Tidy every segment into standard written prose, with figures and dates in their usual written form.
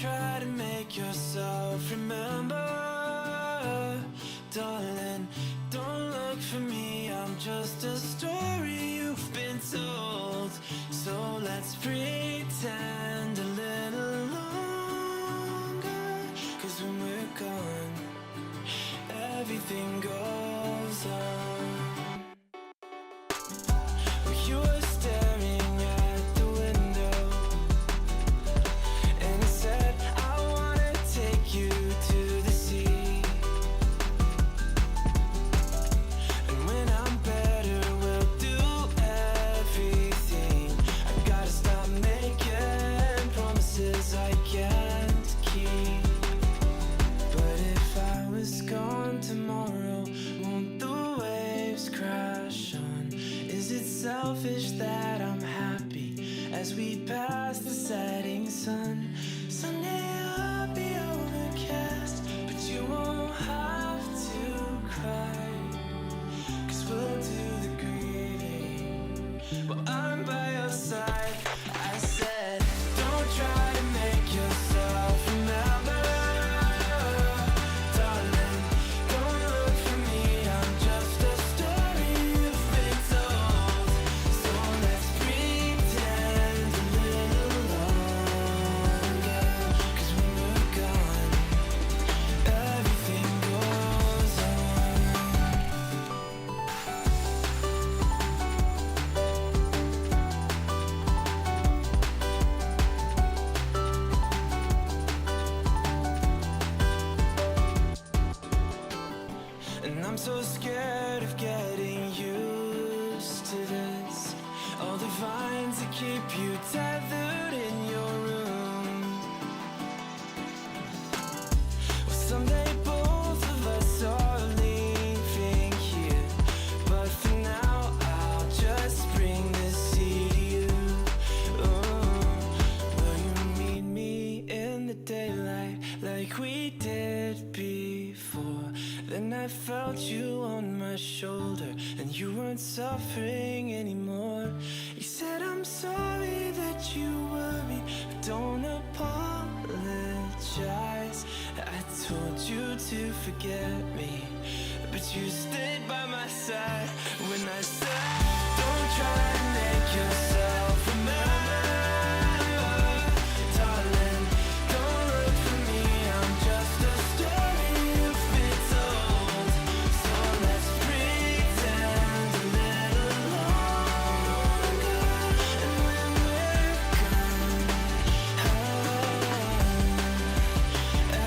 try to make yourself remember, darling. Don't look for me, I'm just a story you've been told. So let's pretend a little longer, 'cause when we're gone, everything goes on. You were staring at the window, and I said, I wanna take you to the sea. And when I'm better, we'll do everything. I gotta stop making promises I can't keep. But if I was gone tomorrow, won't the waves crash on? Is it selfish that I'm happy as we pass the setting sun? Someday I'll be overcast, but you won't have to cry, 'cause we'll do the grieving while I'm by your side. I said, don't try to make yourself remember, darling. Don't look for me, I'm just a story you've been told. So let's pretend a little longer, 'cause when we're gone, everything goes on. And I'm so scared of getting used to this. All the vines that keep you tethered in your room. Well, someday both of us are leaving here, but for now I'll just bring this sea to you. Will you meet me in the daylight like we did before? Then I felt you on my shoulder, and you weren't suffering anymore. You said, I'm sorry that you worried, but don't apologize. I told you to forget me, but you stayed by my side when I said, don't try to make yourself remember, darling. Don't look for me, I'm just a story you've been told. So let's pretend a little longer, and when we're gone,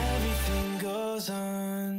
everything goes on.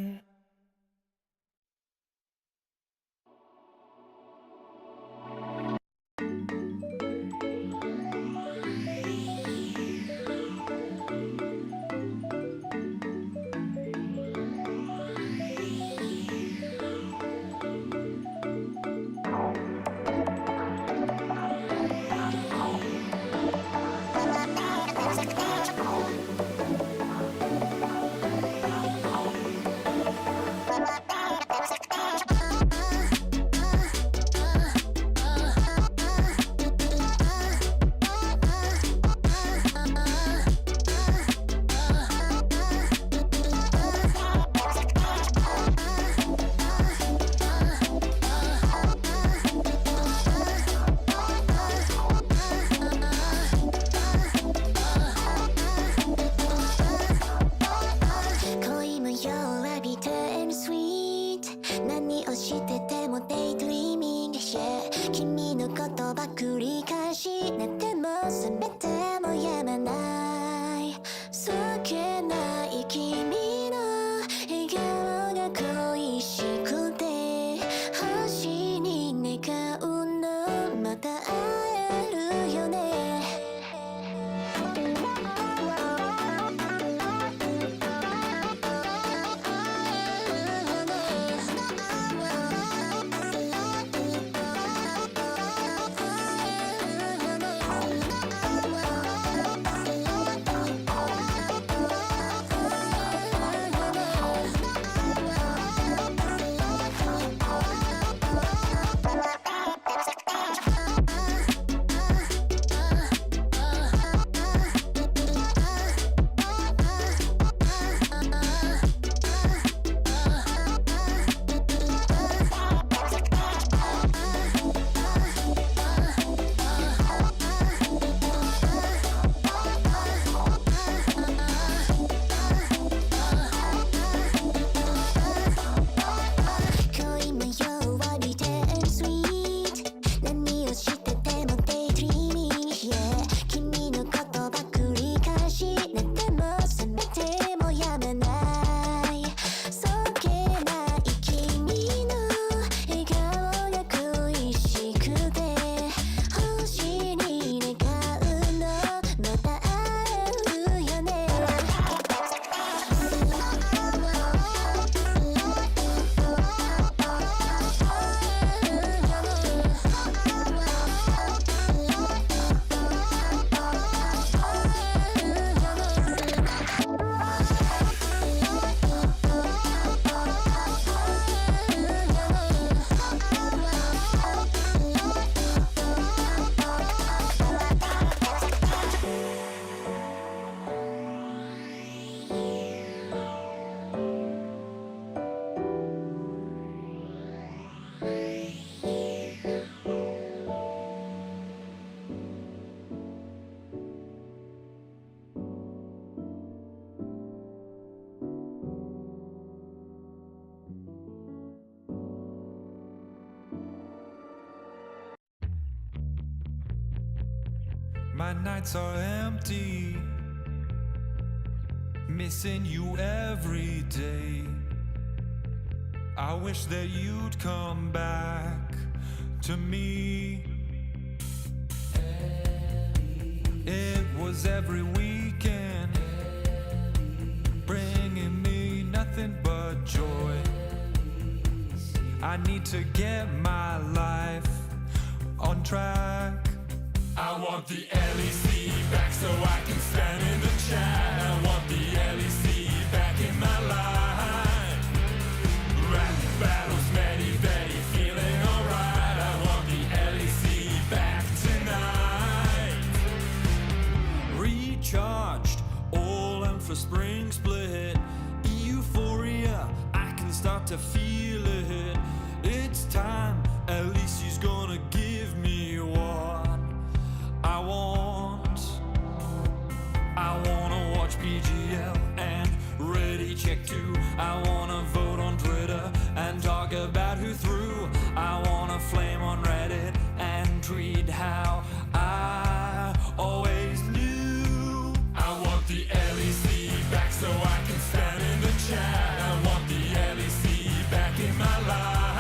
My nights are empty, missing you every day. I wish that you'd come back to me. It was every weekend, bringing me nothing but joy. I need to get my life on track. I want the LEC back so I can stand in the chat. I want the LEC back in my life. Rap battles, many, very feeling alright. I want the LEC back tonight. Recharged, all in for spring split. Euphoria, I can start to feel it. It's time, at least he's gonna give me what I want. I wanna watch PGL and Ready Check 2. I wanna vote on Twitter and talk about who threw. I wanna flame on Reddit and tweet how I always knew. I want the LEC back so I can stand in the chat. I want the LEC back in my life.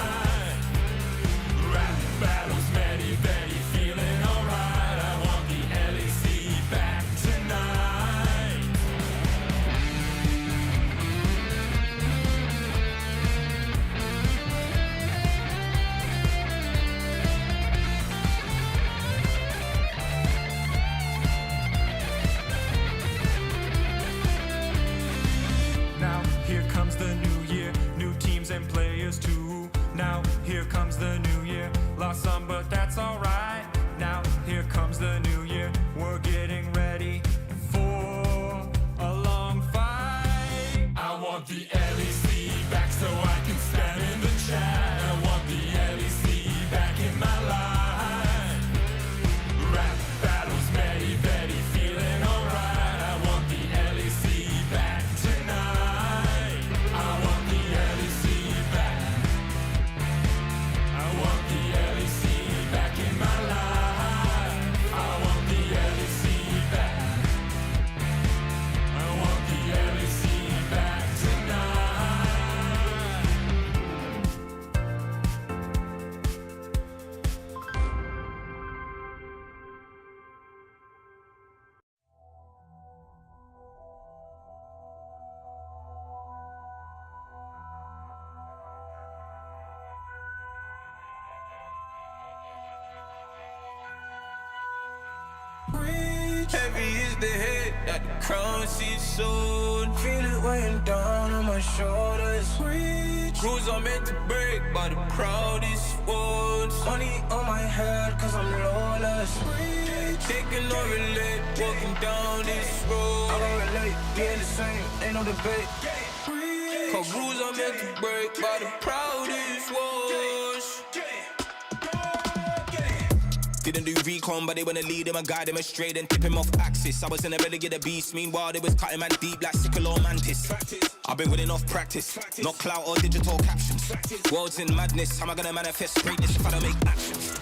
Rap battles, many, very feeling alright. I want the LEC back tonight. Now here comes the new year, new teams and players too. Now here comes the new year, lost some but that's alright. Now here comes the new year, we're getting ready for a long fight. I want the LEC back so I can stand in the chat. I want the LEC back in my life. Rap battles, many, very feeling alright. I want the LEC back tonight. I want the LEC back. I want the LEC back in my life. I want the LEC back. I want the LEC back tonight. Heavy is the head that the crown sits soon. Feel it weighing down on my shoulders. Rules are meant to break by the proudest ones. Money on my head cause I'm lawless. They cannot relate, walking down this road. I don't relate, we ain't the same, ain't no debate. Cause rules are meant to break by the proudest ones. Didn't do recon, but they wanna lead him and guide him straight and tip him off axis. I was in the belly of the beast, meanwhile they was cutting man deep like sickle or mantis. I've been winning off practice, not clout or digital captions. World's in madness, how am I gonna manifest greatness if I don't make actions?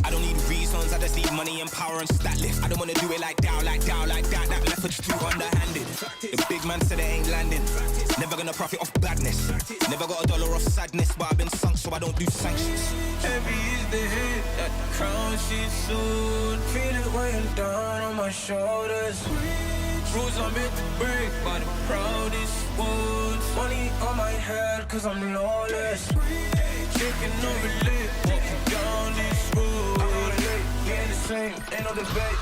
I don't need reasons, I just need money and power and stat lift. I don't wanna do it like that, that method's too underhanded. The big man said it ain't landing, never gonna profit off badness. Never got a dollar off sadness, but I've been sunk so I don't do sanctions. Heavy is the head that the crown sits soon. Feel it weighing down on my shoulders. Rules are meant to break by the proudest ones. Money on my head cause I'm lawless. Chicken over lit, walking down this road. We ain't the same, ain't no debate.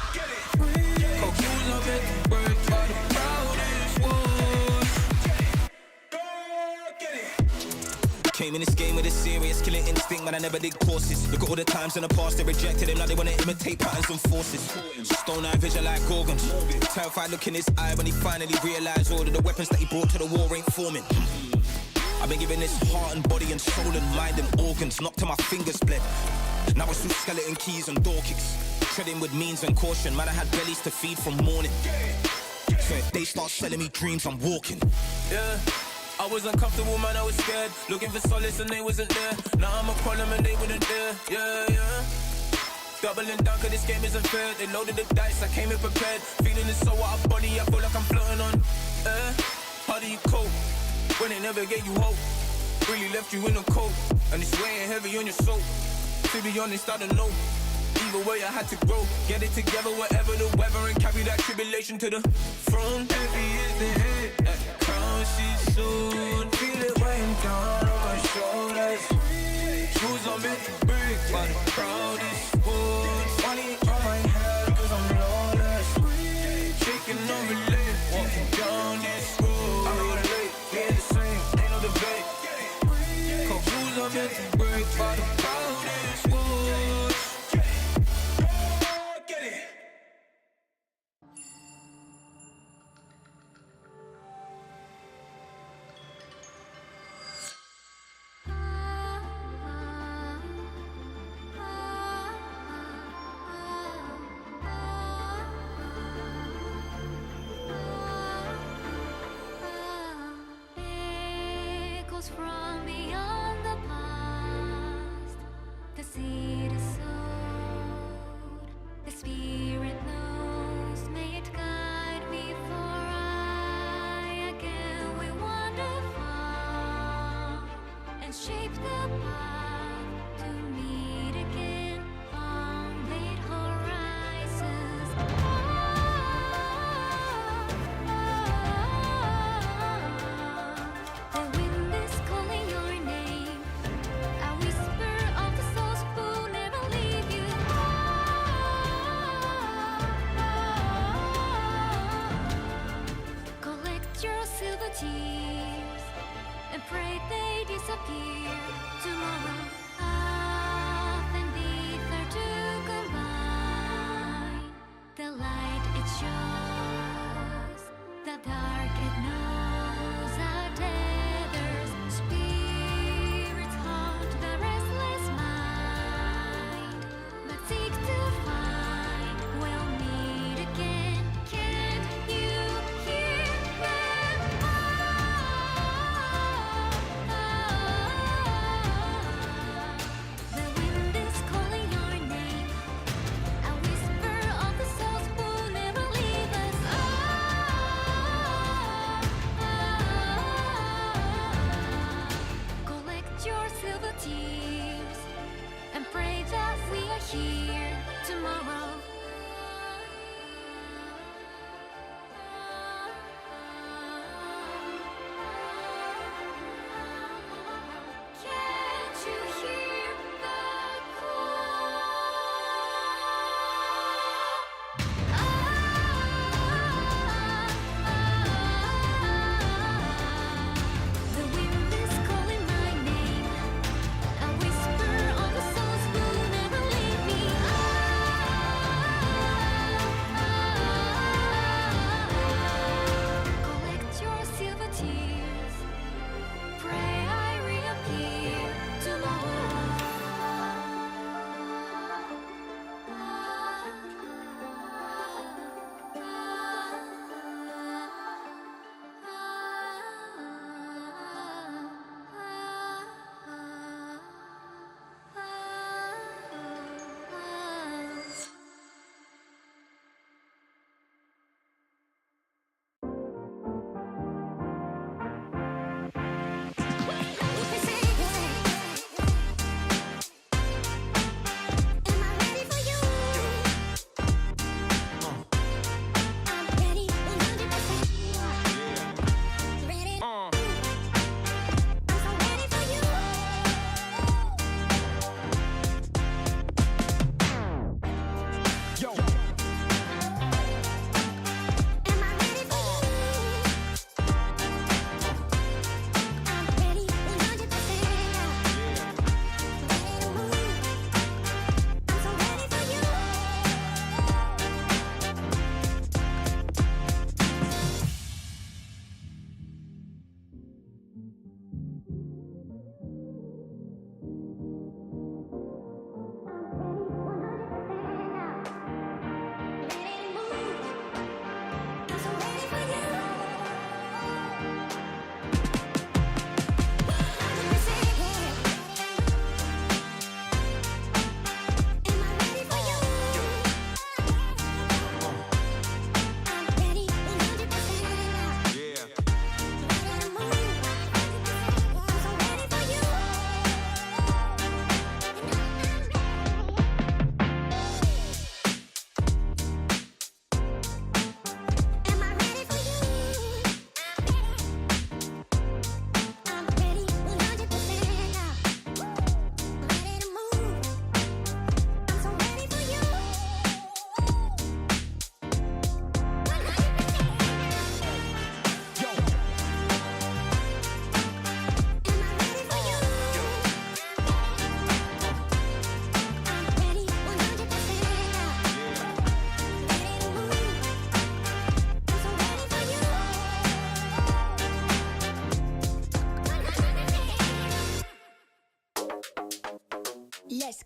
Cause rules are meant to break by the proudest ones. Came in this game with a serious killing instinct, man, I never did courses. Look at all the times in the past they rejected him, now they wanna imitate patterns and forces. Stone eye vision like Gorgons. Terrified look in his eye when he finally realised all of the weapons that he brought to the war ain't forming. I've been giving this heart and body and soul and mind and organs, knocked to my fingers bled. Now it's through skeleton keys and door kicks. Treading with means and caution, man, I had bellies to feed from morning. So if they start selling me dreams, I'm walking. Yeah, I was uncomfortable, man, I was scared. Looking for solace and they wasn't there. Now I'm a problem and they wouldn't dare. Yeah, yeah. Doubling down cause this game isn't fair. They loaded the dice, I came in prepared. Feeling it so out of body, I feel like I'm floating on air. How do you cope when they never gave you hope? Really left you in the cold, and it's weighing heavy on your soul. To be honest, I don't know. Either way, I had to grow. Get it together, whatever the weather, and carry that tribulation to the throne. Heavy is the head, crown she's soon. Feel it weighing down on my shoulders. Shoes are meant to break, but the crowd is full. Money on my head, cause I'm lawless. Shaking on my leg, walking down this road. I rode late, getting the same, ain't no debate. Cause shoes are meant to break, but the crowd is full. From beyond the past, the seed is sowed, the spirit knows, may it guide me, for I again will wander far and shape the path to meet again on late horizons. The wind is calling your name, a whisper of the souls who never leave you. Collect your silver tears and pray they disappear tomorrow. Earth and ether to combine, the light it shows, the dark it knows. Our tethers, spirits haunt the restless mind, but seek to find we'll meet again. Can't you hear them? The wind is calling your name, a whisper of the souls who never leave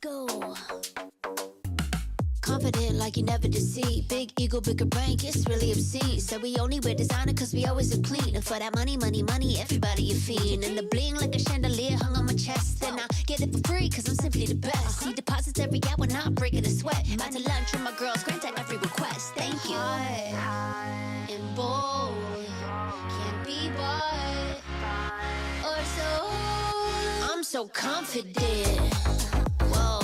go. Confident like you never deceive. Big ego, bigger brain, it's really obscene. Said we only wear designer cause we always look clean. And for that money, money, money, everybody a fiend. And the bling like a chandelier hung on my chest. And I get it for free cause I'm simply the best. See deposits every hour, not breaking a sweat. About to lunch with my girls, grant at every request. Thank you. High and bold, can't be bought or sold. I'm so confident. Whoa,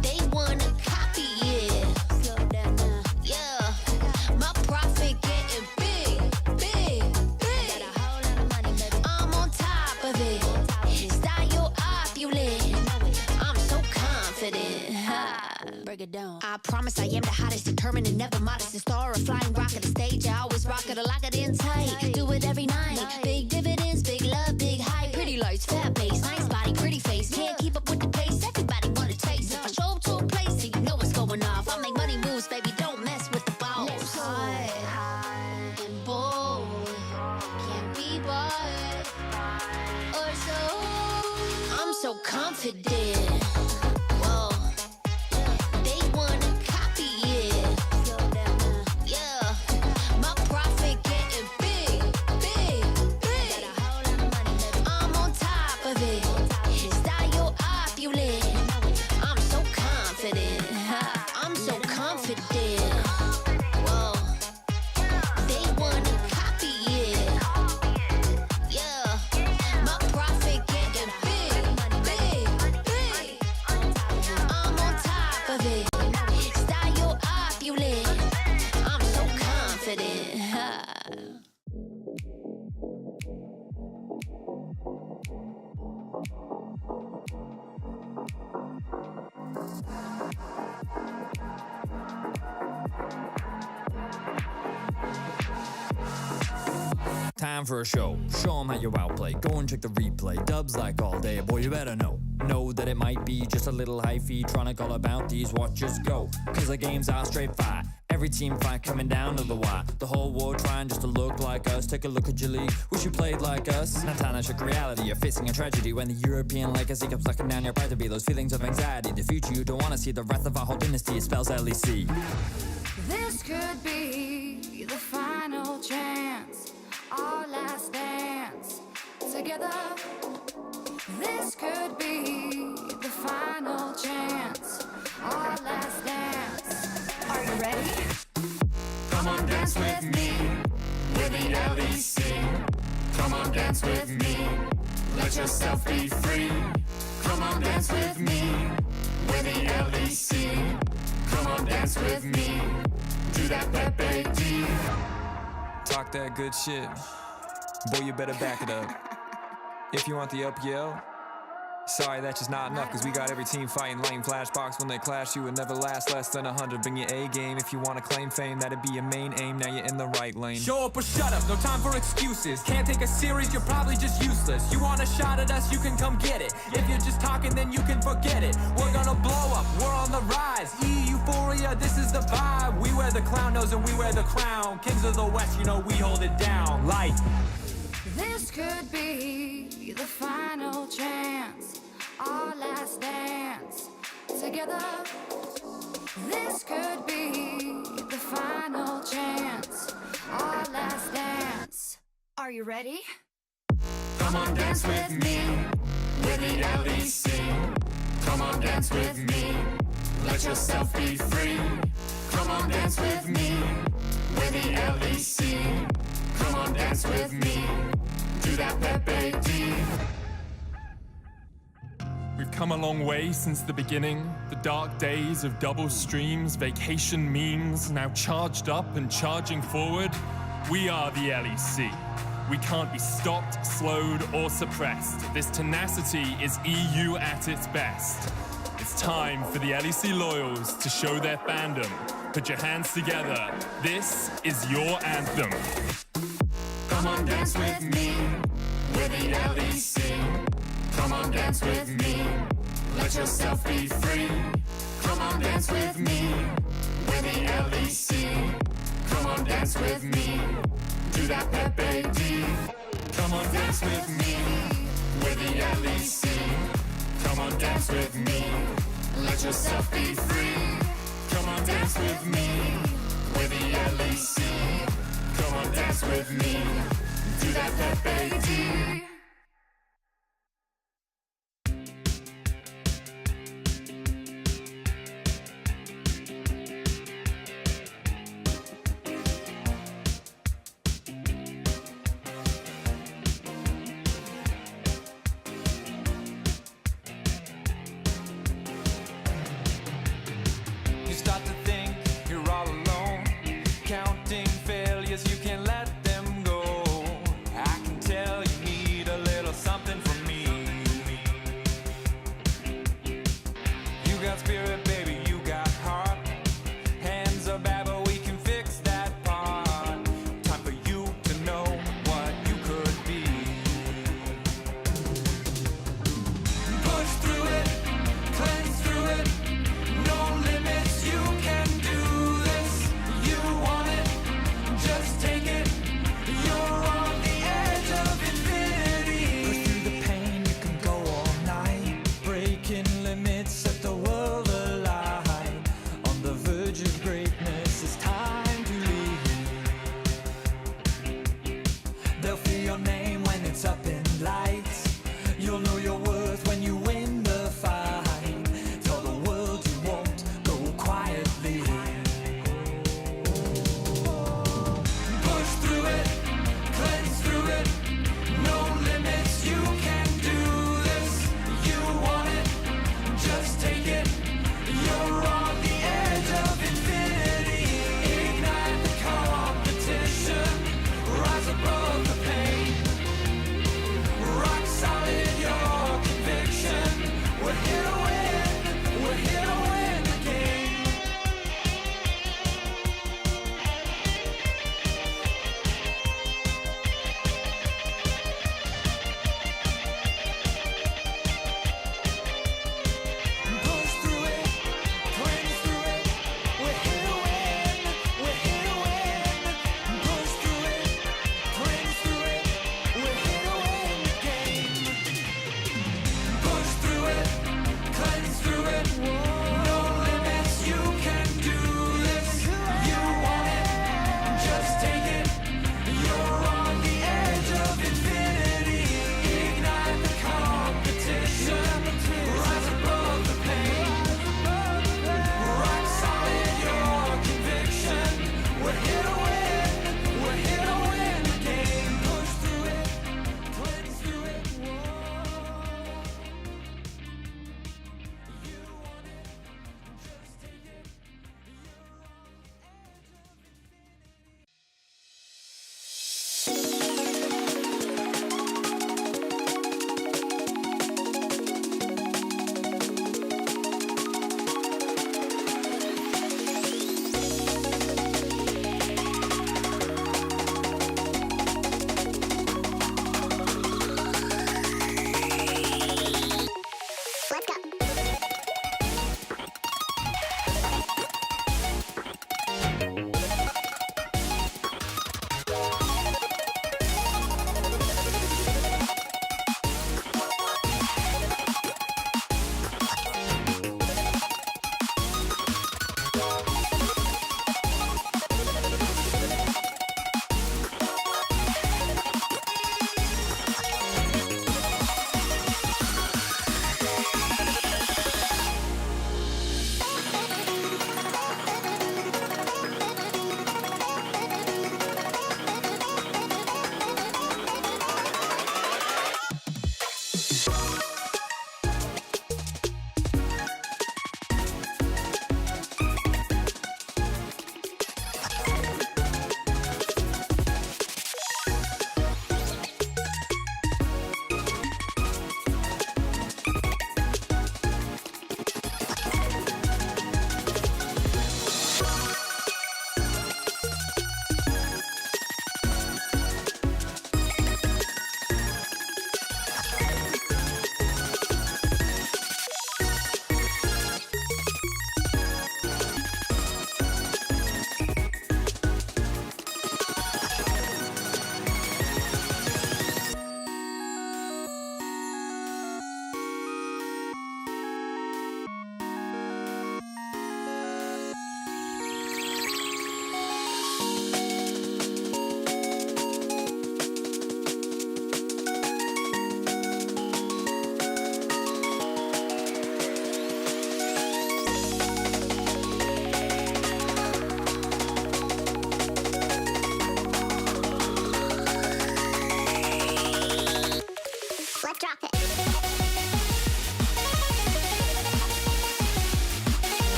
they wanna copy it. Slow down now. Yeah, my profit getting big, big, big. Got a whole lot of money, baby. I'm on top of it. Style opulent. I'm so confident. Ha. Break it down. I promise I am the hottest, determined and never modest. The star, a flying rocket, the stage. I always rock it, I lock it in tight. Do it every night. Big dividends, big love, big hype. Pretty lights, fat base, nice body, pretty face. Can't keep up with the pace. Everybody wanna taste. If I show up to a place, you know what's going off. I make money moves, baby. Don't mess with the balls. High and bold, can't be bought or sold. I'm so confident. Whoa, they wanna copy it. Slow down now. Yeah, my profit getting big, big, big. Got a whole lot of money, baby. I'm on top of it. Style opulent. I'm so confident. I'm so confident. Whoa, they wanna copy it. Yeah, my profit getting big, big, big. I'm on top of it. Style opulent. I'm so confident. Time for a show. Show 'em how you outplay. Go and check the replay. Dubs like all day. Boy, you better know. Know that it might be just a little hyphy. Trying to call about these watches go. Cause the games are straight fire. Every team fight coming down to the wire. The whole world trying just to look like us. Take a look at your league. Wish you played like us. Now time to shook reality. You're facing a tragedy when the European legacy comes sucking down your pride to be. Those feelings of anxiety. The future you don't wanna see. The wrath of our whole dynasty. It spells LEC. This could be the final chance, our last dance together. This could be the final chance, our last dance. Are you ready? Come on, dance with me, with the LEC. Come on, dance with me, let yourself be free. Come on, dance with me, with the LEC. Come on, dance with me, do that Pepe D. Talk that good shit. Boy, you better back it up. If you want the LPL, sorry, that's just not enough. Cause we got every team fighting lame flashbox. When they clash, you would never last less than 100. Bring your A game if you want to claim fame. That'd be your main aim, now you're in the right lane. Show up or shut up, no time for excuses. Can't take us serious, you're probably just useless. You want a shot at us, you can come get it. If you're just talking, then you can forget it. We're gonna blow up, we're on the rise. Euphoria, this is the vibe. We wear the clown nose and we wear the crown. Kings of the West, you know we hold it down. Like This could be the final chance, our last dance together. This could be the final chance, our last dance. Are you ready? Come on, dance with me, with the LEC. Come on, dance with me, let yourself be free. Come on, dance with me, with the LEC. Come on, dance with me, do that Pepe D. We've come a long way since the beginning. The dark days of double streams, vacation memes, now charged up and charging forward. We are the LEC. We can't be stopped, slowed, or suppressed. This tenacity is EU at its best. It's time for the LEC loyals to show their fandom. Put your hands together. This is your anthem. Come on, dance with me, with the LEC. Come on, dance with me, let yourself be free. Come on, dance with me, with the LEC. Come on, dance with me, do that Pepe D. Come on, dance with me, with the LEC. Come on, dance with me. Let yourself be free. Come on, dance with me. We're the LEC. Come on, dance with me. Do that Pepe. You start to think you're all alone, counting failures, you can't let them go. I can tell you need a little something from me. You got spirit, baby, you got heart. Hands are bad, but we can fix that part. Time for you to know what you could be. Push through it, cleanse through it. No limits, you can do this. You want it, just take it.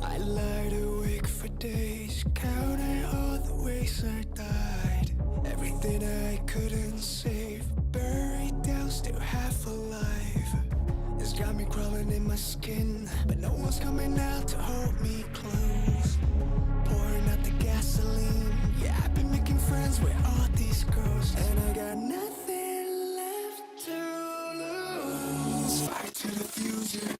I lied awake for days, counting all the ways I died. Everything I couldn't save, buried down, still half alive. It's got me crawling in my skin, but no one's coming out to hold me close. Pouring out the gasoline, yeah, I've been making friends with all these girls, and I got nothing left to lose. Fight to the future.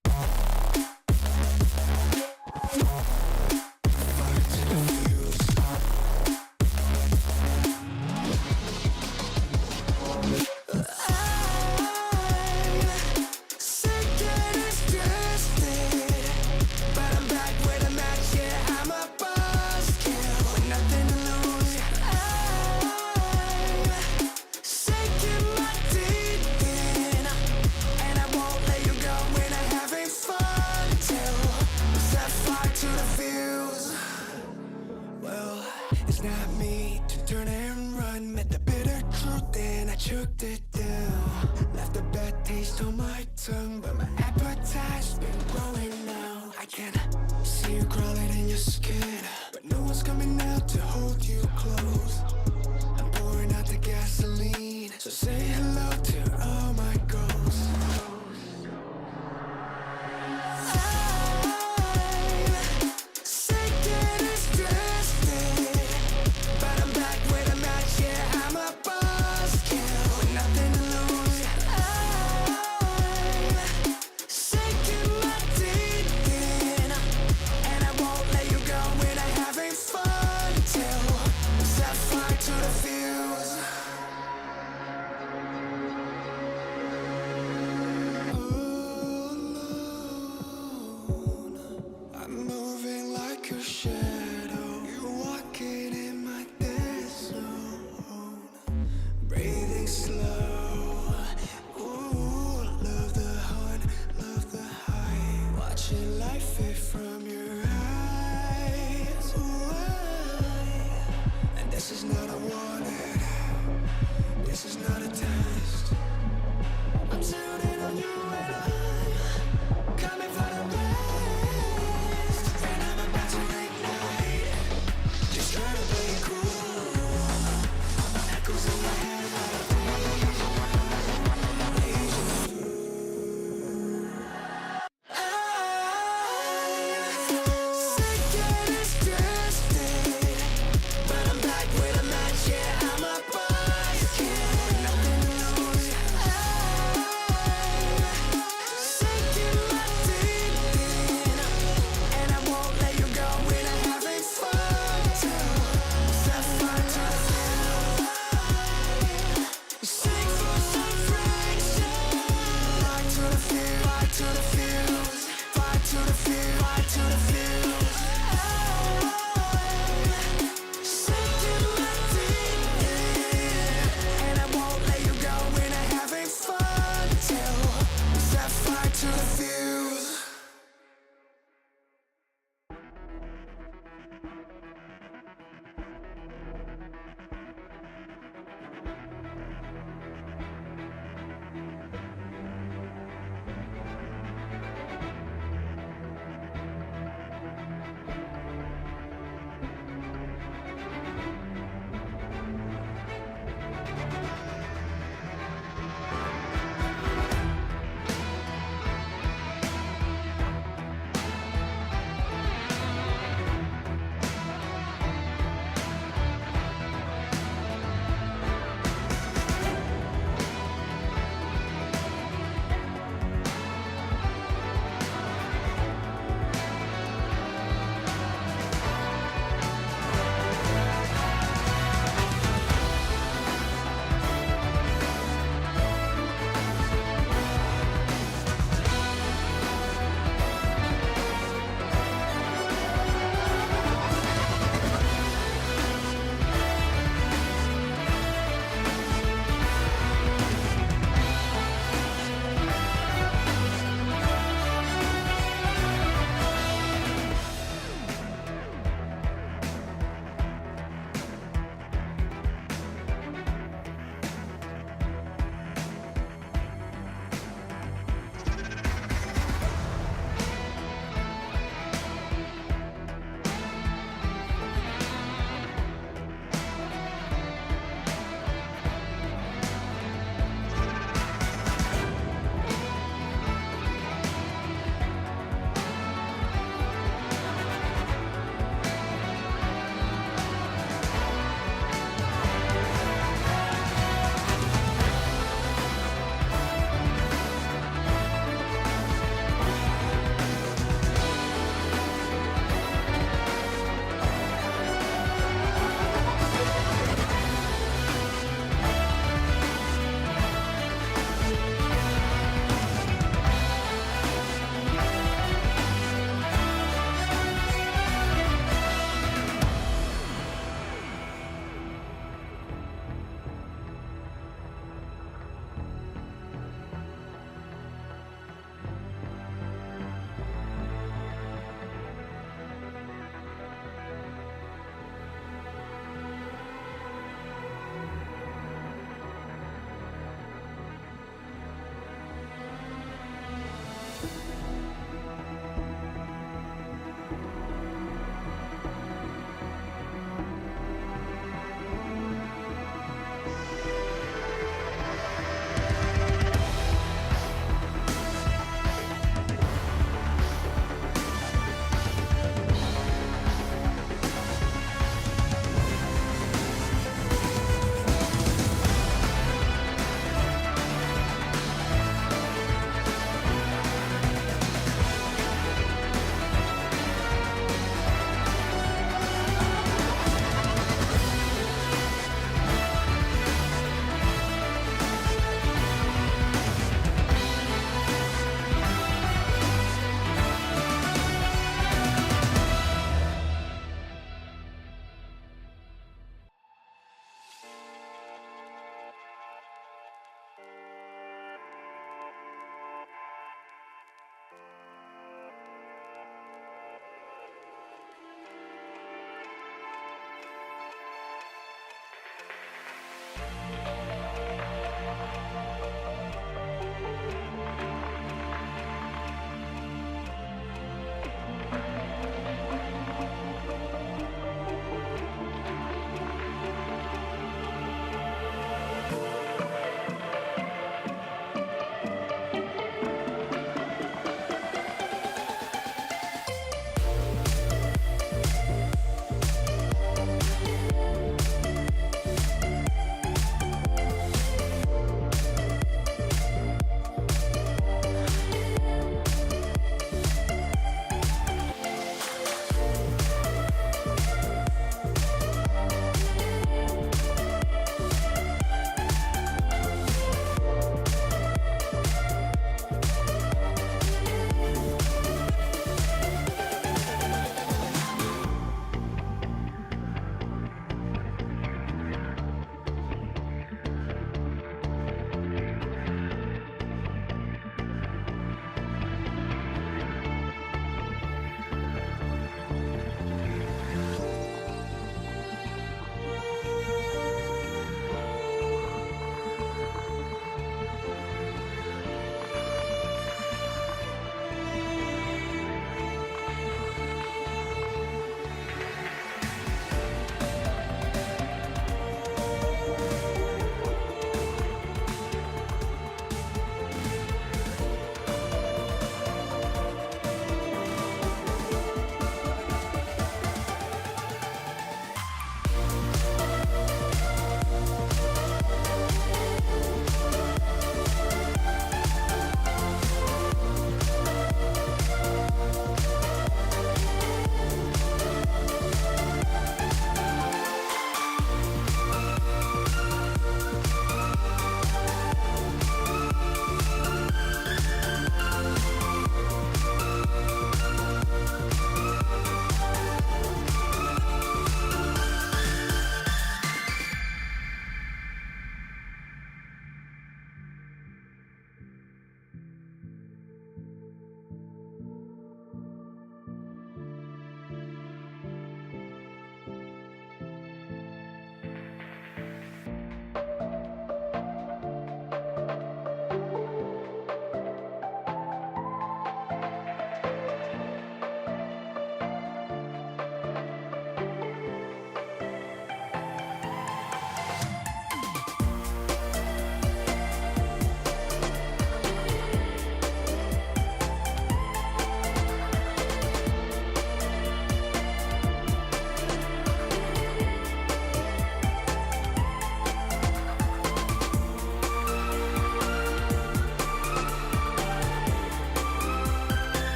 Choked it down, left a bad taste on my tongue, but my appetite's been growing now. I can see you crawling in your skin, but no one's coming out to hold you close. I'm pouring out the gasoline, so say hello to all my ghosts.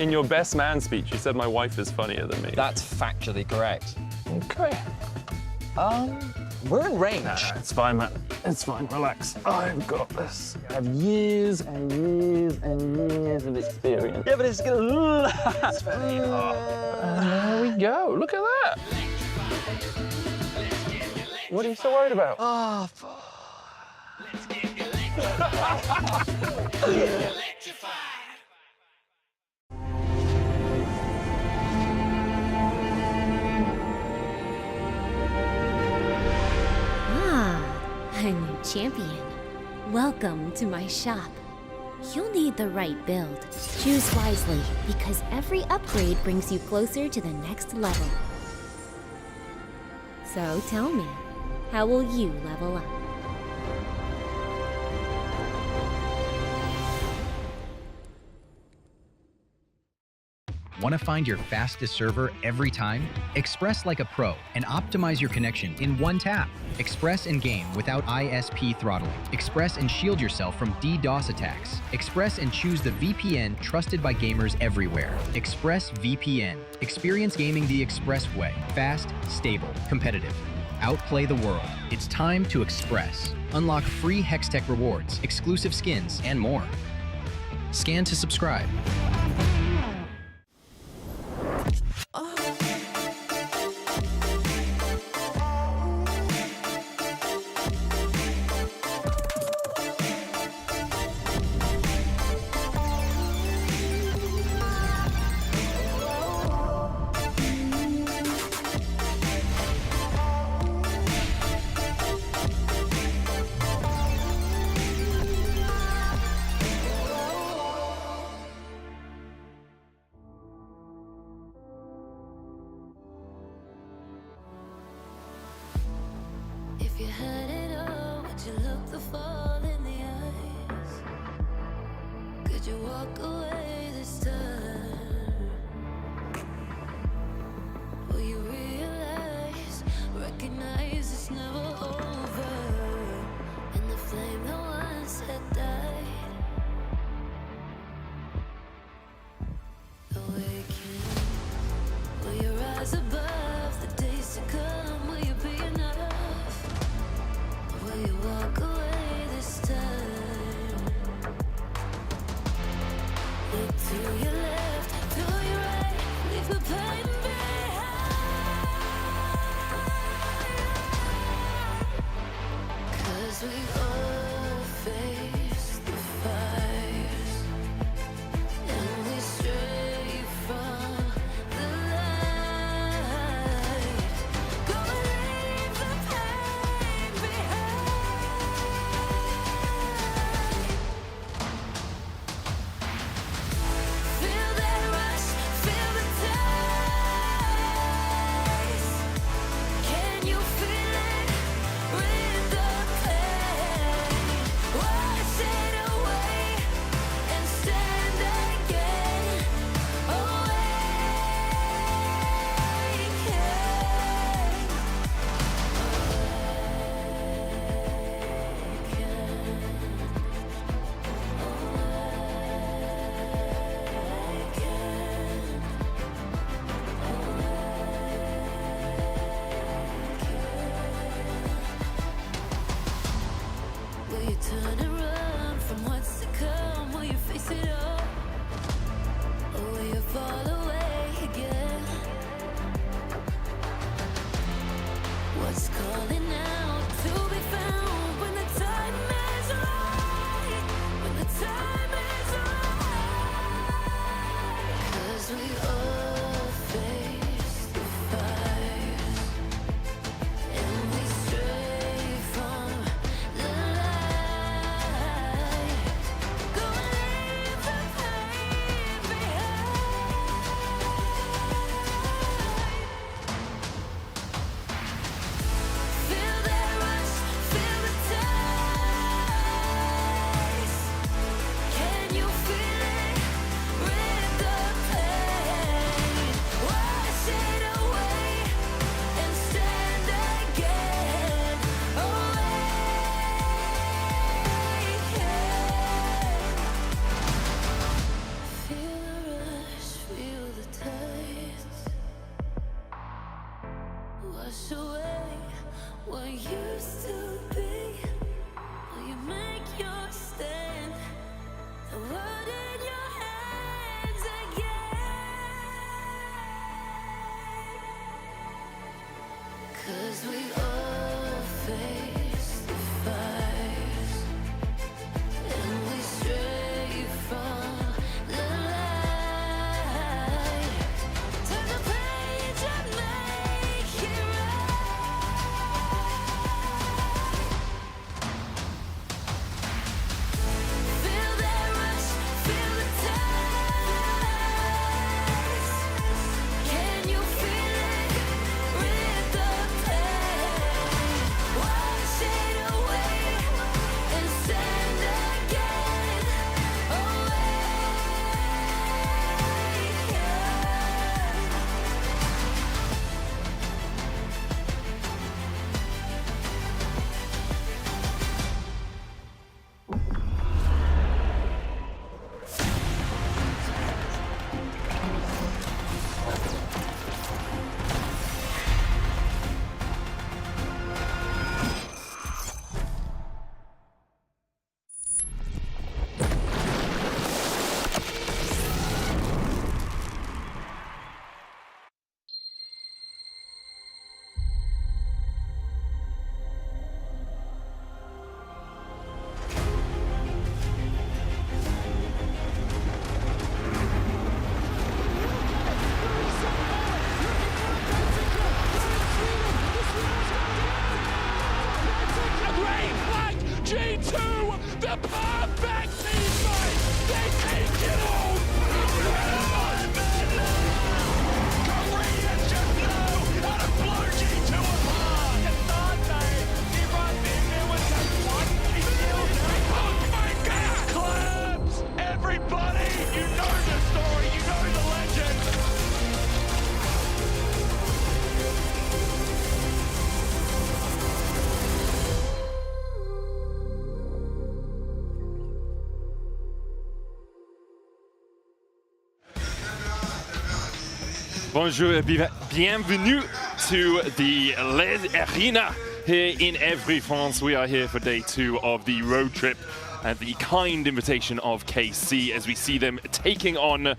In your best man speech, you said my wife is funnier than me. That's factually correct. Okay. We're in range. It's fine, man. It's fine. Relax. I've got this. I have years and years and years of experience. Yeah, but it's gonna last. There we go. Look at that. What are you so worried about? Oh, A new champion. Welcome to my shop. You'll need the right build. Choose wisely, because every upgrade brings you closer to the next level. So tell me, how will you level up? Want to find your fastest server every time? Express like a pro and optimize your connection in one tap. Express and game without ISP throttling. Express and shield yourself from DDoS attacks. Express and choose the VPN trusted by gamers everywhere. Express VPN. Experience gaming the Express way. Fast, stable, competitive. Outplay the world. It's time to Express. Unlock free Hextech rewards, exclusive skins, and more. Scan to subscribe. If you had it all, would you look the fall in the eyes? Could you walk away this time? Will you realize, recognize it's never over? And the flame that once had died, awaken. Will you rise above the days to come? Will you be enough? Will you walk away this time? Look to your left, to your right, leave the pain behind. 'Cause we all face the fires, and we stray from the light. Go and leave the pain behind. Feel that rush, feel the taste. Can you feel it? Rid the pain. Wash it away and stand again. Will you turn and run from what's to come? Will you face it all? Or will you fall away again? What's calling out to be found when the time is right? When the time is right. 'Cause we all face the fires, and we stray from the light. Go and leave the pain behind. Feel The perfect team fight! They take it all! Korea just now out of blow G2 apart! He runs in there with just one, he steals it. Oh my god! Claps! Everybody! You know the story, you know the legend! Bonjour et bienvenue to the LEC Arena here in Evry, France. We are here for day 2 of the road trip at the kind invitation of KC as we see them taking on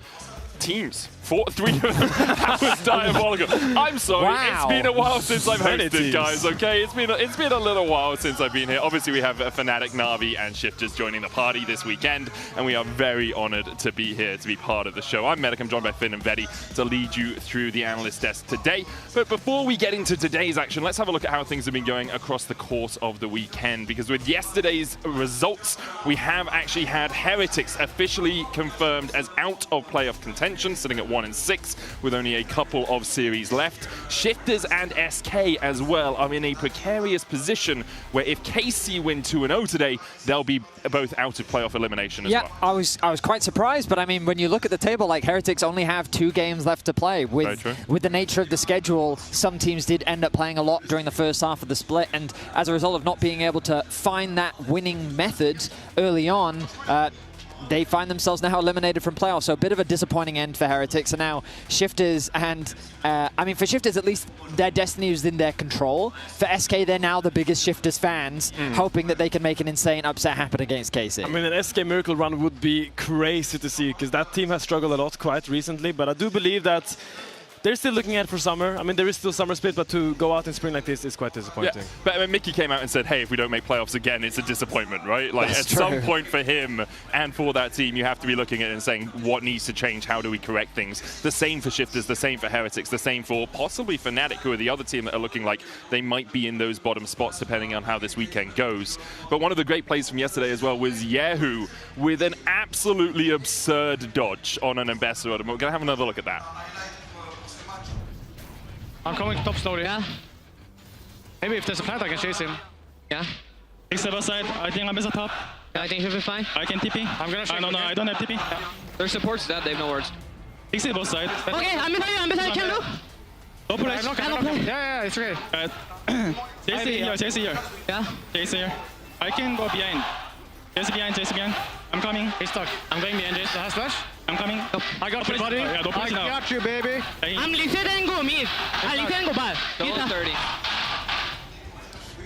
teams. 3 of them. That was diabolical. I'm sorry. Wow. It's been a while since I've hosted, guys. Okay, it's been a little while since I've been here. Obviously, we have Fnatic, Na'Vi, and Shifters joining the party this weekend, and we are very honored to be here to be part of the show. I'm Medic. I'm joined by Finn and Vedi to lead you through the analyst desk today. But before we get into today's action, let's have a look at how things have been going across the course of the weekend. Because with yesterday's results, we have actually had Heretics officially confirmed as out of playoff contention, sitting at 1-6 with only a couple of series left. Shifters and SK as well are in a precarious position where if KC win 2-0 today, they'll be both out of playoff elimination as well. Yeah, I was quite surprised, but I mean, when you look at the table, like Heretics only have 2 games left to play. With the nature of the schedule, some teams did end up playing a lot during the first half of the split, and as a result of not being able to find that winning method early on, they find themselves now eliminated from playoffs, so a bit of a disappointing end for Heretics. And now Shifters and, I mean, for Shifters, at least their destiny is in their control. For SK, they're now the biggest Shifters fans, hoping that they can make an insane upset happen against KC. I mean, an SK Miracle run would be crazy to see, because that team has struggled a lot quite recently, but I do believe that they're still looking at for summer. I mean, there is still summer split, but to go out in spring like this is quite disappointing. Yeah. But I mean, Mickey came out and said, hey, if we don't make playoffs again, it's a disappointment, right? Like, at some point for him and for that team, you have to be looking at it and saying, what needs to change? How do we correct things? The same for Shifters, the same for Heretics, the same for possibly Fnatic, who are the other team that are looking like they might be in those bottom spots depending on how this weekend goes. But one of the great plays from yesterday as well was Yehu with an absolutely absurd dodge on an ambassador. And we're going to have another look at that. I'm coming top slowly. Yeah. Maybe if there's a plant, I can chase him. Yeah. He's the side. I think I'm at the top. Yeah, I think he'll be fine. I can TP. I'm gonna show you. No, I don't have TP. Yeah. Their support's dead, they have no words. He's both side. Okay, I'm behind, can do. Go pull it. Yeah, it's okay. Chase here. Yeah? Chase here. I can go behind. Chase behind. I'm coming. He's stuck. I'm going behind Jace. Has flash? I'm coming. I got you, buddy. Yeah, I got you, baby. I'm Literen go mid. Literen go bad. Double 30.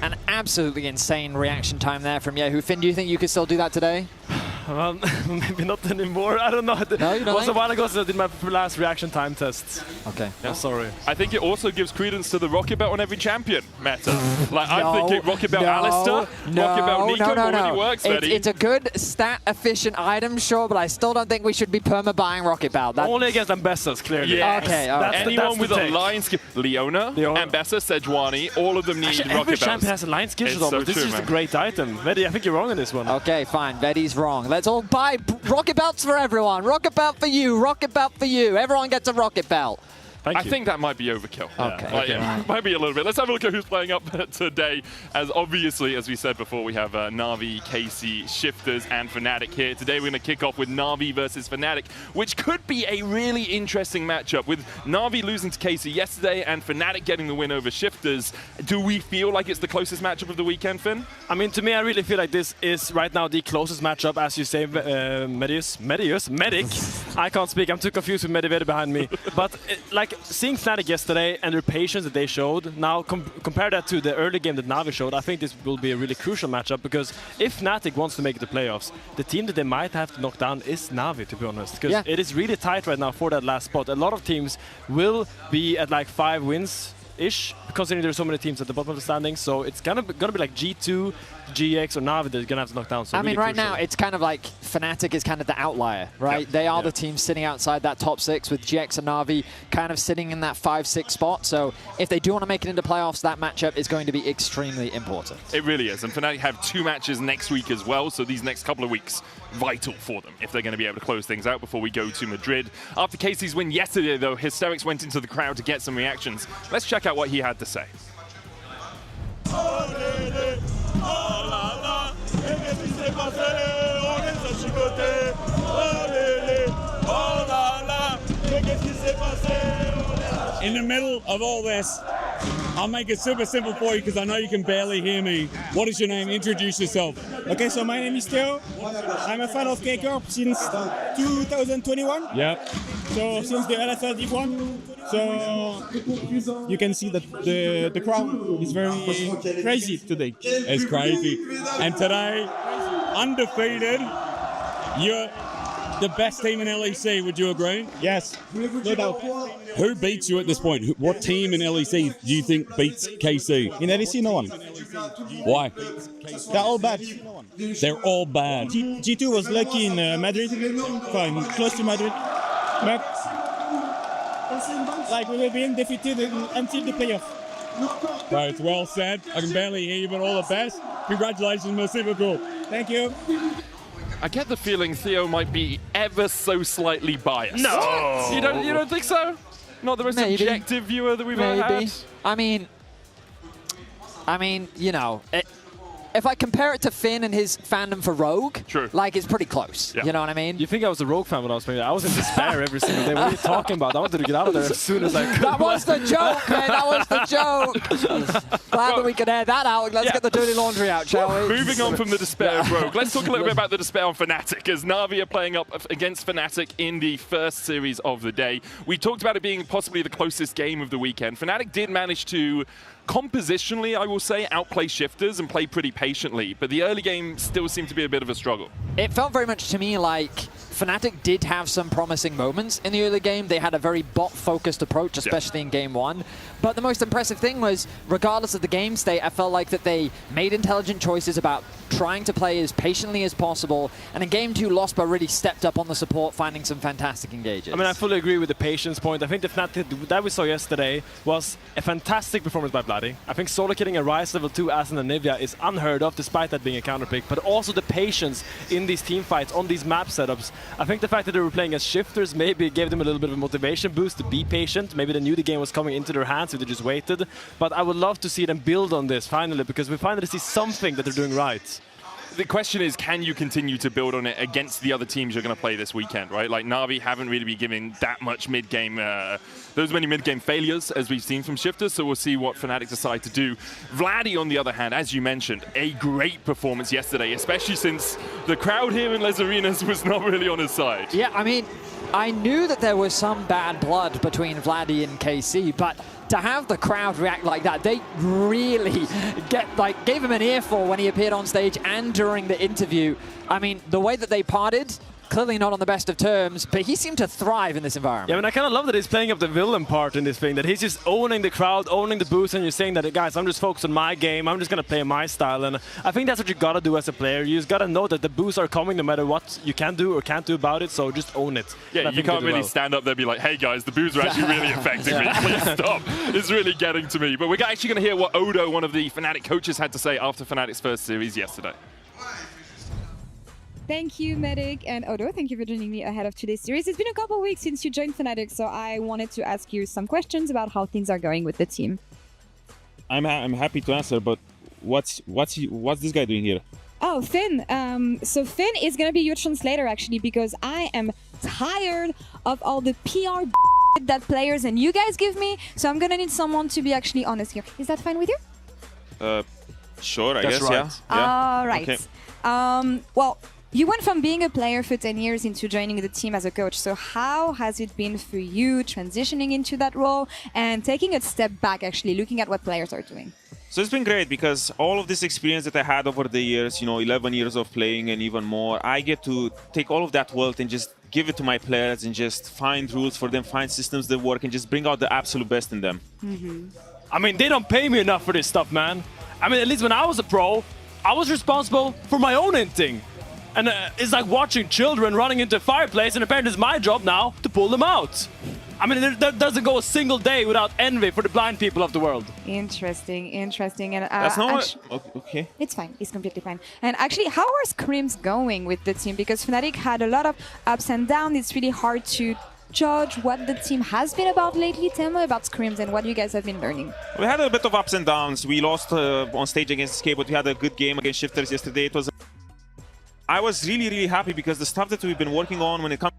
An absolutely insane reaction time there from Yehu. Finn, do you think you could still do that today? Well, maybe not anymore. I don't know. No, you don't. It was a while ago since I did my last reaction time test. Okay. Yeah. I'm sorry. I think it also gives credence to the Rocket Belt on every champion meta. Like, I'm thinking Rocket Belt Alistair, Rocket Belt Nico already works, Betty. It's a good stat-efficient item, sure, but I still don't think we should be perma-buying Rocket Belt. Only against Ambessas, clearly. Yes. Okay, all right. Anyone with a line skill. Leona, Ambessa, Sejuani, all of them need Actually, Rocket every Belts. champion has a line skill shot. So this true, is just man. a great item. Vedi, I think you're wrong on this one. Okay, fine. Betty's wrong. Let's all buy Rocket Belts for everyone. Rocket Belt for you. Rocket Belt for you. Everyone gets a Rocket Belt. I think that might be overkill. Okay. Might be a little bit. Let's have a look at who's playing up today. As obviously, as we said before, we have Na'Vi, KC, Shifters, and Fnatic here. Today we're going to kick off with Na'Vi versus Fnatic, which could be a really interesting matchup. With Na'Vi losing to KC yesterday and Fnatic getting the win over Shifters, do we feel like it's the closest matchup of the weekend, Finn? I mean, to me, I really feel like this is right now the closest matchup, as you say, Medic. I can't speak. I'm too confused with Medivedi behind me. But like, seeing Fnatic yesterday and their patience that they showed, now compare that to the early game that Na'Vi showed, I think this will be a really crucial matchup, because if Fnatic wants to make the playoffs, the team that they might have to knock down is Na'Vi, to be honest, because it is really tight right now for that last spot. A lot of teams will be at like 5 wins ish, considering there's so many teams at the bottom of the standings. So it's gonna be like G2, GX, or Navi that are gonna have to knock down. So I really mean, right crucial. now it's kind of like Fnatic is kind of the outlier, right? Yep. They are the team sitting outside that top 6 with GX and Navi kind of sitting in that 5-6 spot. So if they do want to make it into playoffs, that matchup is going to be extremely important. It really is. And Fnatic have 2 matches next week as well. So these next couple of weeks, vital for them if they're going to be able to close things out before we go to Madrid. After Casey's win yesterday, though, Hysterics went into the crowd to get some reactions. Let's check out what he had to say. In the middle of all this, I'll make it super simple for you because I know you can barely hear me. What is your name? Introduce yourself. Okay, so my name is Theo. I'm a fan of K-Corp since 2021. Yep. So since the LFL Div 1. So you can see that the crowd is very crazy today. It's crazy. And today, undefeated, you're the best team in LEC, would you agree? Yes, no doubt. Who beats you at this point? What team in LEC do you think beats KC? In LEC, no one. Why? They're all bad. They're all bad. G2 was lucky in Madrid, fine, close to Madrid. But like we will be undefeated until the playoff. Right, it's well said. I can barely hear you, but all the best. Congratulations, man. Super cool. Thank you. I get the feeling Theo might be ever so slightly biased. No! You don't think so? Not the most objective viewer that we've ever had? I mean, you know, if I compare it to Finn and his fandom for Rogue, like it's pretty close. Yeah. You know what I mean? You think I was a Rogue fan when I was playing? I was in despair every single day. What are you talking about? I wanted to get out of there as soon as I could. That was the joke, man. That was the joke. Glad that we could air that out. Let's get the dirty laundry out, shall we? Moving on from the despair of Rogue, let's talk a little bit about the despair on Fnatic, as Na'Vi are playing up against Fnatic in the first series of the day. We talked about it being possibly the closest game of the weekend. Fnatic did manage to compositionally, I will say, outplay Shifters and play pretty patiently, but the early game still seemed to be a bit of a struggle. It felt very much to me like Fnatic did have some promising moments in the early game. They had a very bot-focused approach, especially in Game 1. But the most impressive thing was, regardless of the game state, I felt like that they made intelligent choices about trying to play as patiently as possible. And in Game 2, Lospa really stepped up on the support, finding some fantastic engages. I mean, I fully agree with the patience point. I think the Fnatic that we saw yesterday was a fantastic performance by Bloody. I think solo killing a Ryze level 2 as an Anivia is unheard of, despite that being a counterpick. But also the patience in these team fights, on these map setups. I think the fact that they were playing as Shifters maybe gave them a little bit of a motivation boost to be patient. Maybe they knew the game was coming into their hands, so they just waited. But I would love to see them build on this finally, because we finally see something that they're doing right. The question is, can you continue to build on it against the other teams you're going to play this weekend, right? Like, Na'Vi haven't really been giving that much mid-game, those many mid-game failures as we've seen from Shifters, so we'll see what Fnatic decide to do. Vladdy, on the other hand, as you mentioned, a great performance yesterday, especially since the crowd here in Les Arenas was not really on his side. Yeah, I mean, I knew that there was some bad blood between Vladdy and KC, but to have the crowd react like that, they really gave him an earful when he appeared on stage and during the interview. I mean, the way that they parted, clearly not on the best of terms, but he seemed to thrive in this environment. Yeah, I mean, I kind of love that he's playing up the villain part in this thing, that he's just owning the crowd, owning the boost, and you're saying that, guys, I'm just focused on my game, I'm just going to play my style, and I think that's what you got to do as a player. You just got to know that the boosts are coming no matter what you can do or can't do about it, so just own it. Yeah, you can't really stand up there and be like, hey guys, the boos are actually really affecting me, please stop. It's really getting to me. But we're actually going to hear what Odo, one of the Fnatic coaches, had to say after Fnatic's first series yesterday. Thank you, Medic and Odo. Thank you for joining me ahead of today's series. It's been a couple of weeks since you joined Fnatic, so I wanted to ask you some questions about how things are going with the team. I'm happy to answer, but what's this guy doing here? Oh, Finn. So Finn is going to be your translator, actually, because I am tired of all the PR that players and you guys give me, so I'm going to need someone to be actually honest here. Is that fine with you? Sure, I That's guess, right. yeah. All right. Okay. Well, you went from being a player for 10 years into joining the team as a coach. So how has it been for you transitioning into that role and taking a step back, actually looking at what players are doing? So it's been great because all of this experience that I had over the years, 11 years of playing and even more, I get to take all of that wealth and just give it to my players and just find rules for them, find systems that work and just bring out the absolute best in them. Mm-hmm. I mean, they don't pay me enough for this stuff, man. I mean, at least when I was a pro, I was responsible for my own inting. And it's like watching children running into a fireplace, and apparently it's my job now to pull them out. I mean, there doesn't go a single day without envy for the blind people of the world. Interesting, interesting. And that's not okay. It's fine. It's completely fine. And actually, how are scrims going with the team? Because Fnatic had a lot of ups and downs. It's really hard to judge what the team has been about lately. Tell me about scrims and what you guys have been learning. We had a bit of ups and downs. We lost on stage against SK, but we had a good game against Shifters yesterday. I was really happy because the stuff that we've been working on when it comes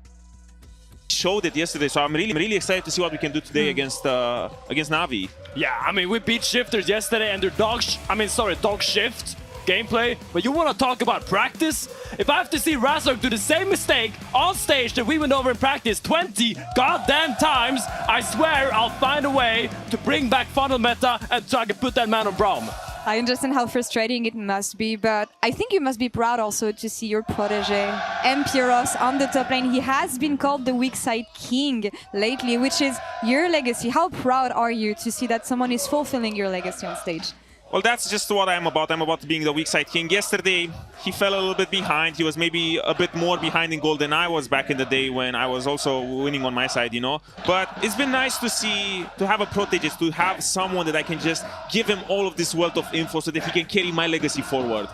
showed it yesterday, so I'm really excited to see what we can do today against Na'Vi. Yeah, I mean, we beat Shifters yesterday and their dog shift gameplay, but you want to talk about practice? If I have to see Razork do the same mistake on stage that we went over in practice 20 goddamn times, I swear I'll find a way to bring back funnel meta and try to put that man on Braum. I understand how frustrating it must be, but I think you must be proud also to see your protege, Empiros, on the top lane. He has been called the weak side king lately, which is your legacy. How proud are you to see that someone is fulfilling your legacy on stage? Well, that's just what I'm about. I'm about being the weak side king. Yesterday, he fell a little bit behind. He was maybe a bit more behind in gold than I was back in the day when I was also winning on my side, you know. But it's been nice to see, to have a protege, to have someone that I can just give him all of this wealth of info so that he can carry my legacy forward.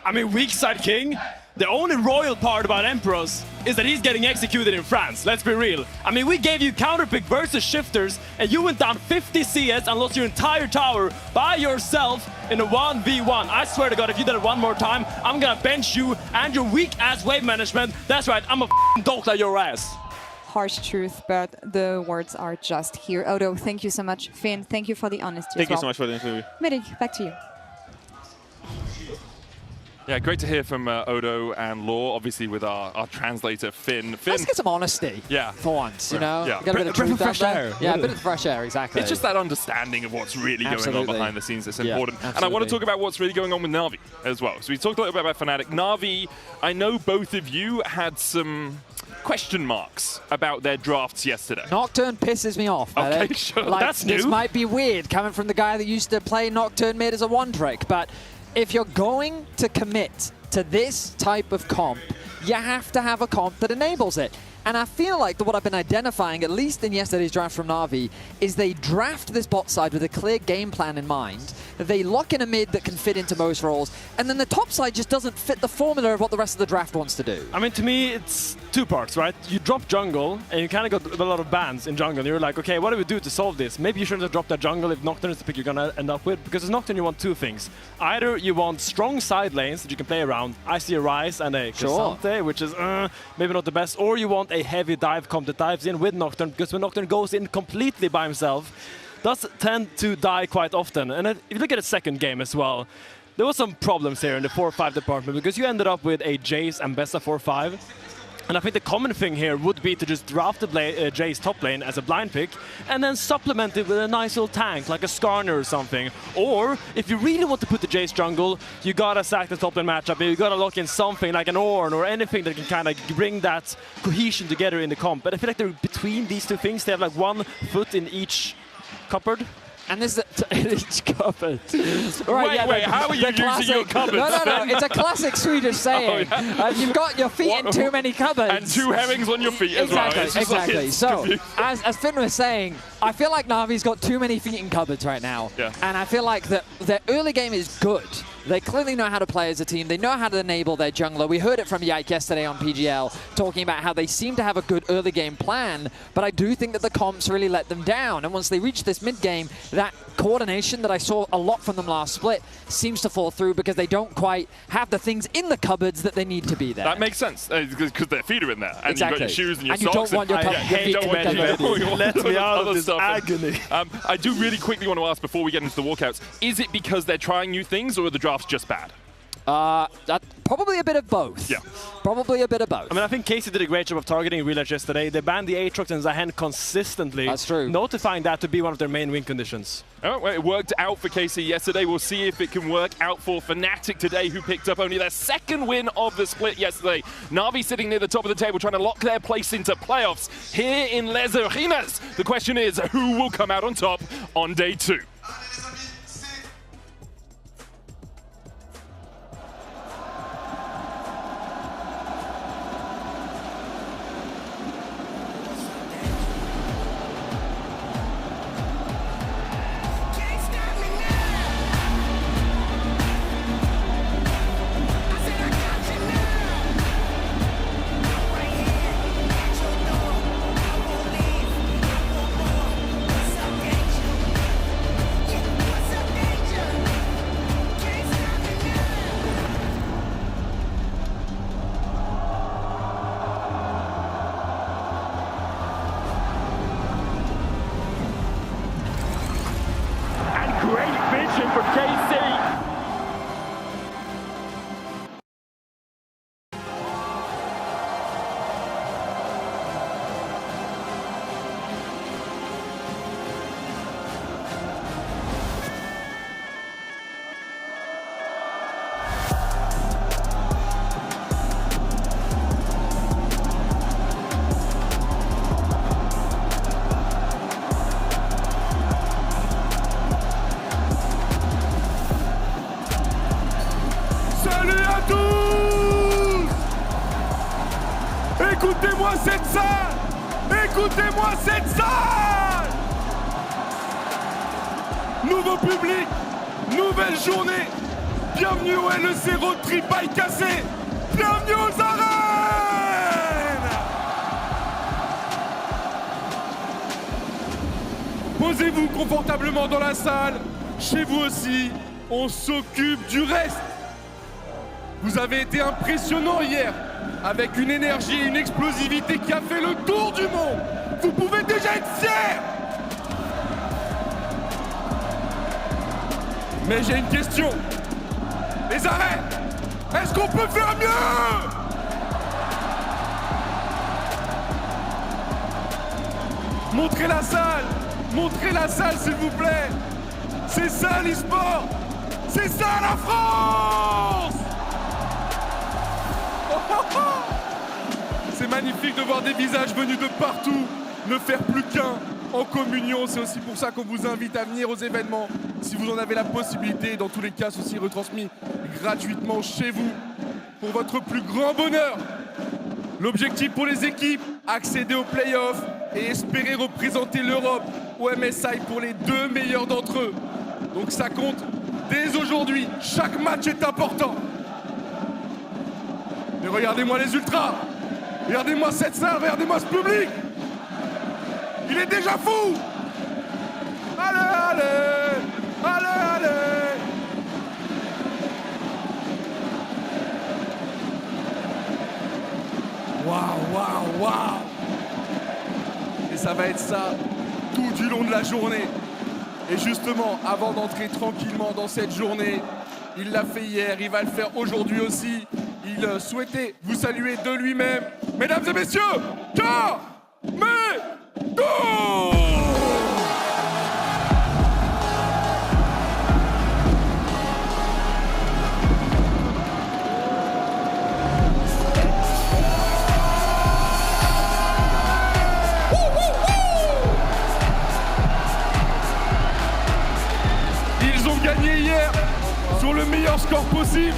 I mean, weak side king? The only royal part about Emperos is that he's getting executed in France, let's be real. I mean, we gave you counterpick versus Shifters, and you went down 50 CS and lost your entire tower by yourself in a 1v1. I swear to God, if you did it one more time, I'm gonna bench you and your weak-ass wave management. That's right, I'm a dolt like your ass. Harsh truth, but the words are just here. Odo, thank you so much. Finn, thank you for the honesty. Thank you so much for the interview. Medic, back to you. Yeah, great to hear from Odo and Law, obviously with our translator, Finn. Let's get some honesty. Yeah. For once, you know? Yeah. Get a bit of truth out there. Yeah, a bit of fresh air, exactly. It's just that understanding of what's really going on behind the scenes that's important. And I want to talk about what's really going on with Na'Vi as well. So we talked a little bit about Fnatic. Na'Vi, I know both of you had some question marks about their drafts yesterday. Nocturne pisses me off. Okay, sure. Like, That's new. This might be weird coming from the guy that used to play Nocturne mid as a one-trick, but if you're going to commit to this type of comp, you have to have a comp that enables it. And I feel like that what I've been identifying, at least in yesterday's draft from Na'Vi, is they draft this bot side with a clear game plan in mind. They lock in a mid that can fit into most roles, and then the top side just doesn't fit the formula of what the rest of the draft wants to do. I mean, to me, it's two parts, right? You drop jungle, and you kind of got a lot of bans in jungle. You're like, okay, what do we do to solve this? Maybe you shouldn't have dropped that jungle if Nocturne is the pick you're gonna end up with, because as Nocturne you want two things. Either you want strong side lanes that you can play around. I see a Ryze and a Cassante, which is maybe not the best, or you want a heavy dive comp that dives in with Nocturne, because when Nocturne goes in completely by himself, does tend to die quite often. And if you look at the second game as well, there was some problems here in the 4-5 department, because you ended up with a Jace and Bessa 4-5. And I think the common thing here would be to just draft the Jace top lane as a blind pick and then supplement it with a nice little tank like a Skarner or something. Or if you really want to put the Jace jungle, you gotta sack the top lane matchup. You gotta lock in something like an Ornn or anything that can kind of bring that cohesion together in the comp. But I feel like they're between these two things. They have like 1 foot in each cupboard. And this is each cupboard. Right, wait, how are you using your cupboards? No, it's a classic Swedish saying. Oh, yeah. You've got your feet in too many cupboards. And 2 herrings on your feet as well. Exactly. So, as Finn was saying, I feel like Na'Vi's got too many feet in cupboards right now. Yeah. And I feel like that their early game is good. They clearly know how to play as a team. They know how to enable their jungler. We heard it from Yike yesterday on PGL, talking about how they seem to have a good early game plan, but I do think that the comps really let them down. And once they reach this mid game, that coordination that I saw a lot from them last split seems to fall through because they don't quite have the things in the cupboards that they need to be there. That makes sense, because their feet are in there. And exactly. You've got your shoes and your and socks. You don't want your feet Let me out of this agony. I do really quickly want to ask, before we get into the walkouts, is it because they're trying new things, or are the drafts just bad? Probably a bit of both. Yeah. Probably a bit of both. I mean, I think Casey did a great job of targeting Real Edge yesterday. They banned the Aatrox and Zahen consistently. That's true. Notifying that to be one of their main win conditions. Oh, well, it worked out for Casey yesterday. We'll see if it can work out for Fnatic today, who picked up only their 2nd win of the split yesterday. Na'Vi sitting near the top of the table, trying to lock their place into playoffs here in Les Arenas. The question is, who will come out on top on day 2? Écoutez-moi cette salle! Écoutez-moi cette salle! Nouveau public, nouvelle journée. Bienvenue au LEC Roadtrips by Cassé. Bienvenue aux arènes! Posez-vous confortablement dans la salle. Chez vous aussi, on s'occupe du reste. Vous avez été impressionnant hier, avec une énergie et une explosivité qui a fait le tour du monde. Vous pouvez déjà être fiers. Mais j'ai une question. Les arènes, est-ce qu'on peut faire mieux? Montrez la salle s'il vous plaît. C'est ça l'e-sport, c'est ça la France. C'est magnifique de voir des visages venus de partout, ne faire plus qu'un en communion. C'est aussi pour ça qu'on vous invite à venir aux événements. Si vous en avez la possibilité, dans tous les cas, ceci est retransmis gratuitement chez vous pour votre plus grand bonheur. L'objectif pour les équipes, accéder aux playoffs et espérer représenter l'Europe au MSI pour les 2 meilleurs d'entre eux. Donc ça compte dès aujourd'hui. Chaque match est important. Mais regardez-moi les ultras. Regardez-moi cette salle, regardez-moi ce public. Il est déjà fou. Allez, allez, allez, allez. Waouh, waouh, waouh. Et ça va être ça tout du long de la journée. Et justement, avant d'entrer tranquillement dans cette journée, il l'a fait hier, il va le faire aujourd'hui aussi. Il souhaitait vous saluer de lui-même. Mesdames et messieurs, Camédo! Ils ont gagné hier sur le meilleur score possible.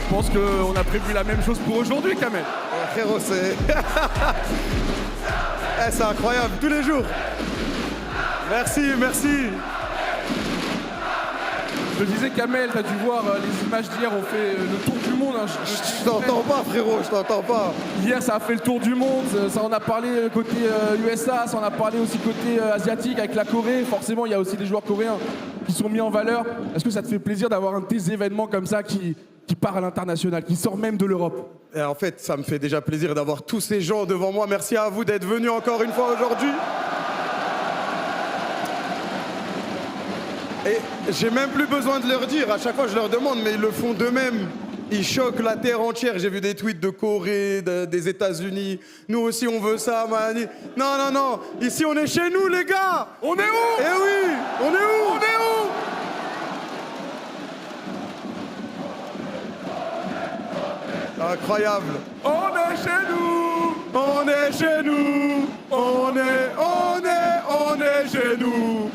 Je pense qu'on a prévu la même chose pour aujourd'hui, Kamel. Frérot, c'est... c'est incroyable, tous les jours. Merci, merci. Je te disais, Kamel, t'as dû voir les images d'hier ont fait le tour du monde. Hein. Je t'entends pas, frérot, je t'entends pas. Hier, ça a fait le tour du monde. Ça en a parlé côté USA, ça en a parlé aussi côté asiatique avec la Corée. Forcément, il y a aussi des joueurs coréens qui sont mis en valeur. Est-ce que ça te fait plaisir d'avoir un de tes événements comme ça qui part à l'international, qui sort même de l'Europe? Et en fait, ça me fait déjà plaisir d'avoir tous ces gens devant moi. Merci à vous d'être venus encore une fois aujourd'hui. Et j'ai même plus besoin de leur dire, à chaque fois je leur demande, mais ils le font d'eux-mêmes. Ils choquent la terre entière. J'ai vu des tweets de Corée, des États-Unis. Nous aussi on veut ça, man. Non, non, non. Ici on est chez nous, les gars. On est où? Eh oui, on est où? On est où? Incroyable. On est chez nous. On est chez nous. On est chez nous.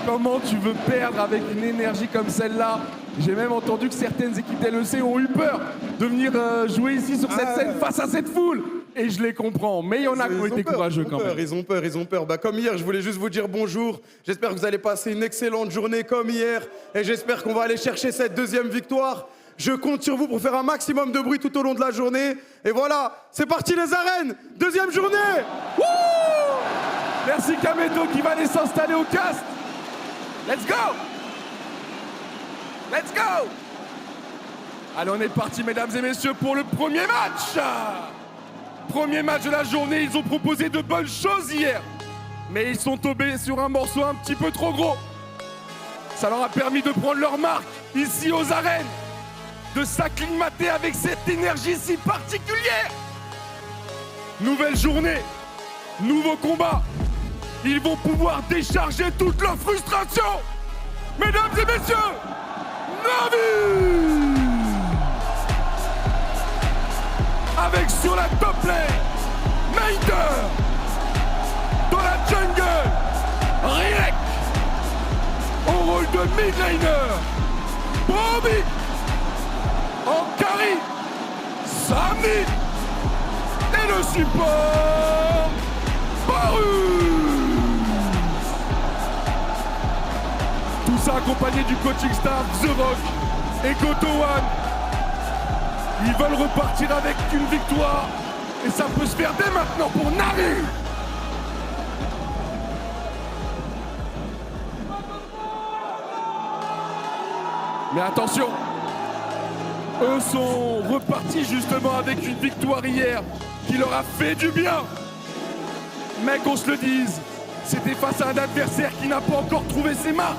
Comment tu veux perdre avec une énergie comme celle-là? J'ai même entendu que certaines équipes LEC ont eu peur de venir jouer ici sur cette scène face à cette foule. Et je les comprends, mais il y en a qui ont été courageux quand même. Ils ont peur. Bah, comme hier, je voulais juste vous dire bonjour. J'espère que vous allez passer une excellente journée comme hier. Et j'espère qu'on va aller chercher cette deuxième victoire. Je compte sur vous pour faire un maximum de bruit tout au long de la journée. Et voilà, c'est parti les arènes. Deuxième journée. Wouh! Merci Kameto qui va aller s'installer au cast. Let's go! Let's go! Allez, on est parti, mesdames et messieurs, pour le premier match. Premier match de la journée, ils ont proposé de bonnes choses hier. Mais ils sont tombés sur un morceau un petit peu trop gros. Ça leur a permis de prendre leur marque ici aux arènes, de s'acclimater avec cette énergie si particulière. Nouvelle journée, nouveau combat. Ils vont pouvoir décharger toute leur frustration. Mesdames et messieurs, Navi! Avec sur la top lane, Mater. Dans la jungle, Riek. Au rôle de mid laner, Bobby. En carry, Samy. Et le support, Baru. Tout ça accompagné du coaching staff The Rock et Goto One. Ils veulent repartir avec une victoire et ça peut se faire dès maintenant pour Navi. Mais attention, eux sont repartis justement avec une victoire hier qui leur a fait du bien. Mais qu'on se le dise, c'était face à un adversaire qui n'a pas encore trouvé ses marques.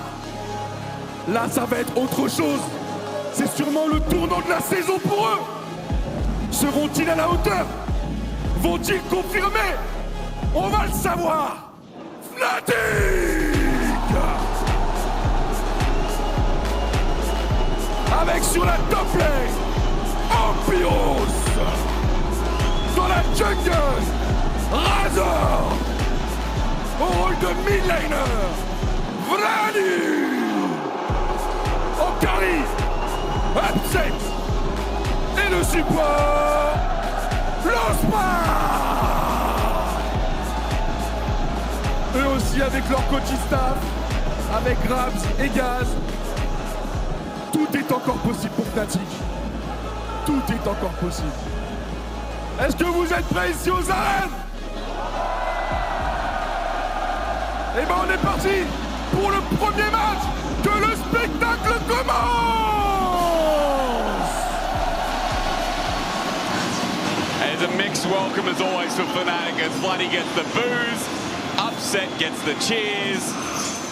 Là, ça va être autre chose. C'est sûrement le tournant de la saison pour eux. Seront-ils à la hauteur? Vont-ils confirmer? On va le savoir. Fnatic! Avec sur la top lane, Ampiros. Dans la jungle, Razor. Au rôle de mid laner, Vrani. Au carry, Upset. Et le support, Losma. Eux aussi avec leur coaching staff, avec Grabs et Gaz. Tout est encore possible pour Fnatic. Tout est encore possible. Est-ce que vous êtes prêts ici aux arènes? Eh ben on est parti pour le premier match. Que le spectacle commence. It's a mixed welcome as always for Fnatic as Floody gets the boos, Upset gets the cheers,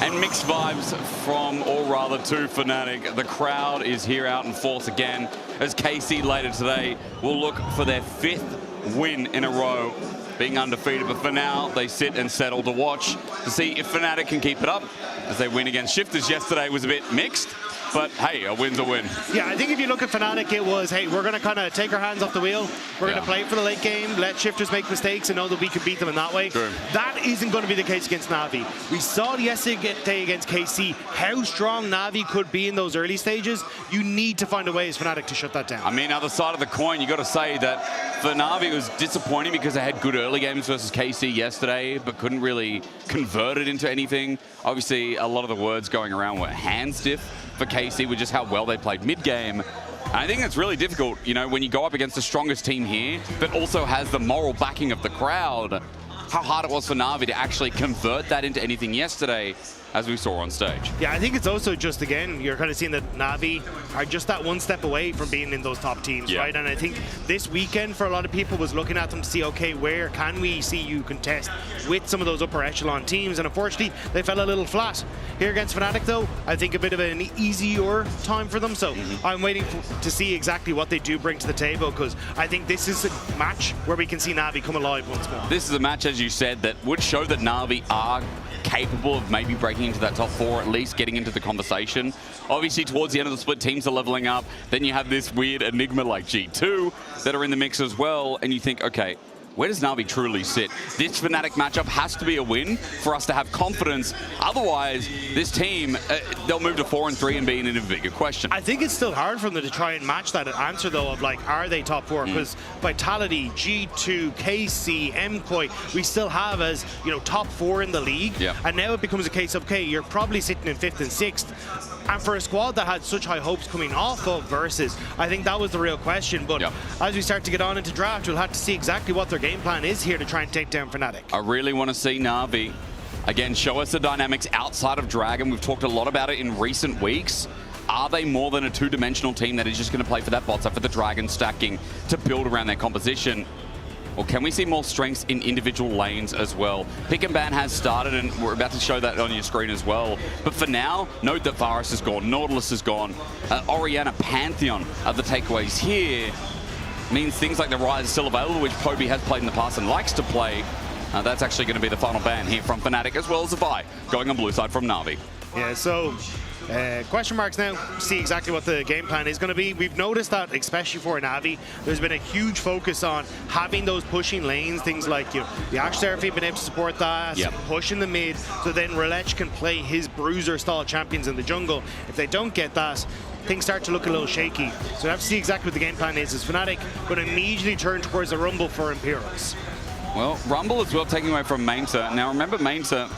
and mixed vibes from, or rather to, Fnatic. The crowd is here out in force again as KC later today will look for their 5th win in a row, being undefeated. But for now, they sit and settle to watch to see if Fnatic can keep it up as they win against Shifters. Yesterday was a bit mixed, but hey, a win's a win. Yeah, I think if you look at Fnatic, it was, hey, we're going to kind of take our hands off the wheel. We're going to play for the late game, let Shifters make mistakes and know that we can beat them in that way. True. That isn't going to be the case against Na'Vi. We saw yesterday against KC how strong Na'Vi could be in those early stages. You need to find a way as Fnatic to shut that down. I mean, other side of the coin, you got to say that for Na'Vi it was disappointing because they had good early games versus KC yesterday, but couldn't really convert it into anything. Obviously, a lot of the words going around were hand stiff for KC with just how well they played mid-game. And I think it's really difficult, you know, when you go up against the strongest team here, but also has the moral backing of the crowd, how hard it was for Na'Vi to actually convert that into anything yesterday, as we saw on stage. Yeah, I think it's also just, again, you're kind of seeing that Na'Vi are just that one step away from being in those top teams, right? And I think this weekend for a lot of people was looking at them to see, okay, where can we see you contest with some of those upper echelon teams? And unfortunately, they fell a little flat. Here against Fnatic, though, I think a bit of an easier time for them. So I'm waiting to see exactly what they do bring to the table, because I think this is a match where we can see Na'Vi come alive once more. This is a match, as you said, that would show that Na'Vi are capable of maybe breaking into that top 4, at least getting into the conversation. Obviously, towards the end of the split, teams are leveling up. Then you have this weird enigma like G2 that are in the mix as well. And you think, okay, where does Na'Vi truly sit? This Fnatic matchup has to be a win for us to have confidence. Otherwise, this team, they'll move to 4-3 and be in a bigger question. I think it's still hard for them to try and match that answer, though, of like, are they top 4? Because Vitality, G2, KC, MKOI, we still have as, you know, top 4 in the league. Yeah. And now it becomes a case of, okay, you're probably sitting in 5th and 6th. And for a squad that had such high hopes coming off of Versus, I think that was the real question. But as we start to get on into draft, we'll have to see exactly what their game plan is here to try and take down Fnatic. I really want to see Na'Vi, again, show us the dynamics outside of Dragon. We've talked a lot about it in recent weeks. Are they more than a two-dimensional team that is just going to play for that bot side, for the Dragon stacking, to build around their composition? Or can we see more strengths in individual lanes as well? Pick and ban has started, and we're about to show that on your screen as well. But for now, note that Varus is gone, Nautilus is gone, Orianna, Pantheon are the takeaways here. Means things like the Rise is still available, which Poby has played in the past and likes to play. That's actually going to be the final ban here from Fnatic, as well as the Vi going on blue side from Na'Vi. Yeah, so question marks now, see exactly what the game plan is going to be. We've noticed that, especially for Na'Vi, there's been a huge focus on having those pushing lanes, things like, you know, the Ashe Seraphine been able to support that, push in the mid, so then LEC can play his bruiser-style champions in the jungle. If they don't get that, things start to look a little shaky. So we have to see exactly what the game plan is. Is Fnatic going to immediately turn towards a Rumble for Imperials? Well, Rumble as well, taking away from Mainta. Now remember, Mainta,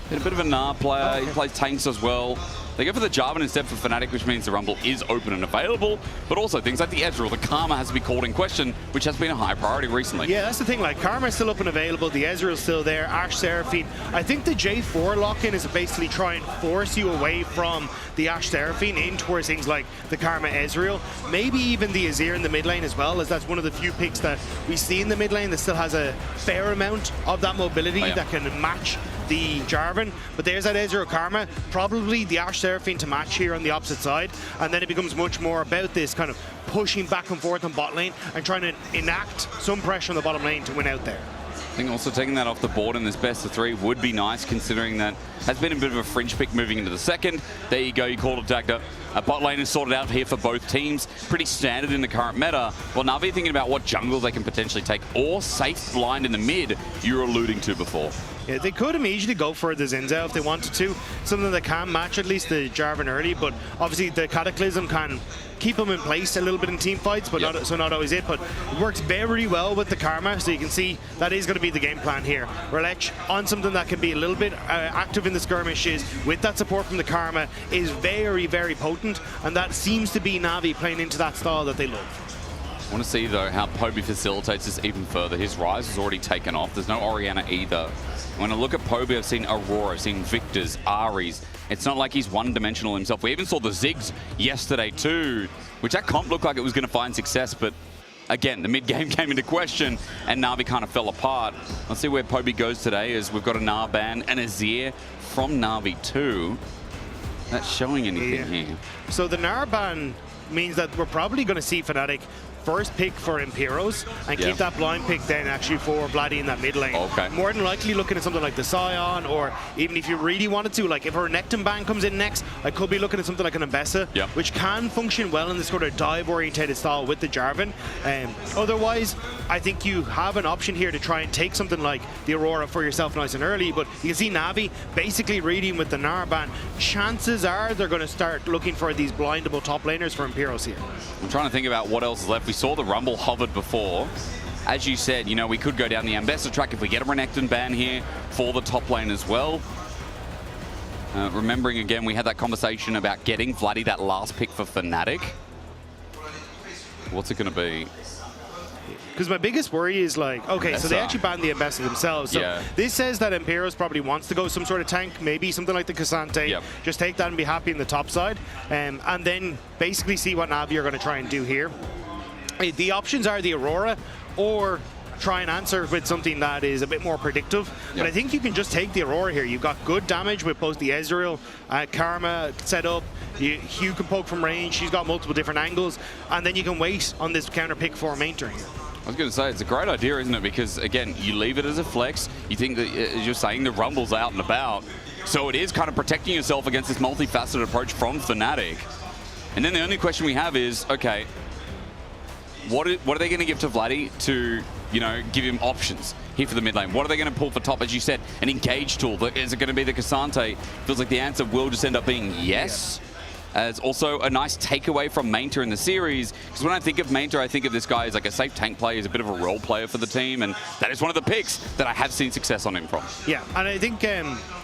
a bit of a Gnar player, he plays tanks as well. They go for the Jarvan instead for Fnatic, which means the Rumble is open and available, but also things like the Ezreal, the Karma has to be called in question, which has been a high priority recently. Yeah, that's the thing, like, Karma's still up and available, the Ezreal's still there, Ashe Seraphine. I think the J4 lock-in is basically try and force you away from the Ashe Seraphine in towards things like the Karma Ezreal, maybe even the Azir in the mid lane as well, as that's one of the few picks that we see in the mid lane that still has a fair amount of that mobility that can match the Jarvan. But there's that Ezreal Karma, probably the Ashe Seraphine to match here on the opposite side, and then it becomes much more about this kind of pushing back and forth on bot lane and trying to enact some pressure on the bottom lane to win out there. I think also taking that off the board in this best of 3 would be nice, considering that has been a bit of a fringe pick moving into the second. There you go, you called it, Dagda. A bot lane is sorted out here for both teams. Pretty standard in the current meta. Well, Na'Vi thinking about what jungle they can potentially take, or safe blind in the mid you were alluding to before. Yeah, they could immediately go for the Zinzao if they wanted to. Something that can match at least the Jarvan early, but obviously the Cataclysm can keep them in place a little bit in team fights, but not always it. But it works very well with the Karma, so you can see that is going to be the game plan here. LEC on something that can be a little bit active in the skirmishes with that support from the Karma is very, very potent, and that seems to be Na'Vi playing into that style that they love. I want to see, though, how Poby facilitates this even further. His Rise has already taken off. There's no Orianna either. When I look at Poby, I've seen Aurora, I've seen Victors, Aries. It's not like he's one-dimensional himself. We even saw the Ziggs yesterday too, which that comp looked like it was going to find success, but again, the mid-game came into question and Na'Vi kind of fell apart. Let's see where Poby goes today, as we've got a Gnar ban and Azir from Na'Vi too. That's showing anything here. So the Gnar ban means that we're probably going to see Fnatic first pick for Imperos and keep that blind pick then actually for Vladdy in that mid lane. More than likely looking at something like the Scion, or even if you really wanted to, like if her Nectin ban comes in next, I could be looking at something like an Ambessa, which can function well in this sort of dive orientated style with the Jarvan. Otherwise, I think you have an option here to try and take something like the Aurora for yourself nice and early, but you can see Na'Vi basically reading with the Gnar ban. Chances are they're going to start looking for these blindable top laners for Imperos here. I'm trying to think about what else is left. We saw the Rumble hovered before. As you said, you know, we could go down the Ambessa track if we get a Renekton ban here for the top lane as well. Remembering again, we had that conversation about getting Vladdy that last pick for Fnatic. What's it going to be? Because my biggest worry is like, okay, so they actually banned the Ambessa themselves. So this says that Imperos probably wants to go some sort of tank, maybe something like the Cassante. Just take that and be happy in the top side. And then basically see what Na'Vi are going to try and do here. The options are the Aurora or try and answer with something that is a bit more predictive. But I think you can just take the Aurora here. You've got good damage with both the Ezreal, Karma set up. Hugh can poke from range. She's got multiple different angles. And then you can wait on this counter pick for main turn here. I was going to say, it's a great idea, isn't it? Because, again, you leave it as a flex. You think that, as you're saying, the Rumble's out and about. So it is kind of protecting yourself against this multifaceted approach from Fnatic. And then the only question we have is, okay, what are they going to give to Vladdy to you know, give him options here for the mid lane. What are they going to pull for top? As you said, an engage tool. Is it going to be the Cassante? Feels like the answer will just end up being yes. As also a nice takeaway from Mainter in the series. Because when I think of Mainter, I think of this guy as like a safe tank player. He's a bit of a role player for the team. And that is one of the picks that I have seen success on him from. Yeah, and I think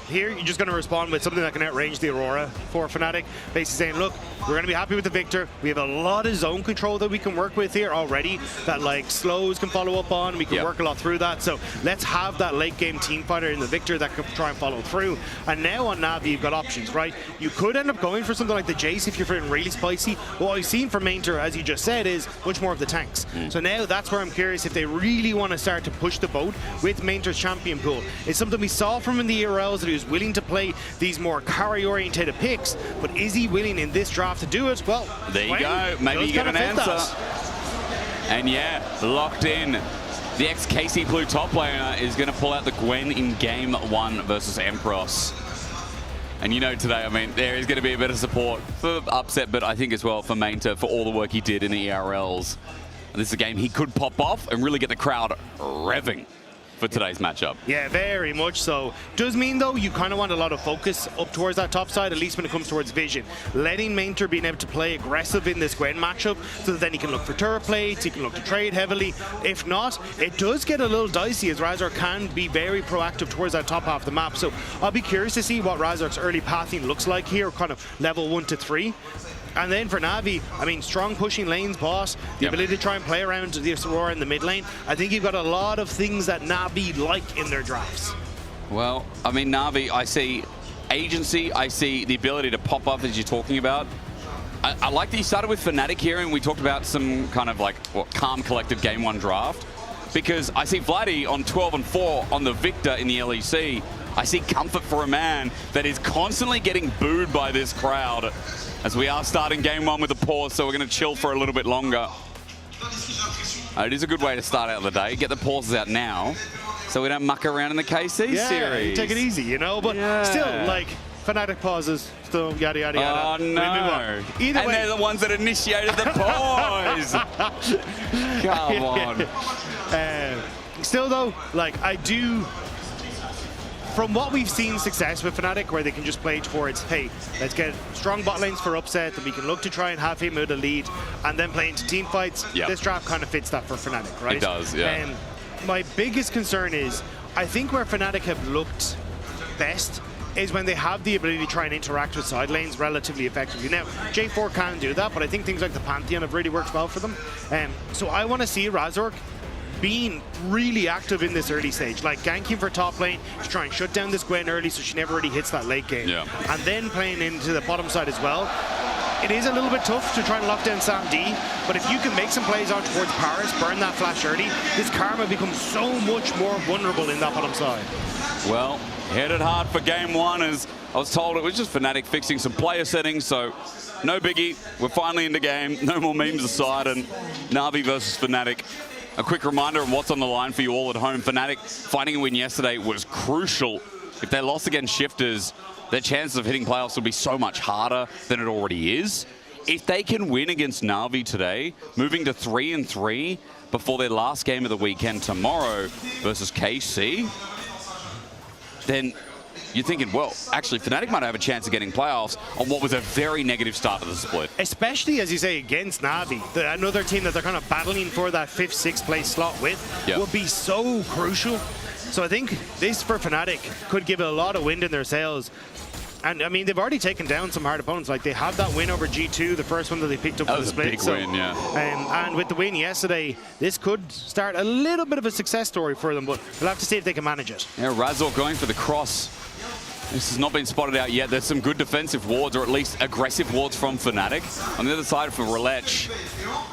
here you're just going to respond with something that can outrange the Aurora for Fnatic. Basically saying, look, we're going to be happy with the Victor. We have a lot of zone control that we can work with here already. That like slows can follow up on. We can work a lot through that. So let's have that late game team fighter in the Victor that can try and follow through. And now on Na'Vi, you've got options, right? You could end up going for something like the Jace if you're feeling really spicy. What I've seen from Mainter, as you just said, is much more of the tanks. So now that's where I'm curious if they really want to start to push the boat with Mainter's champion pool. It's something we saw from him in the ERLs, that he was willing to play these more carry-oriented picks, but is he willing in this draft to do it? Well, there you go. Maybe you get an answer. And yeah, locked in. The ex-KC Blue top laner is going to pull out the Gwen in game 1 versus Empros. And you know today, I mean, there is going to be a bit of support for Upset, but I think as well for Mainter for all the work he did in the ERLs. And this is a game he could pop off and really get the crowd revving for today's matchup. Yeah, very much so. Does mean, though, you kind of want a lot of focus up towards that top side, at least when it comes towards vision. Letting Mainter being able to play aggressive in this Gwen matchup, so that then he can look for turret plates, he can look to trade heavily. If not, it does get a little dicey, as Razork can be very proactive towards that top half of the map. So I'll be curious to see what Razork's early pathing looks like here, kind of level 1 to 3. And then for Na'Vi, I mean, strong pushing lanes, boss, the ability to try and play around the Aurora in the mid lane. I think you've got a lot of things that Na'Vi like in their drafts. Well, I mean, Na'Vi, I see agency, I see the ability to pop up as you're talking about. I like that you started with Fnatic here, and we talked about some kind of like calm, collected game 1 draft. Because I see Vladdy on 12 and 4 on the Victor in the LEC. I see comfort for a man that is constantly getting booed by this crowd. As we are starting game 1 with a pause, so we're going to chill for a little bit longer. It is a good way to start out the day. Get the pauses out now, so we don't muck around in the KC series. Take it easy, you know, but still, like, Fnatic pauses, still yada, yada, yada. Oh, no. Either way. They're the ones that initiated the pause. Come on. Still, though, like, I do... From what we've seen success with Fnatic, where they can just play towards, hey, let's get strong bot lanes for Upset, and we can look to try and have him with a lead, and then play into team fights. This draft kind of fits that for Fnatic, right? It does, yeah. My biggest concern is, I think where Fnatic have looked best is when they have the ability to try and interact with side lanes relatively effectively. Now, J4 can do that, but I think things like the Pantheon have really worked well for them. So I want to see Razork being really active in this early stage, like ganking for top lane to try and shut down this Gwen early so she never really hits that late game. And then playing into the bottom side as well. It is a little bit tough to try and lock down Sam D, but if you can make some plays out towards Paris, burn that flash early, this Karma becomes so much more vulnerable in that bottom side. Well, headed hard for game 1, as I was told it was just Fnatic fixing some player settings, so no biggie. We're finally in the game. No more memes aside, and Na'Vi versus Fnatic. A quick reminder of what's on the line for you all at home. Fnatic finding a win yesterday was crucial. If they lost against Shifters, their chances of hitting playoffs will be so much harder than it already is. If they can win against Na'Vi today, moving to 3-3 before their last game of the weekend tomorrow versus KC, then you're thinking, well, actually, Fnatic might have a chance of getting playoffs on what was a very negative start to the split. Especially, as you say, against Na'Vi, another team that they're kind of battling for that 5th, 6th place slot with, will be so crucial. So I think this, for Fnatic, could give a lot of wind in their sails. And, I mean, they've already taken down some hard opponents. Like, they have that win over G2, the first one that they picked up for the split. That was a big win, yeah. And with the win yesterday, this could start a little bit of a success story for them, but we'll have to see if they can manage it. Yeah, Razork going for the cross. This has not been spotted out yet. There's some good defensive wards, or at least aggressive wards from Fnatic. On the other side for Relech,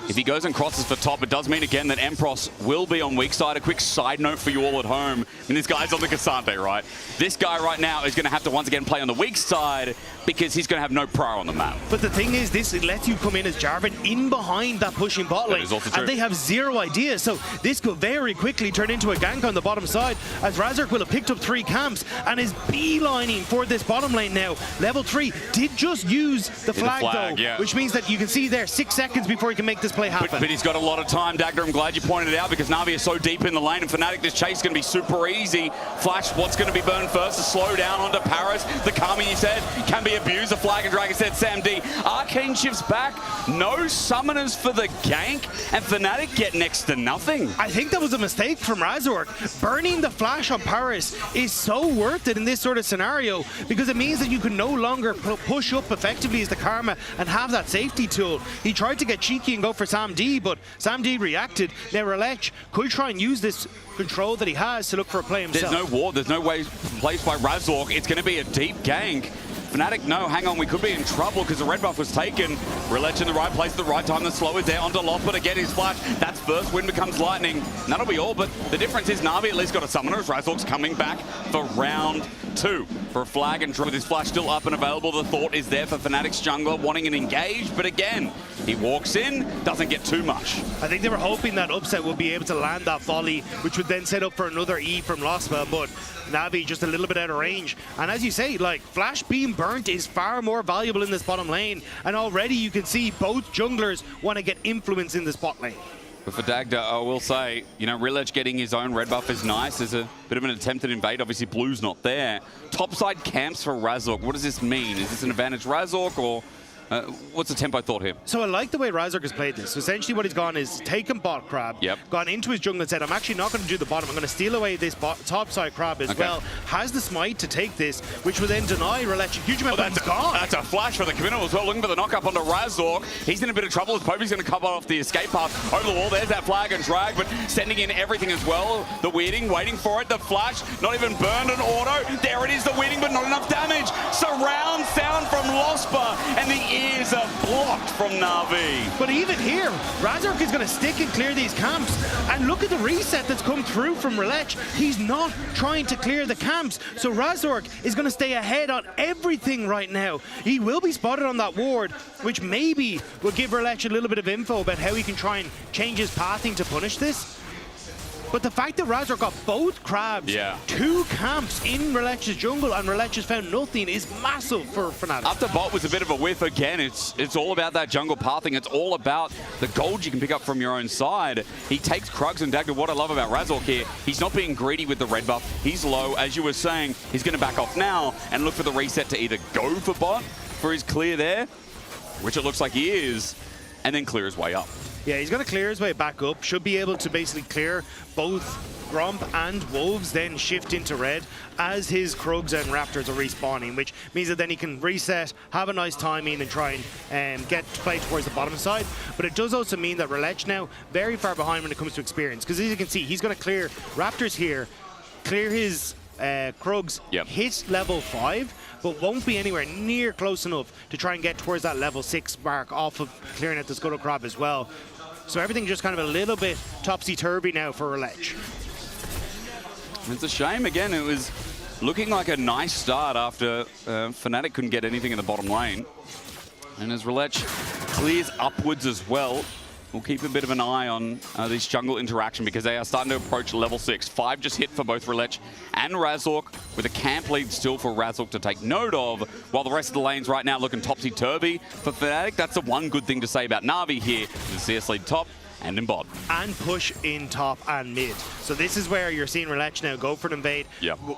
if he goes and crosses for top, it does mean again that Empros will be on weak side. A quick side note for you all at home. And this guy's on the Cassante, right? This guy right now is going to have to once again play on the weak side because he's going to have no prior on the map. But the thing is, this lets you come in as Jarvan in behind that pushing bot lane. And they have zero idea. So this could very quickly turn into a gank on the bottom side, as Razork will have picked up 3 camps and is beeline lining for this bottom lane now. Level 3 did just use the flag though, yeah. which means that you can see there 6 seconds before he can make this play happen. But he's got a lot of time, Dagda. I'm glad you pointed it out because Na'Vi is so deep in the lane and Fnatic, this chase is going to be super easy. Flash, what's going to be burned first? A slow down onto Paris. The Kami, he said, can be abused. The Flag and Dragon said Sam D. Arcane shifts back. No summoners for the gank and Fnatic get next to nothing. I think that was a mistake from Razork. Burning the flash on Paris is so worth it in this sort of scenario because it means that you can no longer push up effectively as the Karma and have that safety tool. He tried to get cheeky and go for Sam D, but Sam D reacted. Now Relech could try and use this control that he has to look for a play himself. There's no ward, there's no way placed by Razork. It's going to be a deep gank. Fnatic, no, hang on, we could be in trouble because the red buff was taken. Relech in the right place at the right time. The slow is there onto Loth, but again his flash. That's first, wind becomes lightning. And that'll be all, but the difference is Na'Vi at least got a summoner as Razork's coming back for round 2 for a flag and with his flash still up and available. The thought is there for Fnatic's jungler wanting an engage, but again, he walks in, doesn't get too much. I think they were hoping that Upset would be able to land that volley, which would then set up for another E from Lospa, but Na'Vi just a little bit out of range. And as you say, like, Flash being burnt is far more valuable in this bottom lane, and already you can see both junglers want to get influence in this bot lane. But for Dagda, I will say, you know, Relech getting his own red buff is nice. There's a bit of an attempted invade. Obviously, Blue's not there. Topside camps for Razork. What does this mean? Is this an advantage Razork or... what's the tempo thought here? So I like the way Razork has played this. So essentially what he's gone is taken bot crab, gone into his jungle and said, I'm actually not going to do the bottom. I'm going to steal away this top side crab as well. Has the smite to take this, which will then deny Relech a huge amount, but it's gone. That's a flash for the Camino as well, looking for the knock-up onto Razork. He's in a bit of trouble as Poby's going to cover off the escape path over the wall. There's that flag and drag, but sending in everything as well. The weirding, waiting for it. The flash, not even burned an auto. There it is, the weirding, but not enough damage. Surround sound from Lospa, and the ears are blocked from Na'Vi. But even here, Razork is going to stick and clear these camps. And look at the reset that's come through from Relech. He's not trying to clear the camps. So Razork is going to stay ahead on everything right now. He will be spotted on that ward, which maybe will give Relech a little bit of info about how he can try and change his pathing to punish this. But the fact that Razork got both crabs, 2 camps in Relech's jungle, and Relech has found nothing is massive for Fnatic. Up the bot was a bit of a whiff again. It's all about that jungle pathing. It's all about the gold you can pick up from your own side. He takes Krugs and Dagda. What I love about Razork here, he's not being greedy with the red buff. He's low. As you were saying, he's going to back off now and look for the reset to either go for bot for his clear there, which it looks like he is, and then clear his way up. Yeah, he's going to clear his way back up. Should be able to basically clear both Gromp and Wolves, then shift into red as his Krugs and Raptors are respawning, which means that then he can reset, have a nice timing, and try and get play towards the bottom side. But it does also mean that Relech now very far behind when it comes to experience, because as you can see, he's going to clear Raptors here, clear his Krugs, hit level 5, but won't be anywhere near close enough to try and get towards that level 6 mark off of clearing out the Scuttle Crab as well. So everything just kind of a little bit topsy-turvy now for Relech. It's a shame. Again, it was looking like a nice start after Fnatic couldn't get anything in the bottom lane. And as Relech clears upwards as well, we'll keep a bit of an eye on this jungle interaction because they are starting to approach level 6. 5 just hit for both Relech and Razork, with a camp lead still for Razork to take note of, while the rest of the lanes right now looking topsy-turvy. For Fnatic, that's the one good thing to say about Na'Vi here. The CS lead top and in bot. And push in top and mid. So this is where you're seeing Relech now go for the invade.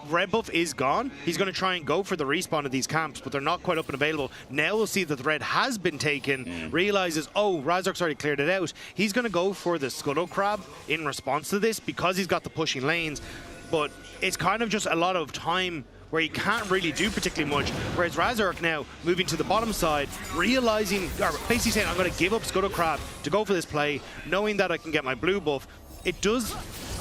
Red buff is gone. He's going to try and go for the respawn of these camps, but they're not quite up and available. Now we'll see that the red has been taken, realizes, oh, Razork's already cleared it out. He's going to go for the Scuttle Crab in response to this because he's got the pushing lanes, but it's kind of just a lot of time where he can't really do particularly much, whereas Razork now moving to the bottom side, realizing, or basically saying, I'm going to give up Scuttle Crab to go for this play, knowing that I can get my blue buff. It does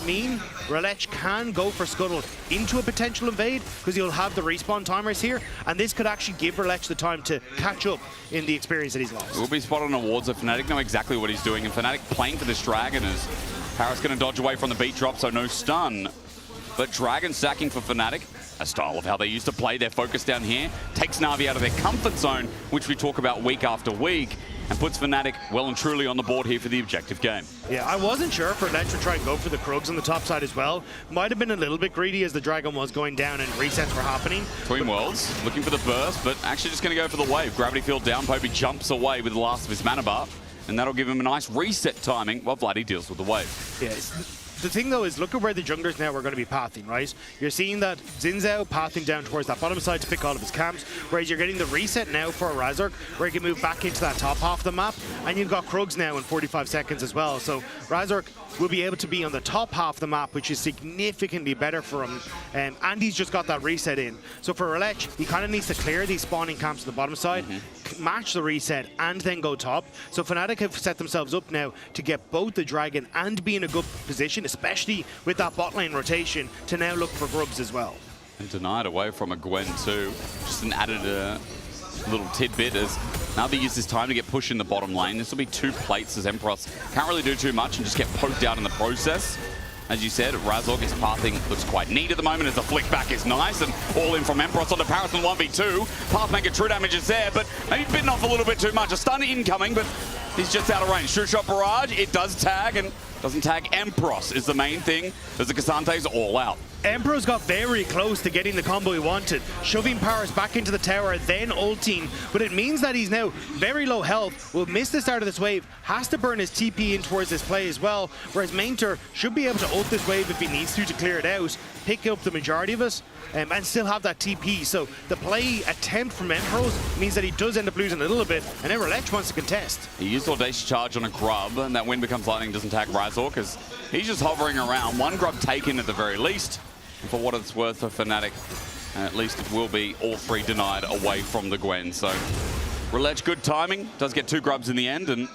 mean Relech can go for Scuttle into a potential invade because he'll have the respawn timers here, and this could actually give Relech the time to catch up in the experience that he's lost. We'll be spotted on awards, so Fnatic know exactly what he's doing, and Fnatic playing for this Dragon as Paris going to dodge away from the beat drop, so no stun. But Dragon stacking for Fnatic, a style of how they used to play their focus down here, takes Na'Vi out of their comfort zone, which we talk about week after week. and puts Fnatic well and truly on the board here for the objective game. Yeah, I wasn't sure if LEC would try and go for the Krugs on the top side as well. Might have been a little bit greedy as the Dragon was going down and resets were happening. Between Worlds, looking for the burst, but actually just going to go for the wave. Gravity field down, Popey jumps away with the last of his mana bar, and that'll give him a nice reset timing while Vladdy deals with the wave. Yeah, the thing though is look at where the junglers now are going to be pathing, right? You're seeing that Xin Zhao pathing down towards that bottom side to pick all of his camps, whereas you're getting the reset now for Razork, where he can move back into that top half of the map, and you've got Krugs now in 45 seconds as well. So Razork will be able to be on the top half of the map, which is significantly better for him, and he's just got that reset in. So for LEC, he kind of needs to clear these spawning camps on the bottom side, match the reset, and then go top. So Fnatic have set themselves up now to get both the Dragon and be in a good position, especially with that bot lane rotation, to now look for grubs as well. And denied away from a Gwen too. Just an added little tidbit as Navi uses his time to get pushed in the bottom lane. This will be 2 plates as Emperor can't really do too much and just get poked out in the process. As you said, Razork, his pathing looks quite neat at the moment as the flick back is nice, and all in from Emperor onto Paris in 1v2. Pathmaker true damage is there, but maybe bitten off a little bit too much. A stun incoming, but he's just out of range. True shot barrage, it does tag, and doesn't tag Emperor is the main thing, as the Kasante's all out. Emperor's got very close to getting the combo he wanted, shoving Paris back into the tower, then ulting, but it means that he's now very low health, will miss the start of this wave, has to burn his TP in towards this play as well, whereas Mainter should be able to ult this wave if he needs to clear it out, pick up the majority of it, and still have that TP. So the play attempt from Emperor means that he does end up losing a little bit, and then LEC wants to contest. He used Audacious Charge on a grub, and that Wind Becomes Lightning doesn't tag Razork, because he's just hovering around. 1 grub taken at the very least. And for what it's worth for Fnatic, at least it will be all 3 denied away from the Gwen. So LEC, good timing, does get 2 grubs in the end, and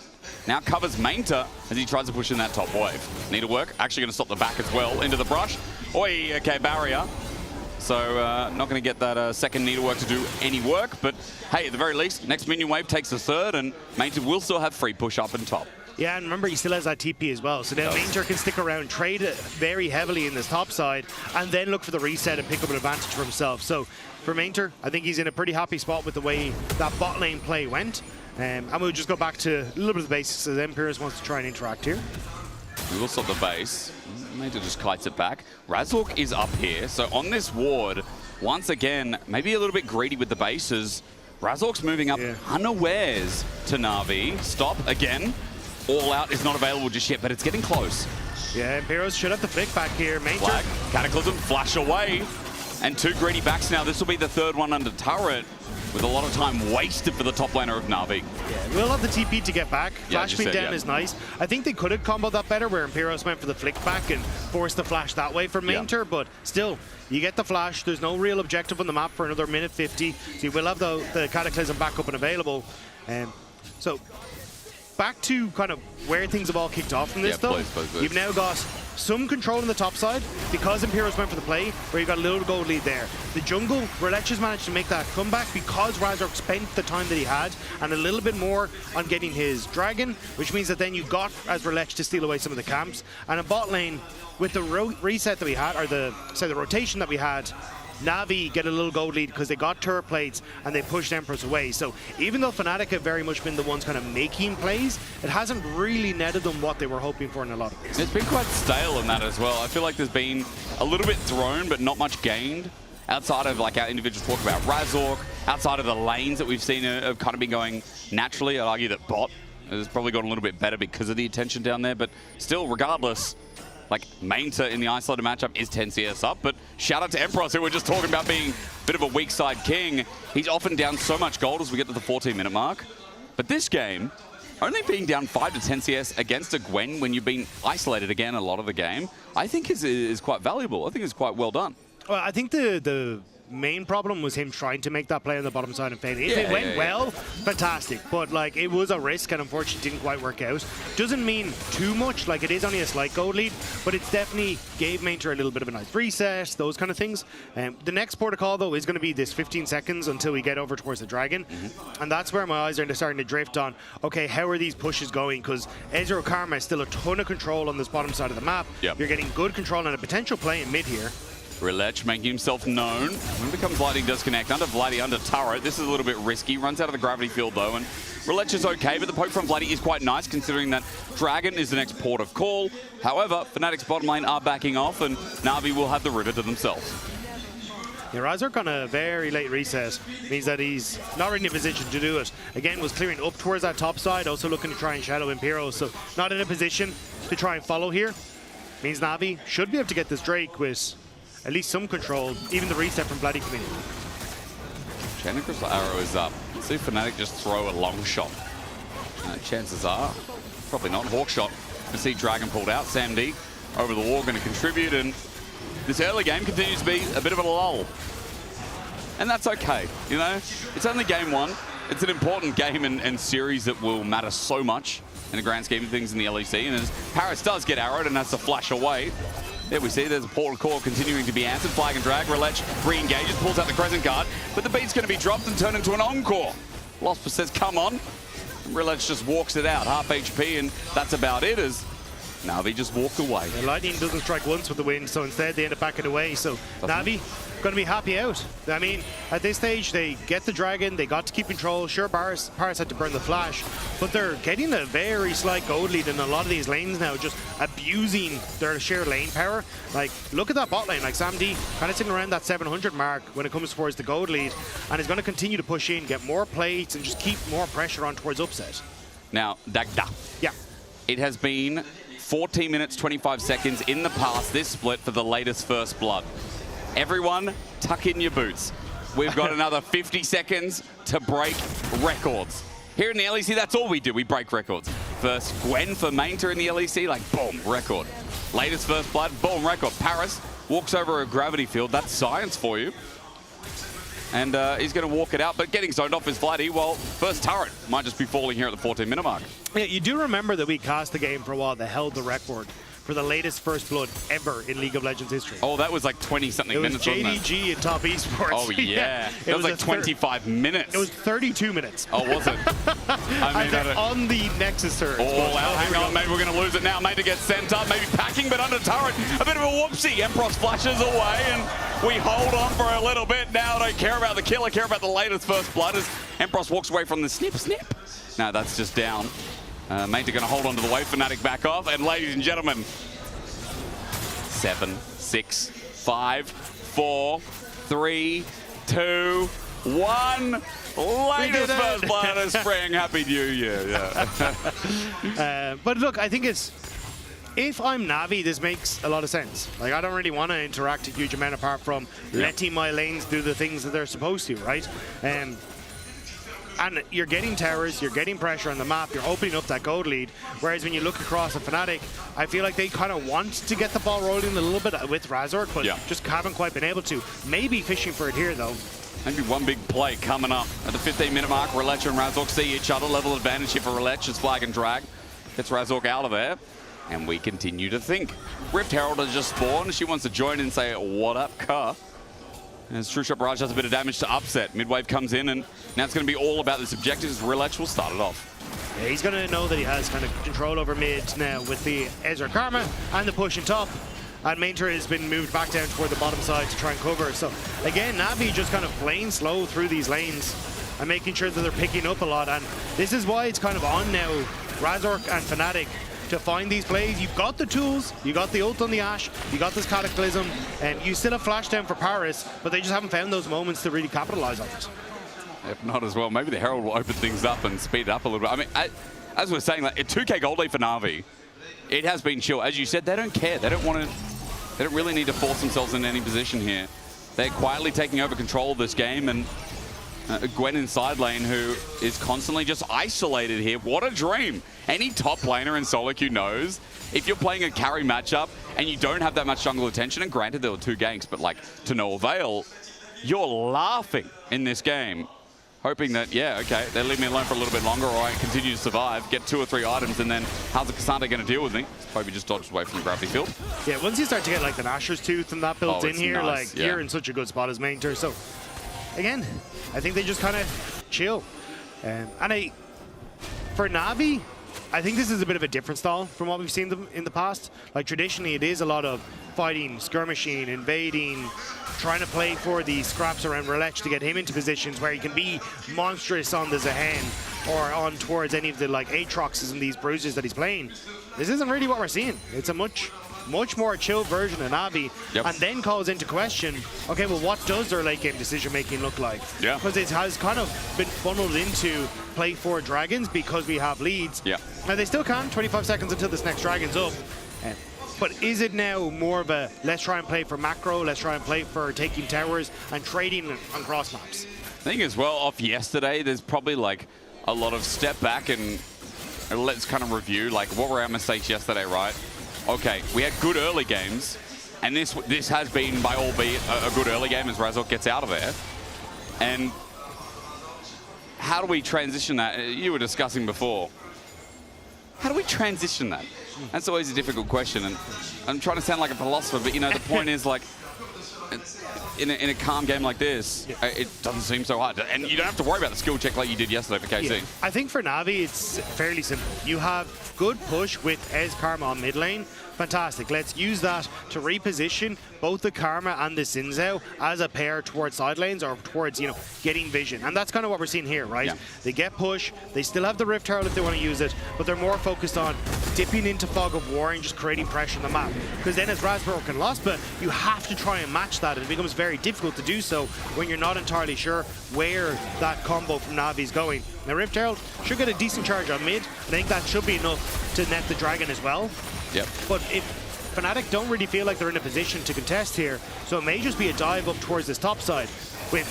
now covers Mainter as he tries to push in that top wave. Needlework, actually going to stop the back as well, into the brush. Oi, okay, barrier. So not going to get that second Needlework to do any work, but hey, at the very least, next minion wave takes the 3rd, and Mainter will still have free push up and top. Yeah, and remember, he still has that TP as well. So now Mainter can stick around, trade very heavily in this top side, and then look for the reset and pick up an advantage for himself. So for Mainter, I think he's in a pretty happy spot with the way that bot lane play went. And we'll just go back to a little bit of the basics as Empirus wants to try and interact here. We will stop the base. Mainter just kites it back. Razork is up here, so on this ward, once again, maybe a little bit greedy with the bases. Razork's moving up unawares to Na'Vi. Stop again. All out is not available just yet, but it's getting close. Yeah, Empiros should have the flick back here. Mainter. Flag, Cataclysm, flash away. And 2 greedy backs now. This will be the 3rd one under turret, with a lot of time wasted for the top laner of Na'Vi. Yeah, we'll have the TP to get back. Flash speed down is nice. I think they could have comboed that better, where Empiros went for the flick back and forced the flash that way for Mainter, but still, you get the flash. There's no real objective on the map for another minute 50, so you will have the Cataclysm back up and available. So back to kind of where things have all kicked off from this, though. Please. You've now got some control on the top side because Empiros went for the play, where you got a little gold lead there. The jungle, LEC has managed to make that comeback because Razork spent the time that he had and a little bit more on getting his dragon, which means that then you got as LEC to steal away some of the camps. And a bot lane with the reset that we had, or the rotation that we had, Na'Vi get a little gold lead because they got turret plates and they pushed Empress away. So even though Fnatic have very much been the ones kind of making plays, it hasn't really netted them what they were hoping for in a lot of ways. It's been quite stale in that as well. I feel like there's been a little bit thrown but not much gained outside of like our individual talk about Razork, outside of the lanes that we've seen have kind of been going naturally. I'd argue that bot has probably gone a little bit better because of the attention down there, but still, regardless, like, Mainter in the isolated matchup is 10 CS up, but shout out to Emperor, who we're just talking about being a bit of a weak side king. He's often down so much gold as we get to the 14-minute mark. But this game, only being down 5 to 10 CS against a Gwen when you've been isolated again a lot of the game, I think is quite valuable. I think it's quite well done. Well, I think the main problem was him trying to make that play on the bottom side and failing. If it went well, fantastic. But like, it was a risk and unfortunately didn't quite work out. Doesn't mean too much. Like, it is only a slight gold lead, but it's definitely gave Mainter a little bit of a nice reset, those kind of things. The next protocol though is going to be this 15 seconds until we get over towards the dragon. And that's where my eyes are starting to drift on, okay, how are these pushes going? Because Ezreal Karma has still a ton of control on this bottom side of the map. You're getting good control and a potential play in mid here. Relech making himself known. When becomes Lighting does connect. Under Vladdy, under turret. This is a little bit risky. Runs out of the gravity field though. And Relech is okay, but the poke from Vladdy is quite nice considering that Dragon is the next port of call. However, Fnatic's bottom lane are backing off and Na'Vi will have the river to themselves. Yeah, Razork on a very late reset means that he's not really in a position to do it. Again, was clearing up towards that top side, also looking to try and shadow Impero, so not in a position to try and follow here. Means Na'Vi should be able to get this Drake with at least some control, even the reset from Bloody coming in. Chanting Crystal Arrow is up. Let's see if Fnatic just throw a long shot. Chances are, probably not. Hawk shot. We see Dragon pulled out. Sam D over the wall going to contribute, and this early game continues to be a bit of a lull. And that's okay, you know? It's only game one. It's an important game and series that will matter so much in the grand scheme of things in the LEC. And as Paris does get arrowed and has to flash away, there we see there's a portal core continuing to be answered. Flag and drag. Relech re-engages, pulls out the Crescent Guard, but the beat's going to be dropped and turned into an encore. Losper says, come on. And Relech just walks it out, half HP, and that's about it as Na'Vi just walked away. Yeah, Lightning doesn't strike once with the wind, so instead they end up backing away. So Na'Vi going to be happy out. I mean, at this stage, they get the Dragon, they got to keep control. Sure, Paris had to burn the flash, but they're getting a very slight gold lead in a lot of these lanes now, just abusing their sheer lane power. Like, look at that bot lane, like Sam D kind of sitting around that 700 mark when it comes towards the gold lead, and is going to continue to push in, get more plates, and just keep more pressure on towards upset. Now, Dagda. Yeah. It has been 14 minutes, 25 seconds in the past, this split for the latest First Blood. Everyone, tuck in your boots. We've got another 50 seconds to break records. Here in the LEC, that's all we do. We break records. First Gwen for Mainter in the LEC, like boom, record. Latest First Blood, boom, record. Paris walks over a gravity field. That's science for you. And he's going to walk it out, but getting zoned off is Vladdy. Well, first turret might just be falling here at the 14-minute mark. Yeah, you do remember that we cast the game for a while that held the record for the latest First Blood ever in League of Legends history. Oh, that was like 20-something minutes, wasn't it? JDG in top esports. Oh, yeah. It was like 25 minutes. It was 32 minutes. Oh, was it? I mean, on the Nexus turret. All out. Hang on, maybe we're going to lose it now. Maybe gets sent up, maybe packing, but under turret. A bit of a whoopsie. Empress flashes away, and we hold on for a little bit now. Don't care about the kill. I care about the latest First Blood as Empress walks away from the snip. No, that's just down. Mainter going to hold on to the wave. Fnatic back off. And ladies and gentlemen, 7, 6, 5, 4, 3, 2, 1. Latest First Blood of Spring. Happy New Year. Yeah. But look, I think it's, if I'm Na'Vi, this makes a lot of sense. Like, I don't really want to interact a huge amount apart from letting my lanes do the things that they're supposed to, right? And you're getting towers, you're getting pressure on the map, you're opening up that gold lead. Whereas when you look across at Fnatic, I feel like they kind of want to get the ball rolling a little bit with Razork, but just haven't quite been able to. Maybe fishing for it here, though. Maybe one big play coming up at the 15-minute mark. Relech and Razork see each other. Level advantage here for Relech as flag and drag. Gets Razork out of there. And we continue to think. Rift Herald has just spawned. She wants to join and say, what up, car? As True Shot Barrage does a bit of damage to upset. Midwave comes in, and now it's going to be all about this objective as Relech will start it off. Yeah, he's going to know that he has kind of control over mid now with the Ezra Karma and the push in top. And Mainter has been moved back down toward the bottom side to try and cover. So again, Na'Vi just kind of playing slow through these lanes and making sure that they're picking up a lot. And this is why it's kind of on now, Razork and Fnatic, to find these plays. You've got the tools, you got the ult on the Ashe, you got this Cataclysm, and you still have flash down for Paris, but they just haven't found those moments to really capitalize on it. If not as well, maybe the Herald will open things up and speed it up a little bit. I mean, as we're saying, like, a 2K gold lead for Na'Vi, it has been chill. As you said, they don't care. They don't really need to force themselves in any position here. They're quietly taking over control of this game, and Gwen in side lane, who is constantly just isolated here. What a dream. Any top laner in solo queue knows if you're playing a carry matchup and you don't have that much jungle attention, and granted there were 2 ganks, but like to no avail, you're laughing in this game, hoping that, yeah, okay, they leave me alone for a little bit longer, or I continue to survive, get 2 or 3 items, and then how's the Cassandra going to deal with me? Probably just dodged away from the gravity field. Yeah, once you start to get like the Nashor's Tooth and that built in here, nice. like you're in such a good spot as Mainter. So again, I think they just kind of chill. And for Na'Vi, I think this is a bit of a different style from what we've seen them in the past. Like traditionally, it is a lot of fighting, skirmishing, invading, trying to play for the scraps around Relech to get him into positions where he can be monstrous on the Zahen or on towards any of the like Aatroxes and these bruises that he's playing. This isn't really what we're seeing. It's a much more chill version of Na'Vi, and then calls into question, okay, well, what does their late game decision making look like? Yeah. Because it has kind of been funneled into play for dragons because we have leads. Yeah. Now they still can, 25 seconds until this next dragon's up. But is it now more of a let's try and play for macro, let's try and play for taking towers and trading on cross maps? I think as well, off yesterday, there's probably like a lot of step back and let's kind of review like what were our mistakes yesterday, right? Okay, we had good early games, and this has been, by all be a good early game as Razork gets out of there. And how do we transition that? You were discussing before. How do we transition that? That's always a difficult question, and I'm trying to sound like a philosopher, but you know, the point is like, in a calm game like this, it doesn't seem so hard. And you don't have to worry about the skill check like you did yesterday for KC. Yeah. I think for Na'Vi, it's fairly simple. You have good push with Ez Karma on mid lane. Fantastic. Let's use that to reposition both the Karma and the Xin Zhao as a pair towards side lanes or towards, you know, getting vision. And that's kind of what we're seeing here, right? Yeah. They get push. They still have the Rift Herald if they want to use it, but they're more focused on dipping into Fog of War and just creating pressure on the map. Because then as Razork and Lost, but you have to try and match that, and it becomes very difficult to do so when you're not entirely sure where that combo from Na'Vi is going. Now Rift Herald should get a decent charge on mid. I think that should be enough to net the dragon as well. Yep. But if Fnatic don't really feel like they're in a position to contest here, so it may just be a dive up towards this top side, with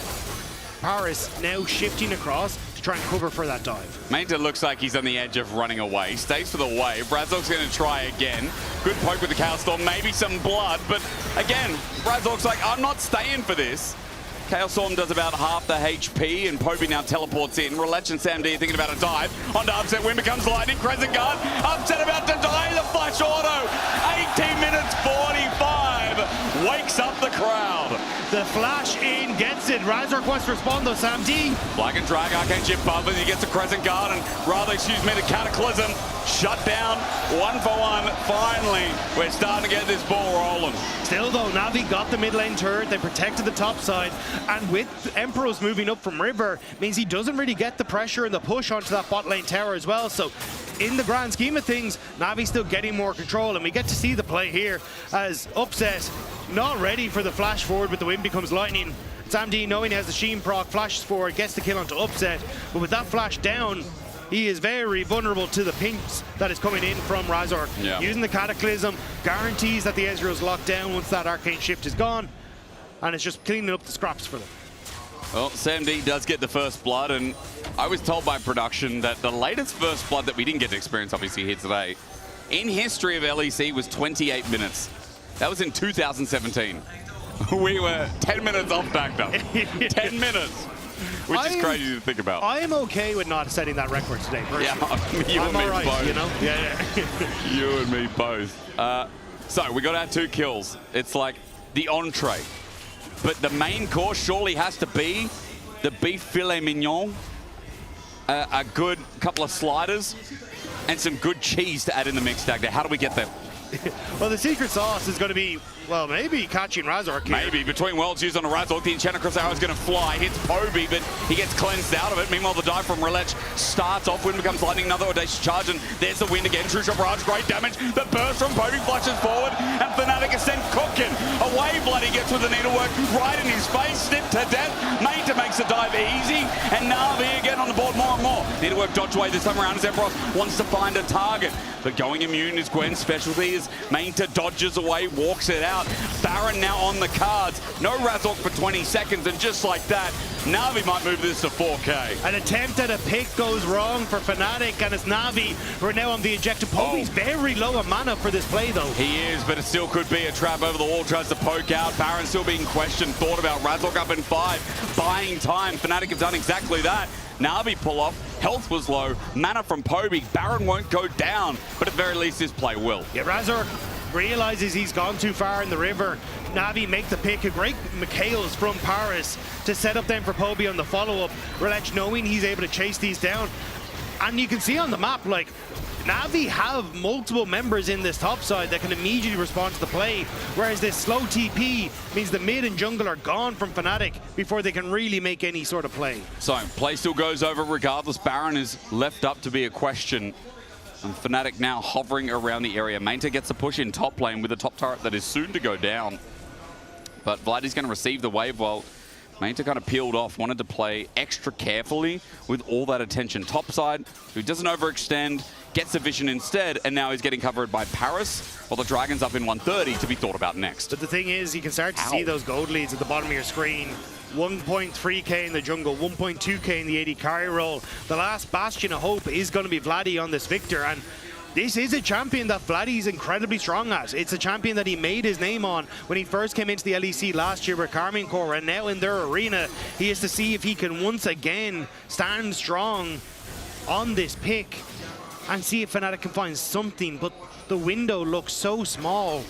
Paris now shifting across to try and cover for that dive. Mainta looks like he's on the edge of running away. Stays for the wave. Razork's going to try again. Good poke with the Chaos Storm, maybe some blood, but again, Razork's like, I'm not staying for this. Chaos Storm does about half the HP, and Poby now teleports in. Relech and Sam D thinking about a dive. Onto Upset, Wind becomes lightning. Crescent Guard, Upset about to die. The flash auto. 18 minutes 45. Wakes up the crowd. The flash in gets it. Razork wants to respond though, Sam D. Black and Drag, Arcane Shift above, and he gets a Crescent Guard, and rather, excuse me, the Cataclysm. Shut down, 1 for 1. Finally, we're starting to get this ball rolling. Still though, Na'Vi got the mid lane turret. They protected the top side, and with Emperos moving up from River, means he doesn't really get the pressure and the push onto that bot lane tower as well. So in the grand scheme of things, Na'Vi's still getting more control, and we get to see the play here as Upset not ready for the flash forward, but the wind becomes lightning. Sam D, knowing he has the Sheen proc, flashes forward, gets the kill onto Upset, but with that flash down, he is very vulnerable to the pinks that is coming in from Razork. Yeah. Using the Cataclysm, guarantees that the Ezreal's locked down once that Arcane Shift is gone, and it's just cleaning up the scraps for them. Well, Sam D does get the first blood, and I was told by production that the latest first blood that we didn't get to experience, obviously, here today, in history of LEC was 28 minutes. That was in 2017. We were 10 minutes off backed up. 10 minutes. Which is crazy to think about. I am okay with not setting that record today, personally. Yeah, you and me both. You know? Yeah. You and me both. So, we got our 2 kills. It's like the entree. But the main course surely has to be the beef filet mignon, a good couple of sliders, and some good cheese to add in the mix, Dagda. How do we get them? Well, the secret sauce is going to be, well, maybe catching Razork here. Maybe. Between worlds used on a Razork, the Enchanted Cross Arrow is going to fly. Hits Poby, but he gets cleansed out of it. Meanwhile, the dive from Relech starts off. Wind becomes lightning, another audacious charge, and there's the wind again. True Shot Barrage, great damage. The burst from Poby flashes forward, and Fnatic is sent cooking. Away, Bloody gets with the needlework right in his face, snipped to death. Mainta makes the dive easy, and Na'Vi again on the board more and more. Needlework dodge away this time around as Emperos wants to find a target. But going immune is Gwen's specialty. Mainta dodges away, walks it out. Baron now on the cards. No Razork for 20 seconds, and just like that, Na'Vi might move this to 4K. An attempt at a pick goes wrong for Fnatic, and it's Na'Vi who are now on the ejector. Poby's very low on mana for this play, though. He is, but it still could be a trap over the wall. Tries to poke out. Baron still being questioned. Thought about Razork up in 5. Buying time. Fnatic have done exactly that. Na'Vi pull off. Health was low. Mana from Poby. Baron won't go down, but at the very least, this play will. Yeah, Razork realizes he's gone too far in the river. Na'Vi make the pick. A great McHale's from Paris to set up then for Poby on the follow-up. Relech knowing he's able to chase these down. And you can see on the map, like, Na'Vi have multiple members in this top side that can immediately respond to the play, whereas this slow TP means the mid and jungle are gone from Fnatic before they can really make any sort of play. So, play still goes over regardless. Baron is left up to be a question. And Fnatic now hovering around the area. Mainta gets a push in top lane with a top turret that is soon to go down. But Vladdy's going to receive the wave while Mainta kind of peeled off, wanted to play extra carefully with all that attention topside, so he doesn't overextend, gets the vision instead, and now he's getting covered by Paris, while the Dragon's up in 130 to be thought about next. But the thing is, you can start to see those gold leads at the bottom of your screen. 1.3k in the jungle, 1.2k in the AD carry role. The last bastion of hope is going to be Vladdy on this Victor, and this is a champion that Vladdy's incredibly strong at. It's a champion that he made his name on when he first came into the LEC last year with Karmine Corps, and now in their arena, he has to see if he can once again stand strong on this pick and see if Fnatic can find something, but the window looks so small,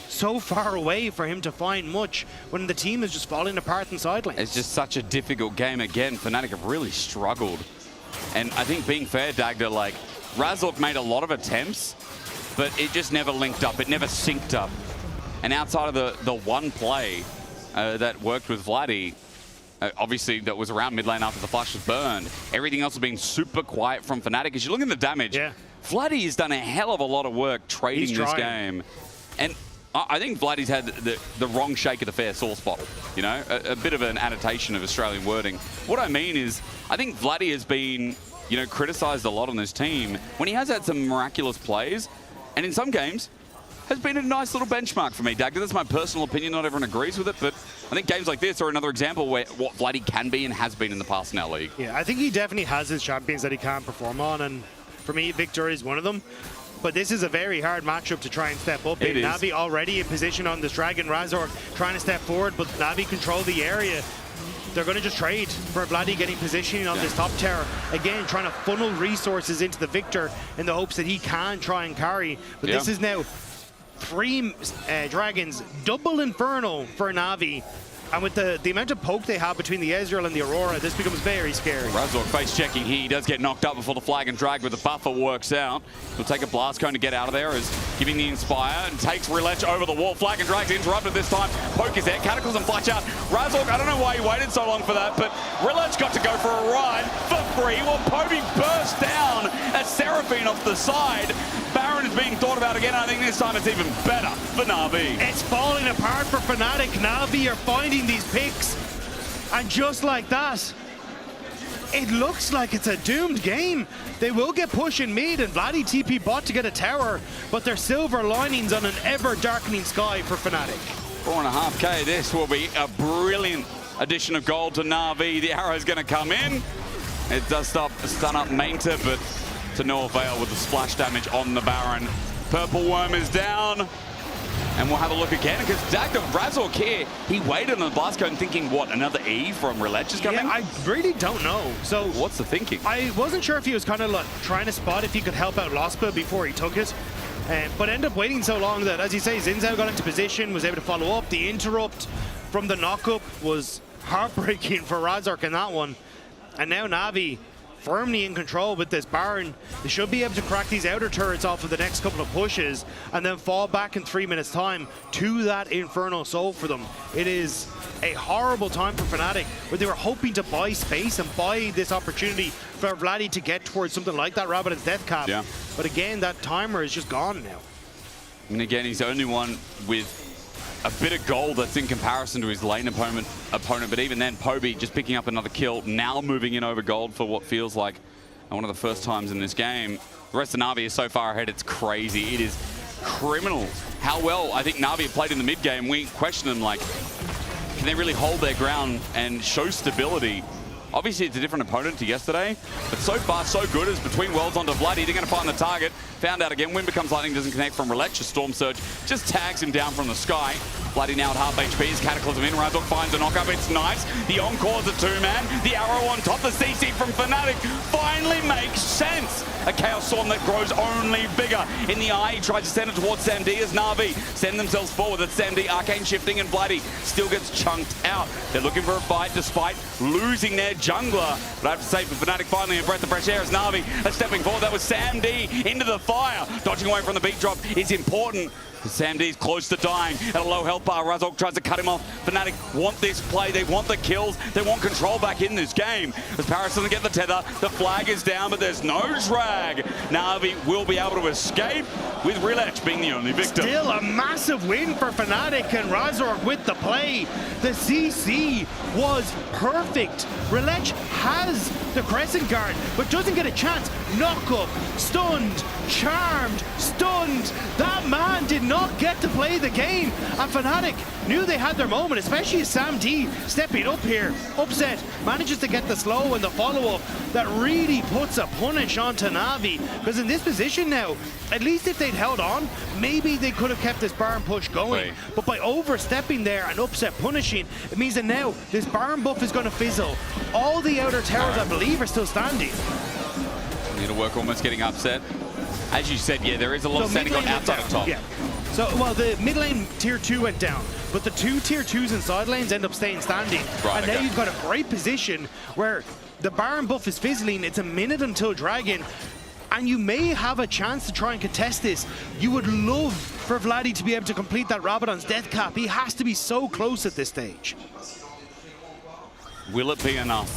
so far away for him to find much when the team is just falling apart in side lanes. It's just such a difficult game again. Fnatic have really struggled. And I think being fair, Dagda, like, Razork made a lot of attempts, but it just never linked up. It never synced up. And outside of the one play that worked with Vladdy, obviously that was around mid lane after the flash was burned, everything else has been super quiet from Fnatic. As you look at the damage, Vladdy has done a hell of a lot of work trading this game. And I think Vladdy's had the wrong shake of the fair sauce bottle, you know, a bit of an annotation of Australian wording. What I mean is, I think Vladdy has been, you know, criticized a lot on this team when he has had some miraculous plays, and in some games has been a nice little benchmark for me, Dagda. That's my personal opinion. Not everyone agrees with it, but I think games like this are another example where what Vladdy can be and has been in the past in our league. Yeah, I think he definitely has his champions that he can perform on, and for me, Victor is one of them. But this is a very hard matchup to try and step up in. Na'Vi already in position on this Dragon. Razork trying to step forward, but Na'Vi control the area. They're going to just trade for Vladdy getting positioning on this top tower. Again, trying to funnel resources into the Victor in the hopes that he can try and carry. But this is now 3 Dragons, double Infernal for Na'Vi. And with the amount of poke they have between the Ezreal and the Aurora, this becomes very scary. Razork face checking here. He does get knocked up before the flag and drag, but the buffer works out. He'll take a blast cone to get out of there as giving the Inspire and takes Relech over the wall. Flag and drag's interrupted this time. Poke is there. Cataclysm flash out. Razork, I don't know why he waited so long for that, but Relech got to go for a ride for free while Poby burst down as Seraphine off the side. Baron is being thought about again. I think this time it's even better for Na'Vi. It's falling apart for Fnatic. Na'Vi are finding these picks, and just like that, it looks like it's a doomed game. They will get pushed in mid, and Vladdy TP bot to get a tower, but there's silver linings on an ever-darkening sky for Fnatic. 4.5k, this will be a brilliant addition of gold to Na'Vi. The arrow's going to come in. It does stun up Mainta, but to no avail with the splash damage on the Baron. Purple Worm is down. And we'll have a look again, because Dagda Razork here, he waited on the blast cone thinking, what, another E from Relech is coming? Yeah, I really don't know. So what's the thinking? I wasn't sure if he was kind of like trying to spot if he could help out Lospa before he took it. But ended up waiting so long that, as you say, Zinzao got into position, was able to follow up. The interrupt from the knockup was heartbreaking for Razork in that one. And now Na'Vi firmly in control with this Baron. They should be able to crack these outer turrets off of the next couple of pushes and then fall back in 3 minutes time to that Infernal Soul for them. It is a horrible time for Fnatic, where they were hoping to buy space and buy this opportunity for Vladdy to get towards something like that Rabadon's death cap. Yeah. But again, that timer is just gone now. And again, he's the only one with a bit of gold that's in comparison to his lane opponent. But even then, Poby just picking up another kill, now moving in over gold for what feels like one of the first times in this game. The rest of Na'Vi is so far ahead, it's crazy. It is criminal how well I think Na'Vi have played in the mid game. We question them, like, can they really hold their ground and show stability? Obviously, it's a different opponent to yesterday, but so far, so good. As between worlds onto Vladdy, they're going to find the target. Found out again. Wind becomes lightning, doesn't connect from Relech. Storm Surge just tags him down from the sky. Vladdy now at half HP. His Cataclysm in. Razork finds a knockup. It's nice. The Encore's a 2-man. The arrow on top. The CC from Fnatic finally makes sense. A Chaos Storm that grows only bigger. In the eye, he tries to send it towards Samd as Na'Vi send themselves forward. That's Samd Arcane shifting, and Vladdy still gets chunked out. They're looking for a fight despite losing their jungler. But I have to say, for Fnatic, finally a breath of fresh air as Na'Vi are stepping forward. That was Sam D into the fire. Dodging away from the beat drop is important. Sam D's close to dying at a low health bar. Razork tries to cut him off. Fnatic want this play. They want the kills. They want control back in this game. As Paris doesn't get the tether, the flag is down, but there's no drag. Na'Vi will be able to escape with LEC being the only victim. Still a massive win for Fnatic and Razork with the play. The CC was perfect. LEC has the Crescent Guard, but doesn't get a chance. Knock up, stunned, charmed, stunned. That man did not get to play the game. And Fnatic knew they had their moment, especially as Sam D stepping up here. Upset, manages to get the slow and the follow-up that really puts a punish onto Na'Vi. Because in this position now, at least if they'd held on, maybe they could have kept this Baron push going. But by overstepping there and Upset punishing, it means that now this Baron buff is going to fizzle. All the outer towers, I believe, are still standing. Need to work almost getting Upset. As you said, yeah, there is a lot of standing on outside of top. Yeah. So, well, the mid lane tier 2 went down, but the two tier 2s in side lanes end up staying standing. Right, and now you've got a great position where the Baron buff is fizzling. It's a minute until Dragon, and you may have a chance to try and contest this. You would love for Vladdy to be able to complete that Rabadon's death cap. He has to be so close at this stage. Will it be enough?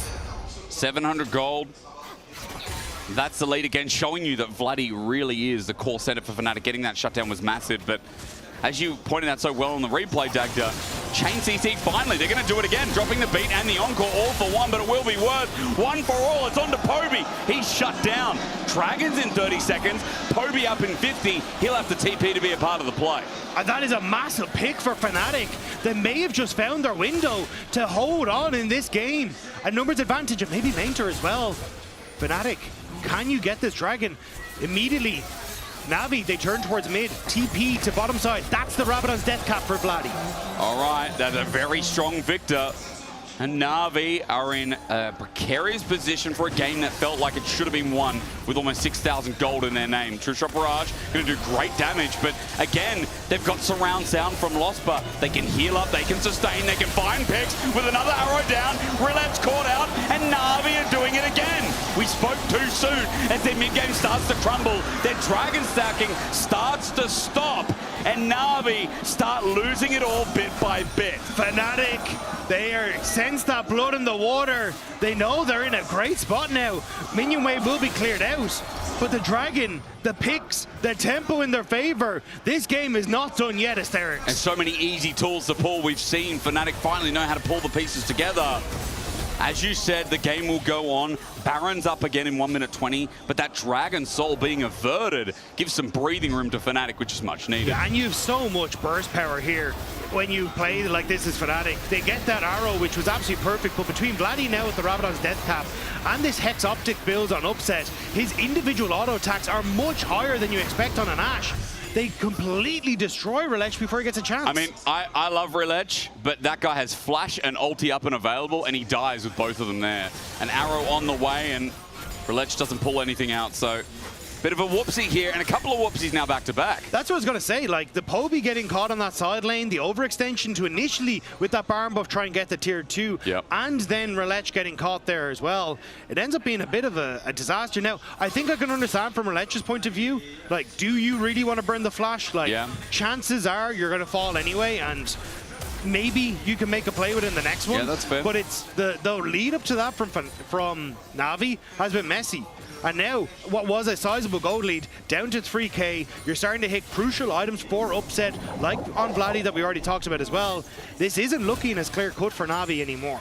700 gold. That's the lead again, showing you that Vladdy really is the core center for Fnatic. Getting that shutdown was massive, but as you pointed out so well on the replay, Dagda, Chain CC finally, they're going to do it again, dropping the beat and the encore all for one, but it will be worth one for all. It's on to Poby. He's shut down. Dragons in 30 seconds, Poby up in 50. He'll have to TP to be a part of the play. And that is a massive pick for Fnatic. They may have just found their window to hold on in this game. A numbers advantage and maybe Mainter as well. Fnatic, can you get this Dragon? Immediately, Na'Vi, they turn towards mid, TP to bottom side. That's the Rabadon's death cap for Vladdy. All right, that's a very strong victor. And Na'Vi are in a precarious position for a game that felt like it should have been won with almost 6,000 gold in their name. True Shot Barrage going to do great damage, but again, they've got surround sound from Lospa. They can heal up, they can sustain, they can find picks with another arrow down. Relapse caught out, and Na'Vi are doing it again. We spoke too soon as their mid-game starts to crumble. Their Dragon stacking starts to stop, and Na'Vi start losing it all bit by bit. Fnatic, they sense that blood in the water. They know they're in a great spot now. Minion wave will be cleared out, but the Dragon, the picks, the tempo in their favor. This game is not done yet, Asterix. And so many easy tools to pull. We've seen Fnatic finally know how to pull the pieces together. As you said, the game will go on. Baron's up again in 1 minute 20, but that Dragon Soul being averted gives some breathing room to Fnatic, which is much needed. Yeah, and you have so much burst power here when you play like this as Fnatic. They get that arrow, which was absolutely perfect, but between Vladdy now with the Rabadon's death cap and this Hex Optic build on Upset, his individual auto attacks are much higher than you expect on an Ashe. They completely destroy LEC before he gets a chance. I mean, I love LEC, but that guy has flash and ulti up and available, and he dies with both of them there. An arrow on the way, and LEC doesn't pull anything out, so bit of a whoopsie here, and a couple of whoopsies now back-to-back. That's what I was going to say, like the Poby getting caught on that side lane, the overextension to initially, with that Baron buff, try and get the tier 2, and then LEC getting caught there as well. It ends up being a bit of a disaster. Now, I think I can understand from LEC's point of view, like, do you really want to burn the flash? Like, chances are you're going to fall anyway, and maybe you can make a play within the next one. Yeah, that's fair. But it's the lead up to that from Na'Vi has been messy. And now, what was a sizable gold lead, down to 3k. You're starting to hit crucial items for Upset, like on Vladdy that we already talked about as well. This isn't looking as clear-cut for Na'Vi anymore.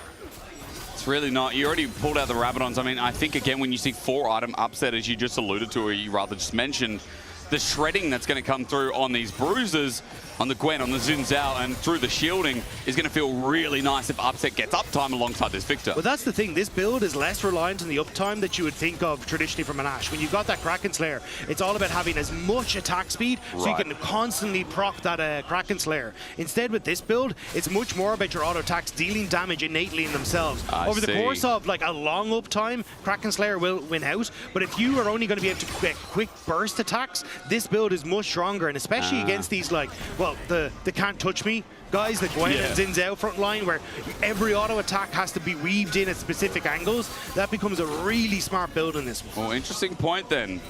It's really not. You already pulled out the Rabadons. I mean, I think, again, when you see 4-item Upset, as you just alluded to, or you rather just mentioned, the shredding that's going to come through on these bruises, on the Gwen, on the Xin Zhao, and through the shielding is going to feel really nice if Upset gets uptime alongside this Victor. Well, that's the thing. This build is less reliant on the uptime that you would think of traditionally from an Ashe. When you've got that Kraken Slayer, it's all about having as much attack speed so you can constantly proc that Kraken Slayer. Instead, with this build, it's much more about your auto attacks dealing damage innately in themselves. Over the course of like a long uptime, Kraken Slayer will win out, but if you are only going to be able to get quick burst attacks, this build is much stronger, and especially against these like, well, well, the can't touch me guys, the Gwen and Xin Zhao front line, where every auto attack has to be weaved in at specific angles. That becomes a really smart build in this one. Well, interesting point then.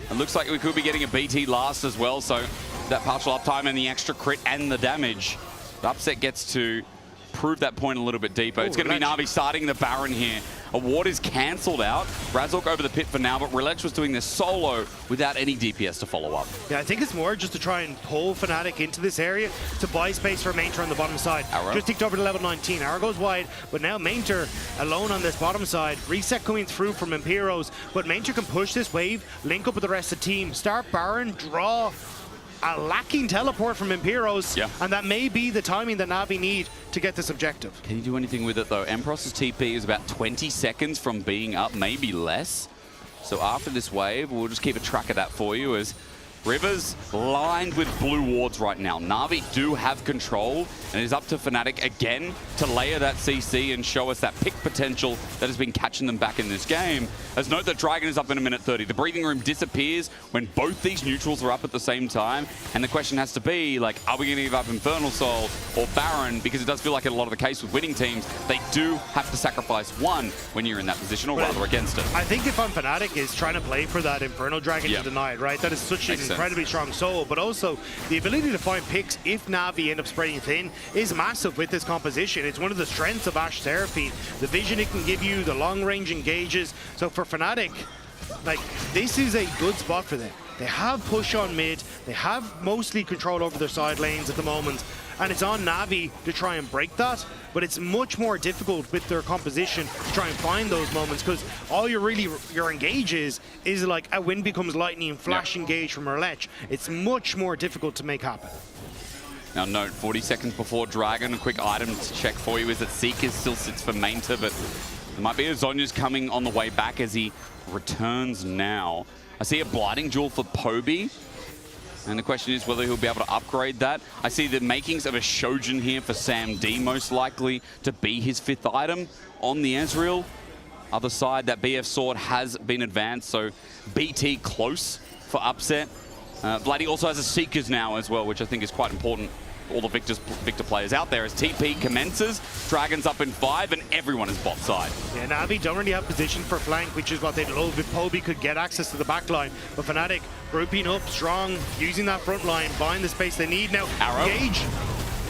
It looks like we could be getting a BT last as well, so that partial uptime and the extra crit and the damage. The Upset gets to prove that point a little bit deeper. It's going to be Na'Vi starting the Baron here. A ward is cancelled out. Razork over the pit for now, but Relech was doing this solo without any DPS to follow up. Yeah, I think it's more just to try and pull Fnatic into this area to buy space for Mainter on the bottom side. Arrow. Just ticked over to level 19. Arrow goes wide, but now Mainter alone on this bottom side. Reset coming through from Imperos, but Mainter can push this wave, link up with the rest of the team, start Baron, draw a lacking teleport from Imperos, and that may be the timing that Na'Vi need to get this objective. Can you do anything with it though? Empress's TP is about 20 seconds from being up, maybe less. So after this wave, we'll just keep a track of that for you as River's lined with blue wards right now. Na'Vi do have control, and it is up to Fnatic again to layer that CC and show us that pick potential that has been catching them back in this game. As note that Dragon is up in a minute 30. The breathing room disappears when both these neutrals are up at the same time, and the question has to be, like, are we going to give up Infernal Soul or Baron? Because it does feel like in a lot of the case with winning teams, they do have to sacrifice one when you're in that position, or rather against it. I think if I'm Fnatic, is trying to play for that Infernal Dragon to deny it, right? That is such an incredibly strong soul, but also the ability to find picks if Na'Vi end up spreading thin is massive with this composition. It's one of the strengths of Ashe Seraphine. The vision it can give you, the long range engages. So for Fnatic, like, this is a good spot for them. They have push on mid, they have mostly control over their side lanes at the moment, and it's on Na'Vi to try and break that, but it's much more difficult with their composition to try and find those moments, because all your engages is like a wind becomes lightning flash engage from Relech. It's much more difficult to make happen. Now note, 40 seconds before Dragon, a quick item to check for you is that Seekers still sits for Mainter, but there might be a Zhonya's coming on the way back as he returns now. I see a Blighting Jewel for Poby, and the question is whether he'll be able to upgrade that. I see the makings of a Shojin here for Sam D, most likely to be his 5th item on the Ezreal. Other side, that BF sword has been advanced, so BT close for Upset. Vladdy also has a Seekers now as well, which I think is quite important. All the Victor players out there as TP commences. Dragon's up in 5 and everyone is bot side. Yeah, Na'Vi don't really have position for flank, which is what they'd love if Poby could get access to the back line. But Fnatic grouping up strong, using that front line, buying the space they need. Now, Arrow. Gage.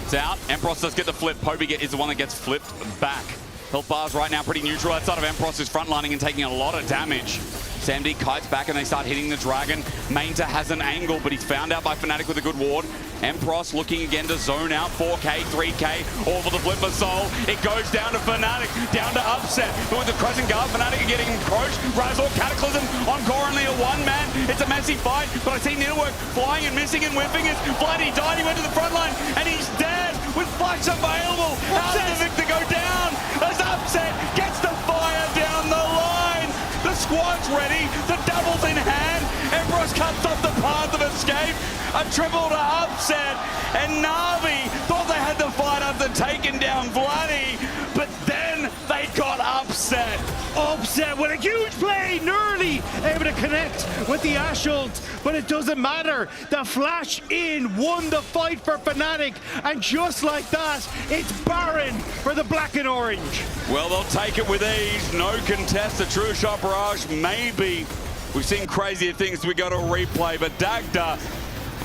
It's out. Empros does get the flip. Poby is the one that gets flipped back. Health bars right now pretty neutral outside of Empros, who's frontlining and taking a lot of damage. Sam D kites back and they start hitting the Dragon. Mainter has an angle, but he's found out by Fnatic with a good ward. Empros looking again to zone out 4K, 3K, all for the flip of Soul. It goes down to Fnatic, down to Upset. But with the Crescent Guard, Fnatic are getting encroached. Razor Cataclysm on core, only a one-man. It's a messy fight, but I see Needlework flying and missing and whipping it. Bloody died, he went to the front line, and he's dead with flash available. How does the Victor go down? As Upset gets the fire down the line. The squad's ready, the double's in hand. Empress cuts off the path of escape. A triple to Upset, and Na'Vi thought they had the fight after taking down Vladdy, but then they got Upset. Upset with a huge play, Nurly able to connect with the Ashe ult, but it doesn't matter. The flash in won the fight for Fnatic, and just like that, it's Baron for the black and orange. Well, they'll take it with ease. No contest. A true shot barrage, maybe. We've seen crazier things. We go to a replay, but Dagda,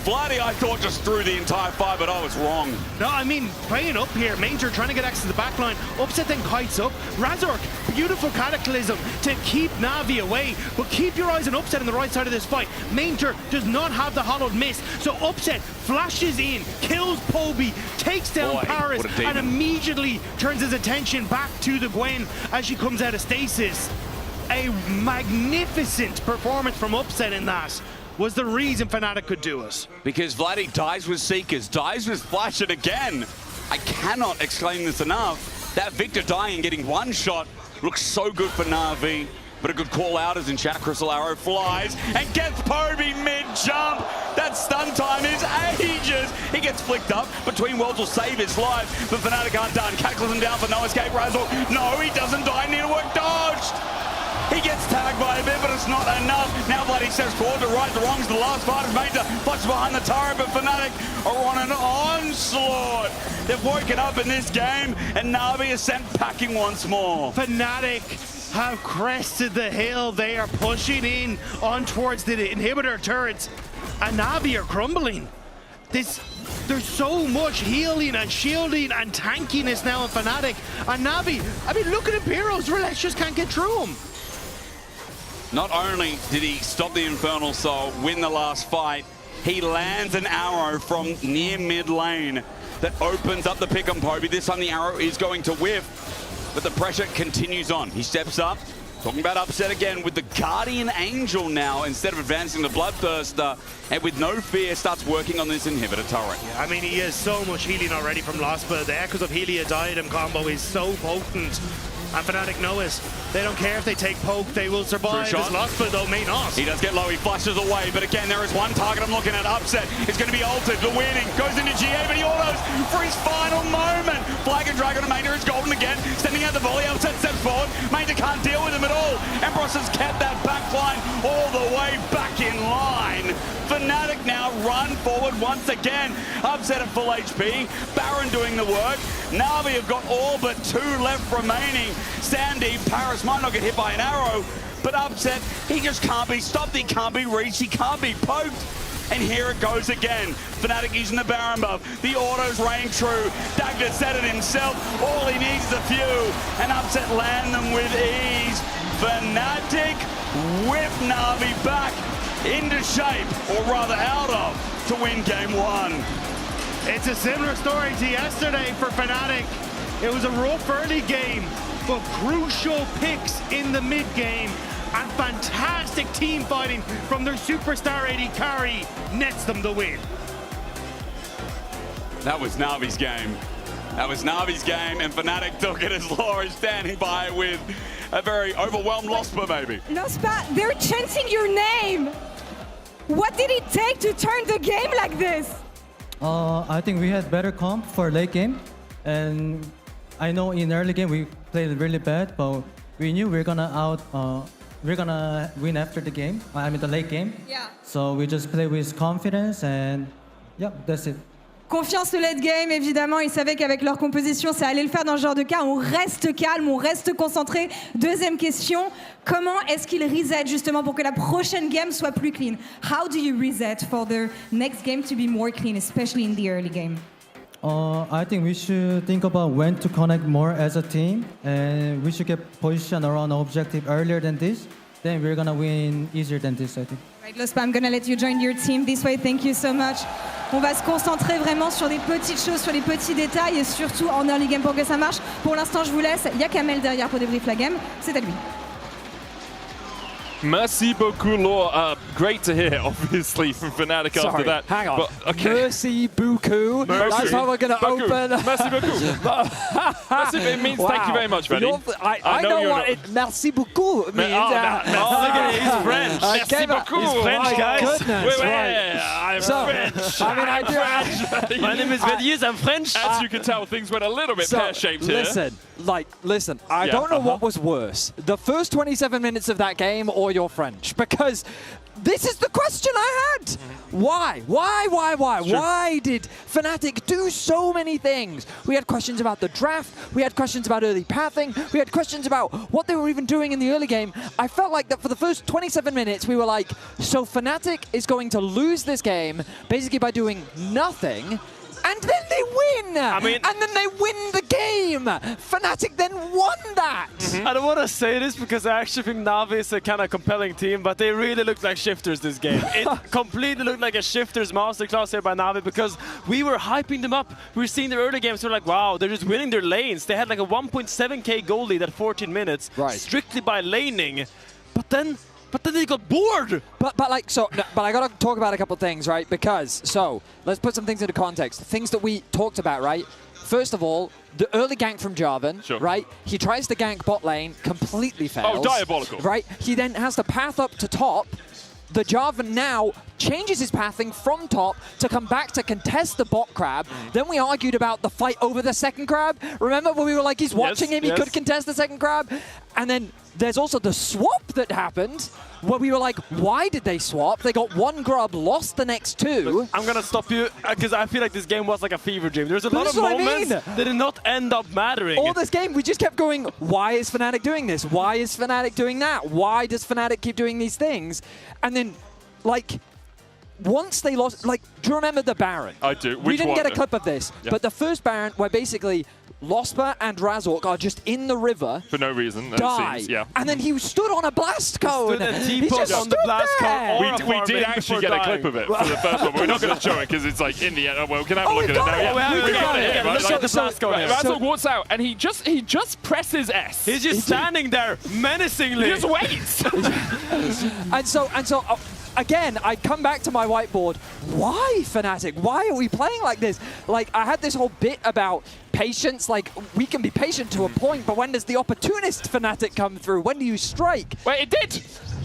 Vladdy, I thought just threw the entire fight, but I was wrong. No, I mean, playing up here, Mainter trying to get access to the back line. Upset then kites up. Razork, beautiful Cataclysm to keep Na'Vi away, but keep your eyes on Upset on the right side of this fight. Mainter does not have the hollowed miss, so Upset flashes in, kills Poby, takes down Paris, and immediately turns his attention back to the Gwen as she comes out of stasis. A magnificent performance from Upset in that was the reason Fnatic could do it. Because Vladdy dies with Seekers, dies with Flash, and again, I cannot exclaim this enough. That Victor dying, getting one shot, looks so good for Na'Vi. But a good call out as in chat, Crystal Arrow flies and gets Poby mid-jump. That stun time is ages. He gets flicked up. Between Worlds will save his life, but Fnatic aren't done. Cataclysm down for no escape. Razzle, no, he doesn't die. Needlework dodged. He gets tagged by a bit, but it's not enough. Now Bloody steps forward to right the wrongs. The last fight is made to flush behind the turret, but Fnatic are on an onslaught. They've woken up in this game, and Na'Vi is sent packing once more. Fnatic have crested the hill. They are pushing in on towards the inhibitor turrets, and Na'Vi are crumbling. There's so much healing and shielding and tankiness now in Fnatic. And Na'Vi, I mean, look at Imperials. Relax just can't get through them. Not only did he stop the Infernal Soul, win the last fight, he lands an arrow from near mid lane that opens up the pick on Poby. This time the arrow is going to whiff, but the pressure continues on. He steps up, talking about upset again with the Guardian Angel now instead of advancing the Bloodthirster, and with no fear starts working on this inhibitor turret. Yeah, I mean, he has so much healing already from Lost, but the Echoes of Helia Diadem combo is so potent. And Fnatic know it. They don't care if they take poke, they will survive. This Lost though may not. He does get low, he flushes away, but again, there is one target I'm looking at. Upset is going to be altered. The winning goes into GA, but he autos for his final moment. Flag and Dragon and Maynard is golden again, sending out the volley. Upset steps forward. Maynard can't deal with him at all. Ambros has kept that backline all the way back in line. Fnatic now run forward once again. Upset at full HP. Baron doing the work. Na'Vi have got all but 2 left remaining. Sandy, Paris might not get hit by an arrow, but Upset, he just can't be stopped. He can't be reached. He can't be poked. And here it goes again. Fnatic using the Baron buff. The autos reign true. Dagda said it himself. All he needs is a few. And Upset land them with ease. Fnatic whip Na'Vi back into shape, or rather out of, to win game 1. It's a similar story to yesterday for Fnatic. It was a rough early game, but crucial picks in the mid game, and fantastic team fighting from their superstar AD carry nets them the win. That was Na'Vi's game. That was Na'Vi's game, and Fnatic took it as Laura is standing by with a very overwhelmed Lospa, maybe. Lospa, they're chanting your name. What did it take to turn the game like this? I think we had better comp for late game, and I know in early game we played really bad, but we knew we're gonna win after the game. I mean the late game. Yeah. So we just play with confidence, and yeah, that's it. Confiance au late game, évidemment. Ils savaient qu'avec leur composition, ça allait le faire dans ce genre de cas. On reste calme, on reste concentré. Deuxième question, comment est-ce qu'ils reset justement pour que la prochaine game soit plus clean? How do you reset for the next game to be more clean, especially in the early game? I think we should think about when to connect more as a team, and we should get position around objective earlier than this. Then we're gonna win easier than this, I think. Right, Lospa, I'm gonna let you join your team this way. Thank you so much. On va se concentrer vraiment sur des petites choses, sur les petits détails et surtout en early game pour que ça marche. Pour l'instant, je vous laisse. Il y a Kamel derrière pour débrief la game. C'est à lui. Merci beaucoup, Laure. Great to hear, obviously, from Fnatic after that. Hang on. But, okay. Merci beaucoup. That's how we're going to open. Merci beaucoup. Merci, it means thank you very much, Benny. I know what it merci beaucoup means. He's French. Merci beaucoup. He's French, guys. Goodness, I'm French. I mean, I do. My name is Benny. I'm French. As you can tell, things went a little bit pear-shaped here. Listen. I don't know what was worse, the first 27 minutes of that game or your French, because this is the question I had. Why? Why did Fnatic do so many things? We had questions about the draft. We had questions about early pathing. We had questions about what they were even doing in the early game. I felt like that for the first 27 minutes, we were like, so Fnatic is going to lose this game basically by doing nothing. And then they win! And then they win the game! Fnatic then won that! I don't want to say this because I actually think Na'Vi is a kind of compelling team, but they really looked like shifters this game. It completely looked like a shifters masterclass here by Na'Vi because we were hyping them up. We were seeing their early games, we were like, wow, they're just winning their lanes. They had like a 1.7k goal lead at 14 minutes, strictly by laning. But then they got bored. But I gotta talk about a couple of things, right? Because, so, let's put some things into context. Things that we talked about, right? First of all, the early gank from Jarvan, right? He tries to gank bot lane, completely fails. Oh, diabolical. Right? He then has to path up to top. The Jarvan now changes his pathing from top to come back to contest the bot crab. Then we argued about the fight over the second crab. Remember when we were like, he's watching him, he could contest the second crab? And then there's also the swap that happened, where we were like, why did they swap? They got one grub, lost the next two. I'm gonna stop you, because I feel like this game was like a fever dream. There's a lot of moments that did not end up mattering. All this game, we just kept going, why is Fnatic doing this? Why is Fnatic doing that? Why does Fnatic keep doing these things? And then, like, once they lost, like, do you remember the Baron? I do. We didn't get a clip of this, but the first Baron where basically Losper and Razork are just in the river. For no reason, it die. seems, yeah. And then he stood on a blast cone. He just on the blast cone. We did actually get a clip of it for the first one, but we're not going to show it because it's like in the end. Well, we can have a look at it now. We got it. Let's show the blast cone. Razork walks out and he just presses S. He's just standing there menacingly. He just waits. and so. Again, I come back to my whiteboard. Why, Fnatic? Why are we playing like this? Like, I had this whole bit about patience. Like, we can be patient to a point, but when does the opportunist Fnatic come through? When do you strike? Well, it did.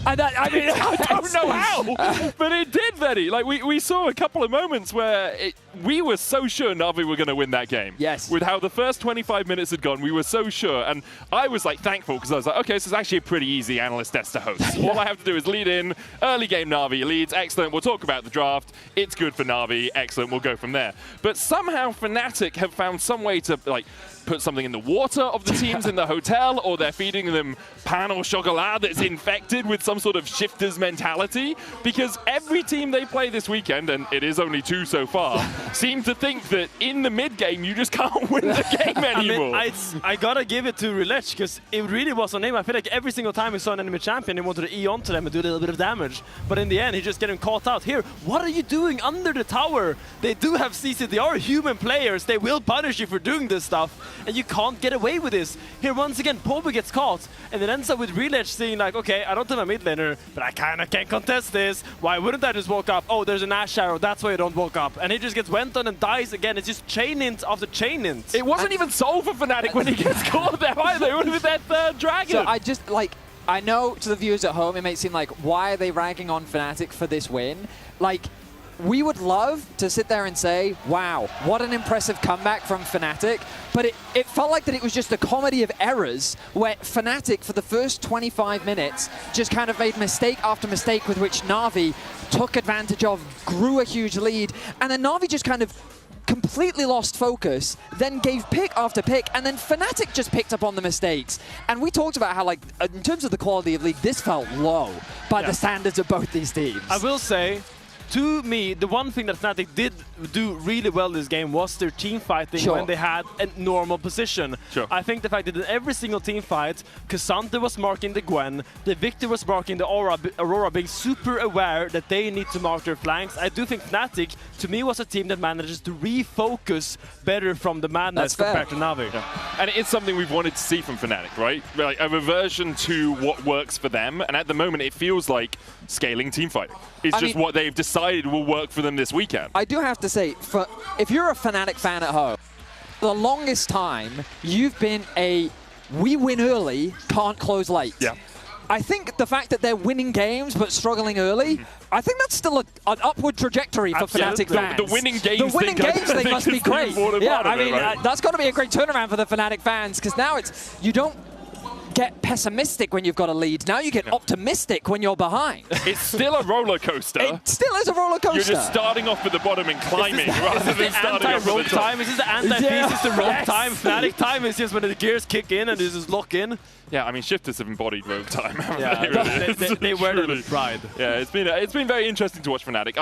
And that, I mean, I don't know how, but it did, Veddy. Like, we saw a couple of moments where we were so sure Na'Vi were going to win that game. Yes. With how the first 25 minutes had gone, we were so sure. And I was, like, thankful because I was like, okay, this is actually a pretty easy analyst test to host. All I have to do is lead in, early game Na'Vi leads, excellent. We'll talk about the draft. It's good for Na'Vi, excellent. We'll go from there. But somehow Fnatic have found some way to, like, put something in the water of the teams in the hotel, or they're feeding them pan au chocolat that's infected with some sort of shifter's mentality, because every team they play this weekend, and it is only 2 so far, seem to think that in the mid game you just can't win the game anymore. I gotta give it to Relech, because it really was on him. I feel like every single time we saw an enemy champion, he wanted to E onto them and do a little bit of damage, but in the end he just getting caught out. Here, what are you doing under the tower? They do have CC, they are human players, they will punish you for doing this stuff, and you can't get away with this. Here, once again, Pobu gets caught, and it ends up with Relech saying like, okay, I don't have a mid laner, but I kinda can't contest this. Why wouldn't I just walk up? Oh, there's an Ash arrow, that's why you don't walk up. And he just gets went on and dies again. It's just chain int after chain int. It wasn't even sold for Fnatic when he gets caught there either. It would have been that third dragon. So I just, like, I know to the viewers at home, it may seem like, why are they ragging on Fnatic for this win? Like, we would love to sit there and say, wow, what an impressive comeback from Fnatic, but it felt like that it was just a comedy of errors where Fnatic, for the first 25 minutes, just kind of made mistake after mistake with which Na'Vi took advantage of, grew a huge lead, and then Na'Vi just kind of completely lost focus, then gave pick after pick, and then Fnatic just picked up on the mistakes. And we talked about how, like, in terms of the quality of league, this felt low by the standards of both these teams. I will say, to me, the one thing that Fnatic did do really well this game was their team fighting when they had a normal position. I think the fact that in every single team fight, Cassandra was marking the Gwen, the Victor was marking the Aurora, being super aware that they need to mark their flanks. I do think Fnatic, to me, was a team that manages to refocus better from the madness compared to Na'Vi. And it's something we've wanted to see from Fnatic, right? Like a reversion to what works for them, and at the moment it feels like scaling team fighting. It's just what they've decided will work for them this weekend. I do have to say, if you're a Fnatic fan at home, the longest time you've been a we win early, can't close late. Yeah. I think the fact that they're winning games but struggling early, I think that's still an upward trajectory for Fnatic fans. The winning games, they must be great. Yeah, I mean, right? that's got to be a great turnaround for the Fnatic fans, because now you don't get pessimistic when you've got a lead. Now you get optimistic when you're behind. It's still a roller coaster. It still is a roller coaster. You're just starting off at the bottom and climbing rather than starting off at the top. Time? Is this the anti-piece? Is the rogue time? Fnatic time is just when the gears kick in and they just lock in. Yeah, I mean, shifters have embodied rogue time. They wear it with pride. Yeah, it's been very interesting to watch Fnatic.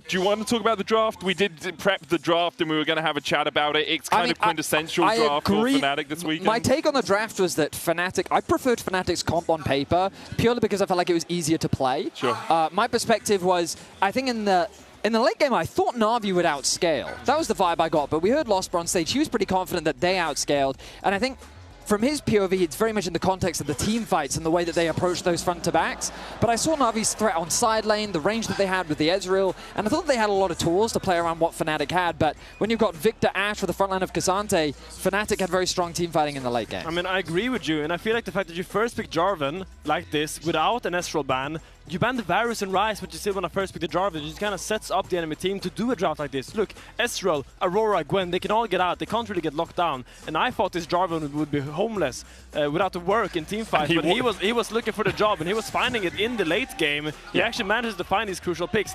Do you want to talk about the draft? We did prep the draft and we were going to have a chat about it. It's kind of quintessential draft for Fnatic this weekend. My take on the draft was that Fnatic, I preferred Fnatic's comp on paper purely because I felt like it was easier to play. Sure. My perspective was, I think in the late game, I thought Na'Vi would outscale. That was the vibe I got, but we heard Losper on stage. He was pretty confident that they outscaled, and I think from his POV, it's very much in the context of the team fights and the way that they approach those front-to-backs. But I saw Na'Vi's threat on side lane, the range that they had with the Ezreal, and I thought they had a lot of tools to play around what Fnatic had. But when you've got Victor Ashe with the front line of Cassante, Fnatic had very strong team fighting in the late game. I mean, I agree with you, and I feel like the fact that you first pick Jarvan like this without an Ezreal ban you ban the Varus and Ryze, which you see when I first pick the Jarvan. It just kind of sets up the enemy team to do a draft like this. Look, Ezreal, Aurora, Gwen, they can all get out. They can't really get locked down. And I thought this Jarvan would be homeless without the work in team fights. But he was looking for the job, and he was finding it in the late game. He actually managed to find these crucial picks.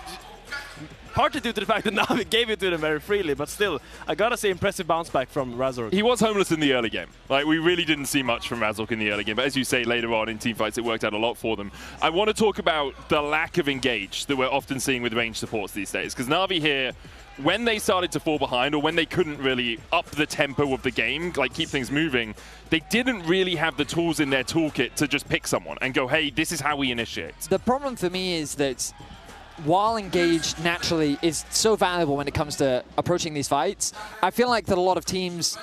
Partly due to the fact that Na'Vi gave it to them very freely, but still, I gotta say impressive bounce back from Razork. He was homeless in the early game. Like, we really didn't see much from Razork in the early game, but as you say, later on in teamfights, it worked out a lot for them. I want to talk about the lack of engage that we're often seeing with range supports these days, because Na'Vi here, when they started to fall behind, or when they couldn't really up the tempo of the game, like keep things moving, they didn't really have the tools in their toolkit to just pick someone and go, hey, this is how we initiate. The problem for me is that while engage naturally is so valuable when it comes to approaching these fights, I feel like that a lot of teams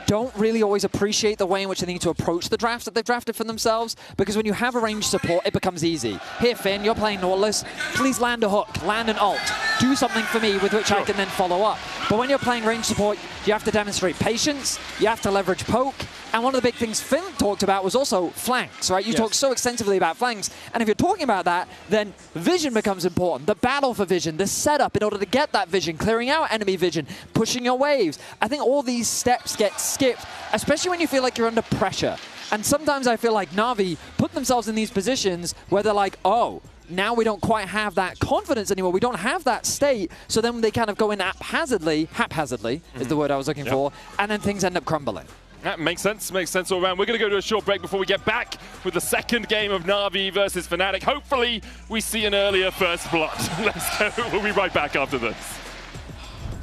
don't really always appreciate the way in which they need to approach the drafts that they've drafted for themselves, because when you have a ranged support, it becomes easy. Here, Finn, you're playing Nautilus. Please land a hook, land an ult. Do something for me with which I can then follow up. But when you're playing ranged support, you have to demonstrate patience, you have to leverage poke, and one of the big things Finn talked about was also flanks, right? You talk so extensively about flanks, and if you're talking about that, then vision becomes important. The battle for vision, the setup in order to get that vision, clearing out enemy vision, pushing your waves. I think all these steps get skipped, especially when you feel like you're under pressure. And sometimes I feel like Na'Vi put themselves in these positions where they're like, oh, now we don't quite have that confidence anymore. We don't have that state. So then they kind of go in haphazardly is the word I was looking for, and then things end up crumbling. That makes sense all around. We're going to go to a short break before we get back with the second game of Na'Vi versus Fnatic. Hopefully, we see an earlier first blood. Let's go. We'll be right back after this.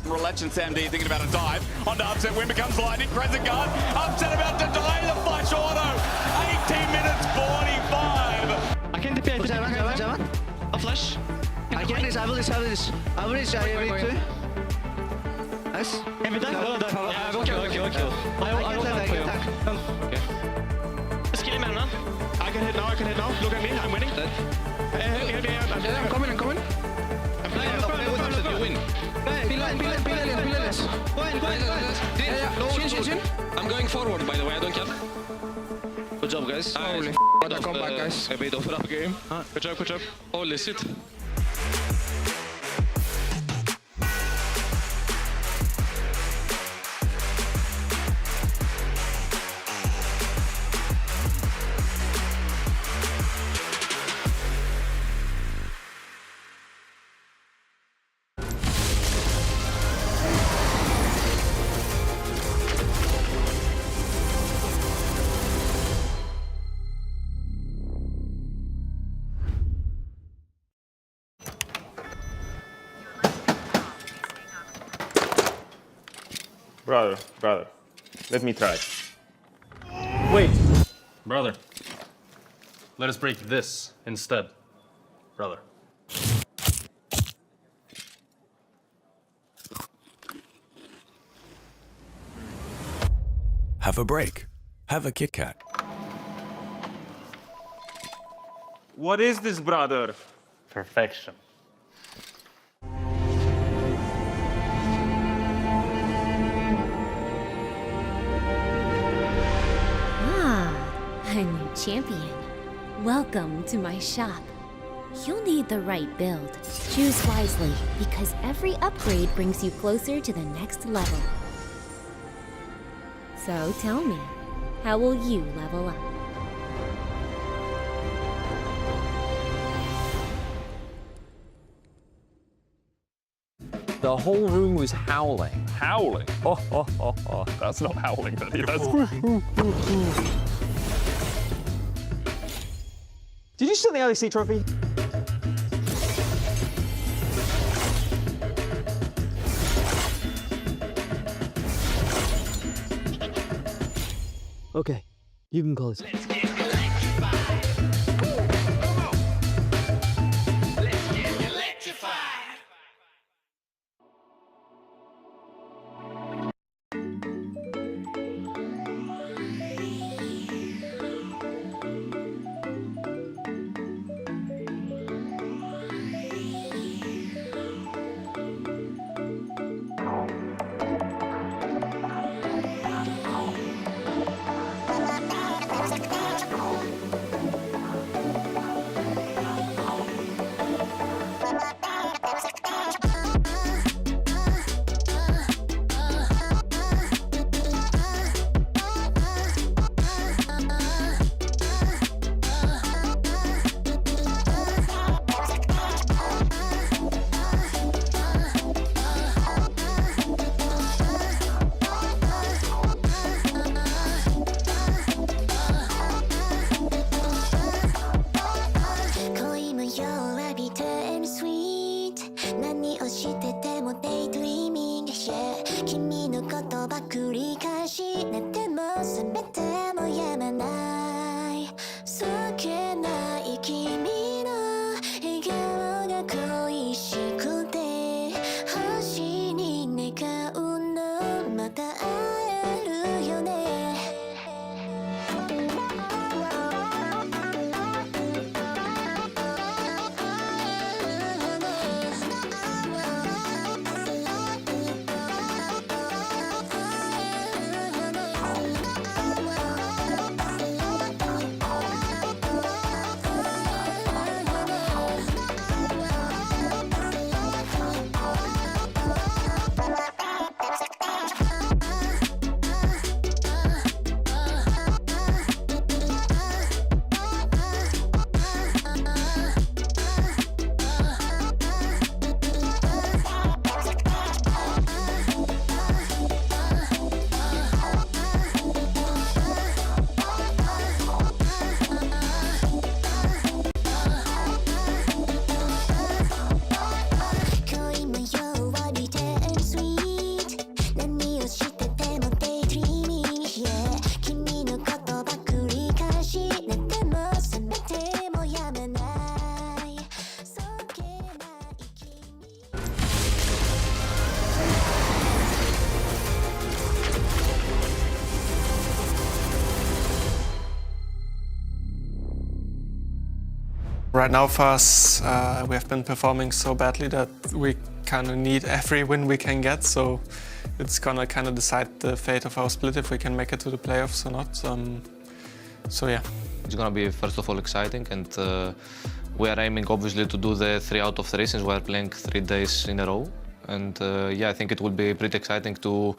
Relech and Sam D thinking about a dive. Onto Upset, Win becomes lightning. Crescent Guard. Upset about to delay the flash auto. 18 minutes 45. I can DP. A flash. I can disable this. I will disable. Nice. Can we die? Yeah, I will kill. I will tank for you. Okay. Let's kill him, man. I can hit now. Look at me. I'm winning. I'm coming. I'm You win. I'm going forward, by the way. I don't care. Good job, guys. Holy what a comeback, guys. A bit of a game. Good job. Holy shit. Brother, let me try. Wait. Brother, let us break this instead. Brother. Have a break. Have a Kit Kat. What is this, brother? Perfection. A new champion. Welcome to my shop. You'll need the right build. Choose wisely, because every upgrade brings you closer to the next level. So tell me, how will you level up? The whole room was howling. Howling? Oh. That's not howling, buddy. That's... Did you steal the LEC trophy? Okay, you can call it. right now for us, we have been performing so badly that we kind of need every win we can get. So it's gonna kind of decide the fate of our split if we can make it to the playoffs or not. So yeah. It's gonna be first of all exciting, and we are aiming obviously to do the 3 out of 3 since we are playing 3 days in a row. And yeah, I think it will be pretty exciting to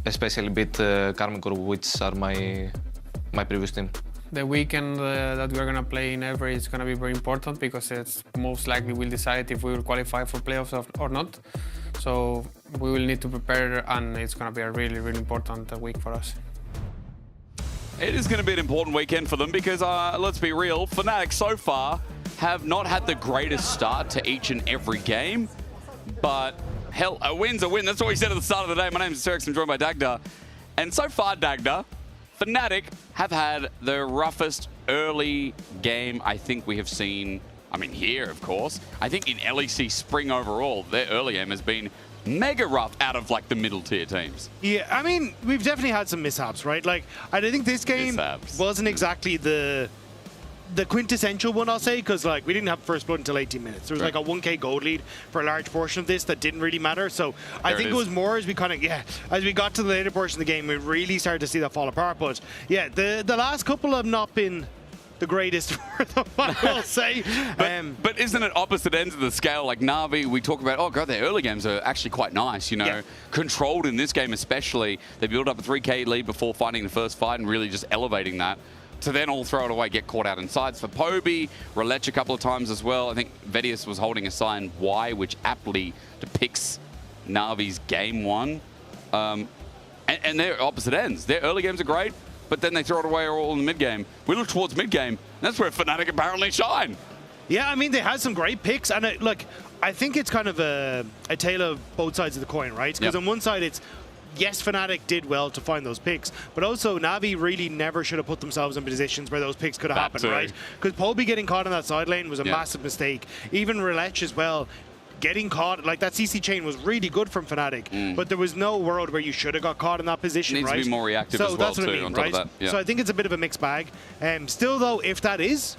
especially beat Karmikor, which are my previous team. The weekend that we're gonna play in Everett is gonna be very important because it's most likely will decide if we will qualify for playoffs or not. So we will need to prepare, and it's gonna be a really, really important week for us. It is going to be an important weekend for them because, let's be real, Fnatic so far have not had the greatest start to each and every game. But hell, a win's a win. That's what we said at the start of the day. My name is Serix, I'm joined by Dagda. And so far, Dagda, Fnatic have had the roughest early game I think we have seen, I mean here of course. I think in LEC Spring overall, their early game has been mega rough out of like the middle tier teams. Yeah, I mean, we've definitely had some mishaps, right? Like, I think this game wasn't exactly the quintessential one, I'll say, because like we didn't have first blood until 18 minutes. There was like a 1k gold lead for a large portion of this that didn't really matter. So I think it was more as we kind of, as we got to the later portion of the game, we really started to see that fall apart. But yeah, the last couple have not been the greatest for them, I will say. But isn't it opposite ends of the scale? Like Na'Vi, we talk about, oh god, their early games are actually quite nice, you know, controlled in this game especially. They built up a 3k lead before finding the first fight and really just elevating that. To then all throw it away, get caught out in sides for Poby, Relech a couple of times as well. I think Vedius was holding a sign Y, which aptly depicts Na'Vi's game one. And they're opposite ends. Their early games are great, but then they throw it away all in the mid-game. We look towards mid-game, that's where Fnatic apparently shine. Yeah, I mean, they had some great picks, and look, I think it's kind of a tale of both sides of the coin, right? Because on one side, it's, yes, Fnatic did well to find those picks, but also Na'Vi really never should have put themselves in positions where those picks could have happened, right? Because Poby getting caught on that side lane was a massive mistake. Even Relech as well, getting caught, like that CC chain was really good from Fnatic, but there was no world where you should have got caught in that position, Needs right? to be more reactive so as well, that's what too, I mean, on top right? of that. So I think it's a bit of a mixed bag. Still though, if that is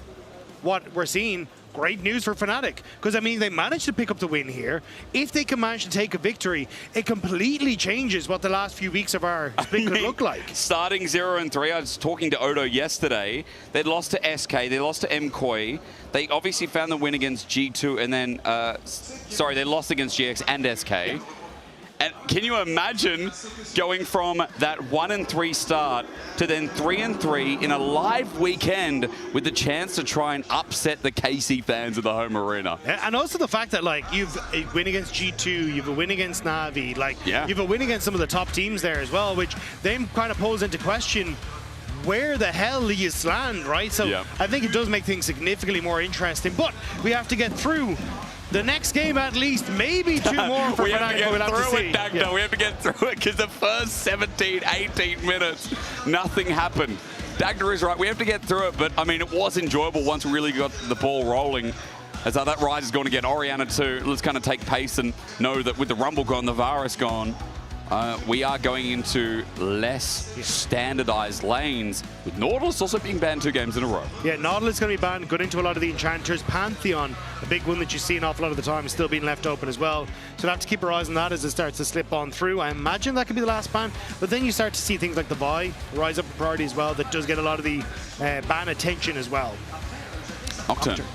what we're seeing, great news for Fnatic, because I mean they managed to pick up the win here. If they can manage to take a victory, it completely changes what the last few weeks of our split could look like. Starting 0-3, I was talking to Odo yesterday. They'd lost to SK, they lost to MKOI. They obviously found the win against G2 and then, sorry, they lost against GX and SK. And can you imagine going from that 1-3 start to then 3-3 in a live weekend with the chance to try and upset the KC fans of the home arena? And also the fact that like you've a win against G2, you've a win against Na'Vi, like you've a win against some of the top teams there as well, which then kind of pulls into question where the hell you land, right? So I think it does make things significantly more interesting, but we have to get through the next game at least, maybe 2 more for Fnatic. We have to get through it because the first 17, 18 minutes, nothing happened. Dagda is right, we have to get through it, but I mean, it was enjoyable once we really got the ball rolling. As that Ryze is going to get Orianna too. Let's kind of take pace and know that with the Rumble gone, the Varus gone, we are going into less standardized lanes, with Nautilus also being banned 2 games in a row. Yeah, Nautilus is going to be banned, good into a lot of the Enchanters. Pantheon, a big one that you see an awful lot of the time, is still being left open as well. So we'll have to keep our eyes on that as it starts to slip on through. I imagine that could be the last ban, but then you start to see things like the Vi rise up in priority as well, that does get a lot of the ban attention as well. Nocturne.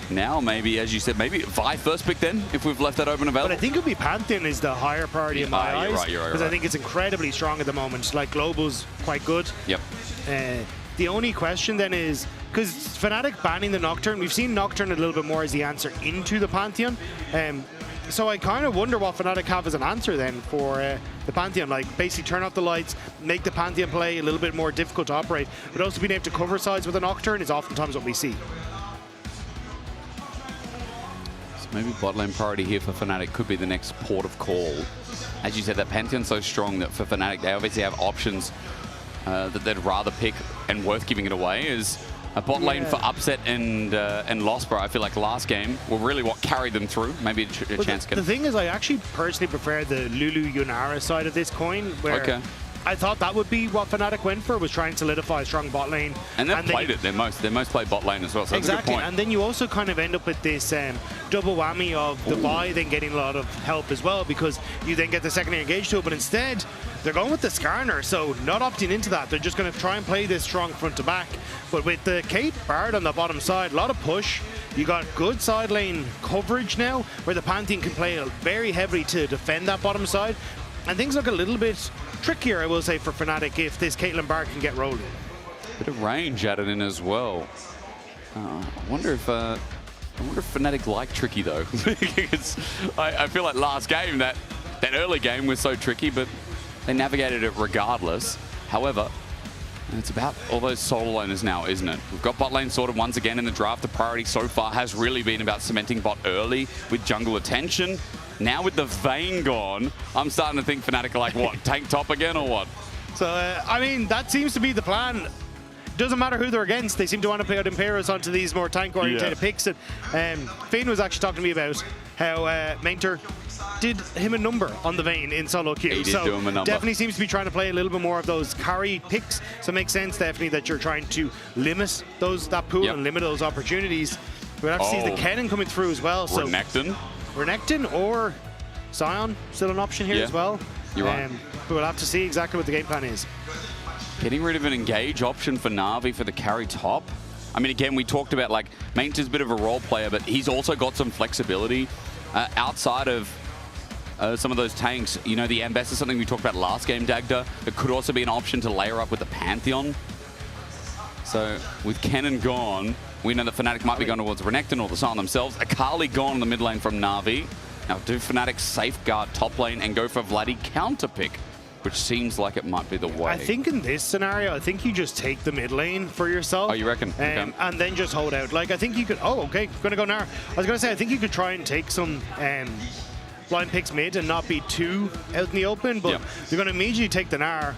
Now, maybe, as you said, maybe Vi first pick then, if we've left that open available. But I think it would be Pantheon is the higher priority in my eyes. You're right. Because I think it's incredibly strong at the moment. Like, Global's quite good. Yep. The only question then is, because Fnatic banning the Nocturne, we've seen Nocturne a little bit more as the answer into the Pantheon. So I kind of wonder what Fnatic have as an answer then for the Pantheon. Like, basically turn off the lights, make the Pantheon play a little bit more difficult to operate, but also being able to cover sides with a Nocturne is oftentimes what we see. Maybe bot lane priority here for Fnatic could be the next port of call. As you said, that Pantheon's so strong that for Fnatic, they obviously have options that they'd rather pick, and worth giving it away is a bot lane for Upset and Lospro. I feel like last game were really what carried them through. Maybe a chance to get The thing is, I actually personally prefer the Lulu Yunara side of this coin, where I thought that would be what Fnatic went for, was trying to solidify a strong bot lane. And they've played it. They most played bot lane as well, so exactly. That's a good point. And then you also kind of end up with this double whammy of the buy then getting a lot of help as well, because you then get the secondary engage tool, but instead they're going with the Skarner, so not opting into that. They're just going to try and play this strong front to back. But with the Kate Bard on the bottom side, a lot of push. You got good side lane coverage now, where the Pantheon can play very heavily to defend that bottom side. And things look a little bit trickier, I will say, for Fnatic if this Caitlyn Bard can get rolling. Bit of range added in as well. I wonder if Fnatic like tricky though, because I feel like last game that early game was so tricky, but they navigated it regardless. However, it's about all those solo laners now, isn't it? We've got bot lane sorted once again in the draft. The priority so far has really been about cementing bot early with jungle attention. Now with the Vayne gone, I'm starting to think Fnatic are like, what, tank top again or what? So, I mean, that seems to be the plan. Doesn't matter who they're against. They seem to want to play out Imperials onto these more tank-oriented picks. And Finn was actually talking to me about how Mainter did him a number on the Vayne in solo queue. He did do him a number. Definitely seems to be trying to play a little bit more of those carry picks. So it makes sense, definitely, that you're trying to limit that pool and limit those opportunities. We'll have to see the Kennen coming through as well. So Renekton or Sion, still an option here as well. You're right. But we'll have to see exactly what the game plan is. Getting rid of an engage option for Na'Vi for the carry top. I mean, again, we talked about, like, Mainter's a bit of a role player, but he's also got some flexibility outside of some of those tanks. You know, the Ambess is something we talked about last game, Dagda. It could also be an option to layer up with the Pantheon. So with Kennen gone, we know that Fnatic might be going towards Renekton or the Sion themselves. Akali gone in the mid lane from Na'Vi. Now, do Fnatic safeguard top lane and go for Vladdy counter pick, which seems like it might be the way? I think in this scenario, I think you just take the mid lane for yourself. Oh, you reckon? Okay. And then just hold out. Like, I think you could... Oh, okay, going to go Gnar. I was going to say, I think you could try and take some blind picks mid and not be too out in the open, but you're going to immediately take the Gnar.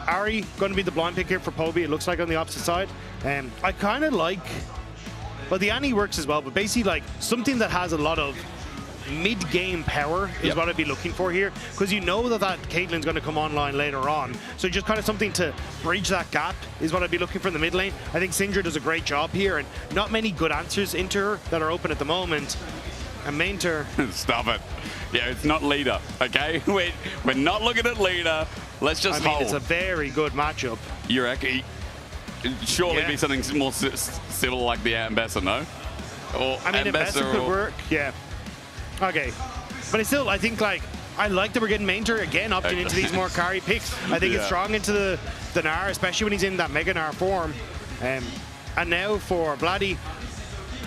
Ahri going to be the blind pick here for Poby, it looks like, on the opposite side. I kind of like... Well, the Annie works as well, but basically, like, something that has a lot of mid-game power is what I'd be looking for here, because you know that Caitlyn's going to come online later on. So just kind of something to bridge that gap is what I'd be looking for in the mid lane. I think Syndra does a great job here, and not many good answers into her that are open at the moment. And Mainter... Stop it. Yeah, it's not leader, okay? We're not looking at leader. Let's just hold. It's a very good matchup. You reckon? Surely be something more civil like the Ambassador, no? Or I mean, Ambassador could work, Okay, but I still, I think, like, I like that we're getting Mainter again opting into these more carry picks. I think it's strong into the Gnar, especially when he's in that Mega Gnar form. And now for Vladdy,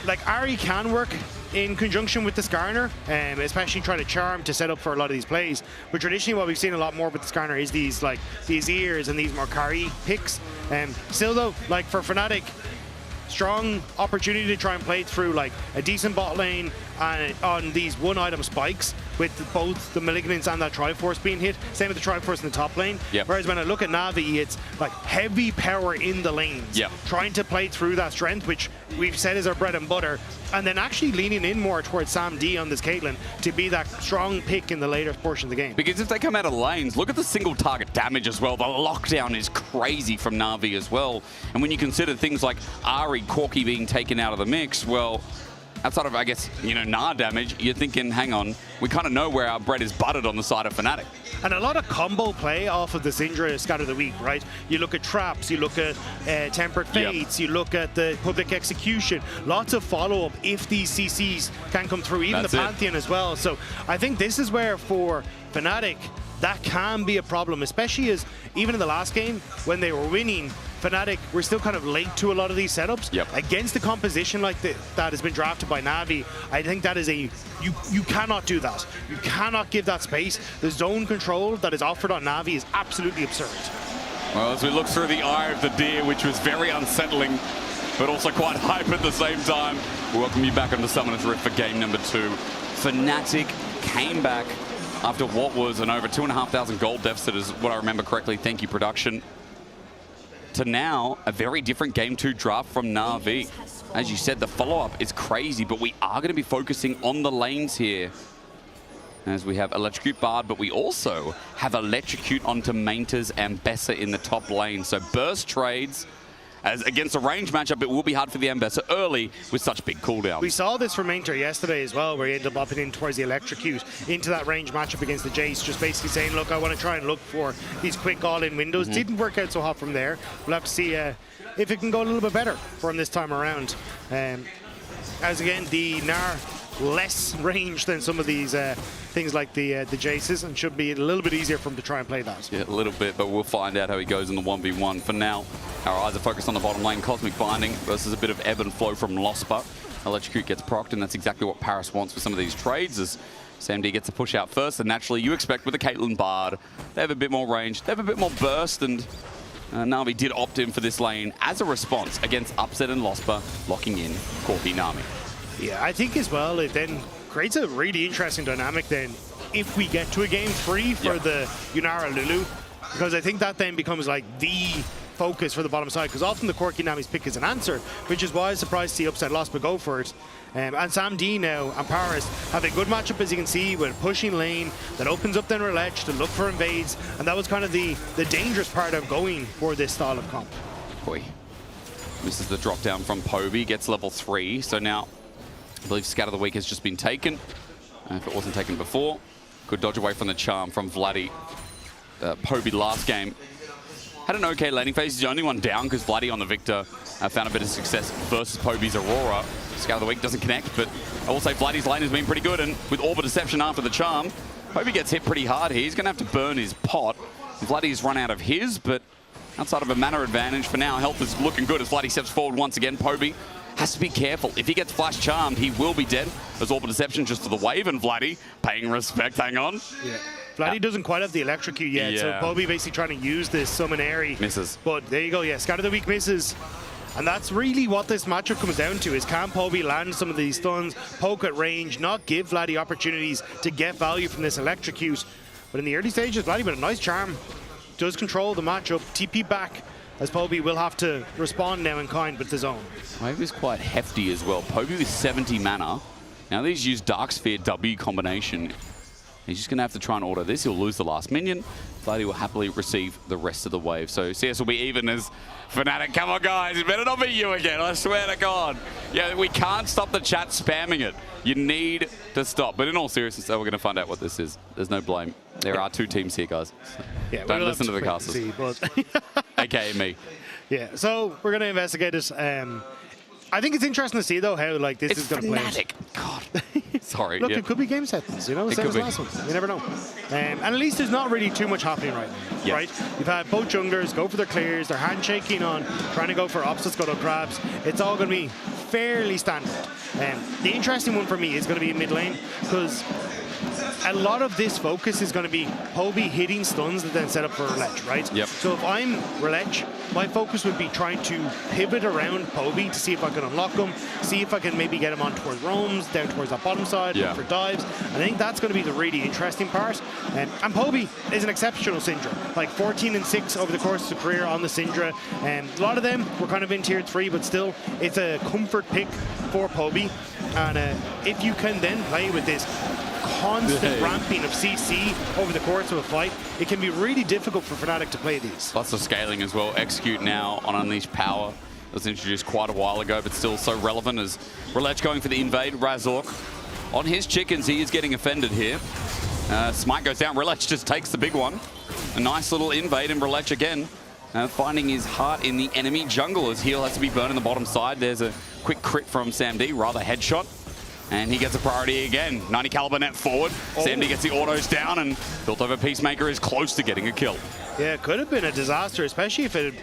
like, Ahri can work in conjunction with the Skarner, especially trying to charm to set up for a lot of these plays. But traditionally, what we've seen a lot more with the Skarner is these, like, these ears and these more carry picks. Still though, like, for Fnatic, strong opportunity to try and play through like a decent bot lane and on these one-item spikes with both the Malignants and that Triforce being hit. Same with the Triforce in the top lane. Whereas when I look at Na'Vi, it's like heavy power in the lanes. Trying to play through that strength, which we've said is our bread and butter, and then actually leaning in more towards Sam D on this Caitlyn to be that strong pick in the later portion of the game. Because if they come out of lanes, look at the single target damage as well. The lockdown is crazy from Na'Vi as well. And when you consider things like Ahri, Corki being taken out of the mix, well, outside of, I guess, you know, Gnar damage, you're thinking, hang on, we kind of know where our bread is buttered on the side of Fnatic. And a lot of combo play off of the Syndra Scatter of the Week, right? You look at traps, you look at tempered fates, you look at the public execution. Lots of follow-up if these CCs can come through, even the Pantheon as well. So I think this is where, for Fnatic, that can be a problem, especially as even in the last game when they were winning, Fnatic were still kind of late to a lot of these setups. Against the composition like that has been drafted by Na'Vi, I think that is a... You cannot do that. You cannot give that space. The zone control that is offered on Na'Vi is absolutely absurd. Well, as we look through the eye of the deer, which was very unsettling, but also quite hype at the same time, we welcome you back onto Summoner's Rift for game number 2. Fnatic came back after what was an over 2,500 gold deficit, is what I remember correctly. Thank you, production. To now, a very different Game 2 draft from Na'Vi. As you said, the follow-up is crazy, but we are going to be focusing on the lanes here. as we have Electrocute Bard, but we also have Electrocute onto Mainters and Bessa in the top lane. So burst trades. As against a range matchup, it will be hard for the Ambessa early with such big cooldowns. We saw this from Mainter yesterday as well, where he ended up upping in towards the Electrocute into that range matchup against the Jace, just basically saying, look, I want to try and look for these quick all-in windows. Didn't work out so hot from there. We'll have to see if it can go a little bit better for him this time around. As again, the Gnar less range than some of these things like the Jaces, and should be a little bit easier for him to try and play that. Yeah, a little bit, but we'll find out how he goes in the 1v1. For now, our eyes are focused on the bottom lane. Cosmic Binding versus a bit of ebb and flow from Lospa. Electrocute gets procced, and that's exactly what Paris wants for some of these trades, as SamD gets to push out first, and naturally you expect with the Caitlyn Bard, they have a bit more range, they have a bit more burst, and Na'Vi did opt in for this lane as a response against Upset and Lospa, locking in Corki Nami. Yeah, I think as well it then creates a really interesting dynamic then if we get to a game 3 for the Yunara Lulu, because I think that then becomes like the focus for the bottom side, because often the Corki Nami's pick is an answer, which is why I was surprised to see Upset Lospa go for it. And SamD now and Paris have a good matchup, as you can see, with pushing lane that opens up then Relech to look for invades, and that was kind of the dangerous part of going for this style of comp. Boy, misses the drop down from Poby, gets level 3, so now I believe Scout of the Week has just been taken. If it wasn't taken before, good dodge away from the charm from Vladdy. Poby last game had an okay laning phase. He's the only one down because Vladdy on the Victor found a bit of success versus Poby's Aurora. Scout of the Week doesn't connect, but I will say Vladdy's lane has been pretty good, and with Orb of Deception after the charm, Poby gets hit pretty hard here. He's going to have to burn his pot. Vladdy's run out of his, but outside of a mana advantage for now, health is looking good as Vladdy steps forward once again. Poby has to be careful. If he gets flash charmed, he will be dead. There's Orb of Deception just for the wave, and Vladdy paying respect. Hang on. Yeah. Vladdy doesn't quite have the Electrocute yet, so Poby basically trying to use this Summon Airy. Misses. But there you go, yeah, Scout of the Week misses. And that's really what this matchup comes down to, is can Poby land some of these stuns, poke at range, not give Vladdy opportunities to get value from this Electrocute. But in the early stages, Vladdy with a nice charm does control the matchup, TP back, as Poby will have to respond now in kind with his own. Wave is quite hefty as well. Poby with 70 mana. Now these use Dark Sphere W combination. He's just going to have to try and auto this. He'll lose the last minion. Vladdy will happily receive the rest of the wave. So CS will be even as Fnatic. Come on, guys. It better not be you again. I swear to God. Yeah, we can't stop the chat spamming it. You need to stop. But in all seriousness, we're going to find out what this is. There's no blame. There are 2 teams here, guys. Yeah, don't listen to the casters. AKA me. Yeah, so we're going to investigate this. I think it's interesting to see, though, how like this is going to play out. God. Sorry. Look, it could be game settings, you know, same as last one. You never know. And at least there's not really too much happening right now, right? You've had both junglers go for their clears, they're handshaking on trying to go for opposite scuttle crabs. It's all going to be fairly standard. The interesting one for me is going to be in mid lane, because a lot of this focus is going to be Poby hitting stuns that then set up for Relech, right? Yep. So if I'm Relech, my focus would be trying to pivot around Poby to see if I can unlock him, see if I can maybe get him on towards roams, down towards that bottom side, look for dives. I think that's going to be the really interesting part. And Poby is an exceptional Syndra, like 14 and 6 over the course of his career on the Syndra. And a lot of them were kind of in tier 3, but still, it's a comfort pick for Poby. And if you can then play with this constant ramping of CC over the course of a fight, it can be really difficult for Fnatic to play these. Lots of scaling as well. Execute now on Unleashed Power. It was introduced quite a while ago, but still so relevant as Relech going for the invade. Razork on his chickens, he is getting offended here. Smite goes down. Relech just takes the big one. A nice little invade, and Relech again finding his heart in the enemy jungle as heal has to be burned in the bottom side. There's a quick crit from SamD, rather headshot. And he gets a priority again. 90 caliber net forward. SamD gets the autos down, and Built Over Peacemaker is close to getting a kill. Yeah, it could have been a disaster, especially if it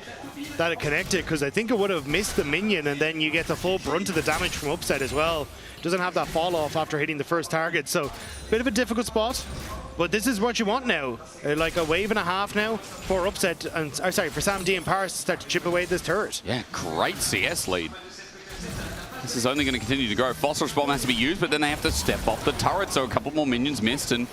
had connected, because I think it would have missed the minion, and then you get the full brunt of the damage from Upset as well. Doesn't have that fall off after hitting the first target, so bit of a difficult spot. But this is what you want now, like a wave and a half now for Upset, and for SamD and Paris to start to chip away at this turret. Yeah, great CS lead. This is only going to continue to grow. Phosphorus Bomb has to be used, but then they have to step off the turret, so a couple more minions missed, and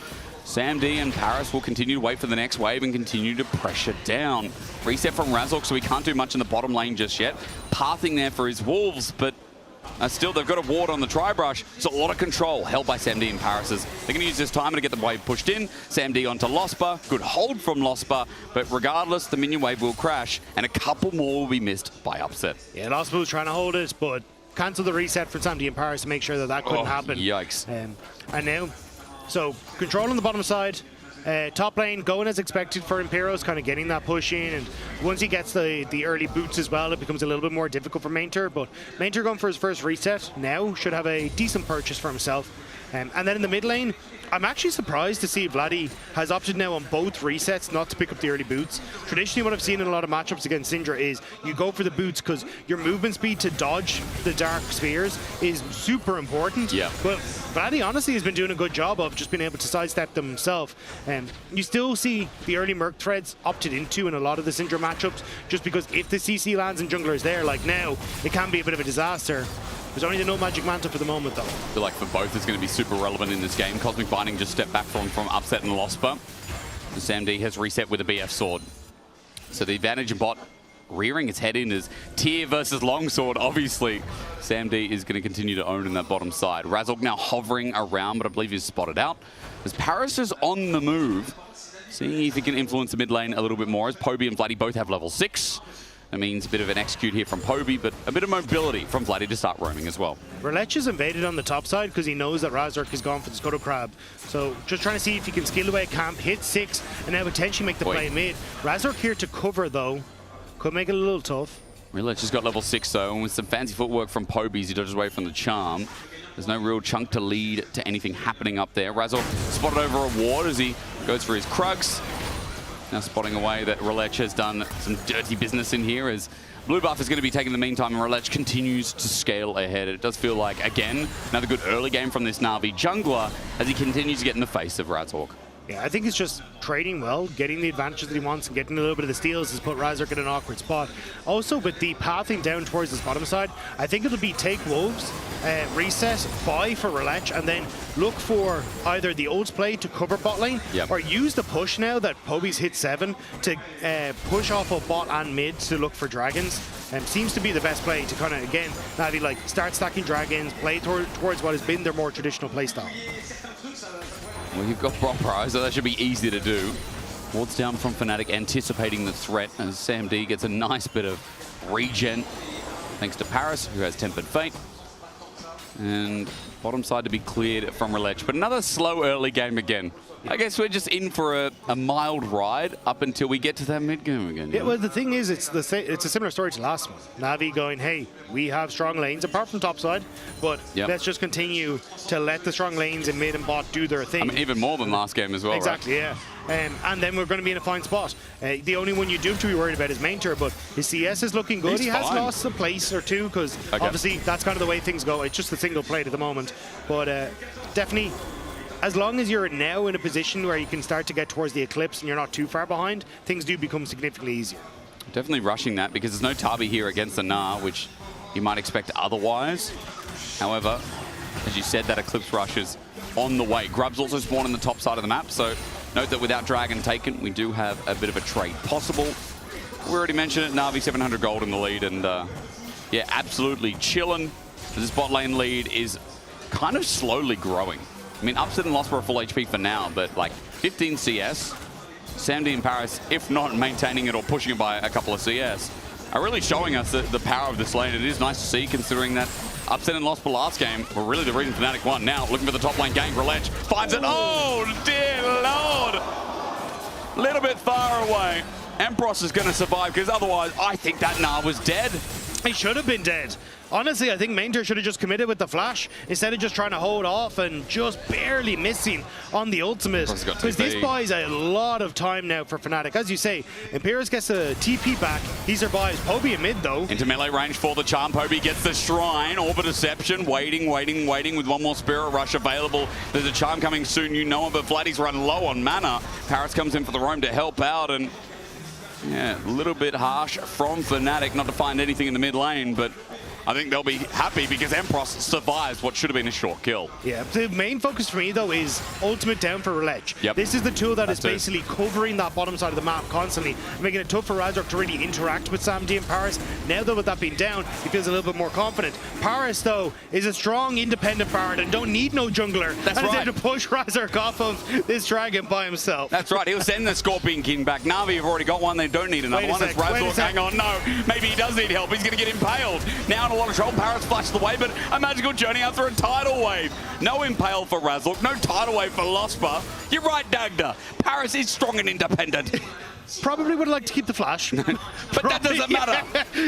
SamD and Paris will continue to wait for the next wave and continue to pressure down. Reset from Razork, so he can't do much in the bottom lane just yet. Pathing there for his Wolves, but Still, they've got a ward on the tri-brush, so a lot of control held by SamD and Paris. They're going to use this time to get the wave pushed in. SamD onto Lospa. Good hold from Lospa, but regardless, the minion wave will crash, and a couple more will be missed by Upset. Yeah, Lospa was trying to hold it, but cancel the reset for SamD and Paris to make sure that that couldn't happen. Yikes. And now, so control on the bottom side. Top lane going as expected for Imperos, kind of getting that push in, and once he gets the early boots as well, it becomes a little bit more difficult for Mainter, but Mainter going for his first reset now should have a decent purchase for himself. And then in the mid lane, I'm actually surprised to see Vladdy has opted now on both resets not to pick up the early boots. Traditionally, what I've seen in a lot of matchups against Syndra is you go for the boots because your movement speed to dodge the dark spheres is super important. Yeah. But Vladdy honestly has been doing a good job of just being able to sidestep them himself. You still see the early Merc threads opted into in a lot of the Syndra matchups, just because if the CC lands and jungler is there, like now, it can be a bit of a disaster. There's only the no magic mantle for the moment, though. I feel like for both it's going to be super relevant in this game. Cosmic Binding just stepped back from Upset and Lospa. SamD has reset with a BF sword. So the advantage in bot rearing its head in is Tier versus Longsword. Obviously, SamD is going to continue to own in that bottom side. Razork now hovering around, but I believe he's spotted out. As Paris is on the move, seeing if he can influence the mid lane a little bit more, as Poby and Vladdy both have level 6. That means a bit of an execute here from Poby, but a bit of mobility from Vladdy to start roaming as well. Relech is invaded on the top side because he knows that Razork is gone for the Scuttle Crab. So just trying to see if he can skill away camp, hit 6, and now potentially make the play mid. Razork here to cover, though. Could make it a little tough. Relech has got level 6, though, and with some fancy footwork from Poby, he dodges away from the charm. There's no real chunk to lead to anything happening up there. Razork spotted over a ward as he goes for his Krugs. Now spotting away that Relech has done some dirty business in here as blue buff is going to be taken in the meantime, and Relech continues to scale ahead. It does feel like, again, another good early game from this Na'Vi jungler as he continues to get in the face of Razork. Yeah, I think it's just trading well, getting the advantages that he wants, and getting a little bit of the steals has put Razork in an awkward spot. Also, with the pathing down towards this bottom side, I think it'll be take wolves, reset, buy for Relech, and then look for either the ults play to cover bot lane, or use the push now that Poby's hit 7 to push off of bot and mid to look for dragons. Seems to be the best play to kind of, again, Na'Vi like start stacking dragons, play towards what has been their more traditional playstyle. Well, you've got Brock Prize, so that should be easy to do. Wards down from Fnatic, anticipating the threat, as SamD gets a nice bit of regen, thanks to Paris, who has Tempered Fate. And bottom side to be cleared from Relech. But another slow early game again. I guess we're just in for a mild ride up until we get to that mid game again. Yeah, well, the thing is, it's a similar story to last one. Na'Vi going, hey, we have strong lanes, apart from top side, but let's just continue to let the strong lanes in mid and bot do their thing. I mean, even more than last game as well, exactly, right? yeah. And then we're going to be in a fine spot. The only one you do have to be worried about is Mainter, but his CS is looking good. He has lost a place or two, because obviously that's kind of the way things go. It's just a single plate at the moment. But definitely, as long as you're now in a position where you can start to get towards the Eclipse and you're not too far behind, things do become significantly easier. Definitely rushing that, because there's no Tabi here against the Gnar, which you might expect otherwise. However, as you said, that Eclipse rush is on the way. Grub's also spawned on the top side of the map, so note that without Dragon taken, we do have a bit of a trade possible. We already mentioned it, Na'Vi 700 gold in the lead, and yeah, absolutely chilling. This bot lane lead is kind of slowly growing. I mean, Upset and Lost for a full HP for now, but like 15 CS, SamD and Paris, if not maintaining it or pushing it by a couple of CS, are really showing us the power of this lane. It is nice to see, considering that Upset and Lost for last game were really the reason Fnatic won. Now, looking for the top lane gang, Relech finds it. Oh, dear Lord! Little bit far away. Empros is going to survive, because otherwise, I think that Gnar was dead. He should have been dead. Honestly, I think Mainter should have just committed with the flash instead of just trying to hold off and just barely missing on the ultimate. Because this buys a lot of time now for Fnatic. As you say, Imperius gets the TP back. He survives. Poby in mid, though. Into melee range for the charm. Poby gets the shrine. Orb of Deception. Waiting with one more Spirit Rush available. There's a charm coming soon, you know it, but Vladdy's run low on mana. Paris comes in for the roam to help out, and yeah, a little bit harsh from Fnatic not to find anything in the mid lane, but I think they'll be happy because Emperos survives what should have been a short kill. Yeah, the main focus for me, though, is ultimate down for Relech. Yep. This is the tool that is basically covering that bottom side of the map constantly, making it tough for Razork to really interact with SamD and Paris. Now, though, with that being down, he feels a little bit more confident. Paris, though, is a strong, independent Bard and don't need no jungler. That's and right. is able to push Razork off of this dragon by himself. That's right. He'll send the Scorpion King back. Navi have already got one. They don't need another one. It's Razork. Hang on. No. Maybe he does need help. He's going to get impaled. Now in a lot of trouble. Paris flashed away, but a magical journey after a tidal wave. No impale for Razork. No tidal wave for Lospa. You're right, Dagda. Paris is strong and independent. Probably would like to keep the flash. But that doesn't matter.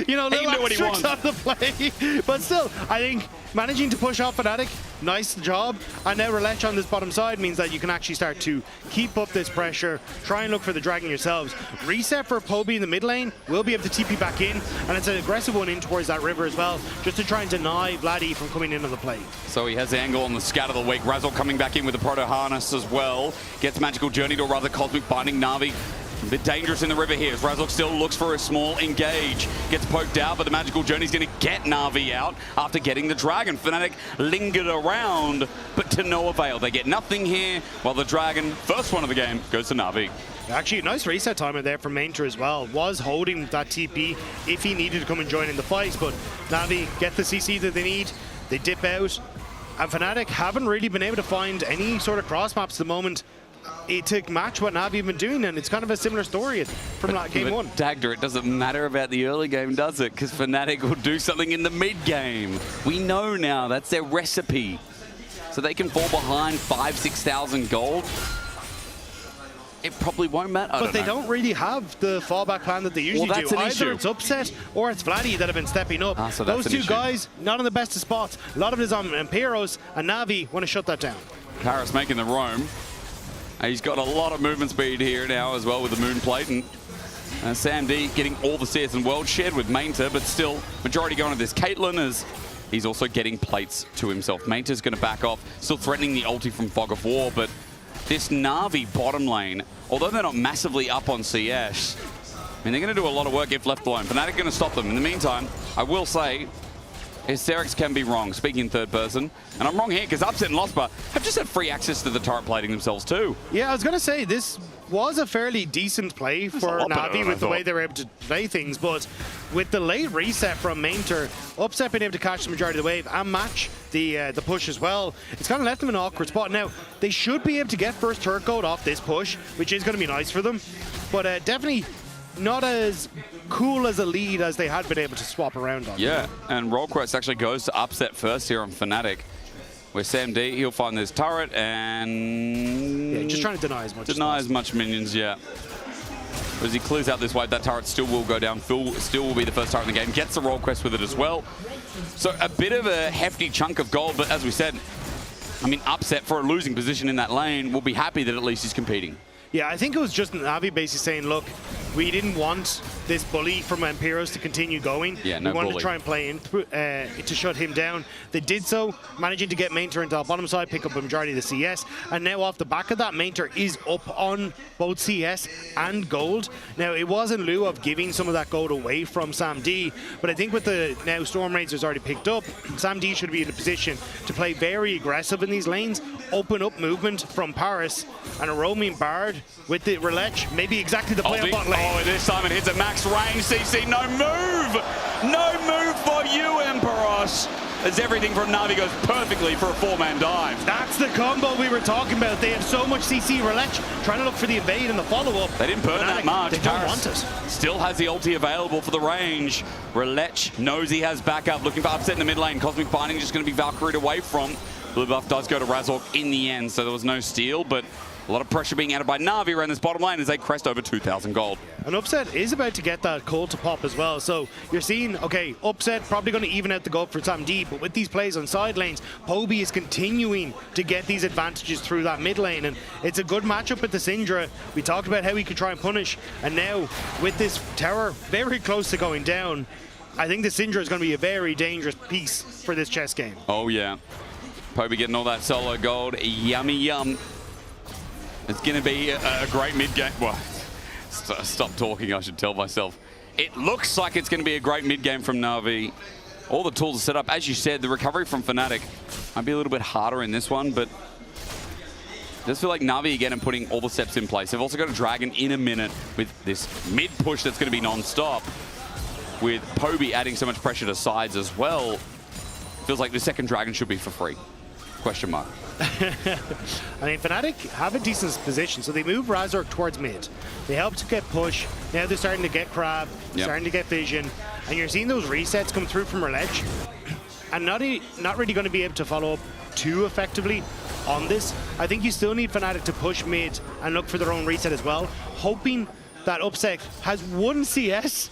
You know, He little can do what he asterisks on the play. But still, I think managing to push off Fnatic, nice job. And now Relech on this bottom side means that you can actually start to keep up this pressure, try and look for the dragon yourselves. Reset for Poby in the mid lane, will be able to TP back in, and it's an aggressive one in towards that river as well, just to try and deny Vladdy from coming in on the play. So he has the angle on the scat of the week. Razork coming back in with the Proto Harness as well. Gets Magical Journey to a rather Cosmic Binding. Navi a bit dangerous in the river here as Razork still looks for a small engage. Gets poked out, but the Magical Journey's going to get Navi out after getting the Dragon. Fnatic lingered around, but to no avail. They get nothing here, while the Dragon, first one of the game, goes to Navi. Actually, a nice reset timer there from Mainter as well. Was holding that TP if he needed to come and join in the fight, but Navi get the CC that they need. They dip out, and Fnatic haven't really been able to find any sort of cross maps at the moment to match what Navi have been doing, and it's kind of a similar story from game one. Dagda, it doesn't matter about the early game, does it? Because Fnatic will do something in the mid game. We know now that's their recipe. So they can fall behind 5,000-6,000 gold. It probably won't matter. But they don't really have the fallback plan that they usually Well, that's do. an Either issue. it's Upset or it's Vladdy that have been stepping up. So that's those an two issue. guys, not in the best of spots. A lot of it is on Emperos, and Navi want to shut that down. Paris making the roam. He's got a lot of movement speed here now as well with the Moon Plate, and SamD getting all the CS in world shared with Mainter, but still majority going to this Caitlyn as he's also getting plates to himself. Mainter's going to back off, still threatening the ulti from Fog of War, but this Navi bottom lane, although they're not massively up on CS, I mean, they're going to do a lot of work if left alone. Fnatic going to stop them. In the meantime, I will say, Hysterics can be wrong, speaking in third person. And I'm wrong here, because Upset and Lospa have just had free access to the turret plating themselves too. Yeah, I was going to say, this was a fairly decent play for Navi with the way they were able to play things, but with the late reset from Mainter, Upset being able to catch the majority of the wave and match the push as well, it's kind of left them in an awkward spot. Now, they should be able to get first turret gold off this push, which is going to be nice for them, but definitely not as cool as a lead as they had been able to swap around on. Yeah, and Roadtrips actually goes to Upset first here on Fnatic. Where SamD, he'll find this turret and... Yeah, just trying to deny as much as much minions, yeah. As he clears out this wave, that turret still will go down. Phil still will be the first turret in the game. Gets the Roadtrips with it as well. So a bit of a hefty chunk of gold, but as we said, I mean, Upset for a losing position in that lane will be happy that at least he's competing. Yeah, I think it was just Navi basically saying, look, we didn't want this bully from Emperos to continue going. Yeah, no we wanted bully. to try and play in to shut him down. They did so, managing to get Mainter into the bottom side, pick up a majority of the CS. And now off the back of that, Mainter is up on both CS and gold. Now, it was in lieu of giving some of that gold away from SamD, but I think with the now Storm Razor's already picked up, SamD should be in a position to play very aggressive in these lanes, open up movement from Paris, and a roaming Bard with the Relech, maybe exactly the play on bot lane. Oh, this time it hits a max range. CC, no move! No move for you, Emperos! As everything from Navi goes perfectly for a four-man dive. That's the combo we were talking about. They have so much CC. Relech trying to look for the evade and the follow-up. They didn't burn that much. They don't Paris want it. Still has the ulti available for the range. Relech knows he has backup, looking for Upset in the mid lane. Cosmic Binding just going to be Valkyried away from. Blue buff does go to Razork in the end, so there was no steal, but a lot of pressure being added by Navi around this bottom lane as they crest over 2,000 gold. And Upset is about to get that cold to pop as well. So you're seeing, okay, Upset probably going to even out the gold for SamD, but with these plays on side lanes, Poby is continuing to get these advantages through that mid lane. And it's a good matchup with the Syndra. We talked about how he could try and punish. And now with this tower very close to going down, I think the Syndra is going to be a very dangerous piece for this chess game. Oh, yeah. Poby getting all that solo gold. Yummy yum. It's going to be a great mid-game. Well, stop talking, I should tell myself. It looks like it's going to be a great mid-game from Navi. All the tools are set up. As you said, the recovery from Fnatic might be a little bit harder in this one, but it does feel like Na'Vi again are putting all the steps in place. They've also got a Dragon in a minute with this mid push that's going to be non-stop. With Poby adding so much pressure to sides as well, feels like the second Dragon should be for free. Question mark. I mean, Fnatic have a decent position, so they move Razork towards mid. They help to get push. Now they're starting to get Crab, starting to get Vision, and you're seeing those resets come through from Relech. And not really going to be able to follow up too effectively on this. I think you still need Fnatic to push mid and look for their own reset as well, hoping that Upset has one CS.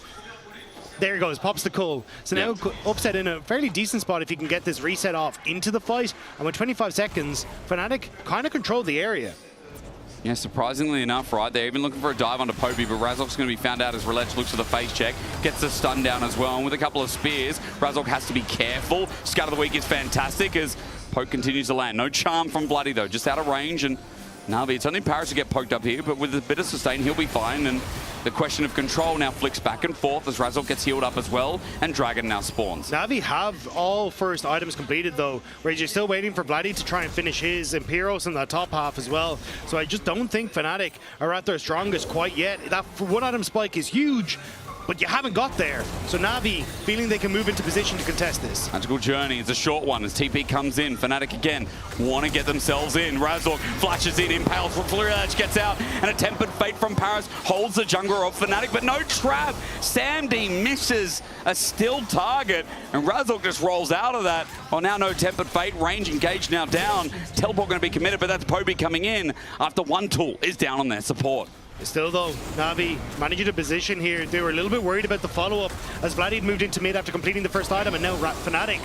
There he goes, pops the Cull. So now Upset in a fairly decent spot if he can get this reset off into the fight. And with 25 seconds, Fnatic kind of control the area. Yeah, surprisingly enough, right? They're even looking for a dive onto Poby, but Razork's going to be found out as Relech looks for the face check, gets the stun down as well. And with a couple of spears, Razork has to be careful. Scout of the Week is fantastic as Poke continues to land. No charm from Bloody, though, just out of range. And Na'Vi, it's only Paris to get poked up here, but with a bit of sustain, he'll be fine. And the question of control now flicks back and forth as Razork gets healed up as well, and Dragon now spawns. Na'Vi have all first items completed, though, whereas you're still waiting for Bloody to try and finish his Imperials in the top half as well. So I just don't think Fnatic are at their strongest quite yet. That one item spike is huge, but you haven't got there. So Na'Vi feeling they can move into position to contest this. Magical Journey, it's a short one as TP comes in. Fnatic again want to get themselves in. Razork flashes in, impales from Fleury, gets out, and a Tempered Fate from Paris holds the jungler of Fnatic, but no trap. Samdi misses a still target, and Razork just rolls out of that. Well, now no Tempered Fate, range engaged now down. Teleport going to be committed, but that's Poby coming in after one tool is down on their support. Still though, Na'Vi managing to position here. They were a little bit worried about the follow-up as Bloody moved into mid after completing the first item, and now Fnatic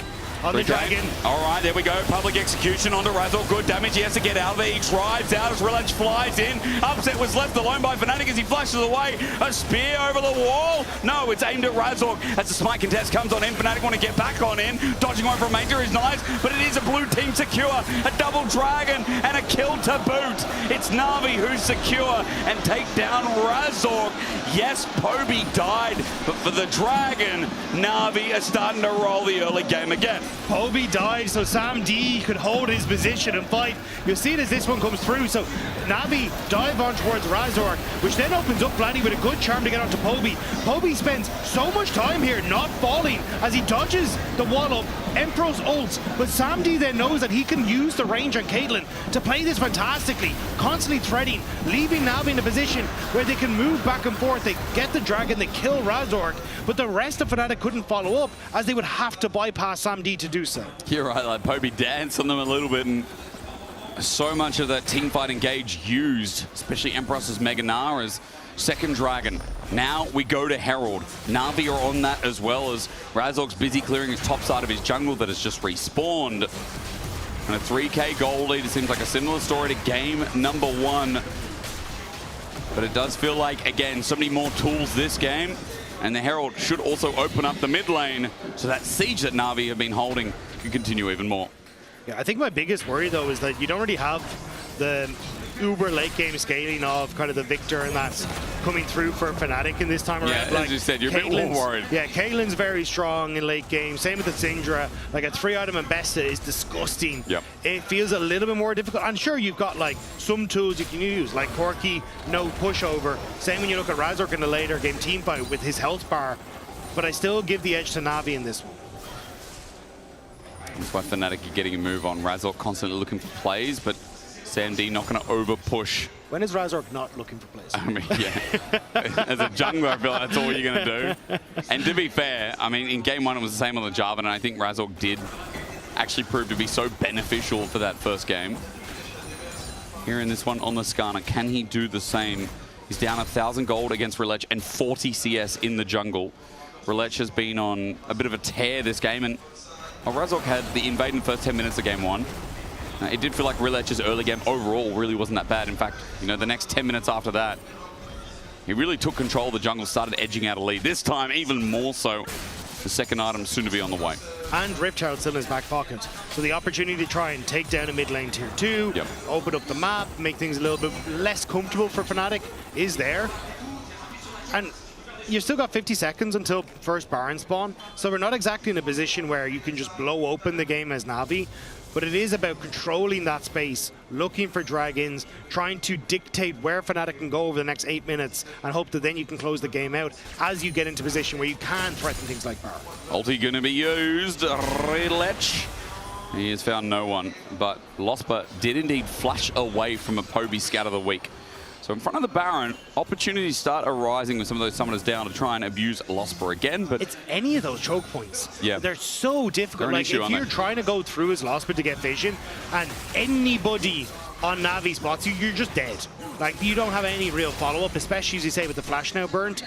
on the Dragon. All right, there we go. Public execution onto Razork. Good damage. He has to get out of there. He drives out as Relech flies in. Upset was left alone by Fnatic as he flashes away. A spear over the wall. No, it's aimed at Razork as the smite contest comes on in. Fnatic want to get back on in. Dodging one from Major is nice, but it is a blue team secure. A double Dragon and a kill to boot. It's Na'Vi who's secure and take down Razork. Yes, Poby died, but for the Dragon, Na'Vi are starting to roll the early game again. Poby died, so Sam D could hold his position and fight. You'll see it as this one comes through. So Na'Vi dive on towards Razork, which then opens up Bloody with a good charm to get onto Poby. Poby spends so much time here not falling as he dodges the wall up, Emperor's ults, but Sam D then knows that he can use the range on Caitlyn to play this fantastically, constantly threading, leaving Na'Vi in a position where they can move back and forth. They get the Dragon, they kill Razork, but the rest of Fnatic couldn't follow up as they would have to bypass Sam D to do so. You're right, like Poby danced on them a little bit, and so much of that teamfight engage used, especially Empress's Mega Nara's second Dragon. Now we go to Herald. Na'Vi are on that as well as Razork's busy clearing his top side of his jungle that has just respawned. And a 3k gold lead, it seems like a similar story to game number 1. But it does feel like, again, so many more tools this game. And the Herald should also open up the mid lane so that siege that Na'Vi have been holding can continue even more. Yeah, I think my biggest worry, though, is that you don't really have the uber late game scaling of kind of the Victor and that's coming through for Fnatic in this time around. Yeah, like, as you said, you're a bit more worried. Yeah, Caitlyn's very strong in late game. Same with the Syndra. Like a 3-item Embesta is disgusting. Yep. It feels a little bit more difficult. I'm sure you've got like some tools you can use, like Corki, no pushover. Same when you look at Razork in the later game teamfight with his health bar. But I still give the edge to Na'Vi in this one. That's why Fnatic are getting a move on. Razork constantly looking for plays, but Sam D not going to over push. When is Razork not looking for plays? I mean, yeah. As a jungler, I feel like that's all you're going to do. And to be fair, I mean, in game 1 it was the same on the Jarvan, and I think Razork did actually prove to be so beneficial for that first game. Here in this one on the Skarner, can he do the same? He's down 1,000 gold against Relech and 40 CS in the jungle. Relech has been on a bit of a tear this game, and Razork had the invade in the first 10 minutes of game 1. It did feel like Relech's early game overall really wasn't that bad. In fact, you know, the next 10 minutes after that, he really took control of the jungle, started edging out a lead. This time, even more so. The second item soon to be on the way. And Rift Herald still in his back pocket. So the opportunity to try and take down a mid lane tier 2, open up the map, make things a little bit less comfortable for Fnatic is there. And you still got 50 seconds until first Baron spawn, so we're not exactly in a position where you can just blow open the game as Na'Vi, but it is about controlling that space, looking for dragons, trying to dictate where Fnatic can go over the next 8 minutes, and hope that then you can close the game out as you get into a position where you can threaten things like Baron. Ulti gonna be used. Relech. He has found no one, but Losper did indeed flash away from a Poby scout of the week. So in front of the Baron, opportunities start arising with some of those summoners down to try and abuse Losper again, but... It's any of those choke points. Yeah. They're so difficult. They're an like, issue, if you're trying to go through as Losper to get vision, and anybody on Na'Vi spots you, you're just dead. Like, you don't have any real follow-up, especially, as you say, with the flash now burnt.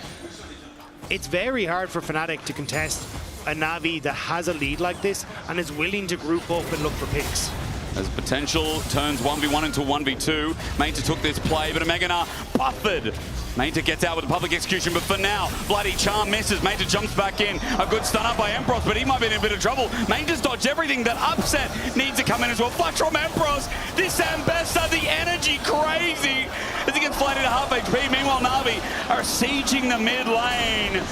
It's very hard for Fnatic to contest a Na'Vi that has a lead like this and is willing to group up and look for picks. As potential turns 1v1 into 1v2. Mainta took this play, but Meganar buffered. Mainta gets out with a public execution, but for now, Bloody Charm misses. Mainta jumps back in. A good stun up by Empross, but he might be in a bit of trouble. Mainta's dodged everything. That upset needs to come in as well. Flash from Empross. This Ambessa, the energy crazy as he gets flighted to half HP. Meanwhile, Na'Vi are sieging the mid lane.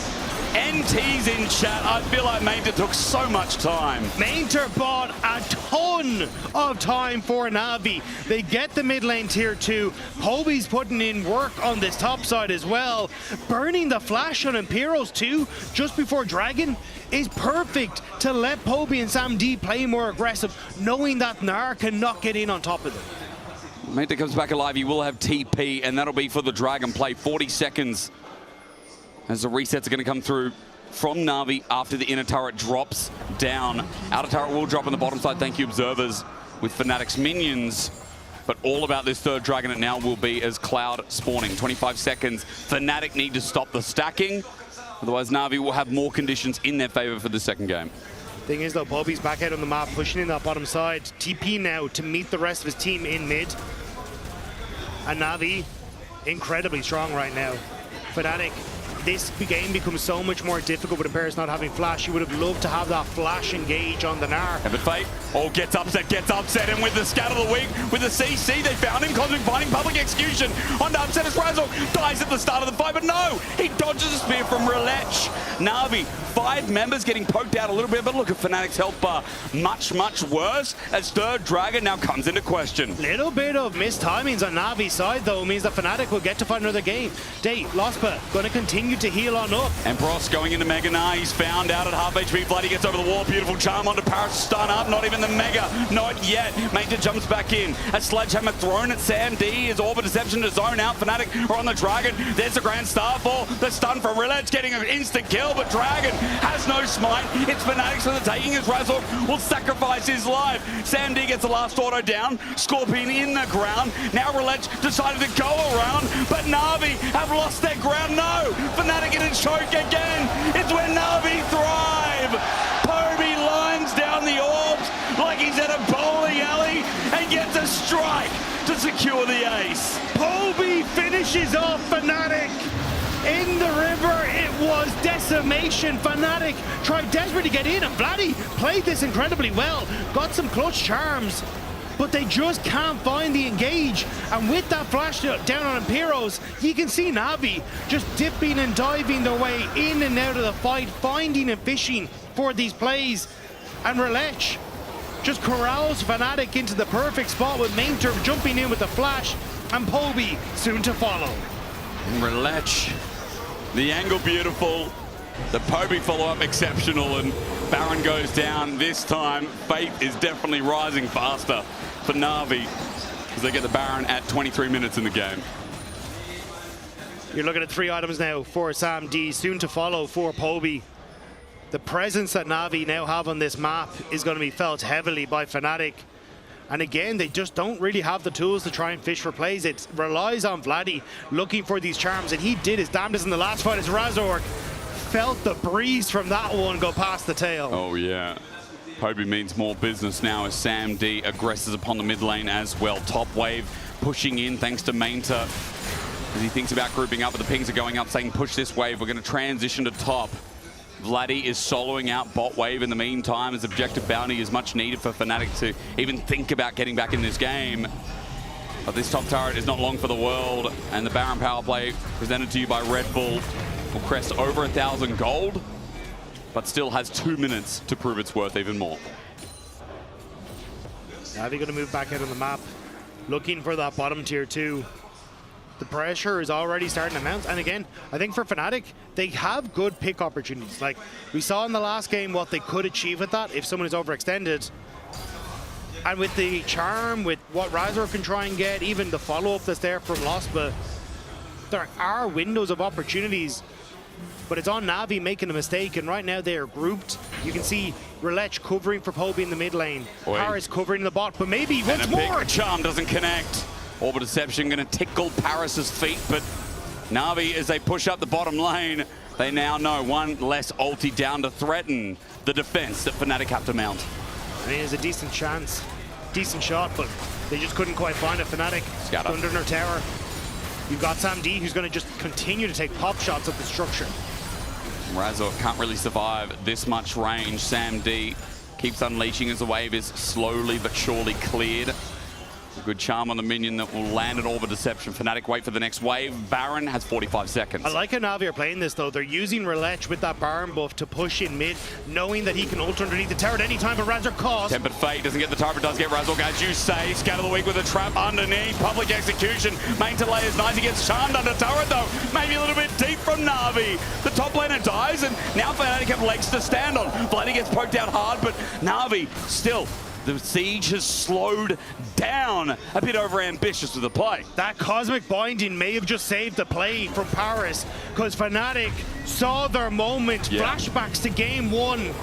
NT's in chat. I feel like Mainta took so much time. Mainta bought a ton of time for Na'Vi. They get the mid lane tier 2. Poby's putting in work on this top side as well. Burning the flash on Imperos too, just before Dragon, is perfect to let Poby and Sam D play more aggressive, knowing that Gnar cannot get in on top of them. Mainta comes back alive. He will have TP, and that'll be for the Dragon play. 40 seconds. As the resets are going to come through from Na'Vi after the inner turret drops down. Outer turret will drop on the bottom side, thank you observers, with Fnatic's minions. But all about this third Dragon it now will be as Cloud spawning. 25 seconds. Fnatic need to stop the stacking. Otherwise Na'Vi will have more conditions in their favor for the second game. Thing is though, Poby's back out on the map, pushing in that bottom side. TP now to meet the rest of his team in mid. And Na'Vi, incredibly strong right now. Fnatic, this game becomes so much more difficult with Imperos not having flash. You would have loved to have that flash engage on the Gnar. But Fate, gets upset, and with the scout of the week, with the CC, they found him, Cosmic finding public execution on the upset as Razor dies at the start of the fight, but no, he dodges a spear from Relech. Na'Vi, 5 members getting poked out a little bit, but look at Fnatic's health bar, much, much worse, as third Dragon now comes into question. Little bit of missed timings on Na'Vi's side, though, means that Fnatic will get to fight another game. Losper going to continue to heal on up. Empross going into Mega Gnar. He's found out at half HP. Bloody gets over the wall. Beautiful charm onto Paris. Stun up. Not even the Mega. Not yet. Mainta jumps back in. A sledgehammer thrown at Sam D. Is Orb of Deception to zone out. Fnatic are on the Dragon. There's the Grand Starfall. The stun from Relech getting an instant kill, but Dragon has no smite. It's Fnatic's for the taking as Razor will sacrifice his life. Sam D gets the last auto down. Scorpion in the ground. Now Relech decided to go around, but Na'Vi have lost their ground. No! Fnatic in a choke again. It's where Na'Vi thrive. Poby lines down the orbs like he's at a bowling alley and gets a strike to secure the ace. Poby finishes off Fnatic. In the river, it was decimation. Fnatic tried desperately to get in, and Vladdy played this incredibly well. Got some clutch charms, but they just can't find the engage. And with that flash down on Imperos, you can see Na'Vi just dipping and diving their way in and out of the fight, finding and fishing for these plays. And Relech just corrals Fnatic into the perfect spot with Mainter jumping in with the flash, and Poby soon to follow. Relech, the angle beautiful, the Poby follow-up exceptional, and Baron goes down. This time, Faith is definitely rising faster for Na'Vi as they get the Baron at 23 minutes in the game. You're looking at 3 items now for Sam D, soon to follow for Poby. The presence that Na'Vi now have on this map is going to be felt heavily by Fnatic. And again, they just don't really have the tools to try and fish for plays. It relies on Vladdy looking for these charms, and he did his damnedest in the last fight as Razork felt the breeze from that one go past the tail. Oh yeah. Poby means more business now as Sam D aggresses upon the mid lane as well. Top wave pushing in thanks to Mainta as he thinks about grouping up, but the pings are going up saying push this wave. We're going to transition to top. Vladdy is soloing out bot wave in the meantime as objective bounty is much needed for Fnatic to even think about getting back in this game. But this top turret is not long for the world, and the Baron power play presented to you by Red Bull will crest over 1,000 gold, but still has 2 minutes to prove its worth even more. Navi going to move back out on the map, looking for that bottom tier 2. The pressure is already starting to mount, and again, I think for Fnatic, they have good pick opportunities. Like, we saw in the last game what they could achieve with that if someone is overextended. And with the charm, with what Razor can try and get, even the follow-up that's there from Lospa, there are windows of opportunities, but it's on Navi making a mistake, and right now they are grouped. You can see Relech covering for Poby in the mid lane, Paris covering the bot, but maybe once more! Charm doesn't connect. Orbital Deception going to tickle Paris's feet, but Na'Vi, as they push up the bottom lane, they now know one less ulti down to threaten the defense that Fnatic have to mount. I mean, it's a decent chance, decent shot, but they just couldn't quite find it. Fnatic under their tower. You've got Sam D, who's going to just continue to take pop shots at the structure. Razor can't really survive this much range. Sam D keeps unleashing as the wave is slowly but surely cleared. A good charm on the minion that will land an Orb Deception. Fnatic wait for the next wave. Baron has 45 seconds. I like how Navi are playing this though. They're using Relech with that Baron buff to push in mid, knowing that he can ult underneath the tower at any time, but Razor caught. Tempered Fate doesn't get the tower, but does get Razor, as you say. Scatter the Weak with a trap underneath. Public execution. Main to layers nice. He gets charmed under turret though. Maybe a little bit deep from Na'Vi. The top laner dies, and now Fnatic have legs to stand on. Vladdy gets poked out hard, but Na'Vi still. The siege has slowed down, a bit over-ambitious with the play. That Cosmic Binding may have just saved the play from Paris, because Fnatic saw their moment, flashbacks to game 1,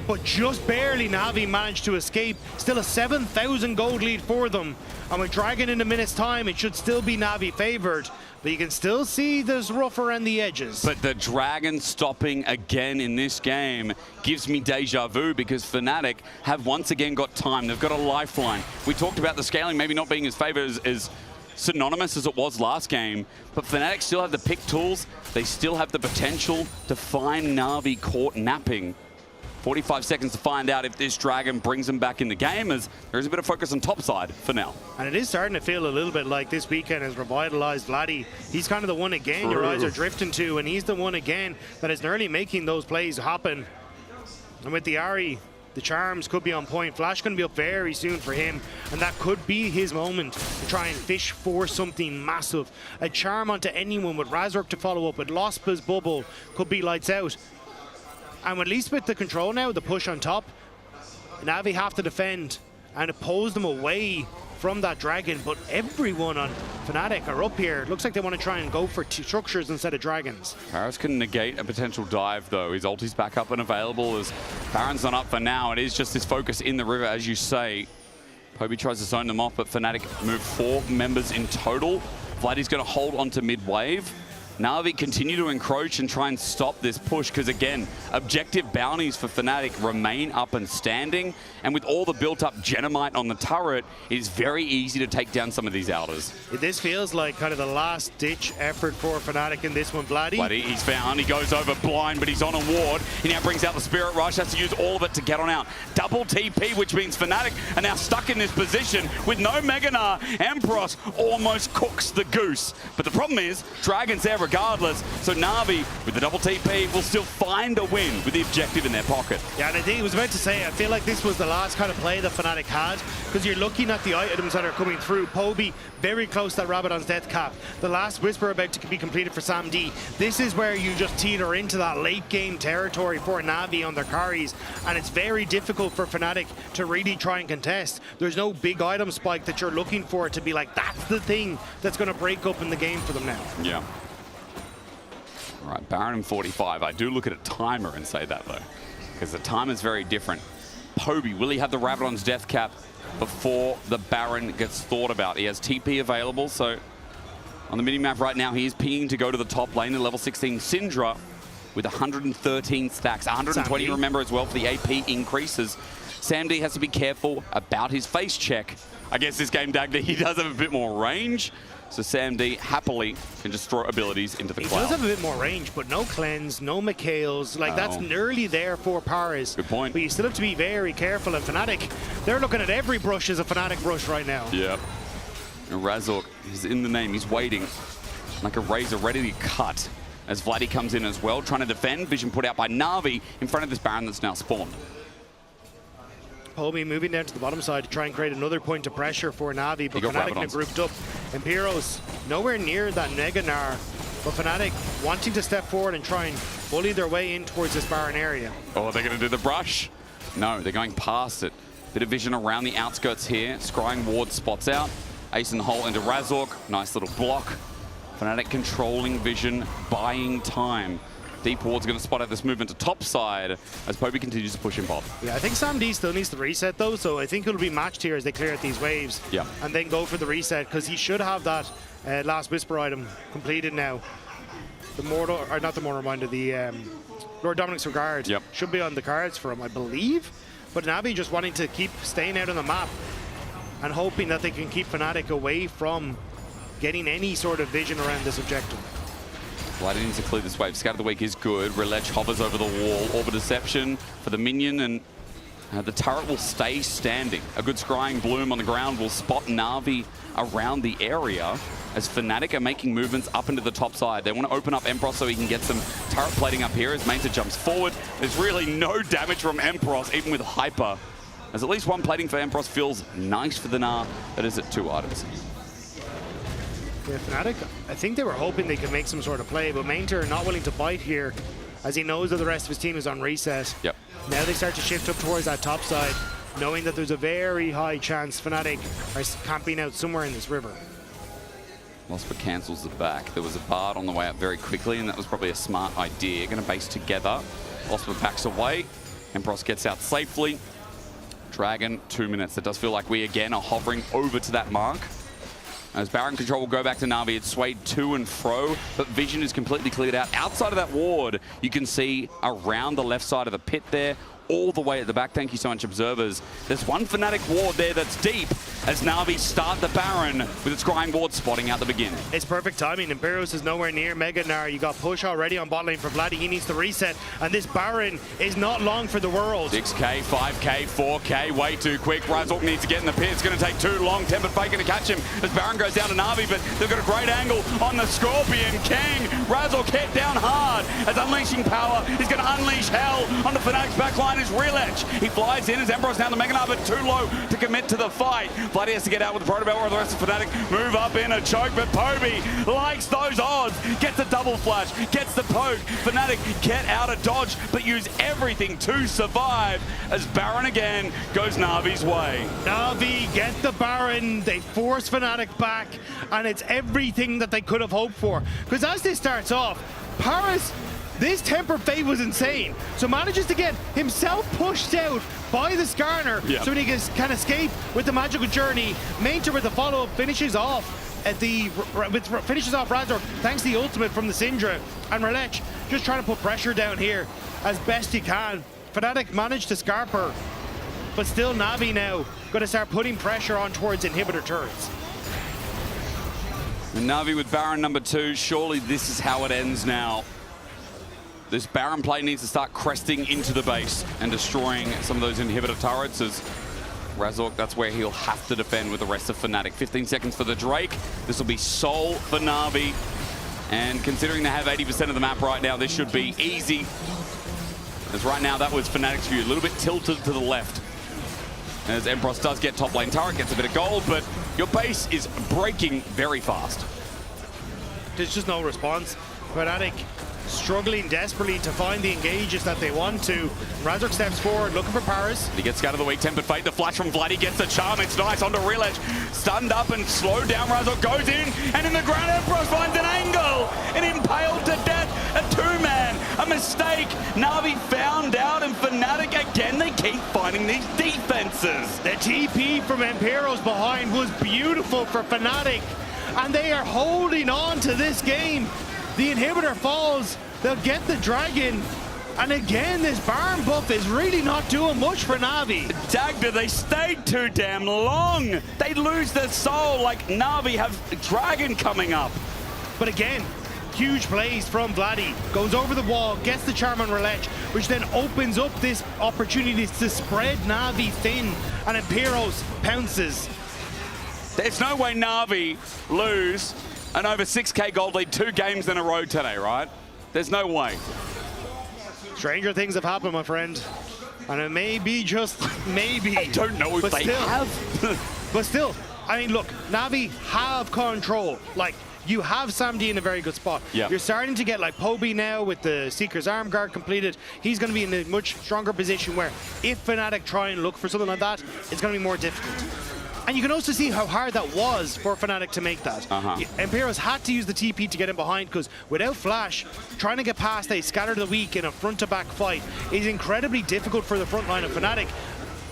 but just barely Na'Vi managed to escape. Still a 7,000 gold lead for them, and with Dragon in a minute's time, it should still be Na'Vi favored. But you can still see this rough around the edges. But the Dragon stopping again in this game gives me deja vu, because Fnatic have once again got time. They've got a lifeline. We talked about the scaling maybe not being as favored as synonymous as it was last game, but Fnatic still have the pick tools. They still have the potential to find Na'Vi caught napping. 45 seconds to find out if this Dragon brings them back in the game, as there is a bit of focus on top side for now. And it is starting to feel a little bit like this weekend has revitalized Vladdy. He's kind of the one again your eyes are drifting to, and he's the one again that is nearly making those plays happen. And with the Ahri, the charms could be on point. Flash going to be up very soon for him, and that could be his moment to try and fish for something massive. A charm onto anyone with Razork to follow up, with Lospa's bubble, could be lights out. And at least with the control now, the push on top, Na'Vi have to defend and oppose them away from that Dragon, but everyone on Fnatic are up here. Looks like they want to try and go for structures instead of Dragons. Paris can negate a potential dive though. His ulti's back up and available as Baron's not up for now. It is just this focus in the river, as you say. Poby tries to zone them off, but Fnatic move 4 members in total. Vladdy's going to hold onto mid-wave. Na'Vi continue to encroach and try and stop this push, because again, objective bounties for Fnatic remain up and standing, and with all the built-up Genomite on the turret, it is very easy to take down some of these outers. This feels like kind of the last-ditch effort for Fnatic in this one. Vladdy, he's found, he goes over blind, but he's on a ward. He now brings out the Spirit Rush, has to use all of it to get on out. Double TP, which means Fnatic are now stuck in this position with no Meganar. Ampros almost cooks the goose. But the problem is, Dragon's there regardless, so Na'Vi, with the double TP, will still find a win with the objective in their pocket. Yeah, and I think I was about to say, I feel like this was the last kind of play that Fnatic had, because you're looking at the items that are coming through. Poby, very close to that Rabadon's death cap. The last Whisper about to be completed for Sam D. This is where you just teeter into that late game territory for Na'Vi on their carries, and it's very difficult for Fnatic to really try and contest. There's no big item spike that you're looking for to be like, that's the thing that's going to break up in the game for them now. Yeah. All right, Baron in 45. I do look at a timer and say that though, because the time is very different. Poby, will he have the Rabadon's death cap before the Baron gets thought about? He has TP available, so on the minimap right now, he is pinging to go to the top lane at level 16. Syndra with 113 stacks, 120, remember, as well for the AP increases. Sam D has to be careful about his face check. I guess this game, Dagda, he does have a bit more range. So Sam D happily can just throw abilities into the cloud. He does have a bit more range, but no cleanse, no Mikhails. Like, that's nearly there for Paris. Good point. But you still have to be very careful. And Fnatic, they're looking at every brush as a Fnatic brush right now. Yeah. And Razork is in the name. He's waiting like a razor ready to cut. as Vladdy comes in as well, trying to defend. Vision put out by Na'Vi in front of this Baron that's now spawned. Poby moving down to the bottom side to try and create another point of pressure for Na'Vi, but Fnatic are grouped up. Imperials nowhere near that Mega Gnar, but Fnatic wanting to step forward and try and bully their way in towards this Baron area. Oh, they're going to do the brush. No, they're going past it. Bit of vision around the outskirts here. Scrying ward spots out. Ace in the hole into Razork. Nice little block. Fnatic controlling vision, buying time. Deep ward's going to spot out this movement to top side as Poby continues to push in bot. Yeah, I think Sam D still needs to reset though, so I think it'll be matched here as they clear out these waves. Yeah. And then go for the reset, because he should have that last Whisper item completed now. The Mortal, or not the Mortal Reminder, the Lord Dominic's Regard should be on the cards for him, I believe. But Na'Vi just wanting to keep staying out on the map and hoping that they can keep Fnatic away from getting any sort of vision around this objective. Vladdy needs to clear this wave. Scout of the Week is good. Relech hovers over the wall. Orbit Deception for the minion, and the turret will stay standing. A good scrying bloom on the ground will spot Na'Vi around the area as Fnatic are making movements up into the top side. They want to open up Empros so he can get some turret plating up here as Manta jumps forward. There's really no damage from Empros, even with Hyper. As at least one plating for Empros feels nice for the Gnar. That is at 2 items. Yeah, Fnatic, I think they were hoping they could make some sort of play, but Mainter not willing to bite here as he knows that the rest of his team is on reset. Yep. Now they start to shift up towards that top side, knowing that there's a very high chance Fnatic are camping out somewhere in this river. Losper cancels the back. There was a Bard on the way up very quickly, and that was probably a smart idea. Going to base together. Losper backs away. Empros gets out safely. Dragon, 2 minutes. It does feel like we again are hovering over to that mark. As Baron control will go back to Na'Vi, it's swayed to and fro, but vision is completely cleared out. Outside of that ward, you can see around the left side of the pit there, all the way at the back. Thank you so much, observers. There's one Fnatic ward there that's deep as Na'Vi start the Baron with its scrying ward spotting out the beginning. It's perfect timing. Imperios is nowhere near Mega Gnar. You got push already on bot lane for Vladdy. He needs to reset, and this Baron is not long for the world. 6k, 5k, 4k, way too quick. Razork needs to get in the pit. It's going to take too long. Tempered Fate going to catch him as Baron goes down to Na'Vi, but they've got a great angle on the Scorpion King. Razork hit down hard as unleashing power is going to unleash hell on the Fnatic's backline is Relech. He flies in as Empros down the Mega Gnar, but too low to commit to the fight. Vladdy has to get out with the Protobell, or the rest of Fnatic move up in a choke, but Poby likes those odds. Gets the double flash, gets the poke. Fnatic get out of dodge, but use everything to survive as Baron again goes Na'Vi's way. Na'Vi get the Baron. They force Fnatic back, and it's everything that they could have hoped for. Because as this starts off, Paris, this Tempered Fate was insane. So manages to get himself pushed out by the Skarner so he can escape with the magical journey. Mainter with the follow-up finishes off at finishes off Razork thanks to the ultimate from the Syndra, and Relech just trying to put pressure down here as best you can. Fnatic managed to scarp her, but still Na'Vi now going to start putting pressure on towards inhibitor turrets. And Na'Vi with Baron number 2. Surely this is how it ends now. This Baron play needs to start cresting into the base and destroying some of those inhibitor turrets as Razork, that's where he'll have to defend with the rest of Fnatic. 15 seconds for the Drake. This will be Soul for Na'Vi. And considering they have 80% of the map right now, this should be easy. As right now, that was Fnatic's view. A little bit tilted to the left. As Empros does get top lane turret, gets a bit of gold, but your base is breaking very fast. There's just no response. Fnatic struggling desperately to find the engages that they want to. Razork steps forward, looking for Paris. He gets Scout of the Week, Tempered Fate, the flash from Vladdy gets the charm, it's nice, onto Relech. Stunned up and slowed down, Razork goes in, and in the ground, Empros finds an angle, and impaled to death, a 2-man, a mistake. Na'Vi found out, and Fnatic, again, they keep finding these defenses. The TP from Imperials behind was beautiful for Fnatic, and they are holding on to this game. The inhibitor falls, they'll get the dragon, and again this Baron buff is really not doing much for Na'Vi. Dagda, they stayed too damn long. They lose their soul like Na'Vi have dragon coming up. But again, huge plays from Vladdy. Goes over the wall, gets the charm on Relech, which then opens up this opportunity to spread Na'Vi thin, and Imperials pounces. There's no way Na'Vi lose an over 6k gold lead 2 games in a row today, right? There's no way. Stranger things have happened, my friend. And it may be just maybe. I don't know if they have. But still, I mean, look, Na'Vi have control. Like, you have Samdi in a very good spot. Yeah. You're starting to get like Poby now with the Seeker's Arm Guard completed. He's going to be in a much stronger position where if Fnatic try and look for something like that, it's going to be more difficult. And you can also see how hard that was for Fnatic to make that. Empiro's had to use the TP to get in behind because without Flash, trying to get past a Scatter the Weak in a front-to-back fight is incredibly difficult for the front line of Fnatic.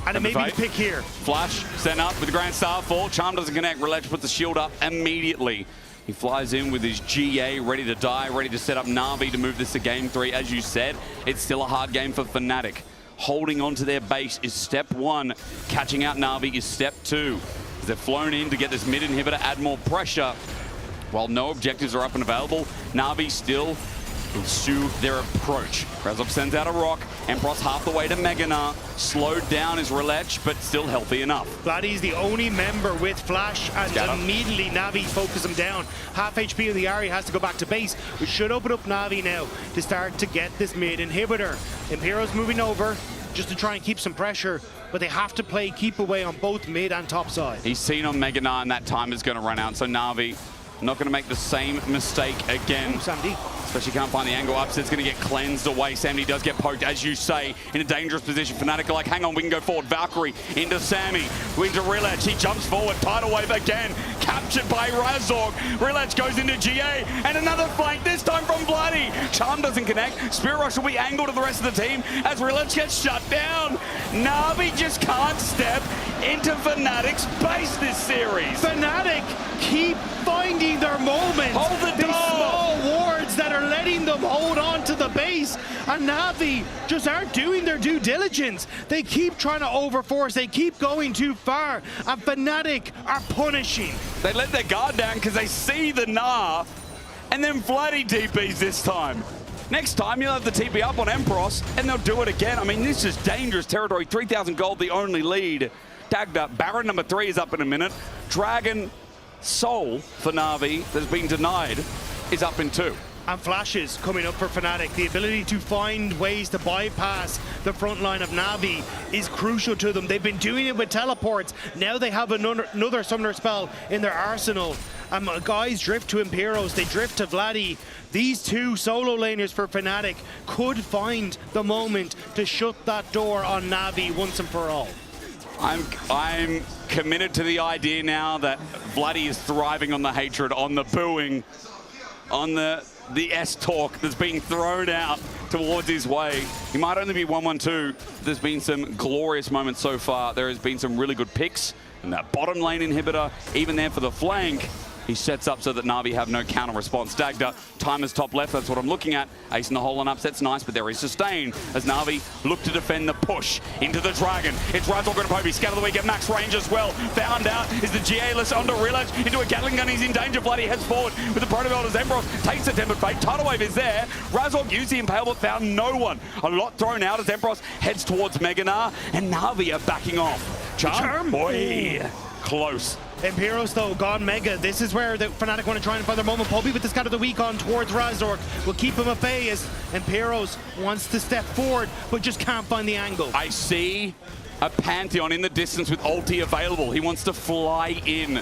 And it may be the pick here. Flash sent up with the Grand Starfall. Charm doesn't connect. Relech puts the shield up immediately. He flies in with his GA ready to die, ready to set up Na'Vi to move this to game 3. As you said, it's still a hard game for Fnatic. Holding on to their base is step 1. Catching out Na'Vi is step 2. As they've flown in to get this mid inhibitor, add more pressure. While no objectives are up and available, Na'Vi still pursue their approach. Razov sends out a rock. Empros half the way to Meganar. Slowed down is Relech, but still healthy enough. Vladdy's the only member with Flash, and immediately Na'Vi focus him down. Half HP of the Ahri has to go back to base, which should open up Na'Vi now to start to get this mid inhibitor. Impero's moving over just to try and keep some pressure, but they have to play keep away on both mid and top side. He's seen on Meganar, and that time is going to run out, so Na'Vi not going to make the same mistake again. Samdi. Especially can't find the angle. Upset's going to get cleansed away. Sammy does get poked, as you say, in a dangerous position. Fnatic are like, hang on, we can go forward. Valkyrie into Sammy, into Relech. He jumps forward. Tidal wave again. Captured by Razork. Relech goes into GA, and another flank, this time from Bloody. Charm doesn't connect. Spirit Rush will be angled to the rest of the team as Relech gets shut down. Na'Vi just can't step into Fnatic's base this series. Fnatic keep finding their moment. Hold the door. These small wards that are letting them hold on to the base, and Na'Vi just aren't doing their due diligence. They keep trying to overforce, they keep going too far, and Fnatic are punishing. They let their guard down because they see the Nah, and then Bloody TPs this time. Next time, you'll have the TP up on Empros, and they'll do it again. I mean, this is dangerous territory. 3,000 gold, the only lead. Tagged up. Baron number 3 is up in a minute. Dragon Soul for Na'Vi that's been denied is up in 2. And flashes coming up for Fnatic. The ability to find ways to bypass the front line of Na'Vi is crucial to them. They've been doing it with teleports. Now they have another summoner spell in their arsenal. Guys drift to Imperos, they drift to Vladdy. These two solo laners for Fnatic could find the moment to shut that door on Na'Vi once and for all. I'm committed to the idea now that Vladdy is thriving on the hatred, on the booing, on the S-talk that's being thrown out towards his way. He might only be 1-1-2. There's been some glorious moments so far. There has been some really good picks. And that bottom lane inhibitor, even there for the flank, he sets up so that Na'Vi have no counter response. Dagda, timers top left, that's what I'm looking at. Ace in the hole and upset's nice, but there is sustain as Na'Vi look to defend the push into the Dragon. It's Razork and Poby, Scatter the Weak at max range as well. Found out is the GA-less onto Relech, into a Gatling gun, he's in danger. Bloody heads forward with the Protobelt as Empros takes the Tempered Fate. Tidal Wave is there. Razork used the Impale but found no one. A lot thrown out as Empros heads towards Meganar, and Na'Vi are backing off. Charm? Boy, close. Imperos though, gone mega. This is where the Fnatic want to try and find their moment. Poby with the Scatter of the Weak on towards Razork will keep him at bay as Imperos wants to step forward but just can't find the angle. I see a Pantheon in the distance with ulti available. He wants to fly in.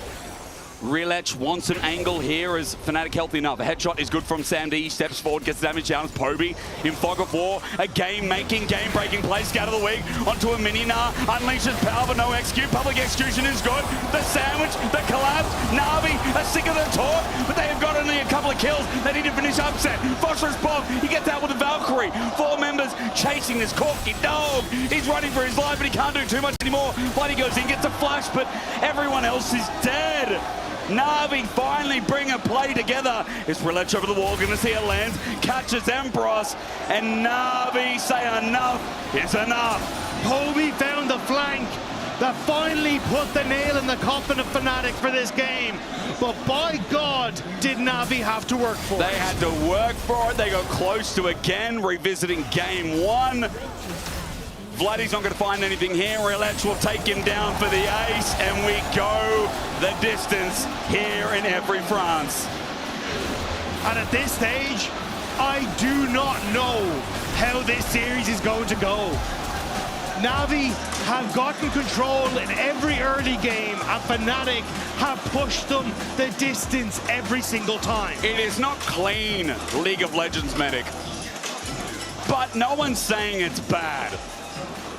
Relech wants an angle here as Fnatic healthy enough. A headshot is good from Sam D. He steps forward, gets damage down as Poby in fog of war. A game-making, game-breaking play. Scatter the Weak onto a Mini-Nah. Unleashes power but no execute. Public execution is good. The sandwich, the collapse. Na'Vi are sick of the talk, but they have got only a couple of kills. They need to finish upset. Phosphorus bomb. He gets out with the Valkyrie. 4 members chasing this corky dog. He's running for his life, but he can't do too much anymore. Bloody goes in, gets a flash, but everyone else is dead. Na'Vi finally bring a play together. It's Relech over the wall, gonna see it lands, catches Empros, and Na'Vi say enough is enough. Poby found the flank that finally put the nail in the coffin of Fnatic for this game. But by God, did Na'Vi have to work for it? They had to work for it. They got close to again revisiting game 1. Vladdy's not going to find anything here. Relech will take him down for the ace, and we go the distance here in Every France. And at this stage, I do not know how this series is going to go. Navi have gotten control in every early game, and Fnatic have pushed them the distance every single time. It is not clean, League of Legends Medic, but no one's saying it's bad.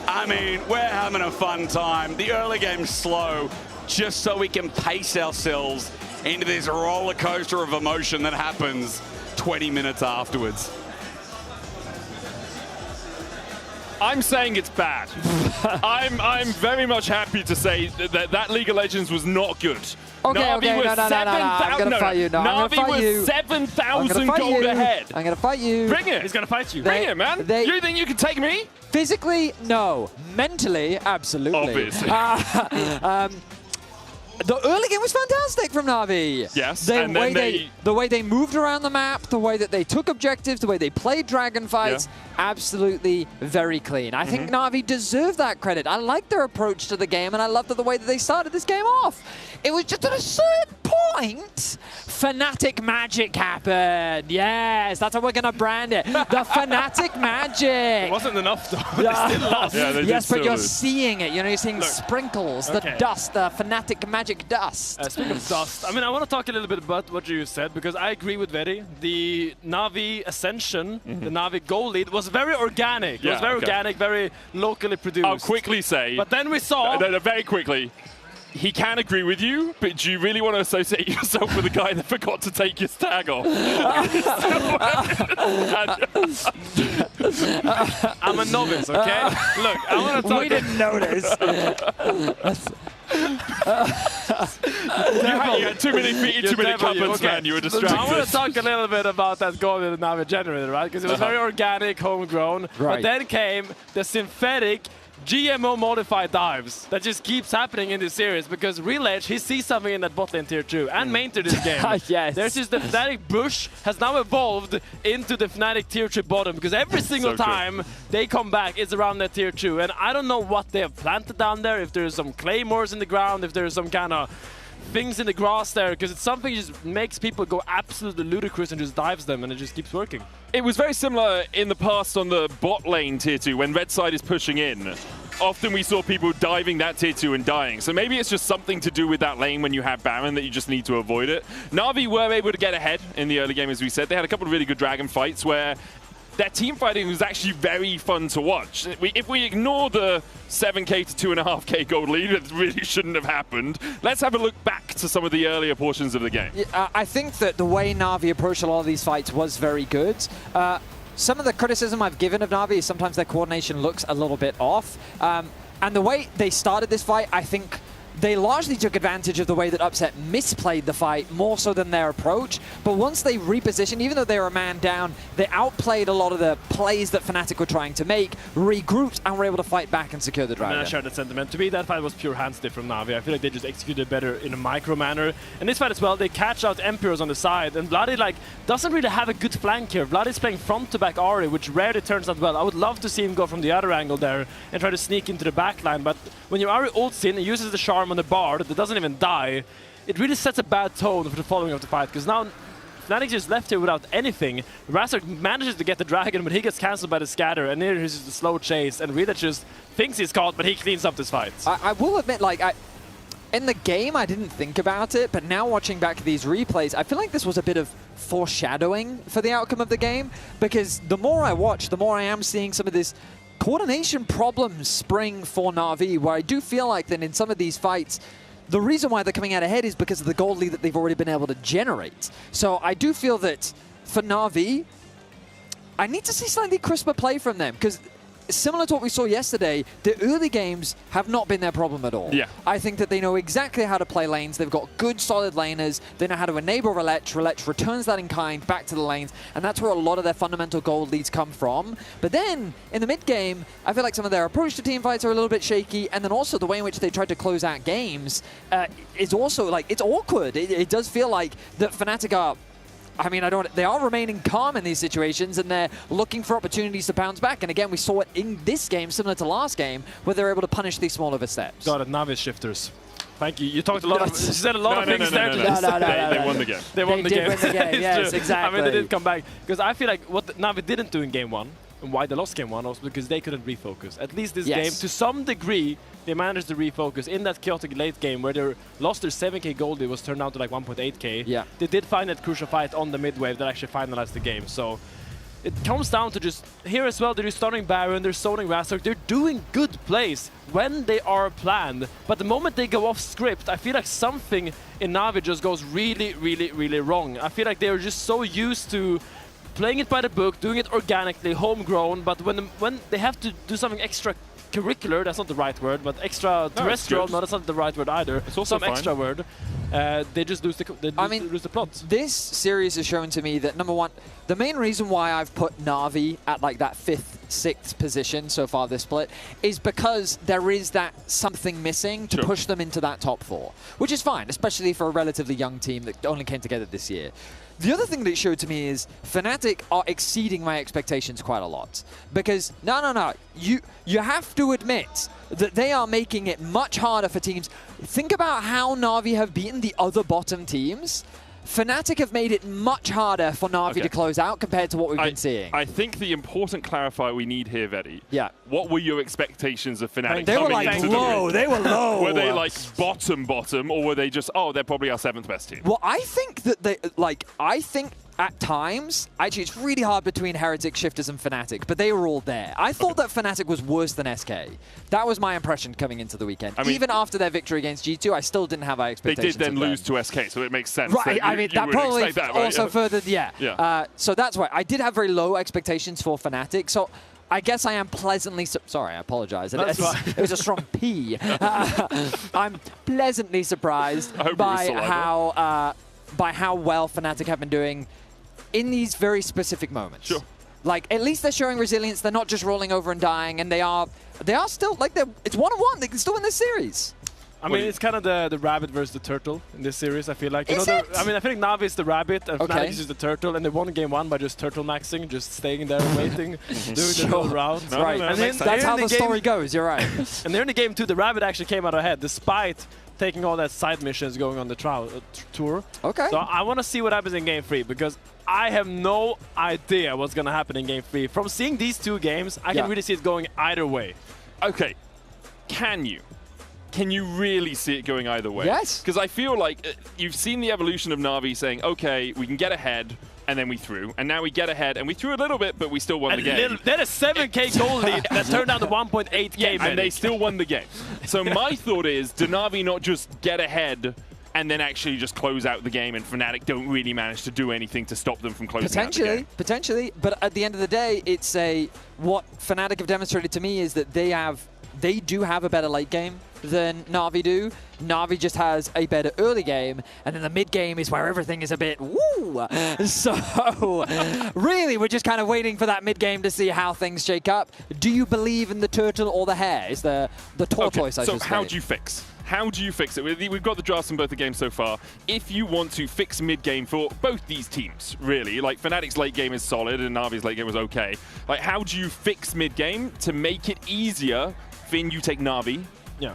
I mean, we're having a fun time. The early game's slow, just so we can pace ourselves into this roller coaster of emotion that happens 20 minutes afterwards. I'm saying it's bad. I'm very much happy to say that League of Legends was not good. Okay, Na'Vi okay, was no, I'm going to fight you. No, I'm going to Na'Vi fight you. was 7,000 gold ahead. I'm going to fight you. Bring it. He's going to fight you. Bring it, man. You think you can take me? Physically, no. Mentally, absolutely. Obviously. The early game was fantastic from Na'Vi. Yes, the way they moved around the map, the way that they took objectives, the way they played dragon fights, absolutely very clean. I think Na'Vi deserve that credit. I like their approach to the game, and I love the way that they started this game off. It was just at a certain point, Fnatic magic happened. Yes, that's how we're going to brand it. The Fnatic magic. It wasn't enough, though. They still lost. Yes, but you're seeing it. You know, you're seeing sprinkles, the dust, the Fnatic magic dust. Speaking of dust, I mean, I want to talk a little bit about what you said, because I agree with Veri. The Na'Vi Ascension, the Na'Vi goal lead, was very organic. It was very organic, very locally produced. I'll quickly say... But then we saw... No, very quickly. He can agree with you, but do you really want to associate yourself with a guy that forgot to take his tag off? I'm a novice, okay? Look, I want to talk... We didn't notice. You had too many feet and too many cupboards, man. You were distracted. I want to talk a little bit about that goal in the Na'Vi generator, right? Because it was very organic, homegrown. But then came the synthetic GMO-modified dives that just keeps happening in this series, because Real Edge, he sees something in that bot lane tier 2 and main to this game. Yes. There's just the Fnatic bush has now evolved into the Fnatic tier 3 bottom, because every single time they come back, it's around that tier 2. And I don't know what they have planted down there, if there's some claymores in the ground, if there's some kind of things in the grass there, because it's something that just makes people go absolutely ludicrous and just dives them, and it just keeps working. It was very similar in the past on the bot lane tier 2 when Red Side is pushing in. Often we saw people diving that tier 2 and dying. So maybe it's just something to do with that lane when you have Baron that you just need to avoid it. Na'Vi were able to get ahead in the early game, as we said. They had a couple of really good dragon fights where their team fighting was actually very fun to watch. If we ignore the 7k to 2.5k gold lead, it really shouldn't have happened. Let's have a look back to some of the earlier portions of the game. I think that the way Na'Vi approached a lot of these fights was very good. Some of the criticism I've given of Na'Vi is sometimes their coordination looks a little bit off. And the way they started this fight, I think they largely took advantage of the way that Upset misplayed the fight more so than their approach. But once they repositioned, even though they were a man down, they outplayed a lot of the plays that Fnatic were trying to make, regrouped, and were able to fight back and secure the dragon. I share that sentiment. To me, that fight was pure hand stiff from Na'Vi. I feel like they just executed better in a micro manner. And this fight as well, they catch out Emperors on the side, and Bloody doesn't really have a good flank here. Bloody's playing front to back Ahri, which rarely turns out well. I would love to see him go from the other angle there and try to sneak into the backline, but when your Ahri ults in and uses the charm on the Bard that doesn't even die, it really sets a bad tone for the following of the fight, because now Fnatic just left here without anything. Razork manages to get the dragon, but he gets cancelled by the scatter, and here he's just a slow chase, and Rita just thinks he's caught, but he cleans up this fight. I will admit, in the game, I didn't think about it, but now watching back these replays, I feel like this was a bit of foreshadowing for the outcome of the game, because the more I watch, the more I am seeing some of this coordination problems spring for Na'Vi, where I do feel like that in some of these fights, the reason why they're coming out ahead is because of the gold lead that they've already been able to generate. So I do feel that for Na'Vi, I need to see slightly crisper play from them, because similar to what we saw yesterday, the early games have not been their problem at all. Yeah. I think that they know exactly how to play lanes. They've got good, solid laners. They know how to enable Relech. Relech returns that in kind back to the lanes, and that's where a lot of their fundamental gold leads come from. But then, in the mid-game, I feel like some of their approach to team fights are a little bit shaky, and then also the way in which they tried to close out games is also, it's awkward. It does feel like that Fnatic are... they are remaining calm in these situations, and they're looking for opportunities to bounce back. And again, we saw it in this game, similar to last game, where they're able to punish these small oversteps. Got it, Navi shifters. Thank you. You talked a lot of. You said a lot of things there. They won the game. They won the game. Win the game. Yes, exactly. I mean, they did come back because I feel like what Navi didn't do in game 1 and why they lost game 1 was because they couldn't refocus. At least this game, to some degree, they managed to refocus in that chaotic late game where they lost their 7k gold. It was turned down to like 1.8k. Yeah. They did find that crucial fight on the mid wave that actually finalized the game. So. It comes down to just here as well. They're starting Baron, they're zoning Razork. They're doing good plays when they are planned. But the moment they go off script, I feel like something in Navi just goes really, really, really wrong. I feel like they're just so used to playing it by the book, doing it organically, homegrown. But when they have to do something extra curricular, that's not the right word, but extra terrestrial, no, that's not the right word either. It's also some extra word. They just lose the plot. This series has shown to me that, number one, the main reason why I've put Na'Vi at like that 5th, 6th position so far this split is because there is that something missing to push them into that top 4, which is fine, especially for a relatively young team that only came together this year. The other thing that it showed to me is Fnatic are exceeding my expectations quite a lot. Because, no, you have to admit that they are making it much harder for teams. Think about how Na'Vi have beaten the other bottom teams. Fnatic have made it much harder for Na'Vi to close out compared to what we've been seeing. I think the important clarifier we need here, Vedi. Yeah. What were your expectations of Fnatic? They were like low. They were low. Were they like bottom, or were they just, oh, they're probably our 7th best team? Well, I think that they, I think at times, actually it's really hard between Heretic, Shifters and Fnatic, but they were all there. I thought that Fnatic was worse than SK. That was my impression coming into the weekend. I mean, even after their victory against G2, I still didn't have high expectations. They did then lose to SK, so it makes sense. Right, I mean, that probably also furthered, yeah. So that's why I did have very low expectations for Fnatic. So I guess I am pleasantly... Sorry, I apologize. It was a strong P. I'm pleasantly surprised by how well Fnatic have been doing in these very specific moments. Sure. Like, at least they're showing resilience. They're not just rolling over and dying, and they are still, like, it's 1-1. They can still win this series. I mean, it's kind of the rabbit versus the turtle in this series, I feel like. I mean, I think Na'Vi is the rabbit and Fnatic is the turtle, and they won game 1 by just turtle maxing, just staying there and waiting, doing the whole round. Right, and then that's how the story goes, you're right. And there in the game 2, the rabbit actually came out ahead, despite taking all that side missions going on the tour. Okay. So I want to see what happens in game 3, because I have no idea what's going to happen in game 3. From seeing these 2 games, I can really see it going either way. Okay, can you really see it going either way? Yes. Because I feel like you've seen the evolution of Na'Vi saying, okay, we can get ahead, and then we threw. And now we get ahead, and we threw a little bit, but we still won the game. They had a 7k goal lead that turned down to 1.8k. And they still won the game. So my thought is, do Na'Vi not just get ahead and then actually just close out the game, and Fnatic don't really manage to do anything to stop them from closing out the game? Potentially. But at the end of the day, it's what Fnatic have demonstrated to me is that they do have a better late game than Na'Vi do. Na'Vi just has a better early game, and then the mid game is where everything is a bit woo. So really, we're just kind of waiting for that mid game to see how things shake up. Do you believe in the turtle or the hare? Is the tortoise? Okay, so how do you fix? How do you fix it? We've got the drafts in both the games so far. If you want to fix mid-game for both these teams, really, like Fnatic's late game is solid and Na'Vi's late game was okay. Like, how do you fix mid-game to make it easier? Finn, you take Na'Vi,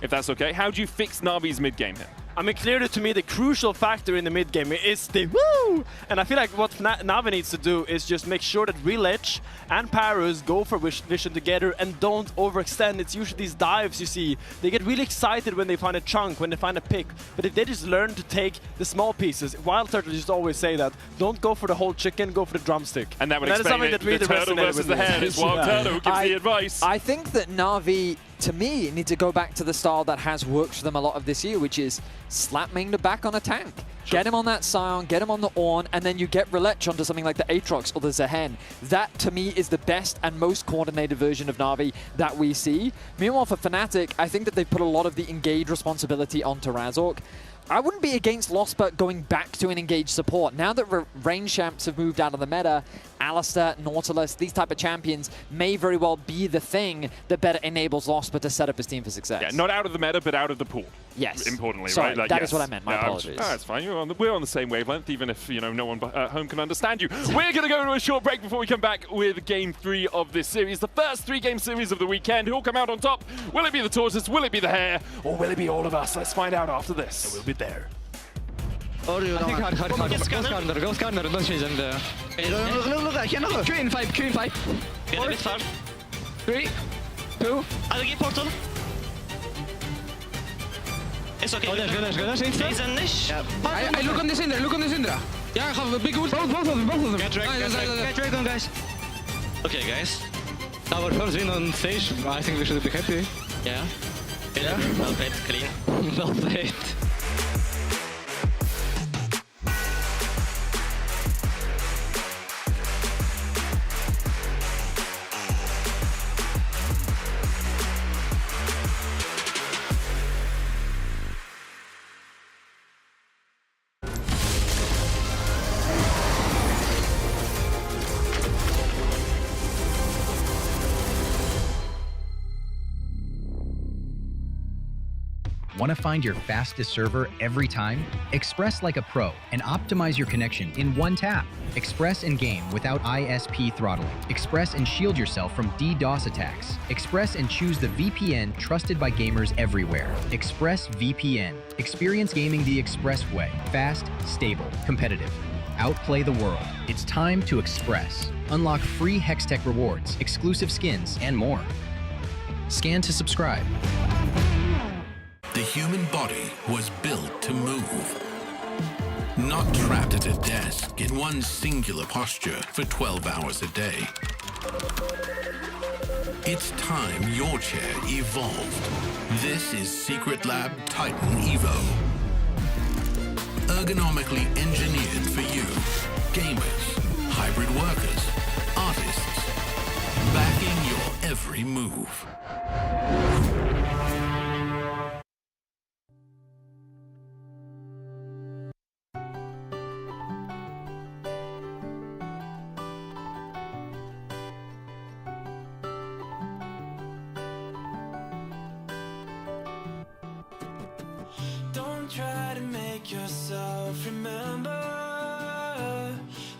if that's okay. How do you fix Na'Vi's mid-game here? I mean, clearly to me, the crucial factor in the mid game is the woo! And I feel like what Na'Vi needs to do is just make sure that Real Edge and Parus go for vision together and don't overextend. It's usually these dives you see. They get really excited when they find a chunk, when they find a pick. But if they just learn to take the small pieces, Wild Turtle just always say that, don't go for the whole chicken, go for the drumstick. And that would explain it. The turtle versus the hare. It's Wild Turtle who gives the advice. I think that Na'Vi, to me, need to go back to the style that has worked for them a lot of this year, which is slap Ming back on a tank. Sure. Get him on that Scion, get him on the Ornn, and then you get Relech onto something like the Aatrox or the Zehen. That, to me, is the best and most coordinated version of Na'Vi that we see. Meanwhile, for Fnatic, I think that they put a lot of the engage responsibility onto Razork. I wouldn't be against Losbert going back to an engaged support. Now that range champs have moved out of the meta, Alistair, Nautilus, these type of champions may very well be the thing that better enables Losbert to set up his team for success. Yeah, not out of the meta, but out of the pool. Yes. Importantly, Sorry, right? Like, that yes. is what I meant. My apologies. That's fine. We're on the same wavelength, even if no one at home can understand you. We're going to go to a short break before we come back with Game 3 of this series, the first 3-game series of the weekend. Who will come out on top? Will it be the tortoise? Will it be the hare? Or will it be all of us? Let's find out after this. We'll be there. I think hard. Go scanner, don't change them there. Look, I cannot. Queen 5. Get a bit far. 3, 2. I'll get portal. It's okay. Go there. I look on the Syndra, Yeah, I have a big ult. Both of them. Get Dragon, guys. Okay, guys. Our first win on stage. I think we should be happy. Yeah. Well played, clean. Well played. Want to find your fastest server every time? Express like a pro and optimize your connection in one tap. Express and game without ISP throttling. Express and shield yourself from DDoS attacks. Express and choose the VPN trusted by gamers everywhere. Express VPN. Experience gaming the Express way. Fast, stable, competitive. Outplay the world. It's time to Express. Unlock free Hextech rewards, exclusive skins, and more. Scan to subscribe. The human body was built to move. Not trapped at a desk in one singular posture for 12 hours a day. It's time your chair evolved. This is Secret Lab Titan Evo. Ergonomically engineered for you, gamers, hybrid workers, artists, backing your every move. Try to make yourself remember,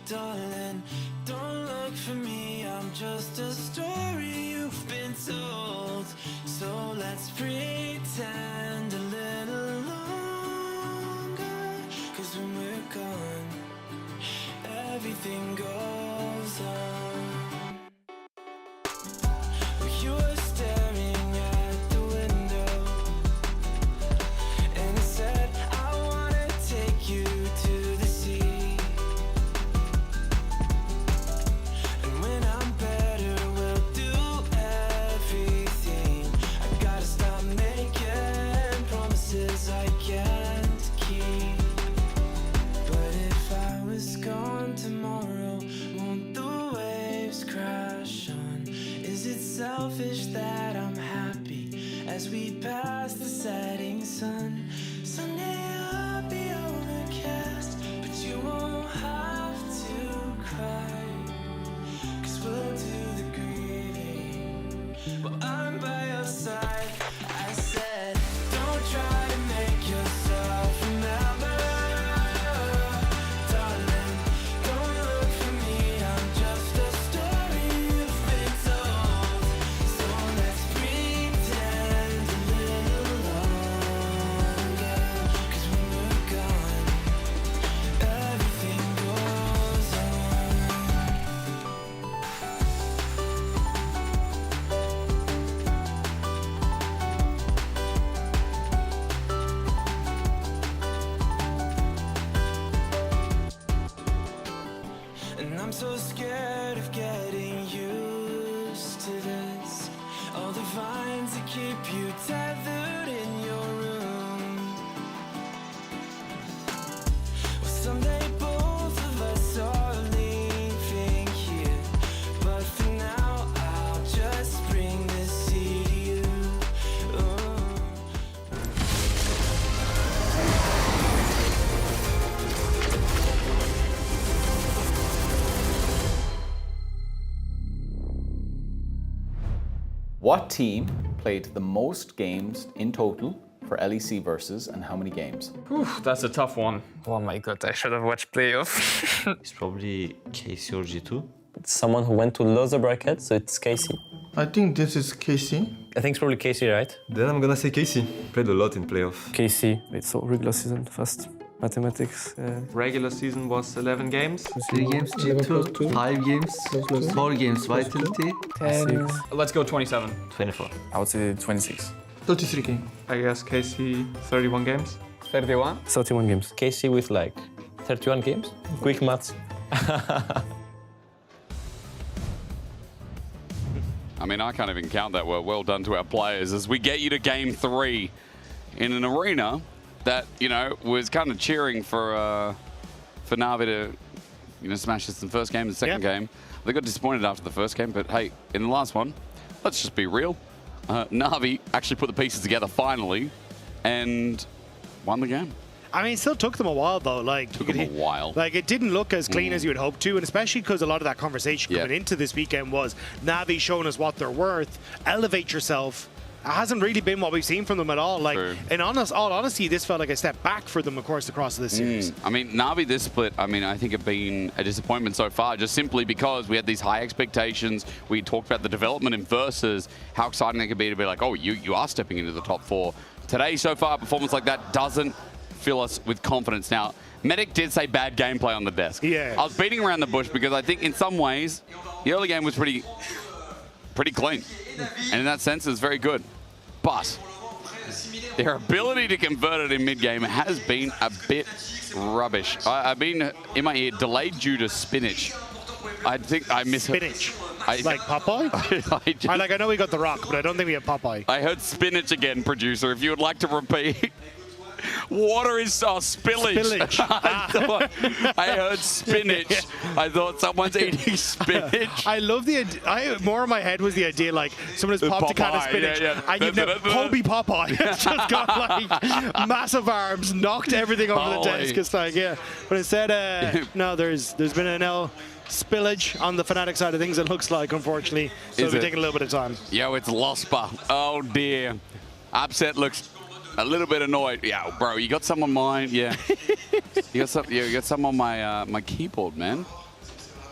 darling. Don't look for me, I'm just a story you've been told. So let's pretend a little longer, 'cause when we're gone, everything goes on. You were staring at the window, and I said, I wanna take you to the sea. And when I'm better, we'll do everything. I gotta stop making promises I can't keep. But if I was gone tomorrow, won't the waves crash on? Is it selfish that I'm happy as we pass the setting sun? Someday I'll be overcast, but you won't have to cry, 'cause we'll do the grieving while I'm by your side. I said, don't try to make yourself remember, darling. Don't look for me, I'm just a story you've been told. So let's pretend a little longer, 'cause when we're gone, everything goes on. And I'm so scared of getting used to this. All the vines that keep you tethered in your room. Well, someday both of us are leaving here, but for now I'll just bring this sea to you. What team played the most games in total for LEC versus and how many games? That's a tough one. Oh my god, I should have watched playoff. It's probably KC or G2. It's someone who went to loser bracket, so it's KC. I think this is KC. I think it's probably KC, right? Then I'm gonna say KC. Played a lot in playoff. KC. It's so regular season first. Mathematics. Regular season was 11 games. 3 games G2, 5 games, 4 games Vitality. 10. Let's go 27. 24. I would say 26. 33 games. I guess KC 31 games. 31? 31 games. KC with like 31 games. Quick maths. I mean, I can't even count that well. Well done to our players as we get you to game 3 in an arena that, you know, was kind of cheering for Na'Vi to, you know, smash this in the first game, the second game. They got disappointed after the first game, but hey, in the last one, let's just be real. Na'Vi actually put the pieces together finally and won the game. I mean, it still took them a while, though. Like, Took them a while. Like, it didn't look as clean as you would hope to, and especially because a lot of that conversation coming into this weekend was Na'Vi showing us what they're worth, elevate yourself. It hasn't really been what we've seen from them at all. Like, in all honesty, this felt like a step back for them, of course, across this series. I mean, Na'Vi this split, I mean, I think have been a disappointment so far, just simply because we had these high expectations. We talked about the development in Versus, how exciting it could be to be like, oh, you are stepping into the top 4. Today, so far, a performance like that doesn't fill us with confidence. Now, Medic did say bad gameplay on the desk. Yeah. I was beating around the bush because I think in some ways, the early game was pretty clean. And in that sense, it's very good. But their ability to convert it in mid-game has been a bit rubbish. I've been, in my ear, delayed due to spinach. I think I miss spinach. Like Popeye? I know we got the rock, but I don't think we have Popeye. I heard spinach again, producer. If you would like to repeat. Water is spillage. Spillage. I heard spinach. I thought someone's eating spinach. I love the idea. More in my head was the idea like someone has popped a can of spinach. And you've now Kobe Popeye. It's just got like massive arms, knocked everything over the desk. It's like, But instead, no, there's been an spillage on the Fnatic side of things, it looks like, unfortunately. So it'll be taking a little bit of time. Yo, it's Lospa. Oh, dear. Upset looks a little bit annoyed. Yeah, bro, you got some on mine. Yeah. you got some on my my keyboard, man.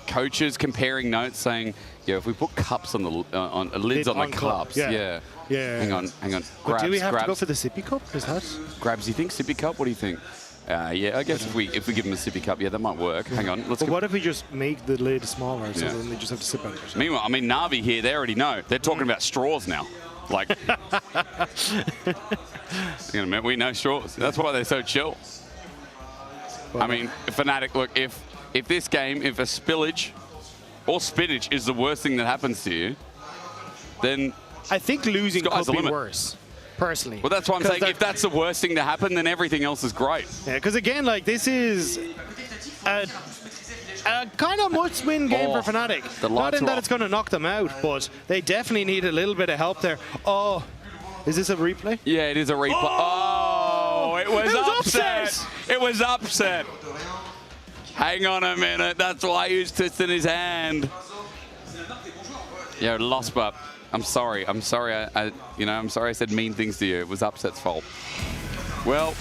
Coaches comparing notes saying, yeah, if we put cups on the lids on the cups. Yeah. Hang on. But do we have to go for the sippy cup? Is that? Grabs, you think sippy cup? What do you think? Yeah, I guess if we give them a sippy cup, that might work. Hang on, let's. But what if we just make the lid smaller so then they just have to sip out of it? Meanwhile, I mean, Na'Vi here, they already know. They're talking about straws now. Like, hang on a minute, we know straws. That's why they're so chill. I mean, Fnatic, look, if this game, if a spillage or spinach is the worst thing that happens to you, then I think losing could be worse. Personally. Well, that's what I'm saying. If that's the worst thing to happen, then everything else is great. Yeah, because again, like, this is a kind of must-win game for Fnatic. Not in that it's going to knock them out, but they definitely need a little bit of help there. Oh, is this a replay? Yeah, it is a replay. Oh, it was upset. It was upset. Hang on a minute. That's why he was twisting his hand. Yeah, lost, but I'm sorry. I'm sorry. I'm sorry I said mean things to you. It was Upset's fault. Well,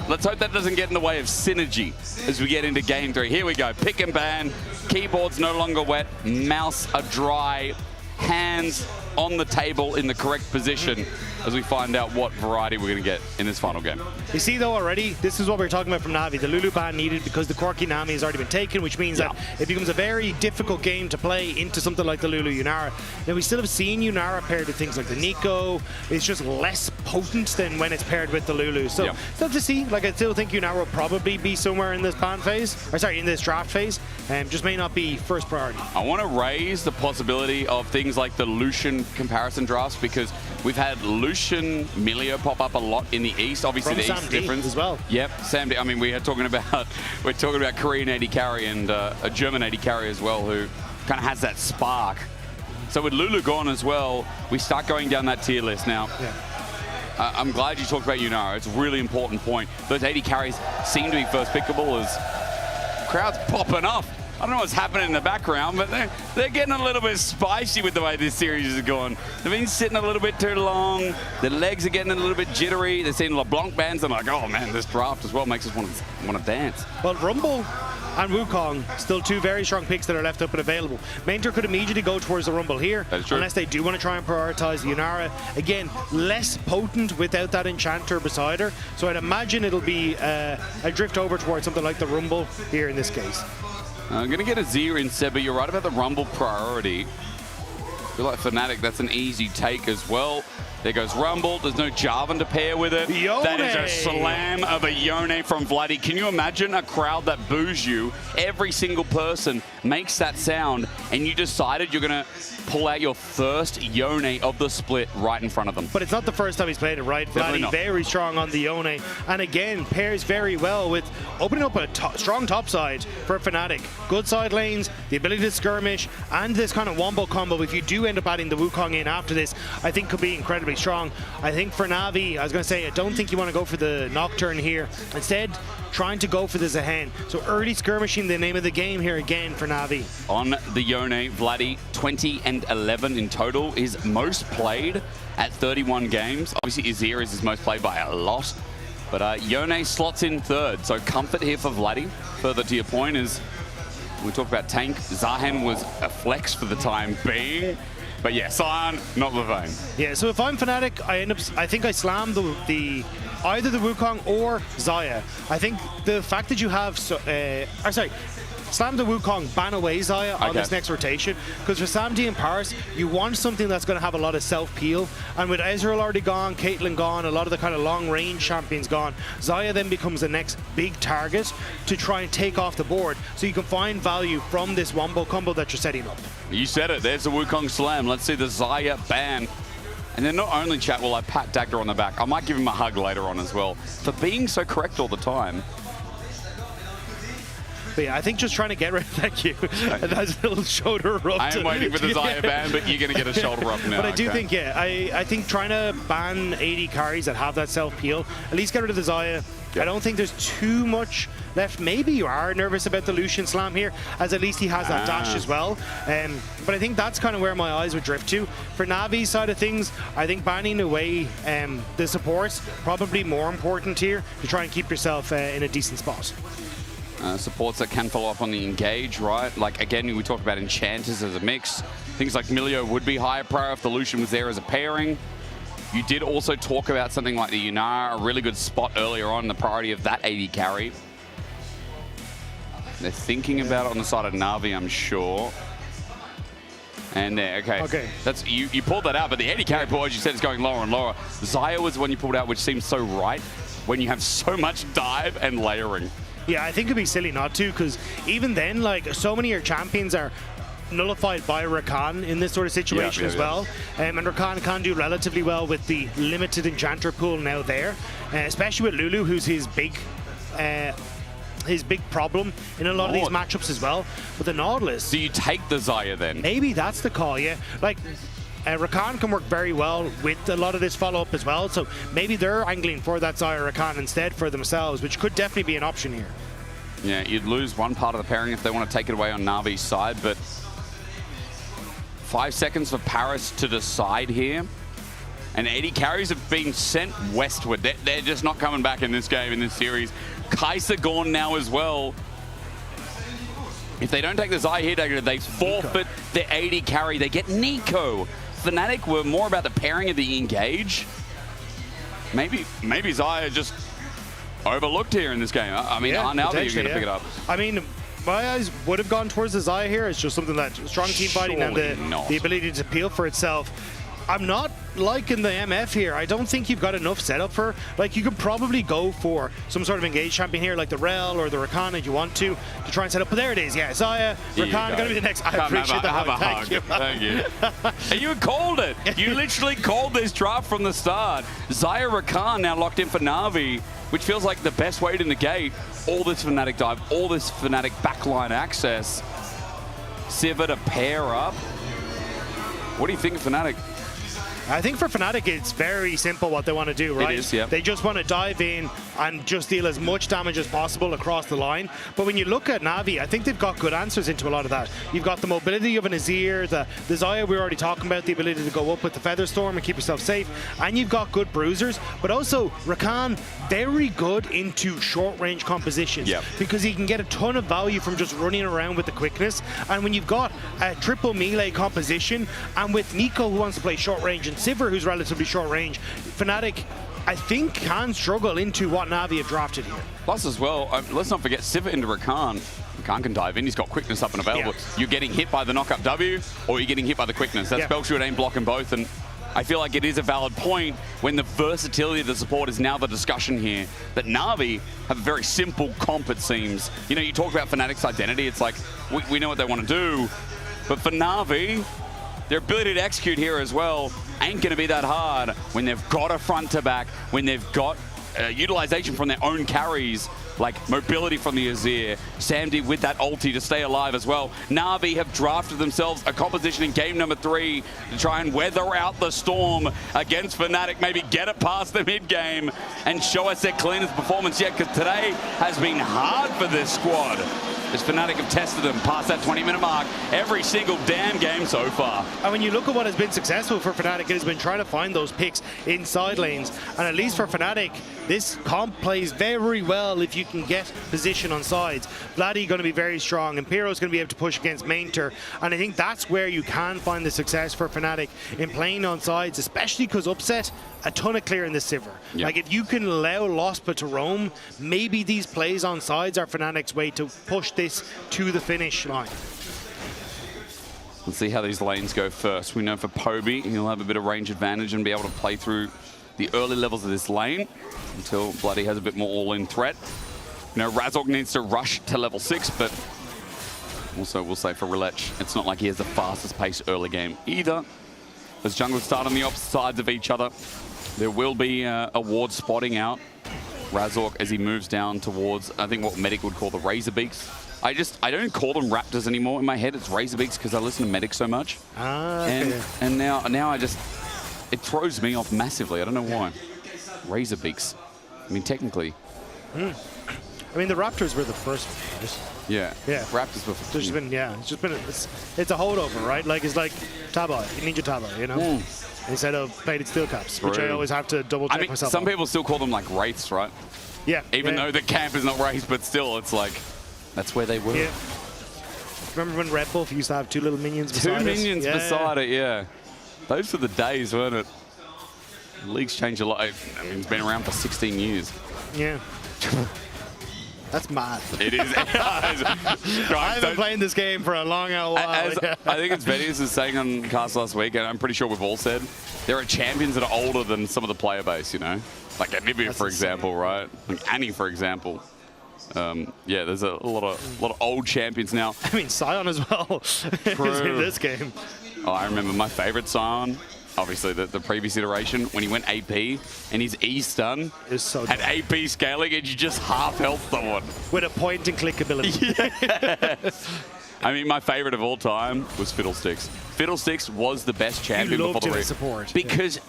let's hope that doesn't get in the way of synergy as we get into game 3. Here we go. Pick and ban. Keyboard's no longer wet. Mouse are dry. Hands on the table in the correct position as we find out what variety we're going to get in this final game. You see, though, already, this is what we're talking about from Na'Vi. The Lulu ban needed because the Quirky Nami has already been taken, which means that it becomes a very difficult game to play into something like the Lulu Yunara. Now, we still have seen Yunara paired with things like the Nico. It's just less potent than when it's paired with the Lulu. So, still to see. Like, I still think Yunara will probably be somewhere in this ban phase, or sorry, in this draft phase, and just may not be first priority. I want to raise the possibility of things like the Lucian comparison drafts because we've had Lucian Milio pop up a lot in the East. Obviously, the East difference as well. Yep, Sam D. I mean, we're talking about Korean AD carry and a German AD carry as well, who kind of has that spark. So with Lulu gone as well, we start going down that tier list now. I'm glad you talked about Yunara. It's a really important point. Those AD carries seem to be first pickable as crowds popping up I don't know what's happening in the background, but they're getting a little bit spicy with the way this series is going. They've been sitting a little bit too long. Their legs are getting a little bit jittery. They're seeing LeBlanc bands. I'm like, oh man, this draft as well makes us want to dance. Well, Rumble and Wukong, still two very strong picks that are left up and available. Mentor could immediately go towards the Rumble here, unless they do want to try and prioritize the Yunara. Again, less potent without that Enchanter beside her, so I'd imagine it'll be a drift over towards something like the Rumble here in this case. I'm going to get a Zia instead, but you're right about the Rumble priority. I feel like Fnatic, that's an easy take as well. There goes Rumble. There's no Jarvan to pair with it. Yone. That is a slam of a Yone from Vladdy. Can you imagine a crowd that boos you? Every single person makes that sound, and you decided you're going to pull out your first Yone of the split right in front of them. But it's not the first time he's played it, right? Definitely Vladdy not. very strong on the Yone, and again, pairs very well with opening up a strong top side for Fnatic. Good side lanes, the ability to skirmish, and this kind of wombo combo, if you do end up adding the Wukong in after this, I think could be incredibly strong. I think for Na'Vi, I was going to say, I don't think you want to go for the Nocturne here. Instead, trying to go for the Zahen. So early skirmishing, the name of the game here again for Na'Vi. On the Yone, Vladdy, 20 and 11 in total, is most played at 31 games. Obviously, Azir is his most played by a lot. But Yone slots in third, so comfort here for Vladdy. Further to your point is, we talked about tank. Zahen was a flex for the time being. But yeah, Sion, not Levain. Yeah, so if I'm Fnatic, I think I slam either the Wukong or Xayah. I think the fact that you have, slam the Wukong, ban away Xayah on this next rotation. Because for Samdi and Paris, you want something that's going to have a lot of self-peel. And with Ezreal already gone, Caitlyn gone, a lot of the kind of long-range champions gone, Xayah then becomes the next big target to try and take off the board. So you can find value from this wombo combo that you're setting up. You said it. There's the Wukong slam. Let's see the Xayah ban. And then not only chat will I pat Dagger on the back, I might give him a hug later on as well for being so correct all the time. But yeah, I think just trying to get rid of thank you. That's a little shoulder rub. I am waiting for the Xayah ban, but you're going to get a shoulder rub now. But I do think, yeah, I think trying to ban 80 carries that have that self-peel, at least get rid of the Xayah. I don't think there's too much left. Maybe you are nervous about the Lucian slam here, as at least he has that dash as well. But I think that's kind of where my eyes would drift to. For Navi's side of things, I think banning away the supports, probably more important here to try and keep yourself in a decent spot. Supports that can follow up on the engage, right? Like, again, we talked about enchanters as a mix. Things like Milio would be higher prior if the Lucian was there as a pairing. You did also talk about something like the Yunara, a really good spot earlier on, the priority of that 80 carry. They're thinking about it on the side of Na'Vi, I'm sure. And there, okay. That's you pulled that out, but the 80 carry pool, as you said, is going lower and lower. Xayah was the one you pulled out, which seems so right when you have so much dive and layering. Yeah, I think it'd be silly not to, because even then, like, so many of your champions are nullified by Rakan in this sort of situation as well. And Rakan can do relatively well with the limited enchanter pool now there, especially with Lulu, who's his big problem in a lot of these matchups as well. But the Nautilus... Do you take the Xayah then? Maybe that's the call, yeah. Like, Rakan can work very well with a lot of this follow-up as well, so maybe they're angling for that Xayah Rakan instead for themselves, which could definitely be an option here. Yeah, you'd lose one part of the pairing if they want to take it away on Na'Vi's side, but 5 seconds for Paris to decide here. And 80 carries have been sent westward. They're just not coming back in this game, in this series. Kai'Sa gone now as well. If they don't take the Xayah here, they forfeit their 80 carry. They get Nico. Fnatic were more about the pairing of the engage. Maybe Xayah just overlooked here in this game. I mean, now that you're going to pick it up. I mean, my eyes would have gone towards the Xayah here. It's just something that strong team fighting and the ability to peel for itself. I'm not liking the MF here. I don't think you've got enough setup for, like, you could probably go for some sort of engaged champion here, like the Rel or the Rakan if you want to try and set up. But there it is, yeah. Xayah, Rakan, going to be the next. I appreciate that. Thank you. And you called it. You literally called this draft from the start. Xayah Rakan now locked in for Na'Vi, which feels like the best way to negate all this Fnatic dive, all this Fnatic backline access. Sivir to pair up. What do you think of Fnatic? I think for Fnatic, it's very simple what they want to do, right? It is, yeah. They just want to dive in and just deal as much damage as possible across the line. But when you look at Na'Vi, I think they've got good answers into a lot of that. You've got the mobility of an Azir, the Xayah we're already talking about, the ability to go up with the Featherstorm and keep yourself safe, and you've got good bruisers, but also Rakan, very good into short-range compositions because he can get a ton of value from just running around with the quickness. And when you've got a triple melee composition, and with Nico who wants to play short range and Sivir who's relatively short range, Fnatic I think can struggle into what Na'Vi have drafted here. Plus as well, let's not forget Sivir into Rakan. Rakan can dive in, he's got quickness up and available. You're getting hit by the knockup W, or you're getting hit by the quickness. That spell shield ain't blocking both, and I feel like it is a valid point when the versatility of the support is now the discussion here. That Na'Vi have a very simple comp, it seems. You know, you talk about Fnatic's identity, it's like, we know what they want to do, but for Na'Vi, their ability to execute here as well ain't going to be that hard when they've got a front to back, when they've got utilization from their own carries, like mobility from the Azir, Samdi with that ulti to stay alive as well. Na'Vi have drafted themselves a composition in game number 3 to try and weather out the storm against Fnatic, maybe get it past the mid-game and show us their cleanest performance yet, because today has been hard for this squad. As Fnatic have tested them past that 20-minute mark every single damn game so far. And when you look at what has been successful for Fnatic, it has been trying to find those picks inside lanes. And at least for Fnatic, this comp plays very well if you can get position on sides. Vladdy going to be very strong. Impero's going to be able to push against Mainter. And I think that's where you can find the success for Fnatic in playing on sides, especially because Upset, a ton of clear in the Sivir. Like if you can allow Lospa to roam, maybe these plays on sides are Fnatic's way to push this to the finish line. Let's see how these lanes go first. We know for Poby, he'll have a bit of range advantage and be able to play through the early levels of this lane until Bloody has a bit more all-in threat. You know, Razork needs to rush to level 6, but also we'll say for Relech, it's not like he has the fastest pace early game either. As junglers start on the opposite sides of each other, there will be a ward spotting out Razork as he moves down towards, I think, what Medic would call the Razorbeaks. I don't call them Raptors anymore. In my head, it's Razorbeaks because I listen to Medic so much. And now I just, it throws me off massively. I don't know why. Razorbeaks. I mean, technically. I mean, the Raptors were the first ones. Yeah. Raptors were. There's been, it's just been, it's a holdover, right? Like, it's like Taba, Ninja Taba, you know? Instead of plated steel caps, which I always have to double check myself. Some people still call them like wraiths, right? Yeah. Even though the camp is not wraiths, but still, it's like, that's where they were. Yeah. Remember when Red Bull used to have 2 little minions beside Two minions beside it, yeah. Those were the days, weren't it? The league's changed a lot. I mean, it's been around for 16 years. Yeah. That's mad. It is. I've been playing this game for a long while. I think it's Venius is saying on Cast last week, and I'm pretty sure we've all said, there are champions that are older than some of the player base, you know? Like Anivia, for example, right? Like Annie, for example. Yeah, there's a lot of old champions now. I mean, Sion as well is in this game. Oh, I remember my favorite Sion, obviously the previous iteration, when he went AP and his E stun had AP scaling and you just half health someone. With a point and click ability. Yes. I mean, my favorite of all time was Fiddlesticks. Fiddlesticks was the best champion before the support. Because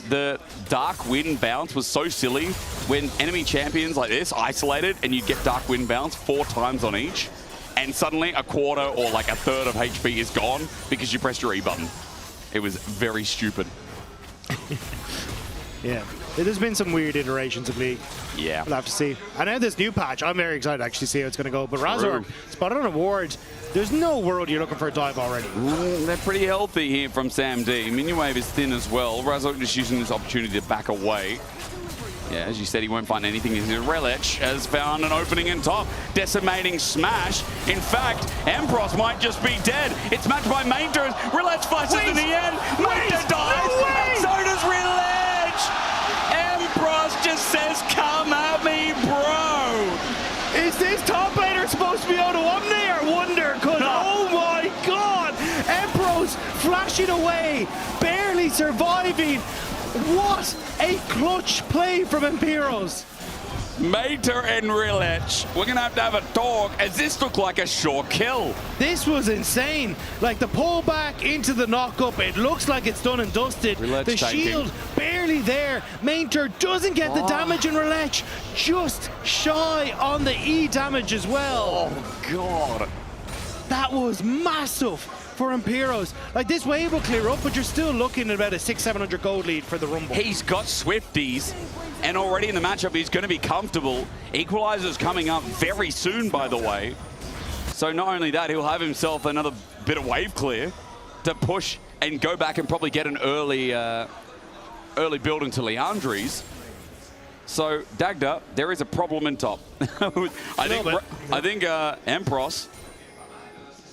the Dark Wind bounce was so silly when enemy champions like this isolated and you'd get Dark Wind bounce 4 times on each, and suddenly a quarter or like a third of HP is gone because you pressed your E button. It was very stupid. Yeah. There's been some weird iterations of League. Yeah. We'll have to see. And now this new patch, I'm very excited to actually see how it's going to go. But Razork, spotted on a ward. There's no world you're looking for a dive already. They're pretty healthy here from Sam D. Miniwave is thin as well. Razork just using this opportunity to back away. Yeah, as you said, he won't find anything. Relech has found an opening in top. Decimating smash. In fact, Empros might just be dead. It's matched by Mainter. Relech flashes in the end. Mainter dies. And so does Relech. Empros just says, come at me, bro. Is this top laner supposed to be out of Omni or Wonder? Because, oh my god, Empros flashing away, barely surviving. What a clutch play from Imperos. Mater and Rilech, we're going to have a talk, as this looked like a sure kill. This was insane. Like the pullback into the knock-up, it looks like it's done and dusted. Rilech the tanking. shield barely there. Mater doesn't get the damage, and Rilech just shy on the E damage as well. Oh, God. That was massive for Imperos. Like, this wave will clear up, but you're still looking at about a 600-700 gold lead for the Rumble. He's got Swifties, and already in the matchup, he's going to be comfortable. Equalizer's coming up very soon, by the way. So not only that, he'll have himself another bit of wave clear to push and go back and probably get an early build into Leandri's. So, Dagda, there is a problem in top. I think Empros,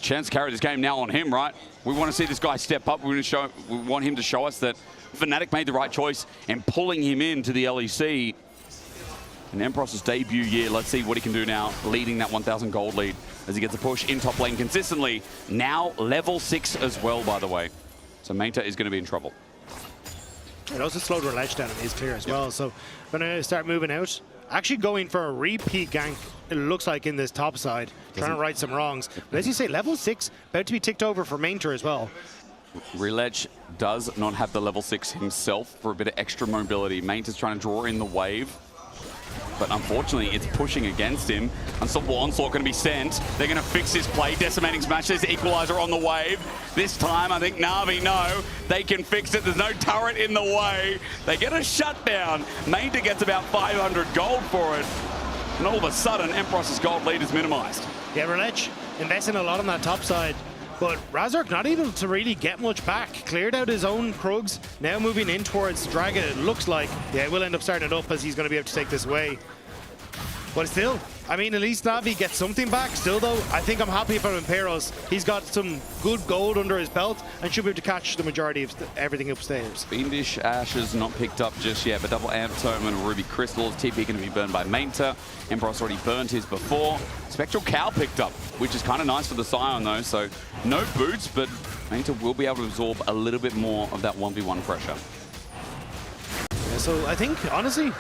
chance to carry this game now on him, right? We want to see this guy step up. We want him to show us that Fnatic made the right choice in pulling him into the LEC. In Empros's debut year, let's see what he can do now, leading that 1,000 gold lead as he gets a push in top lane consistently. Now level 6 as well, by the way. So Mater is going to be in trouble. It also slowed Rilech down in his clear as well. So going to start moving out. Actually going for a repeat gank, it looks like, in this top side. Trying to right some wrongs. But as you say, level 6 about to be ticked over for Mater as well. Rilech does not have the level 6 himself for a bit of extra mobility. Mater's trying to draw in the wave, but unfortunately it's pushing against him. Unstoppable Onslaught going to be sent. They're going to fix his play. Decimating Smash. There's Equalizer on the wave. This time I think Na'Vi know they can fix it. There's no turret in the way. They get a shutdown. Mater gets about 500 gold for it. And all of a sudden, Empros's gold lead is minimized. Yeah, Rilech investing a lot on that top side. But Razork not able to really get much back. Cleared out his own Krugs. Now moving in towards Dragon, it looks like. Yeah, we'll end up starting it up as he's going to be able to take this away. But still, I mean, at least Na'Vi gets something back. Still, though, I think I'm happy for Imperos. He's got some good gold under his belt and should be able to catch the majority of everything upstairs. Fiendish Ashes not picked up just yet, but double Anthem and Ruby Crystals. TP going to be burned by Mater. Emperos already burned his before. Spectral Cow picked up, which is kind of nice for the Scion, though. So no boots, but Mater will be able to absorb a little bit more of that 1v1 pressure. Yeah, so I think, honestly,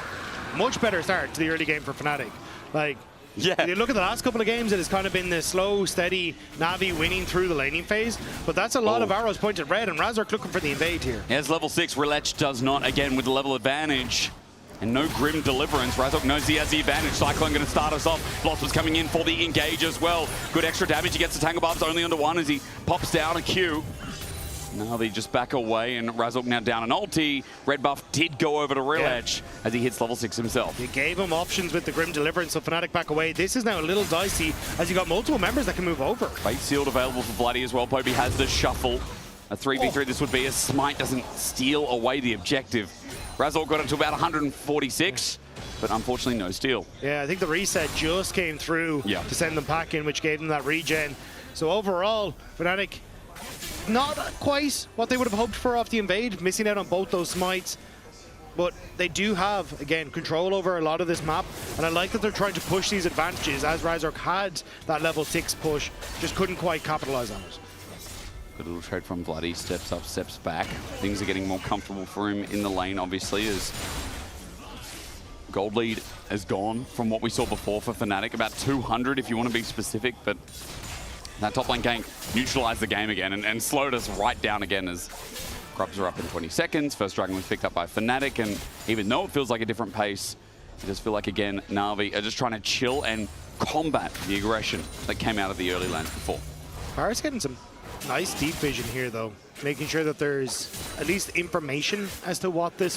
much better start to the early game for Fnatic. Like, yeah. You look at the last couple of games, it has kind of been the slow, steady Na'Vi winning through the laning phase, but that's a lot of arrows pointed red, and Razork looking for the invade here. As level 6, Rilech does not, again, with the level advantage. And no Grim Deliverance. Razork knows he has the advantage. Cyclone going to start us off. Blossom's coming in for the engage as well. Good extra damage. He gets the Tangle Buffs only under one as he pops down a Q. Now they just back away, and Razork now down an ulti. Red buff did go over to Rilech as he hits level 6 himself. You gave him options with the Grim Deliverance, so Fnatic back away. This is now a little dicey as you got multiple members that can move over. Fate Sealed available for Bloody as well. Poby has the shuffle. A 3v3 this would be as Smite doesn't steal away the objective. Razork got it to about 146, but unfortunately no steal. Yeah, I think the reset just came through to send them packing, which gave them that regen. So overall, Fnatic not quite what they would have hoped for off the invade, missing out on both those smites. But they do have, again, control over a lot of this map, and I like that they're trying to push these advantages, as Razork had that level 6 push, just couldn't quite capitalize on it. Good little trade from Bloody, steps up, steps back. Things are getting more comfortable for him in the lane, obviously, as gold lead has gone from what we saw before for Fnatic, about 200 if you want to be specific, but that top lane gank neutralized the game again and slowed us right down again as Grubs are up in 20 seconds. First Dragon was picked up by Fnatic, and even though it feels like a different pace, I just feel like, again, Na'Vi are just trying to chill and combat the aggression that came out of the early lanes before. Pirate's getting some nice deep vision here, though, making sure that there's at least information as to what this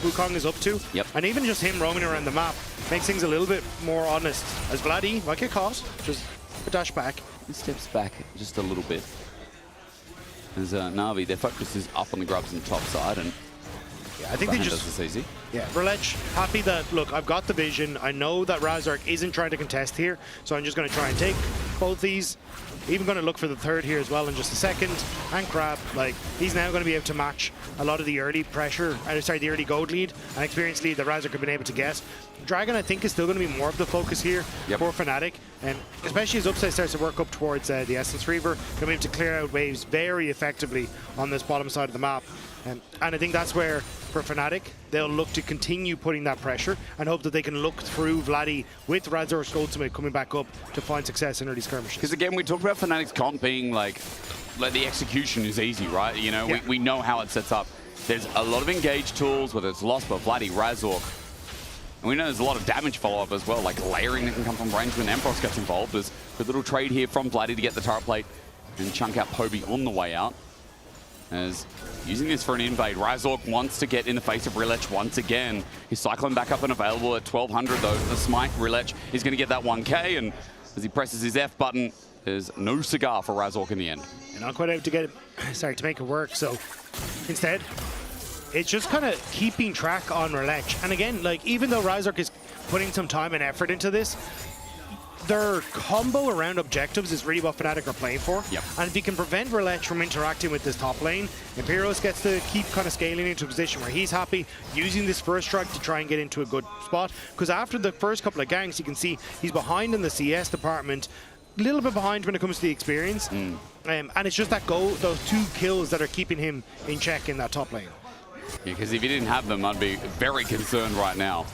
Wukong is up to. Yep. And even just him roaming around the map makes things a little bit more honest. As Bloody might get caught, just a dash back. He steps back just a little bit. As Na'Vi, their focus is up on the Grubs on the top side, and I think they just does this easy. Yeah, Rilech happy that, look, I've got the vision. I know that Razork isn't trying to contest here, so I'm just going to try and take both these. Even going to look for the third here as well in just a second. And Crab, like, he's now going to be able to match a lot of the early pressure, the early gold lead and experience lead that Razork have been able to get. Dragon, I think, is still going to be more of the focus here for Fnatic, and especially as Upside starts to work up towards the Essence Reaver, going to be able to clear out waves very effectively on this bottom side of the map. And I think that's where for Fnatic. They'll look to continue putting that pressure and hope that they can look through Vladdy with Razor's ultimate coming back up to find success in early skirmishes. Because again, we talked about Fnatic's comp being like the execution is easy, right? You know, we know how it sets up. There's a lot of engaged tools, whether it's Lospa, Vladdy, Razor. And we know there's a lot of damage follow-up as well, like layering that can come from range when Emprox gets involved. There's a little trade here from Vladdy to get the turret plate and chunk out Poby on the way out. As using this for an invade, Razork wants to get in the face of Rilech once again. He's cycling back up and available at 1200 though. The smite, Rilech is going to get that 1k, and as he presses his F button, there's no cigar for Razork in the end. And not quite able to get it, to make it work. So instead, it's just kind of keeping track on Rilech. And again, like even though Razork is putting some time and effort into this, their combo around objectives is really what Fnatic are playing for. Yep. And if you can prevent Rilech from interacting with this top lane, Imperios gets to keep kind of scaling into a position where he's happy using this first strike to try and get into a good spot. Because after the first couple of ganks, you can see he's behind in the CS department, a little bit behind when it comes to the experience. And it's just that those 2 kills that are keeping him in check in that top lane. Yeah, because if he didn't have them, I'd be very concerned right now.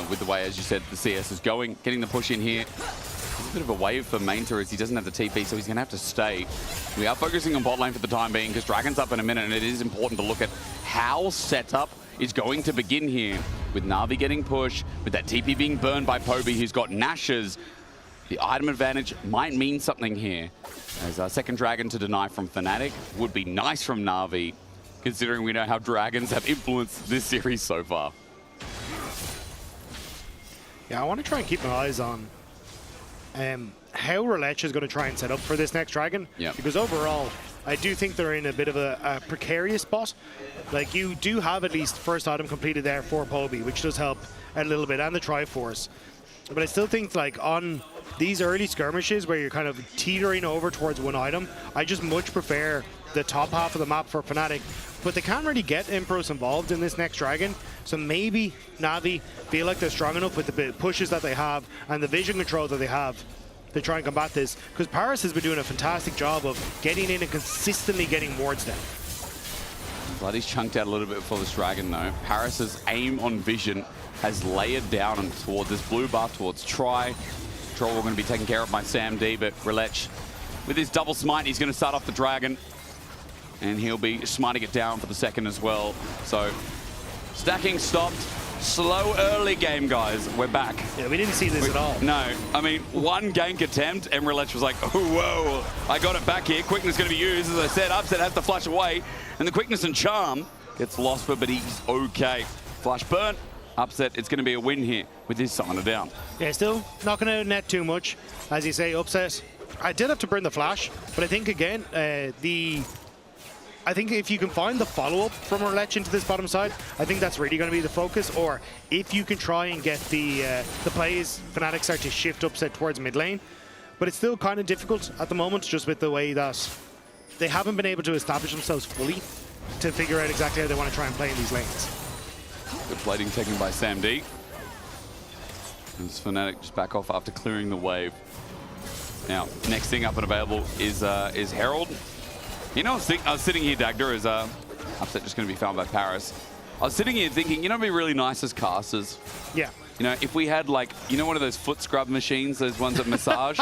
With the way, as you said, the CS is going. Getting the push in here. It's a bit of a wave for Mainter as he doesn't have the TP, so he's going to have to stay. We are focusing on bot lane for the time being because Dragon's up in a minute, and it is important to look at how setup is going to begin here. With Na'Vi getting pushed, with that TP being burned by Poby, who's got Nashes. The item advantage might mean something here. As our second Dragon to deny from Fnatic would be nice from Na'Vi, considering we know how Dragons have influenced this series so far. Yeah, I want to try and keep my eyes on how Rilech is going to try and set up for this next Dragon. Yeah. Because overall, I do think they're in a bit of a precarious spot. Like, you do have at least first item completed there for Poby, which does help a little bit, and the Triforce. But I still think, like, on these early skirmishes where you're kind of teetering over towards one item, I just much prefer the top half of the map for Fnatic. But they can't really get Impros involved in this next Dragon, so maybe Na'Vi feel like they're strong enough with the pushes that they have and the vision control that they have to try and combat this, because Paris has been doing a fantastic job of getting in and consistently getting wards down. Vladdy's chunked out a little bit for this Dragon though. Paris's aim on vision has layered down and towards this blue buff, towards Troll. We're going to be taken care of by Sam D, but Rilech, with his double smite, he's going to start off the Dragon. And he'll be smiting it down for the second as well. So, stacking stopped. Slow early game, guys. We're back. Yeah, we didn't see this at all. No. I mean, one gank attempt, and Rilech was like, oh, whoa, I got it back here. Quickness going to be used. As I said, Upset has to flash away. And the quickness and charm gets lost, but he's okay. Flash burn. Upset, it's going to be a win here with his signer down. Yeah, still not going to net too much. As you say, Upset. I did have to burn the flash, but I think, again, I think if you can find the follow-up from Rilech into this bottom side, I think that's really going to be the focus. Or if you can try and get the plays, Fnatic start to shift Upset towards mid lane. But it's still kind of difficult at the moment, just with the way that they haven't been able to establish themselves fully to figure out exactly how they want to try and play in these lanes. Good plating taken by Sam D. And Fnatic just back off after clearing the wave. Now, next thing up and available is Herald. You know, I was sitting here, Dagda, is Upset just going to be found by Paris. I was sitting here thinking, you know, it'd be really nice as casters. Yeah. You know, if we had, like, you know, one of those foot scrub machines, those ones that massage.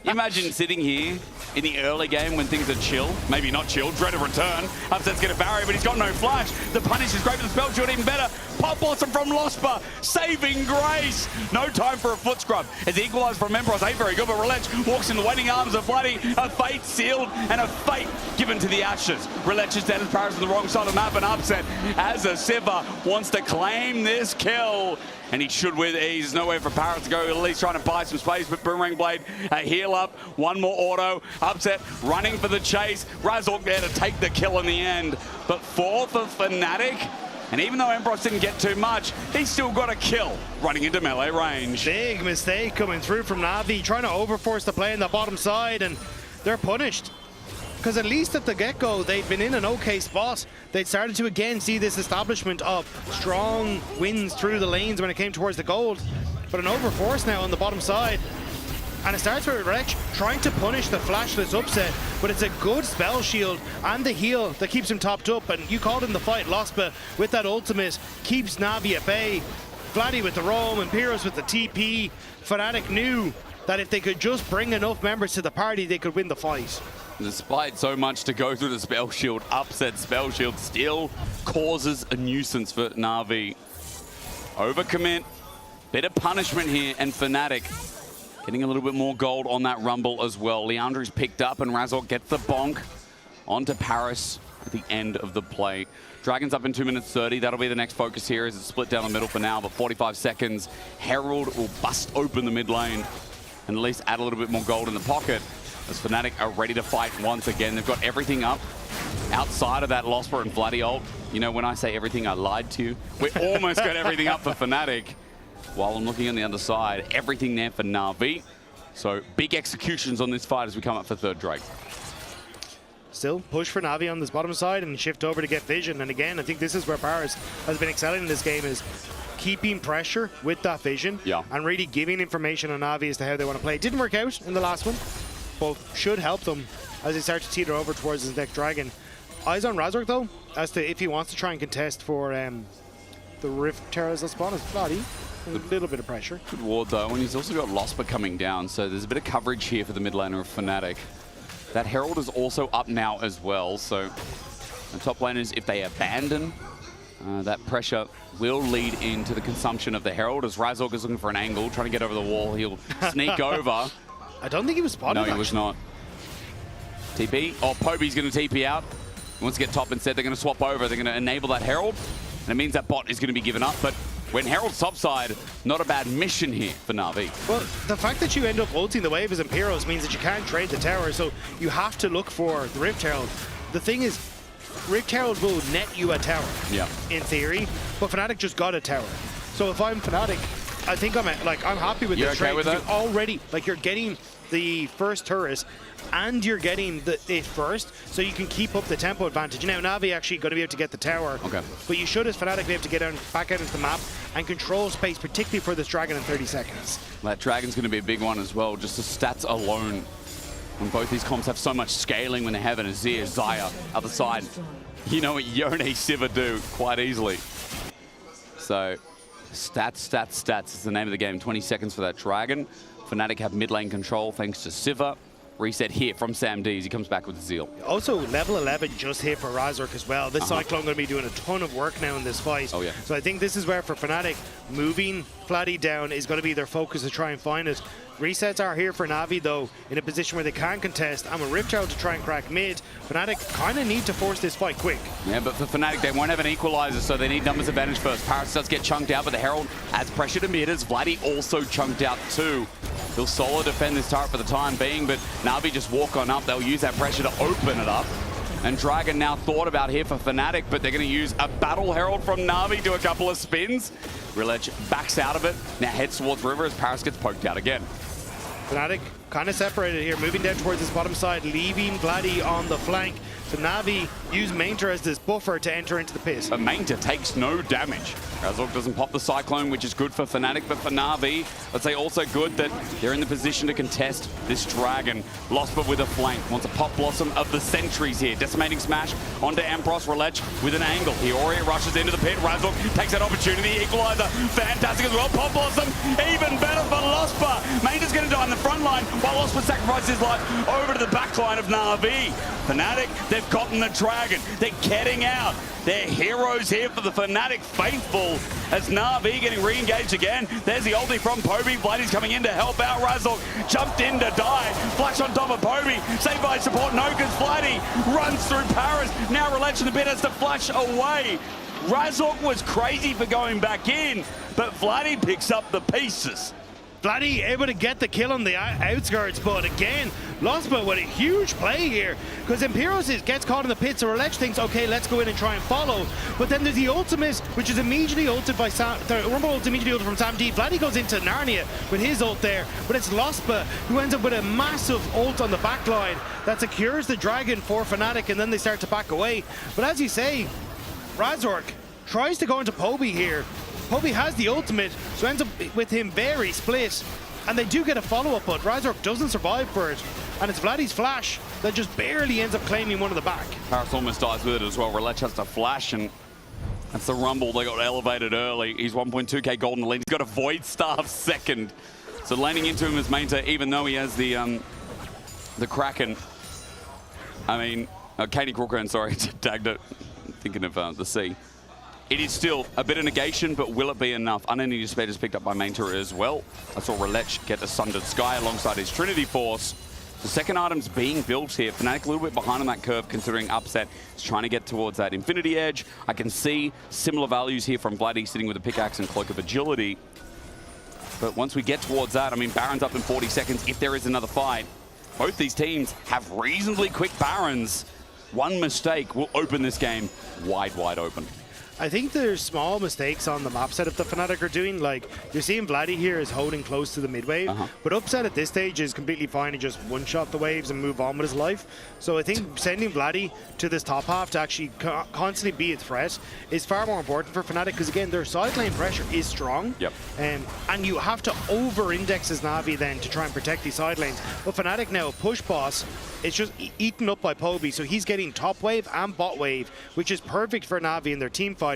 Imagine sitting here in the early game when things are chill. Maybe not chill. Dread of return. Upset's going to barrier, but he's got no flash. The punish is great for the spell shield, even better. Pop Blossom from Lospa. Saving grace. No time for a foot scrub. As the equalizer from Emprox ain't very good, but Rilech walks in the waiting arms of Vladdy. A fate sealed and a fate given to the Ashes. Rilech is down as Paris on the wrong side of the map, and Upset, as a Siva, wants to claim this kill. And he should with ease. Nowhere for Paris to go. At least trying to buy some space, but Boomerang Blade, a heal up. One more auto. Upset running for the chase. Razork there to take the kill in the end. But fourth of Fnatic. And even though Emprox didn't get too much, he's still got a kill running into melee range. Big mistake coming through from Na'Vi, trying to overforce the play in the bottom side, and they're punished. Because at least at the get-go, they'd been in an okay spot. They'd started to again see this establishment of strong wins through the lanes when it came towards the gold. But an overforce now on the bottom side. And it starts with Relech trying to punish the flashless upset, but it's a good spell shield and the heal that keeps him topped up. And you called in the fight, Lospa with that ultimate keeps Na'Vi at bay. Vladdy with the roam, Imperios with the TP. Fnatic knew that if they could just bring enough members to the party, they could win the fight. Despite so much to go through the spell shield, upset spell shield still causes a nuisance for Na'Vi. Overcommit, bit of punishment here, and Fnatic getting a little bit more gold on that Rumble as well. Leandri's picked up, and Razork gets the bonk onto Paris at the end of the play. Dragon's up in 2 minutes 30. That'll be the next focus here as it's split down the middle for now, but 45 seconds. Herald will bust open the mid lane and at least add a little bit more gold in the pocket as Fnatic are ready to fight once again. They've got everything up outside of that Losper and Vladdy ult. You know, when I say everything, I lied to you. We almost got everything up for Fnatic. While I'm looking on the other side, everything there for Na'Vi. So big executions on this fight as we come up for third Drake. Still push for Na'Vi on this bottom side and shift over to get vision. And again, I think this is where Paris has been excelling in this game, is keeping pressure with that vision and really giving information on Na'Vi as to how they want to play. It didn't work out in the last one, but should help them as they start to teeter over towards his next Dragon. Eyes on Razork though, as to if he wants to try and contest for the Rift Terrors that spawn as Vladdy. A little bit of pressure. Good ward though, and he's also got Lospa coming down, so there's a bit of coverage here for the mid laner of Fnatic. That Herald is also up now as well, so the top laners, if they abandon, that pressure will lead into the consumption of the Herald as Razork is looking for an angle, trying to get over the wall. He'll sneak over. I don't think he was spotted. No, he was not. TP. Oh, Poby's going to TP out. He wants to get top instead. They're going to swap over. They're going to enable that Herald, and it means that bot is going to be given up, but when Herald's topside, not a bad mission here for Na'Vi. Well, the fact that you end up ulting the wave as Imperios means that you can't trade the tower, so you have to look for the Rift Herald. The thing is, Rift Herald will net you a tower, in theory, but Fnatic just got a tower. So if I'm Fnatic, I think I'm happy with this trade. With that? You're already, you're getting the first turret and you're getting it first, so you can keep up the tempo advantage. Now, Na'Vi actually going to be able to get the tower, but you should, as Fnatic, be able to get back out into the map and control space, particularly for this Dragon in 30 seconds. That Dragon's going to be a big one as well, just the stats alone. When both these comps have so much scaling when they have an Azir, Xayah, other side. You know what Yone Sivir do quite easily. So, stats is the name of the game. 20 seconds for that Dragon. Fnatic have mid lane control thanks to Sivir. Reset here from Sam D as he comes back with Zeal. Also, level 11 just hit for Razork as well. This Cyclone going to be doing a ton of work now in this fight. Oh, yeah. So I think this is where, for Fnatic, moving Vladdy down is going to be their focus to try and find it. Resets are here for Na'Vi, though, in a position where they can contest. I'm a Rift Herald to try and crack mid. Fnatic kind of need to force this fight quick. Yeah, but for Fnatic, they won't have an equalizer, so they need numbers advantage first. Paris does get chunked out, but the Herald adds pressure to mid as Vladdy also chunked out too. He'll solo defend this turret for the time being, but Na'Vi just walk on up. They'll use that pressure to open it up. And Dragon now thought about here for Fnatic, but they're going to use a Battle Herald from Na'Vi, do a couple of spins. Relech backs out of it, now heads towards River as Paris gets poked out again. Fnatic kind of separated here, moving down towards this bottom side, leaving Vladdy on the flank. So Na'Vi use Mainter as this buffer to enter into the pit. But Mainter takes no damage. Razork doesn't pop the Cyclone, which is good for Fnatic, but for Na'Vi, I'd say also good that they're in the position to contest this Dragon. Lospa with a flank, wants a Pop Blossom of the Sentries here. Decimating Smash onto Ampros, Relech with an angle. Ioria rushes into the pit, Razork takes that opportunity, Equalizer, fantastic as well. Pop Blossom, even better for Lospa. Mainter's going to die in the front line, while Lospa sacrifices his life over to the back line of Na'Vi. Fnatic, they've gotten the Dragon. They're getting out. They're heroes here for the Fnatic faithful as Na'Vi getting re-engaged again. There's the ulti from Poby. Vladdy's coming in to help out. Razork jumped in to die. Flash on top of Poby. Saved by support Nokas. Vladdy runs through Paris. Now Relech in the pit has to flash away. Razork was crazy for going back in, but Vladdy picks up the pieces. Vladdy able to get the kill on the outskirts, but again, Lospa with a huge play here, because Imperios gets caught in the pit, so Relech thinks, okay, let's go in and try and follow. But then there's the ultimate, which is immediately ulted by Sam, the Rumble ult immediately ulted from Sam D. Vladdy goes into Narnia with his ult there, but it's Lospa who ends up with a massive ult on the back line that secures the Dragon for Fnatic, and then they start to back away. But as you say, Razork tries to go into Poby here. Poby has the ultimate, so ends up with him very split. And they do get a follow-up, but Razork doesn't survive for it. And it's Vladdy's flash that just barely ends up claiming one of the back. Paris almost dies with it as well. Relech has to flash, and that's the rumble. They got elevated early. He's 1.2k gold in the lead. He's got a Void Staff second. So laning into him as main tier, even though he has the Kraken. I mean, Katie Crooker, sorry, tagged it. Thinking of the sea. It is still a bit of negation, but will it be enough? Unending Speed is picked up by main turret as well. I saw Relech get the Sundered Sky alongside his Trinity Force. The second item's being built here. Fnatic a little bit behind on that curve, considering Upset is trying to get towards that Infinity Edge. I can see similar values here from Vladdy sitting with a pickaxe and Cloak of Agility. But once we get towards that, I mean, Baron's up in 40 seconds if there is another fight. Both these teams have reasonably quick Barons. One mistake will open this game wide open. I think there's small mistakes on the map setup that Fnatic are doing. Like, you're seeing Vladdy here is holding close to the mid wave, but Upset at this stage is completely fine to just one-shot the waves and move on with his life. So I think sending Vladdy to this top half to actually constantly be a threat is far more important for Fnatic, because again, their side lane pressure is strong. Yep. And you have to over-index as Na'Vi then to try and protect these side lanes. But Fnatic now, push boss, it's just eaten up by Poby, so he's getting top wave and bot wave, which is perfect for Na'Vi in their team fighting.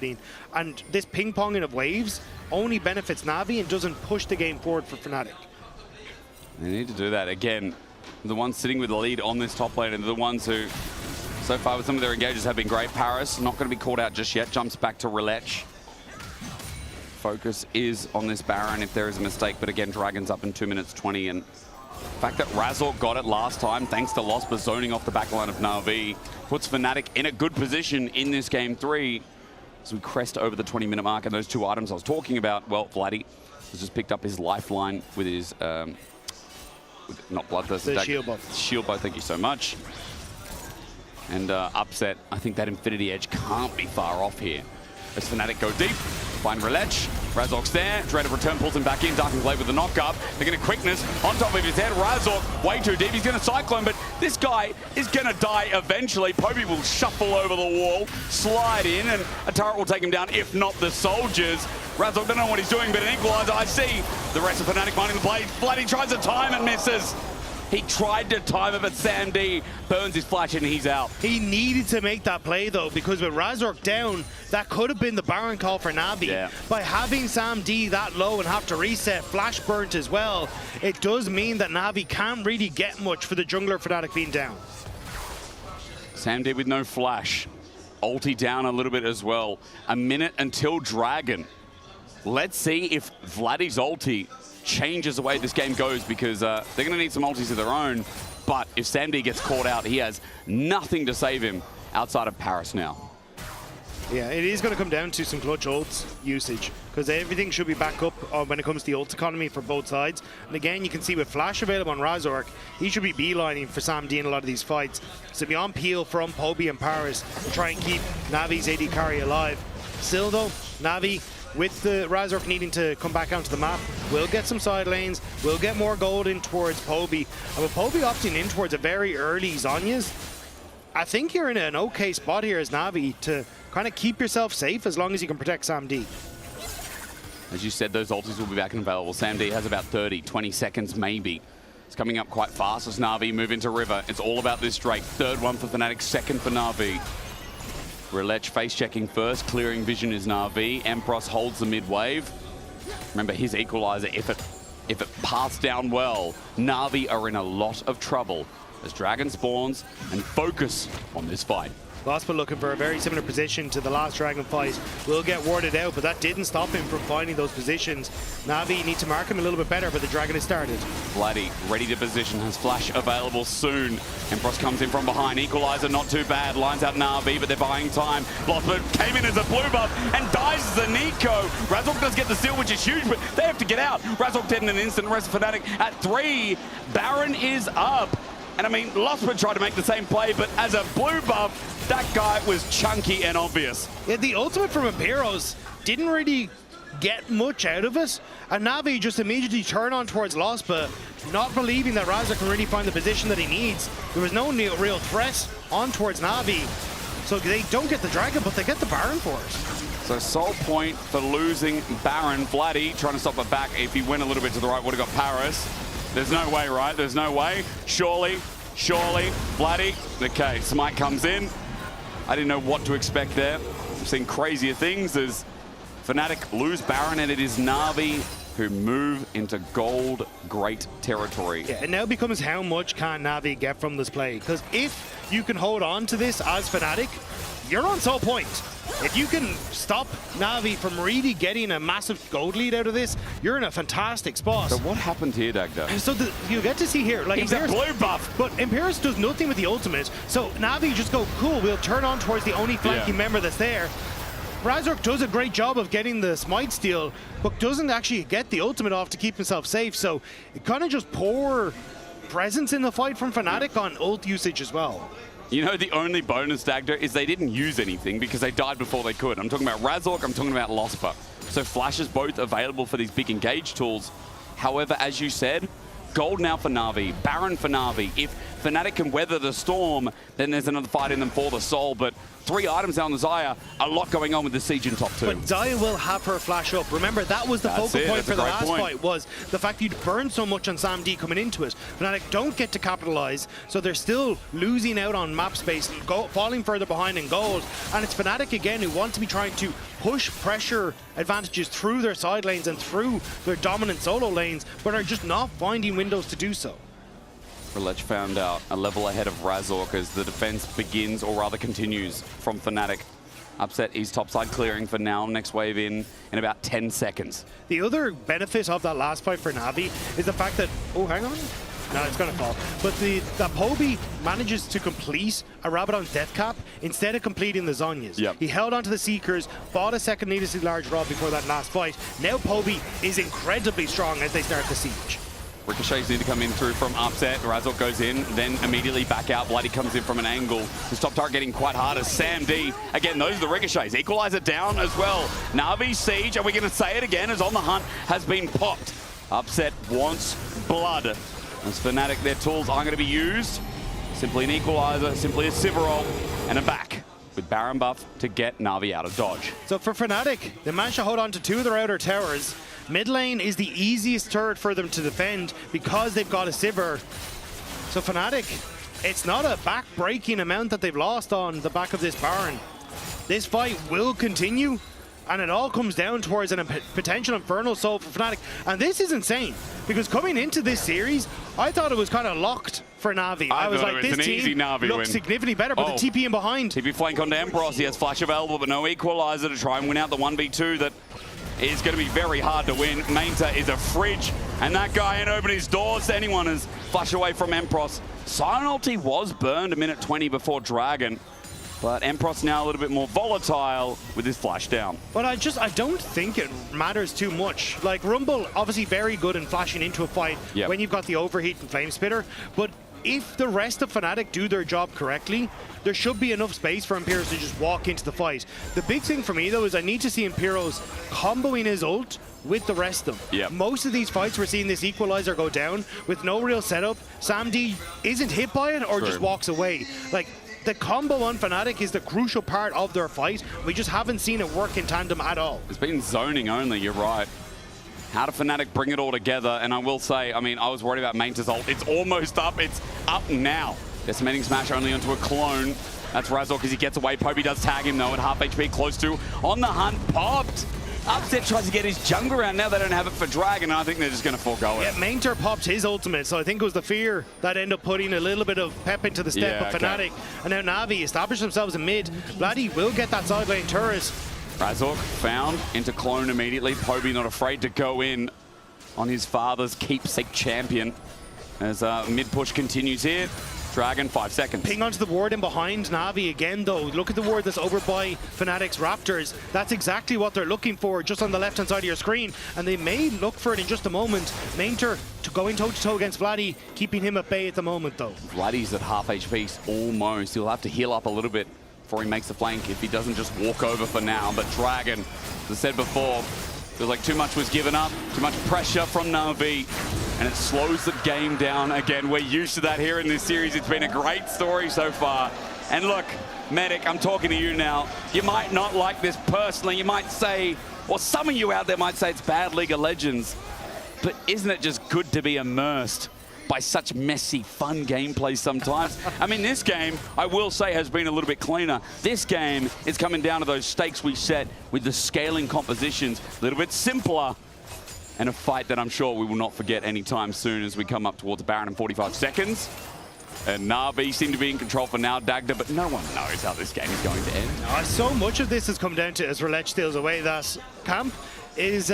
And this ping-ponging of waves only benefits Na'Vi and doesn't push the game forward for Fnatic. They need to do that. Again, the ones sitting with the lead on this top lane and the ones who, so far with some of their engages, have been great. Paris, not going to be called out just yet, jumps back to Relech. Focus is on this Baron if there is a mistake, but again, Dragon's up in 2 minutes 20, and the fact that Razork got it last time, thanks to Losper zoning off the backline of Na'Vi, puts Fnatic in a good position in this game 3. As we crest over the 20-minute mark, and those two items I was talking about, well, Vladdy has just picked up his lifeline with his, not Bloodthirst attack. Shield bow. Shield bow, thank you so much. And Upset, I think that Infinity Edge can't be far off here. As Fnatic go deep, find Relech. Razork's there. Dread of Return pulls him back in. Dark and Blade with the knock-up. They're going to quickness on top of his head. Razork way too deep. He's going to Cyclone, but this guy is going to die eventually. Poby will shuffle over the wall, slide in, and a turret will take him down, if not the soldiers. Razork don't know what he's doing, but an equalizer. I see the rest of Fnatic minding the play. Vladdy tries to time and misses. He tried to time it, but Sam D burns his flash and he's out. He needed to make that play, though, because with Razork down, that could have been the Baron call for Na'Vi. Yeah. By having Sam D that low and have to reset, flash burnt as well, it does mean that Na'Vi can't really get much for the jungler Fnatic being down. Sam D with no flash. Ulti down a little bit as well. A minute until Dragon. Let's see if Vladdy's ulti changes the way this game goes, because they're going to need some ultis of their own. But if Sam D gets caught out, he has nothing to save him outside of Paris now. Yeah, it is going to come down to some clutch ults usage, because everything should be back up when it comes to the ult economy for both sides. And again, you can see with flash available on Razork, he should be beelining for Sam D in a lot of these fights. So beyond peel from Poby and Paris, try and keep Navi's AD carry alive. Still though, Na'Vi, with the Razork needing to come back onto the map, we'll get some side lanes, we'll get more gold in towards Poby. And with Poby opting in towards a very early Zhonya's, I think you're in an okay spot here as Na'Vi to kind of keep yourself safe as long as you can protect Sam D. As you said, those ultis will be back and available. Sam D has about 30, 20 seconds maybe. It's coming up quite fast as Na'Vi move into River. It's all about this Drake. Third one for Fnatic, second for Na'Vi. Relech face checking first, clearing vision is Na'Vi. Empros holds the mid wave. Remember his equalizer, if it passed down well, Na'Vi are in a lot of trouble as Dragon spawns and focus on this fight. Losper looking for a very similar position to the last Dragon fight. Will get warded out, but that didn't stop him from finding those positions. Na'Vi need to mark him a little bit better, but the Dragon has started. Vladdy ready to position, has flash available soon. Empros comes in from behind, equalizer not too bad, lines out Na'Vi, but they're buying time. Losper came in as a blue buff and dies as a Nico. Razork does get the steal, which is huge, but they have to get out. Razork dead in an instant, rest of Fnatic at 3. Baron is up. And I mean, Losper tried to make the same play, but as a blue buff, that guy was chunky and obvious. Yeah, the ultimate from Imperos didn't really get much out of it. And Na'Vi just immediately turn on towards Losper, not believing that Razork can really find the position that he needs. There was no real threat on towards Na'Vi. So they don't get the Dragon, but they get the Baron for it. So soul point for losing Baron. Vladdy trying to stop it back. If he went a little bit to the right, would have got Paris. There's no way, right? There's no way. Surely, Vladdy. Okay, Smite comes in. I didn't know what to expect there. I've seen crazier things as Fnatic lose Baron, and it is Na'Vi who move into gold great territory. Yeah, it now becomes how much can Na'Vi get from this play? Because if you can hold on to this as Fnatic, you're on soul point. If you can stop Na'Vi from really getting a massive gold lead out of this, you're in a fantastic spot. So what happened here, Dagda? So you get to see here, like he's a blue buff. But Imperius does nothing with the ultimate. So Na'Vi just go, cool, we'll turn on towards the only flanking member that's there. Razork does a great job of getting the smite steal, but doesn't actually get the ultimate off to keep himself safe. So it kind of just poor presence in the fight from Fnatic on ult usage as well. You know, the only bonus, Dagda, is they didn't use anything because they died before they could. I'm talking about Razork, I'm talking about Losper. So flashes both available for these big engage tools. However, as you said, gold now for Na'Vi, Baron for Na'Vi. If Fnatic can weather the storm, then there's another fight in them for the soul. But 3 items down the Xayah, a lot going on with the Siege in top 2. But Xayah will have her flash up. Remember, that was the focal point for the last fight, was the fact you'd burned so much on Sam D coming into it. Fnatic don't get to capitalize, so they're still losing out on map space, falling further behind in gold. And it's Fnatic again who want to be trying to push pressure advantages through their side lanes and through their dominant solo lanes, but are just not finding windows to do so. Relech found out a level ahead of Razork as the defense begins, or rather continues, from Fnatic. Upset East topside clearing for now. Next wave in about 10 seconds. The other benefit of that last fight for Na'Vi is the fact that, oh, hang on. No, it's going to fall. But that Poby manages to complete a Rabadon's death cap instead of completing the Zhonya's. Yep. He held onto the Seekers, bought a second needlessly large rob before that last fight. Now Poby is incredibly strong as they start the siege. Ricochets need to come in through from Upset. Razork goes in, then immediately back out. Bloody comes in from an angle. His top turret getting quite hard as Sam D. Again, those are the ricochets. Equalizer down as well. Na'Vi's siege, and we're going to say it again, is on the hunt, has been popped. Upset wants blood. As Fnatic, their tools aren't going to be used. Simply an equalizer, simply a Sivarol, and a back with Baron buff to get Na'Vi out of dodge. So for Fnatic, they managed to hold on to 2 of their outer towers. Mid lane is the easiest turret for them to defend because they've got a Sivir. So Fnatic, it's not a back-breaking amount that they've lost on the back of this Baron. This fight will continue, and it all comes down towards a potential Infernal Soul for Fnatic. And this is insane, because coming into this series, I thought it was kind of locked for Na'Vi. I was like, this team looks significantly better, but the TP in behind. TP flank onto Empross. He has flash available, but no equalizer to try and win out the 1v2 that is going to be very hard to win. Mainta is a fridge, and that guy ain't opened his doors to anyone as flash away from Empross. Silent ulti was burned a minute 20 before Dragon, but Empross now a little bit more volatile with his flash down. But I don't think it matters too much. Like, Rumble, obviously very good in flashing into a fight when you've got the overheat and Flame Spitter, but if the rest of Fnatic do their job correctly, there should be enough space for Imperios to just walk into the fight. The big thing for me, though, is I need to see Imperios comboing his ult with the rest of them. Most of these fights, we're seeing this equalizer go down with no real setup. Sam D isn't hit by it or just walks away. Like, the combo on Fnatic is the crucial part of their fight. We just haven't seen it work in tandem at all. It's been zoning only, you're right. How do Fnatic bring it all together? And I will say, I mean, I was worried about Mainta's ult. It's almost up. It's up now. Decimating Smash only onto a clone. That's Razork as he gets away. Poby does tag him, though, at half HP, close to. On the hunt, popped. Upset tries to get his jungle around. Now they don't have it for Dragon, and I think they're just going to forego it. Yeah, Mainter popped his ultimate, so I think it was the fear that ended up putting a little bit of pep into the step of Fnatic. And now Na'Vi established themselves in mid. Vladdy will get that side lane turret. Razork found into clone immediately. Poby not afraid to go in on his father's keepsake champion as mid push continues here. Dragon, 5 seconds. Ping onto the ward in behind Na'Vi again, though. Look at the ward that's over by Fnatic's Raptors. That's exactly what they're looking for, just on the left-hand side of your screen. And they may look for it in just a moment. Mainter to going toe-to-toe against Vladdy, keeping him at bay at the moment, though. Vladdy's at half HP, almost. He'll have to heal up a little bit before he makes the flank if he doesn't just walk over for now. But Dragon, as I said before, feels like too much was given up, too much pressure from Na'Vi, and it slows the game down again. We're used to that here in this series. It's been a great story so far. And look, Medic, I'm talking to you now. You might not like this personally. You might say, or some of you out there might say it's bad League of Legends. But isn't it just good to be immersed by such messy, fun gameplay sometimes? I mean, this game, I will say, has been a little bit cleaner. This game is coming down to those stakes we set with the scaling compositions, a little bit simpler, and a fight that I'm sure we will not forget anytime soon as we come up towards Baron in 45 seconds. And Na'Vi seem to be in control for now, Dagda, but no one knows how this game is going to end. So much of this has come down to, as Relech steals away that camp, is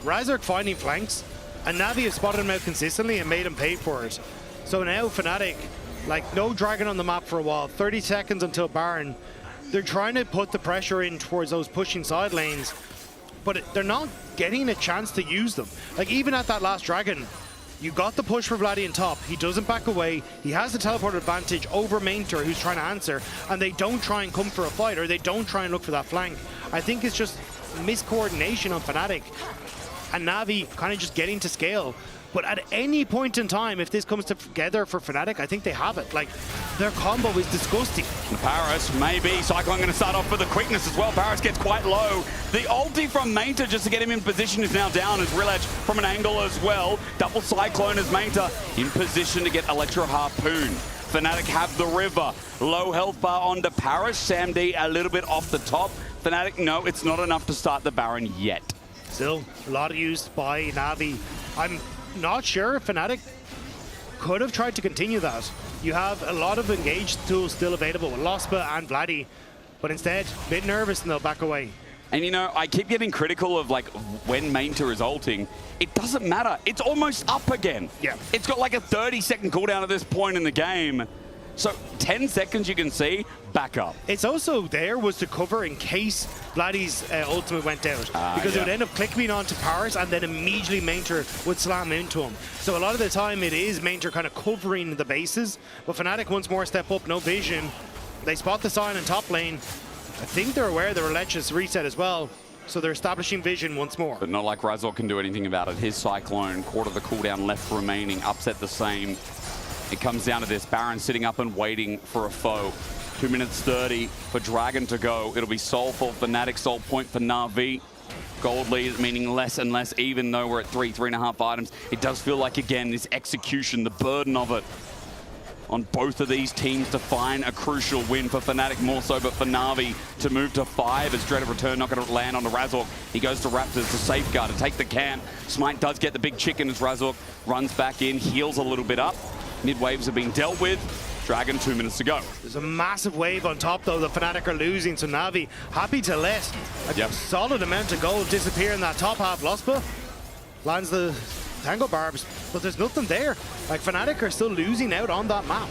Razork finding flanks, and Na'Vi have spotted him out consistently and made him pay for it. So now Fnatic, like no dragon on the map for a while, 30 seconds until Baron. They're trying to put the pressure in towards those pushing side lanes, but they're not getting a chance to use them. Like even at that last dragon, you got the push for Vladdy in top. He doesn't back away. He has the teleport advantage over Mainter, who's trying to answer, and they don't try and come for a fight, or they don't try and look for that flank. I think it's just miscoordination on Fnatic, and Na'Vi kind of just getting to scale. But at any point in time, if this comes together for Fnatic, I think they have it. Like, their combo is disgusting. Paris, maybe. Cyclone going to start off with the quickness as well. Paris gets quite low. The ulti from Mainter just to get him in position is now down as Relech from an angle as well. Double Cyclone as Mainter in position to get Electro Harpoon. Fnatic have the river. Low health bar onto Paris. Sam D a little bit off the top. Fnatic, no, it's not enough to start the Baron yet. Still, a lot used by Na'Vi. I'm not sure if Fnatic could have tried to continue that. You have a lot of engaged tools still available with Lospa and Vladdy, but instead, a bit nervous and they'll back away. And you know, I keep getting critical of like when Mainter is ulting. It doesn't matter. It's almost up again. Yeah. It's got like a 30-second cooldown at this point in the game. So 10 seconds you can see, back up. It's also there was to cover in case Vladdy's ultimate went out. Because it would end up clicking onto Paris and then immediately Mainter would slam into him. So a lot of the time it is Mainter kind of covering the bases. But Fnatic once more step up, no vision. They spot the sign in top lane. I think they're aware the Relech's reset as well. So they're establishing vision once more. But not like Razork can do anything about it. His Cyclone, quarter of the cooldown left remaining, upset the same. It comes down to this, Baron sitting up and waiting for a foe. 2 minutes 30 for Dragon to go. It'll be Soul for Fnatic, Soul point for Na'Vi. Gold lead meaning less and less, even though we're at 3.5 items. It does feel like, again, this execution, the burden of it on both of these teams to find a crucial win. For Fnatic more so, but for Na'Vi to move to 5 as Dread of Return not going to land on the Razork. He goes to Raptors to safeguard, to take the camp. Smite does get the big chicken as Razork runs back in, heals a little bit up. Mid waves have been dealt with. Dragon 2 minutes to go. There's a massive wave on top though. The Fnatic are losing, so Na'Vi happy to let a solid amount of gold disappear in that top half. Lospa lands the Tango Barbs, but there's nothing there. Like Fnatic are still losing out on that map.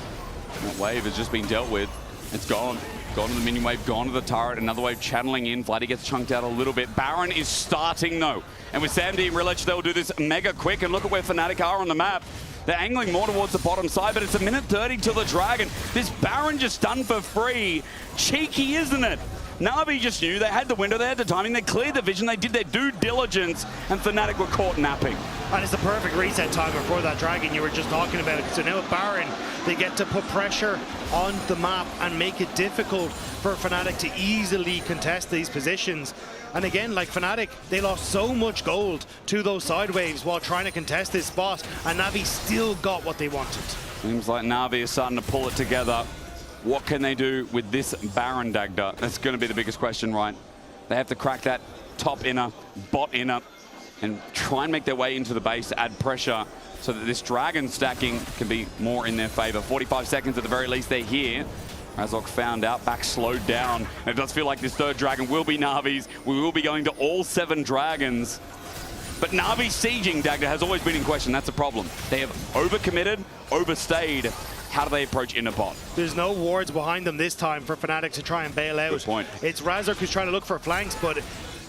That wave has just been dealt with. It's gone. Gone to the minion wave, gone to the turret, another wave channeling in. Vladdy gets chunked out a little bit. Baron is starting though. And with Sam D and Relech, they'll do this mega quick. And look at where Fnatic are on the map. They're angling more towards the bottom side, but it's 1 minute 30 till the Dragon. This Baron just done for free. Cheeky, isn't it? Na'Vi just knew they had the window, they had the timing, they cleared the vision, they did their due diligence, and Fnatic were caught napping. And it's the perfect reset timer for that Dragon you were just talking about. So now with Baron, they get to put pressure on the map and make it difficult for Fnatic to easily contest these positions. And again, like Fnatic, they lost so much gold to those side waves while trying to contest this spot, and Na'Vi still got what they wanted. Seems like Na'Vi is starting to pull it together. What can they do with this Baron, Dagda? That's going to be the biggest question, right? They have to crack that top inner, bot inner, and try and make their way into the base, add pressure, so that this Dragon stacking can be more in their favor. 45 seconds at the very least, they're here. Razork found out, back slowed down. And it does feel like this third Dragon will be Na'Vi's. We will be going to all 7 Dragons. But Na'Vi sieging, Dagda, has always been in question. That's a problem. They have overcommitted, overstayed. How do they approach inner bot? There's no wards behind them this time for Fnatic to try and bail out. Good point. It's Razork who's trying to look for flanks, but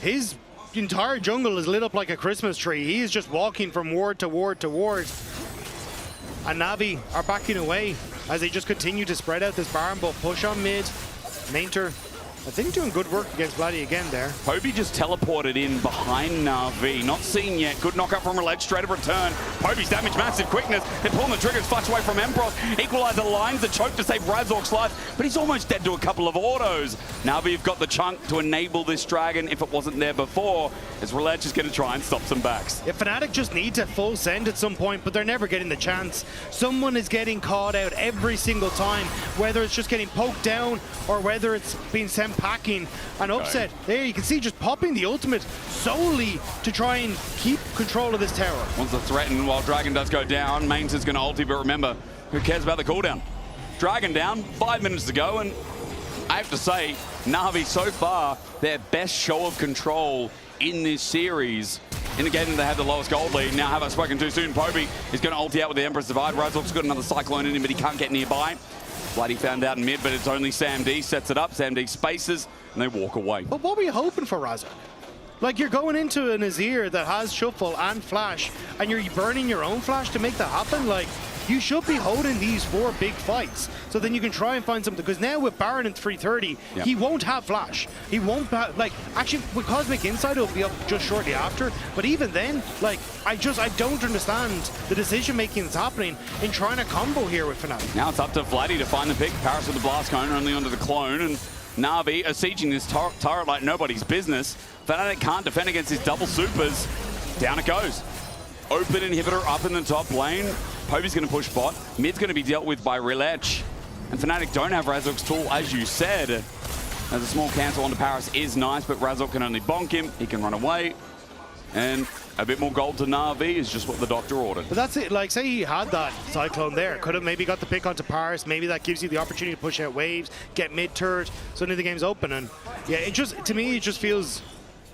his entire jungle is lit up like a Christmas tree. He is just walking from ward to ward to ward. And Na'Vi are backing away as they just continue to spread out this Baron, but push on mid. Mainter I think doing good work against Vladdy again there. Poby just teleported in behind Na'Vi. Not seen yet. Good knockout from Roulette. Straight of return. Poby's damage, massive quickness. They're pulling the triggers. Flash away from Emperor. Equalizer lines the choke to save Razork's life, but he's almost dead to a couple of autos. Na'Vi have got the chunk to enable this Dragon if it wasn't there before, as Roulette is going to try and stop some backs. Yeah, Fnatic just need to full send at some point, but they're never getting the chance. Someone is getting caught out every single time, whether it's just getting poked down or whether it's being sent packing. An upset. There you can see just popping the ultimate solely to try and keep control of this tower. Wants to threaten while Dragon does go down. Mains is going to ulti, but remember, who cares about the cooldown? Dragon down, 5 minutes to go, and I have to say, Na'Vi so far, their best show of control in this series. In the game that they had the lowest gold lead. Now, have I spoken too soon? Poby is going to ulti out with the Empress Divide. Razork's got another Cyclone in him, but he can't get nearby. Bloody found out in mid, but it's only Sam D sets it up. Sam D spaces, and they walk away. But what were you hoping for, Razork? Like, you're going into an Azir that has Shuffle and Flash, and you're burning your own Flash to make that happen? Like, you should be holding these 4 big fights, so then you can try and find something. Because now with Baron in 330, he won't have Flash. He won't have, like, actually with Cosmic Insight, it'll be up just shortly after. But even then, like, I don't understand the decision making that's happening in trying to combo here with Fnatic. Now it's up to Vladdy to find the pick. Paris with the Blast Cone, only onto the clone, and Na'Vi are sieging this turret like nobody's business. Fnatic can't defend against his double supers. Down it goes. Open inhibitor up in the top lane. Poby's going to push bot. Mid's going to be dealt with by Rilech. And Fnatic don't have Razork's tool, as you said. As a small cancel onto Paris is nice, but Razork can only bonk him. He can run away. And a bit more gold to Na'Vi is just what the doctor ordered. But that's it. Like, say he had that Cyclone there. Could have maybe got the pick onto Paris. Maybe that gives you the opportunity to push out waves, get mid-turret. Suddenly the game's open. And yeah, it just, to me, it just feels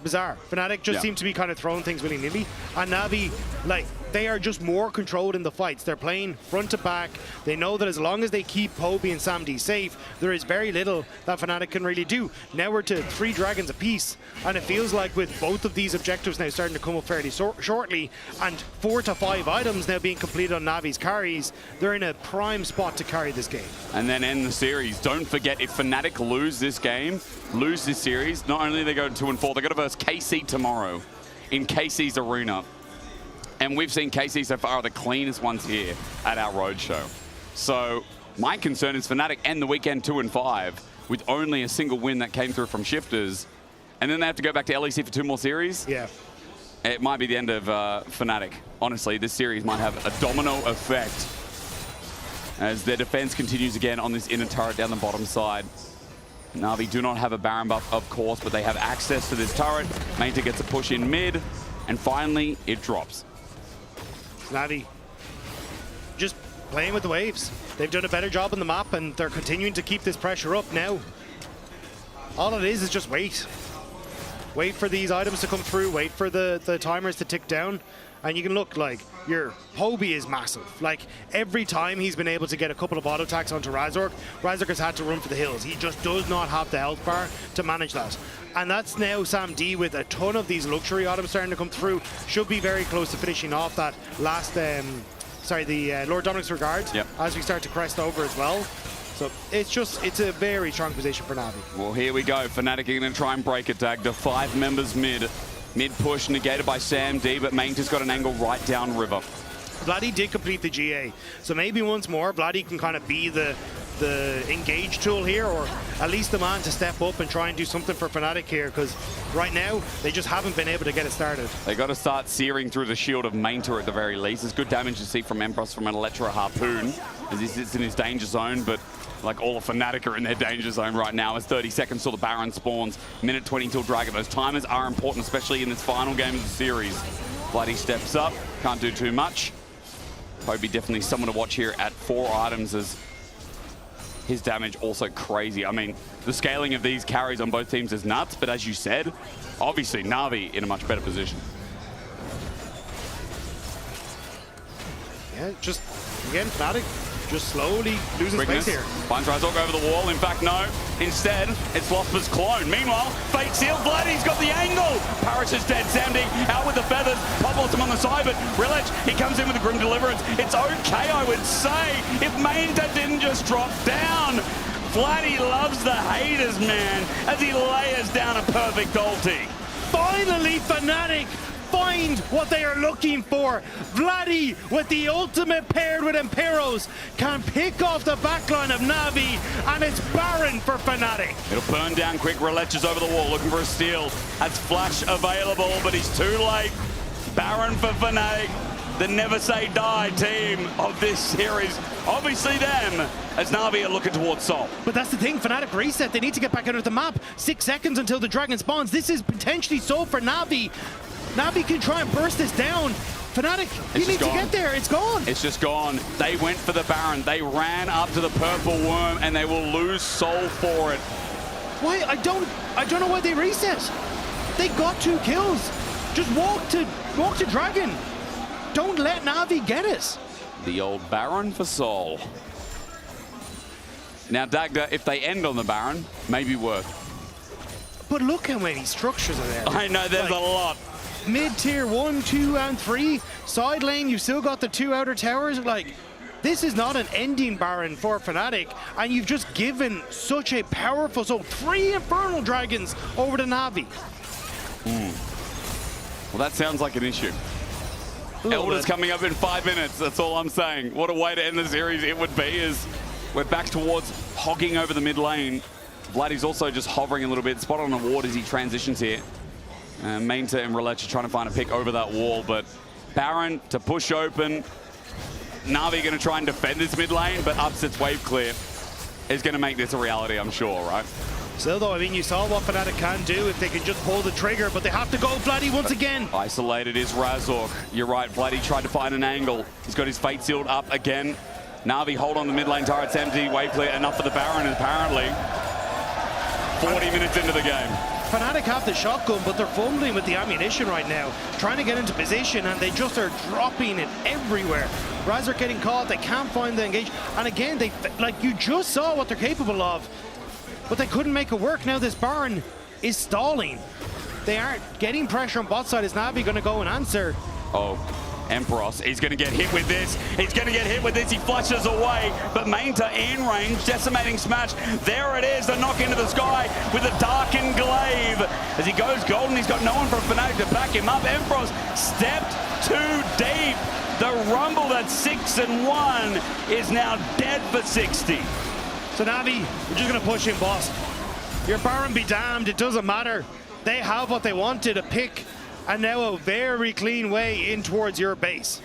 bizarre. Fnatic just seem to be kind of throwing things willy-nilly. And Na'Vi, like, they are just more controlled in the fights. They're playing front to back. They know that as long as they keep Poby and Sam D safe, there is very little that Fnatic can really do. Now we're to 3 dragons apiece, and it feels like with both of these objectives now starting to come up fairly shortly, and 4 to 5 items now being completed on Navi's carries, they're in a prime spot to carry this game. And then end the series. Don't forget, if Fnatic lose this game, lose this series, not only do they go to 2-4, they're going to verse KC tomorrow in KC's arena. And we've seen KC so far are the cleanest ones here at our roadshow. So my concern is Fnatic end the weekend 2-5 with only a single win that came through from Shifters. And then they have to go back to LEC for 2 more series. Yeah. It might be the end of Fnatic. Honestly, this series might have a domino effect as their defense continues again on this inner turret down the bottom side. Na'Vi do not have a Baron buff, of course, but they have access to this turret. Mainta gets a push in mid, and finally, it drops. Na'Vi just playing with the waves. They've done a better job on the map, and they're continuing to keep this pressure up now. All it is just wait. Wait for these items to come through, wait for the timers to tick down, and you can look like your Poby is massive. Like, every time he's been able to get a couple of auto attacks onto Razork, Razork has had to run for the hills. He just does not have the health bar to manage that. And that's now Sam D with a ton of these luxury items starting to come through. Should be very close to finishing off that last, the Lord Dominic's Regard as we start to crest over as well. So it's a very strong position for Na'Vi. Well, here we go. Fnatic are going to try and break it, Dag. The 5 members mid. Mid push negated by Sam D, but Mainta's got an angle right down river. Vladdy did complete the GA, so maybe once more Vladdy can kind of be the engage tool here, or at least the man to step up and try and do something for Fnatic here, because right now they just haven't been able to get it started. They got to start searing through the shield of Mainta at the very least. There's good damage to see from Empress from an Electra Harpoon as he sits in his danger zone, but like all of Fnatic are in their danger zone right now. It's 30 seconds till the Baron spawns. Minute 20 till Dragon. Those timers are important, especially in this final game of the series. Vladdy steps up, can't do too much. Poby definitely someone to watch here at 4 items as his damage also crazy. I mean, the scaling of these carries on both teams is nuts, but as you said, obviously Na'Vi in a much better position. Yeah, just, again, Fnatic just slowly losing space here. Finds Razork over the wall. In fact, no. Instead, it's Losper's clone. Meanwhile, Fate Seal, Vladdy's got the angle. Paris is dead. Sam D out with the feathers. Poblossom on the side, but Rilech, he comes in with a Grim Deliverance. It's okay, I would say, if Mainta didn't just drop down. Vladdy loves the haters, man, as he layers down a perfect ulti. Finally, Fnatic find what they are looking for. Vladdy, with the ultimate paired with Imperos, can pick off the backline of Na'Vi, and it's Baron for Fnatic. It'll burn down quick. Reletches over the wall, looking for a steal. Has flash available, but he's too late. Baron for Fnatic, the never say die team of this series. Obviously them, as Na'Vi are looking towards Sol. But that's the thing, Fnatic reset. They need to get back out of the map. 6 seconds until the dragon spawns. This is potentially Sol for Na'Vi. Na'Vi can try and burst this down. Fnatic, you need to get there. It's gone. It's just gone. They went for the Baron. They ran up to the purple worm, and they will lose Sol for it. Why? I don't know why they reset. They got 2 kills. Just walk to dragon. Don't let Na'Vi get it. The old Baron for Sol. Now, Dagda, if they end on the Baron, maybe worth. But look how many structures are there. I know, there's a lot. Mid-tier 1, 2, and 3. Side lane, you've still got the 2 outer towers. Like, this is not an ending Baron for Fnatic, and you've just given such a powerful, 3 Infernal Dragons over to Na'Vi. Well, that sounds like an issue. Elder's coming up in 5 minutes, that's all I'm saying. What a way to end the series it would be, as we're back towards hogging over the mid lane. Vladdy's also just hovering a little bit, spot on the ward as he transitions here. Mainta and Roulette trying to find a pick over that wall, but Baron to push open. Na'Vi going to try and defend this mid lane, but Upset's wave clear is going to make this a reality, I'm sure, right? Still though, I mean, you saw what Fnatic can do if they can just pull the trigger, but they have to go Vladdy once again. Isolated is Razork. You're right, Vladdy tried to find an angle. He's got his fate sealed up again. Na'Vi hold on the mid lane, turret's empty, wave clear, enough for the Baron, apparently. 40 minutes into the game. Fnatic have the shotgun, but they're fumbling with the ammunition right now, trying to get into position, and they just are dropping it everywhere. Razork getting caught, they can't find the engage, and again, they, like, you just saw what they're capable of, but they couldn't make it work. Now this Baron is stalling. They aren't getting pressure on bot side. Is Na'Vi going to go and answer? Oh, Emperos, he's going to get hit with this. He's going to get hit with this. He flushes away, but Mainta in range, decimating smash. There it is, the knock into the sky with a darkened glaive. As he goes golden, he's got no one from Fnatic to back him up. Emperos stepped too deep. The Rumble that's 6-1 is now dead for 60. So Na'Vi, we're just going to push in, boss. Your Baron be damned, it doesn't matter. They have what they wanted, a pick, and now a very clean way in towards your base.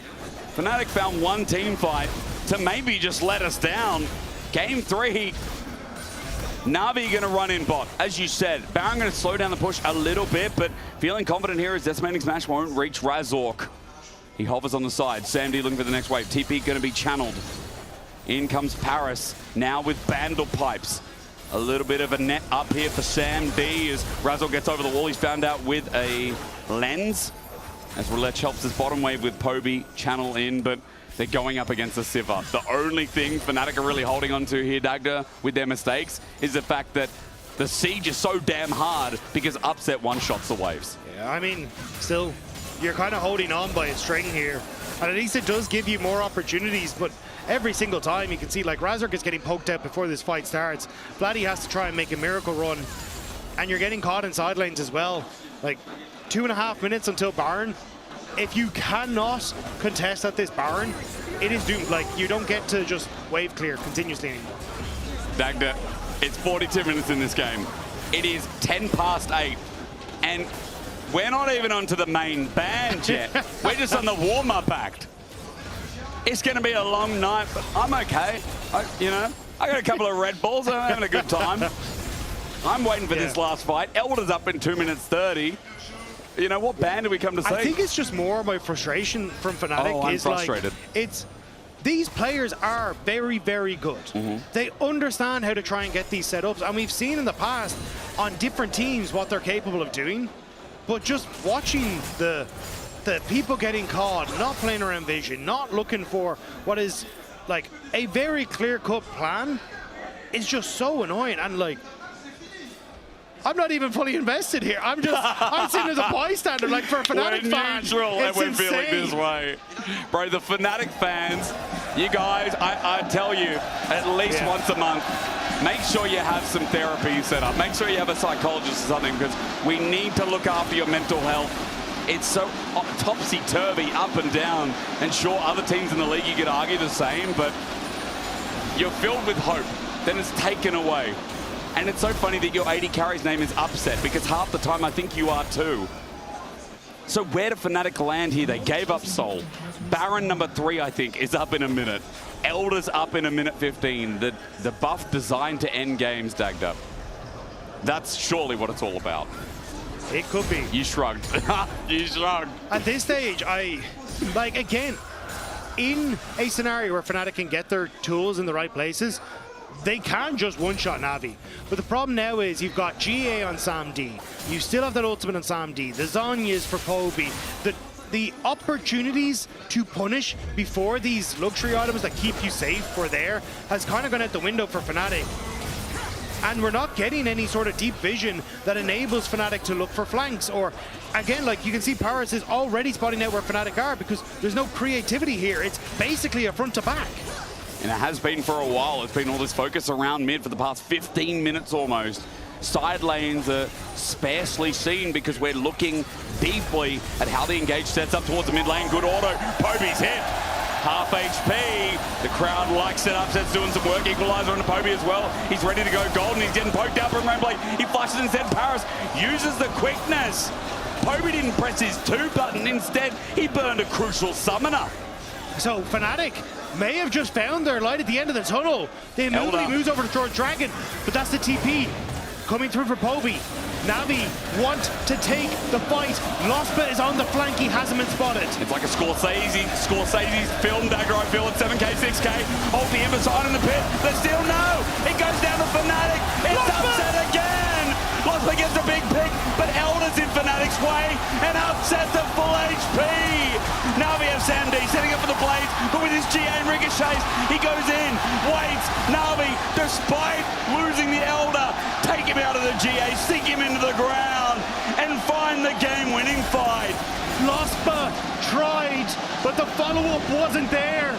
Fnatic found one team fight to maybe just let us down. Game 3, Na'Vi going to run in bot. As you said, Baron going to slow down the push a little bit, but feeling confident here as Decimating Smash won't reach Razork. He hovers on the side. Sam D looking for the next wave. TP going to be channeled. In comes Paris, now with Bandle Pipes. A little bit of a net up here for Sam D as Razork gets over the wall. He's found out with a lens. As Roulette helps his bottom wave with Poby, channel in, but they're going up against the Sivir. The only thing Fnatic are really holding on to here, Dagda, with their mistakes, is the fact that the siege is so damn hard because Upset one-shots the waves. Yeah, I mean, still, you're kind of holding on by a string here. And at least it does give you more opportunities, but every single time you can see, like, Razork is getting poked out before this fight starts. Vladdy has to try and make a miracle run, and you're getting caught in side lanes as well. Like, 2.5 minutes until Baron. If you cannot contest at this Baron, it is doomed. Like, you don't get to just wave clear continuously anymore. Dagda, it's 42 minutes in this game. It is 10 past 8, and we're not even onto the main band yet. We're just on the warm-up act. It's going to be a long night, but I'm okay. I got a couple of Red Bulls. I'm having a good time. I'm waiting for this last fight. Elder's up in 2 minutes 30. You know, what band do we come to see? I think it's just more my frustration from Fnatic. Oh, I'm frustrated. These players are very, very good. They understand how to try and get these setups, and we've seen in the past on different teams what they're capable of doing. But just watching the people getting caught, not playing around vision, not looking for what is like a very clear-cut plan, is just so annoying. And like, I'm not even fully invested here. I'm sitting as a bystander, like, for a Fnatic fan. We're neutral and we're feeling this way. Bro, the Fnatic fans, you guys, I tell you, at least once a month, make sure you have some therapy set up. Make sure you have a psychologist or something, because we need to look after your mental health. It's so topsy-turvy, up and down. And sure, other teams in the league, you could argue the same, but you're filled with hope. Then it's taken away. And it's so funny that your 80 carry's name is Upset, because half the time I think you are too. So where did Fnatic land here? They gave up Soul. Baron number 3, I think, is up in a minute. Elder's up in a minute 15. The buff designed to end games, dagged up. That's surely what it's all about. It could be. You shrugged. You shrugged. At this stage, again, in a scenario where Fnatic can get their tools in the right places, they can just one-shot Na'Vi. But the problem now is you've got GA on Sam D. You still have that ultimate on Sam D. The Zhonya's for Poby. The opportunities to punish before these luxury items that keep you safe were there has kind of gone out the window for Fnatic. And we're not getting any sort of deep vision that enables Fnatic to look for flanks. Or, again, like you can see Paris is already spotting out where Fnatic are because there's no creativity here. It's basically a front to back. And it has been for a while. It's been all this focus around mid for the past 15 minutes almost. Side lanes are sparsely seen because we're looking deeply at how the engage sets up towards the mid lane. Good auto. Poby's hit. Half HP. The crowd likes it. Upset's doing some work. Equalizer on Poby as well. He's ready to go golden. He's getting poked out from Rainblade. He flashes instead. Paris uses the quickness. Poby didn't press his 2 button. Instead, he burned a crucial summoner. So Fnatic may have just found their light at the end of the tunnel. They immediately moves over to George Dragon, but that's the TP coming through for Poby. Na'Vi want to take the fight. Lospa is on the flank. He hasn't been spotted. It's like a Scorsese's film dagger, I feel, at 7k, 6k. Hold the Ember in the pit, but still no. It goes down to Fnatic. It's Upset again. Lospa gets a big pick, but Elder's in Fnatic's way, and Upset's at full HP. Na'Vi have Sam D setting up for the blades, but with his GA and ricochets, he goes in, waits. Na'Vi, despite losing the Elder, take him out of the GA, sink him into the ground, and find the game-winning fight. Lospa tried, but the follow-up wasn't there.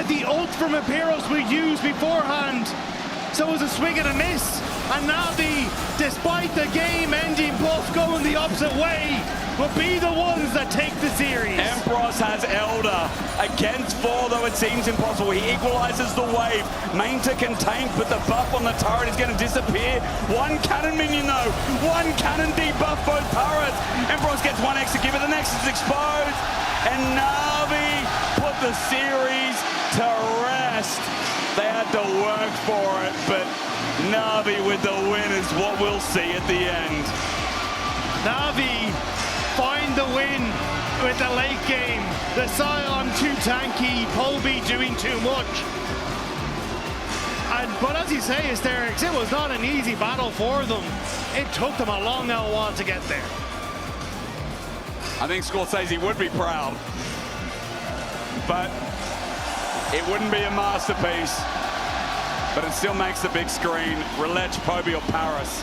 The ult from Aperos we used beforehand, so it was a swing and a miss. And Na'Vi, despite the game-ending buff going the opposite way, will be the ones that take the series. Emperos has Elder against 4, though it seems impossible. He equalizes the wave. Mainta can tank, but the buff on the turret is going to disappear. One cannon minion, though. One cannon debuff both turrets. Emperos gets one execute, but the next is exposed. And Na'Vi put the series to rest. They had to work for it, but Na'Vi with the win is what we'll see at the end. Na'Vi find the win with the late game. The Sion too tanky, Poby doing too much. But as you say, Asterix, it was not an easy battle for them. It took them a long old while to get there. I think Scorsese would be proud, but it wouldn't be a masterpiece. But it still makes the big screen. Relech, Poby or Paris.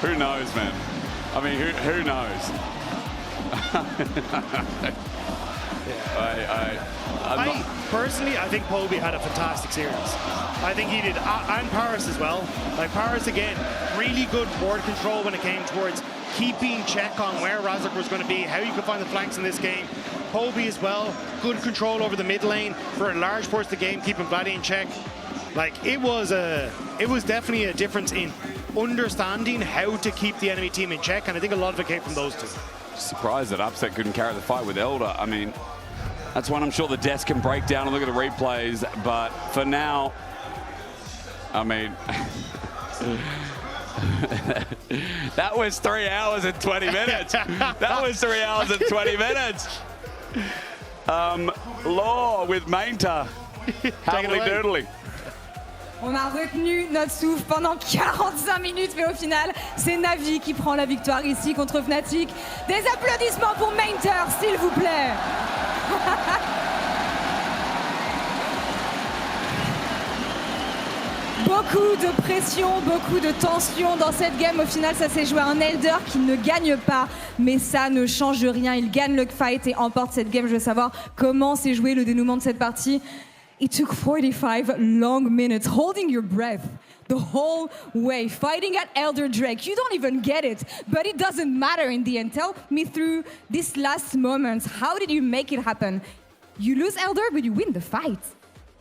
Who knows, man? I mean, who knows? Personally, I think Poby had a fantastic series. I think he did, and Paris as well. Like Paris, again, really good board control when it came towards keeping check on where Razak was going to be, how you could find the flanks in this game. Poby as well, good control over the mid lane for a large portion of the game, keeping Vladdy in check. Like it was definitely a difference in understanding how to keep the enemy team in check, and I think a lot of it came from those two. Surprised that Upset couldn't carry the fight with Elder. I mean, that's one I'm sure the desk can break down and look at the replays, but for now, I mean, that was 3 hours and 20 minutes. That was 3 hours and 20 minutes. Law with Mainta. Howly doodly. On a retenu notre souffle pendant 45 minutes, mais au final, c'est Na'Vi qui prend la victoire ici contre Fnatic. Des applaudissements pour Mainter, s'il vous plaît. Beaucoup de pression, beaucoup de tension dans cette game. Au final, ça s'est joué à un Elder qui ne gagne pas, mais ça ne change rien. Il gagne le fight et emporte cette game. Je veux savoir comment s'est joué le dénouement de cette partie. It took 45 long minutes, holding your breath the whole way, fighting at Elder Drake. You don't even get it, but it doesn't matter in the end. Tell me through these last moments, how did you make it happen? You lose Elder, but you win the fight.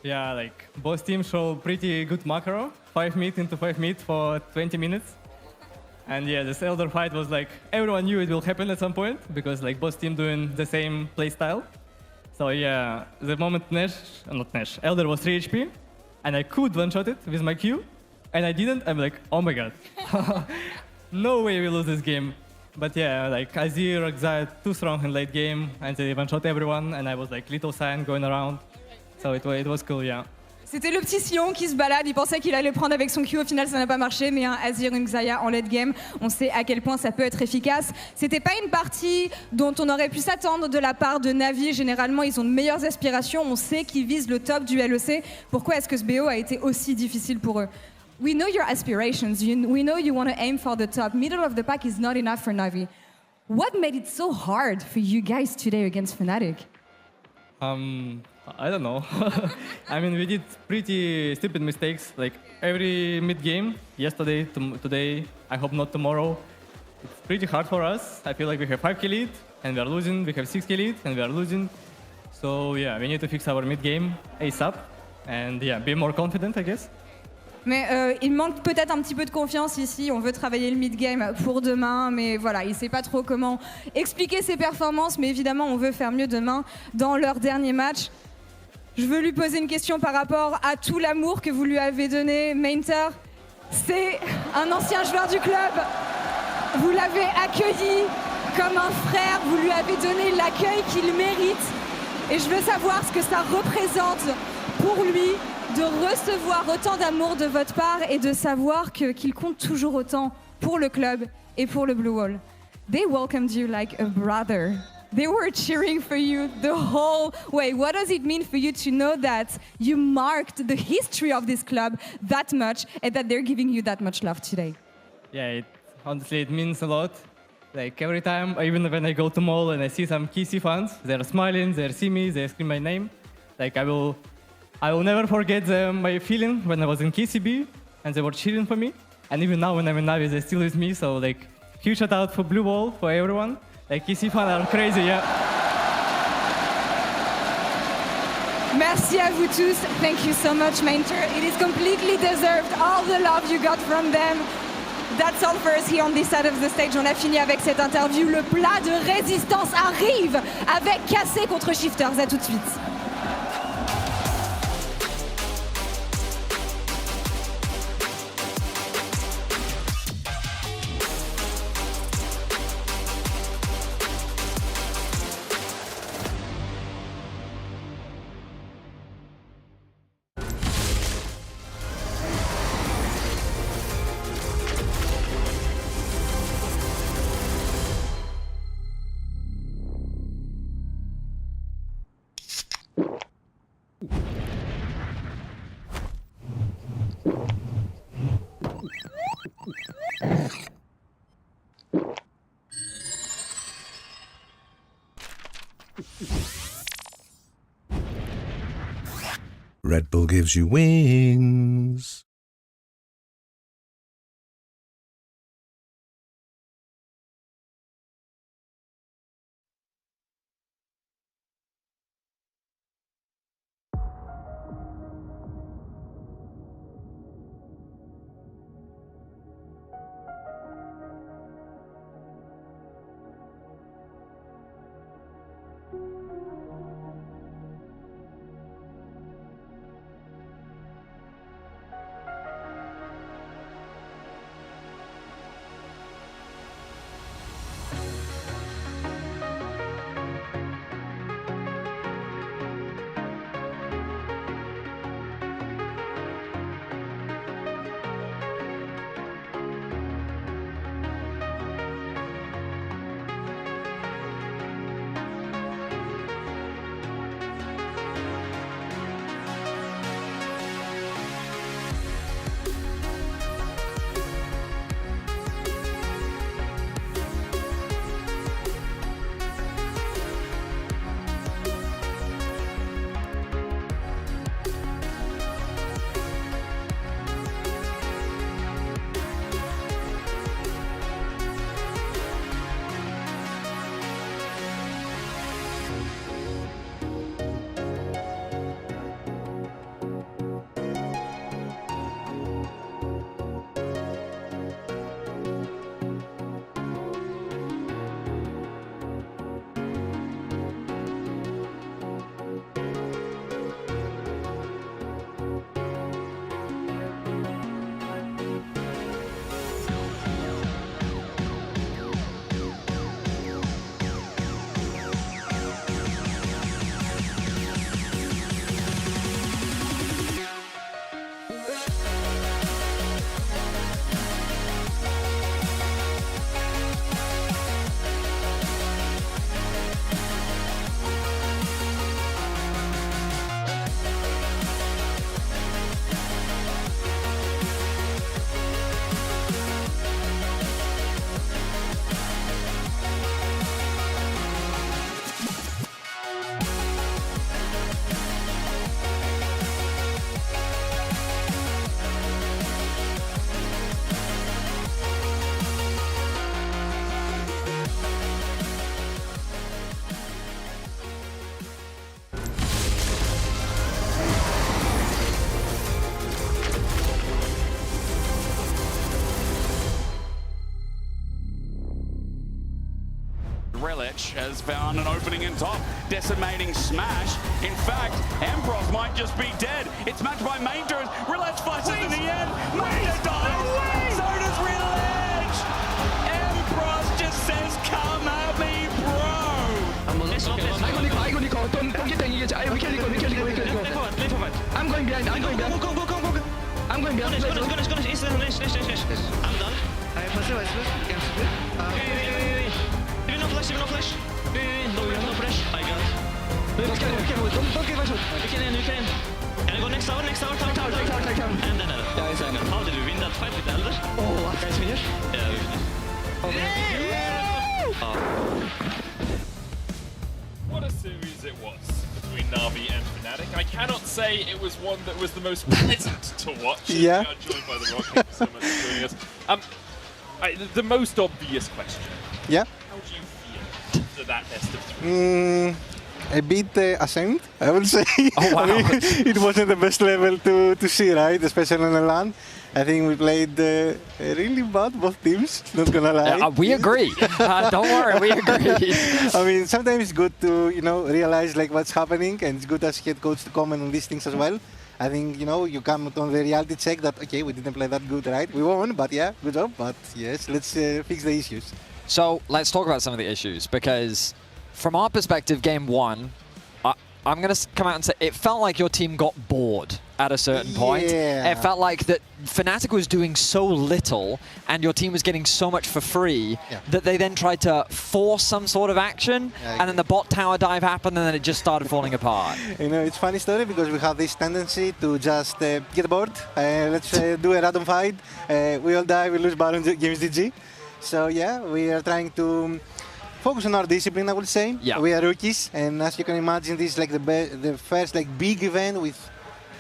Yeah, like both teams show pretty good macro. 5 mid into 5 mid for 20 minutes. And yeah, this Elder fight was like, everyone knew it will happen at some point because like both teams doing the same play style. So yeah, the moment Elder was 3 HP, and I could one-shot it with my Q, and I didn't, I'm like, oh my god. No way we lose this game. But yeah, like Azir, Xayah, too strong in late game, and they one-shot everyone, and I was like little Cyan going around. So it was cool, yeah. C'était le petit Sion qui se balade, il pensait qu'il allait prendre avec son Q, au final ça n'a pas marché, mais un Azir, une Xayah en late game, on sait à quel point ça peut être efficace. C'était pas une partie dont on aurait pu s'attendre de la part de Navi, généralement ils ont de meilleures aspirations, on sait qu'ils visent le top du LEC. Pourquoi est-ce que ce BO a été aussi difficile pour eux? We know your aspirations, we know you want to aim for the top, middle of the pack is not enough for Navi. What made it so hard for you guys today against Fnatic? I don't know. I mean, we did pretty stupid mistakes, like every mid-game, yesterday, today, I hope not tomorrow. It's pretty hard for us. I feel like we have 5 kill lead, and we are losing. We have 6 kill lead, and we are losing. So yeah, we need to fix our mid-game ASAP, and yeah, be more confident, I guess. Mais il manque peut-être un petit peu de confiance ici. On veut travailler le mid-game pour demain, mais voilà, il ne sait pas trop comment expliquer ses performances. Mais évidemment, on veut faire mieux demain dans leur dernier match. Je veux lui poser une question par rapport à tout l'amour que vous lui avez donné. Mainter, c'est un ancien joueur du club. Vous l'avez accueilli comme un frère. Vous lui avez donné l'accueil qu'il mérite. Et je veux savoir ce que ça représente pour lui de recevoir autant d'amour de votre part et de savoir qu'il compte toujours autant pour le club et pour le Blue Wall. They welcomed you like a brother. They were cheering for you the whole way. What does it mean for you to know that you marked the history of this club that much and that they're giving you that much love today? Yeah, honestly, it means a lot. Like every time, even when I go to mall and I see some KC fans, they're smiling, they see me, they scream my name. Like I will never forget my feeling when I was in KCB and they were cheering for me. And even now when I'm in Navi, they're still with me. So like, huge shout out for Blue Wall, for everyone. Like KC fans are crazy, yeah. Merci à vous tous. Thank you so much, Mainter. It is completely deserved, all the love you got from them. That's all for us here on this side of the stage. On a fini avec cette interview. Le plat de résistance arrive avec Cassé contre Shifters. À tout de suite. Red Bull gives you wings. Relic has found an opening in top. Decimating smash. In fact, Ambrose might just be dead. It's matched by Mainters. Relic flashes in the end. Mainters dies. So does Relic. Ambrose just says, come at me, bro. I go Nico. Don't get engaged. We kill Nico. I'm going behind. I'm going behind. I'm going behind. Go. I'm done. No flash. No press. I got it. We don't give us out. We can end. Can I go next tower? And then Yeah, it's Elder. how did we win that fight with Elder? Oh, guys finish? Yeah, we finished. What a series it was between Na'Vi and Fnatic. I cannot say it was one that was the most pleasant to watch. Yeah. We are joined by the Rock. Thank you so much for joining us. The most obvious question. Yeah. How do you feel after that best of three? A bit ashamed, I would say. Oh, wow. I mean, it wasn't the best level to see, right? Especially on the LAN. I think we played really bad, both teams, not gonna lie. We agree. Don't worry, we agree. I mean, sometimes it's good to, realize like what's happening, and it's good as head coach to comment on these things as well. I think, you come on the reality check that, okay, we didn't play that good, right? We won, but yeah, good job. But yes, let's fix the issues. So let's talk about some of the issues, because from our perspective, game one, I'm going to come out and say it felt like your team got bored at a certain point. It felt like that Fnatic was doing so little and your team was getting so much for free that they then tried to force some sort of action, and then the bot tower dive happened and then it just started falling apart. It's a funny story because we have this tendency to just get bored. Let's do a random fight. We all die, we lose Baron games DG. So yeah, we are trying to focus on our discipline, I would say. Yeah. We are rookies, and as you can imagine, this is like the first big event with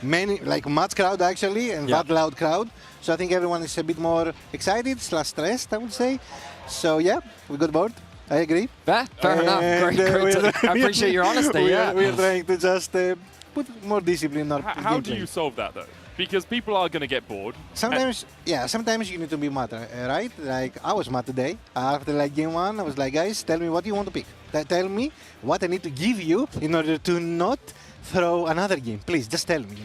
many, much crowd actually, and that loud crowd. So I think everyone is a bit more excited / stressed, I would say. So yeah, we got bored. I agree. Yeah, fair enough. Great. I appreciate your honesty. We are trying to just put more discipline in our How do gameplay. you solve that though? Because people are going to get bored. Sometimes, sometimes you need to be mad, right? Like, I was mad today. After game one, I was like, guys, tell me what you want to pick. Tell me what I need to give you in order to not throw another game. Please, just tell me,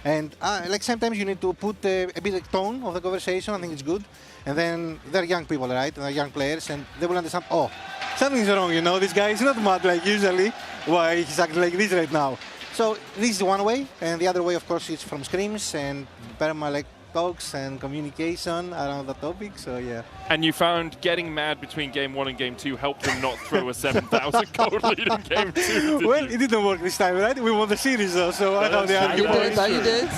And sometimes you need to put a bit of tone of the conversation. I think it's good. And then they're young people, right? And they're young players, and they will understand, oh, something's wrong, This guy is not mad like usually. Why he's acting like this right now? So this is one way, and the other way, of course, is from scrims and perma talks and communication around the topic. So yeah. And you found getting mad between game 1 and game 2 helped them not throw a 7,000 gold lead in game 2. Well, it didn't work this time, right? We won the series, though, so I have the argument. You did.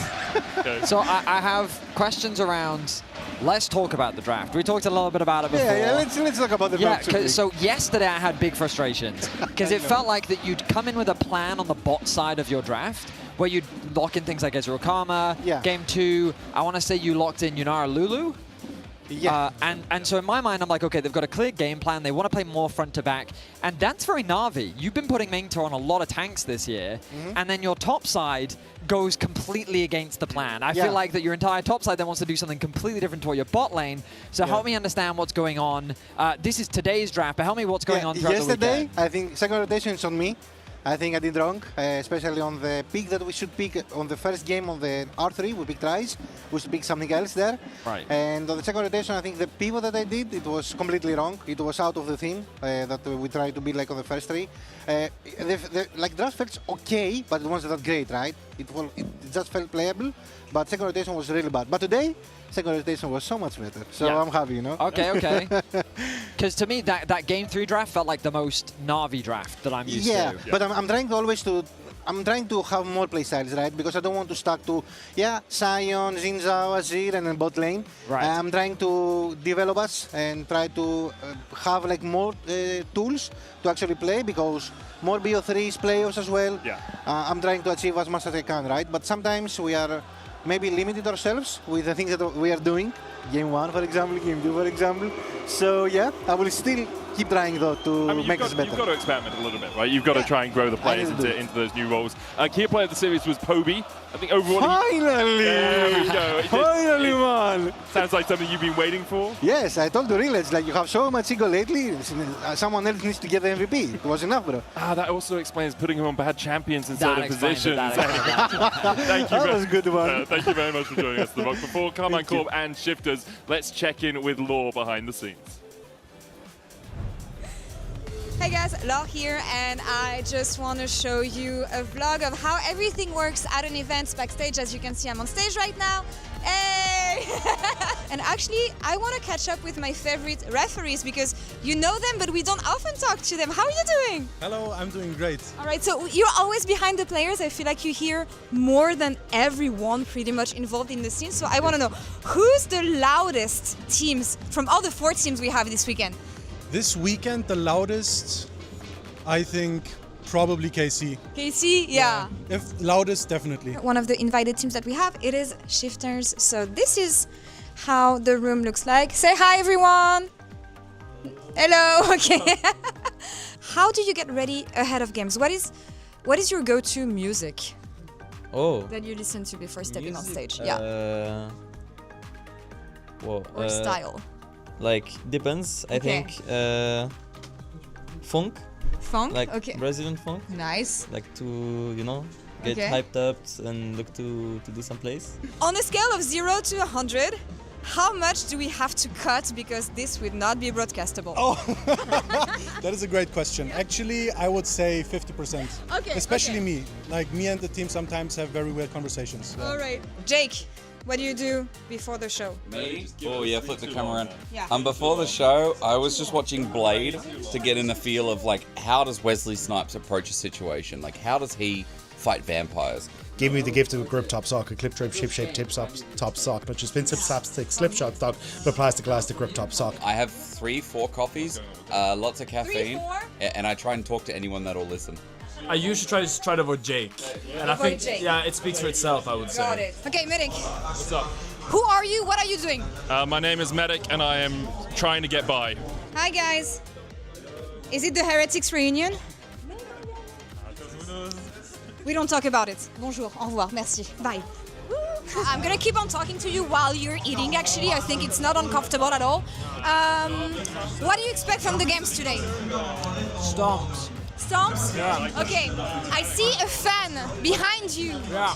Okay. So I have questions around. Let's talk about the draft. We talked a little bit about it before. Yeah, let's talk about the draft. Yeah, so yesterday I had big frustrations because it felt like that you'd come in with a plan on the bot side of your draft where you'd lock in things like Ezreal Karma. Game 2, I want to say you locked in Yunara Lulu. Yeah. And so in my mind, I'm like, okay, they've got a clear game plan. They want to play more front to back. And that's very Na'Vi. You've been putting Mengtor on a lot of tanks this year. And then your top side goes completely against the plan. I feel like that your entire top side then wants to do something completely different to your bot lane. So help me understand what's going on. This is today's draft, but help me what's going on throughout the weekend. I think second rotation is on me. I think I did wrong, especially on the pick that we should pick on the first game on the R3. We picked Rise. We should pick something else there. Right. And on the second rotation, I think the pivot that I did, it was completely wrong. It was out of the theme that we tried to be on the first three. The draft felt okay, but it wasn't that great, right? It just felt playable, but second rotation was really bad. But today, second rotation was so much better. So I'm happy, Okay. Because to me, that game 3 draft felt like the most Na'Vi draft that I'm used to. Yeah, but I'm trying to I'm trying to have more play styles, right? Because I don't want to stuck to, Sion, Xin Zhao, Azir, and then bot lane. Right. I'm trying to develop us and try to have more tools to actually play, because more BO3s, playoffs as well. Yeah. I'm trying to achieve as much as I can, right? But sometimes we are maybe limited ourselves with the things that we are doing. Game 1, for example, Game 2, for example. So yeah, I will still keep trying though to make this better. You've got to experiment a little bit, right? You've got to try and grow the players into those new roles. Key player of the series was Poby. I think overall. Finally! There we go. Finally, man! Sounds like something you've been waiting for. Yes, I told the Relays, like, you have so much ego lately. Someone else needs to get the MVP. It was enough, bro. That also explains putting him on bad champions in certain positions. Thank you. That was a good one. Thank you very much for joining us, The Box. Before Carmine Corp and Shifters, let's check in with Law behind the scenes. Hey guys, Laure here, and I just want to show you a vlog of how everything works at an event backstage. As you can see, I'm on stage right now. Hey! And actually, I want to catch up with my favorite referees because you know them, but we don't often talk to them. How are you doing? Hello, I'm doing great. All right, so you're always behind the players. I feel like you hear more than everyone pretty much involved in the scene. So I want to know, who's the loudest teams from all the 4 teams we have this weekend? This weekend, the loudest, I think, probably KC. KC, yeah. If loudest, definitely. One of the invited teams that we have, it is Shifters. So this is how the room looks like. Say hi, everyone. Hello. Okay. How do you get ready ahead of games? What is your go-to music? That you listen to before stepping on stage? Yeah. Or style. Like, depends. I think funk. Funk? Like okay. Brazilian funk. Nice. Like to, you know, get hyped up and look to do some plays. On a scale of 0 to 100, how much do we have to cut because this would not be broadcastable? That is a great question. Actually, I would say 50%. Okay. Especially me. Like, me and the team sometimes have very weird conversations. All right. Jake, what do you do before the show? Me? Oh yeah, flip the camera around. Yeah. Before the show, I was just watching Blade to get in the feel of like, how does Wesley Snipes approach a situation? Like, how does he fight vampires? Give me the gift of a grip top sock, a clip trip, ship shape tip top sock, but just Vincent slapstick slip shot stock, but plastic elastic grip top sock. I have 3-4 coffees, lots of caffeine, 3-4? and I try and talk to anyone that'll listen. I usually try to avoid Jake. And I think, Jake. yeah, it speaks for itself, I would say. Got it. Okay, Medic. What's up? Who are you? What are you doing? My name is Medic, and I am trying to get by. Hi, guys. Is it the Heretics reunion? We don't talk about it. Bonjour, au revoir, merci, bye. I'm gonna keep on talking to you while you're eating, actually. I think it's not uncomfortable at all. What do you expect from the games today? Stomps. Stomps? Yeah. Okay, I see a fan behind you. Yeah.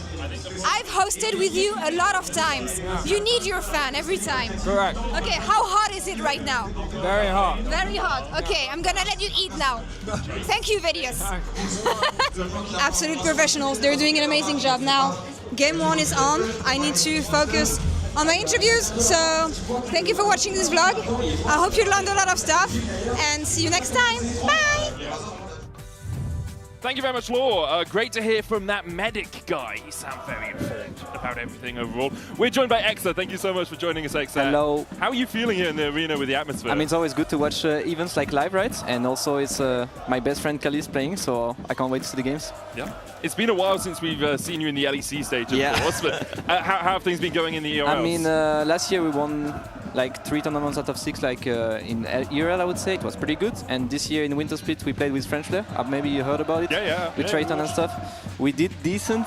I've hosted with you a lot of times. Yeah. You need your fan every time. Correct. Okay, how hot is it right now? Very hot. Very hot. Okay, I'm gonna let you eat now. Thank you, Vedius. Absolute professionals. They're doing an amazing job now. Game 1 is on. I need to focus on my interviews. So thank you for watching this vlog. I hope you learned a lot of stuff and see you next time. Bye. Thank you very much, Law. Great to hear from that Medic guy. You sound very informed about everything overall. We're joined by Exa. Thank you so much for joining us, Exa. Hello. How are you feeling here in the arena with the atmosphere? I mean, it's always good to watch events like live, right? And also, it's my best friend Kali is playing, so I can't wait to see the games. Yeah. It's been a while since we've seen you in the LEC stage, of course. But how have things been going in the ERLs? I mean, last year we won like 3 tournaments out of 6, like in ERL, I would say. It was pretty good. And this year in Winter Split, we played with French there. Maybe you heard about it? Yeah. With Trayton and stuff. We did decent,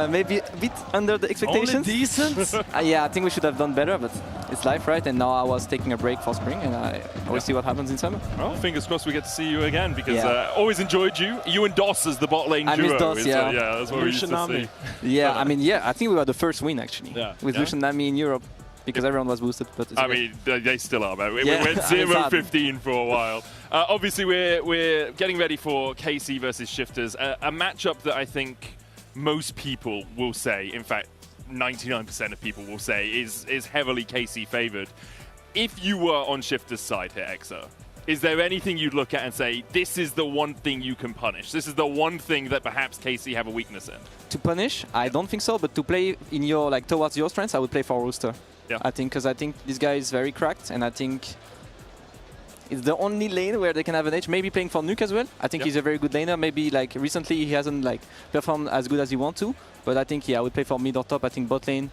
maybe a bit under the expectations. Only decent? Yeah, I think we should have done better, but it's life, right? And now I was taking a break for spring, and I will see what happens in summer. Well, fingers crossed we get to see you again, because always enjoyed you. You and Doss as the bot lane duo. I miss Doss, yeah. That's what we used to see. Yeah, I mean, I think we were the first win, actually, with Lucian Nami in Europe. Because everyone was boosted, but it's okay. Mean, they still are, man. We went 0-15 for a while. Obviously, we're getting ready for KC versus Shifters, a matchup that I think most people will say, in fact, 99% of people will say, is heavily KC favored. If you were on Shifters' side here, Exa, is there anything you'd look at and say, this is the one thing you can punish? This is the one thing that perhaps KC have a weakness in? To punish? I don't think so, but to play in your towards your strengths, I would play for Rooster. Yeah. I think, because I think this guy is very cracked, and I think it's the only lane where they can have an edge. Maybe playing for Nuke as well. I think he's a very good laner. Maybe recently he hasn't performed as good as he wants to, but I think I would play for mid or top. I think bot lane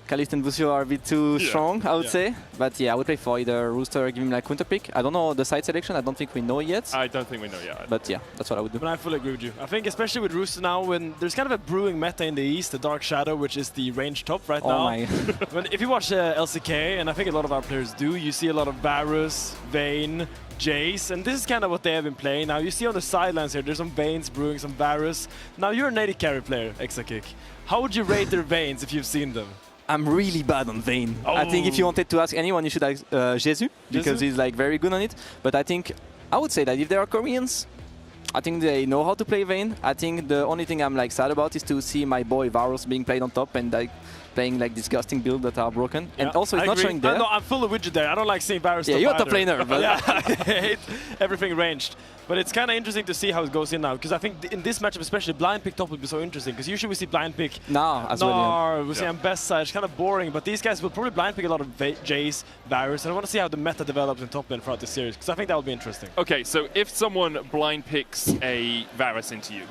Calist and Busio are a bit too strong, I would say. But yeah, I would play for either Rooster or give him like counter pick. I don't know the side selection. I don't think we know yet. I don't think we know yet. But yeah, that's what I would do. But I fully agree with you. I think especially with Rooster now, when there's kind of a brewing meta in the East, the Dark Shadow, which is the range top right now. My. When, if you watch LCK, and I think a lot of our players do, you see a lot of Varus, Vayne, Jace, and this is kind of what they have been playing. Now you see on the sidelines here, there's some Vaynes brewing, some Varus. Now you're a native carry player, Exakick. How would you rate their Vaynes if you've seen them? I'm really bad on Vayne. I think if you wanted to ask anyone, you should ask Jesus, because he's like very good on it. But I think, I would say that if there are Koreans, I think they know how to play Vayne. I think the only thing I'm like sad about is to see my boy Varus being played on top and like playing like disgusting builds that are broken. Yeah, and also it's not showing there. No, I'm fully with you there. I don't like seeing Varus. Yeah, you're a top laner. But yeah, I hate everything ranged. But it's kind of interesting to see how it goes in now, because I think in this matchup especially, blind pick top would be so interesting, because usually we see blind pick we see on best side. It's kind of boring, but these guys will probably blind pick a lot of Jace, Varus, and I want to see how the meta develops in top lane throughout the series, because I think that will be interesting. Okay, so if someone blind picks a Varus into you,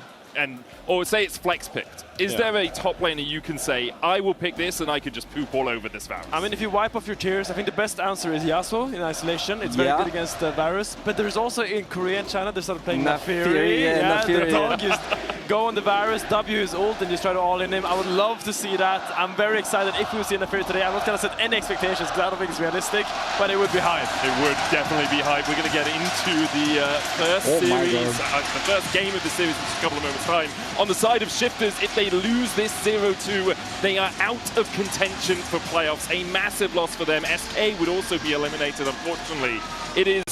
or say it's flex picked, is there a top laner you can say, I will pick this and I could just poop all over this Varus? I mean, if you wipe off your tiers, I think the best answer is Yasuo in isolation. It's very good against Varus. But there's also in Korea and China, they started playing Naafiri. The dog just go on the Varus, W his ult, and just try to all in him. I would love to see that. I'm very excited if we see Naafiri today. I'm not going to set any expectations because I don't think it's realistic, but it would be hype. It would definitely be hype. We're going to get into the first series, the first game of the series in just a couple of moments' time. On the side of Shifters, if they lose this 0-2, they are out of contention for playoffs. A massive loss for them. SK would also be eliminated, unfortunately. It is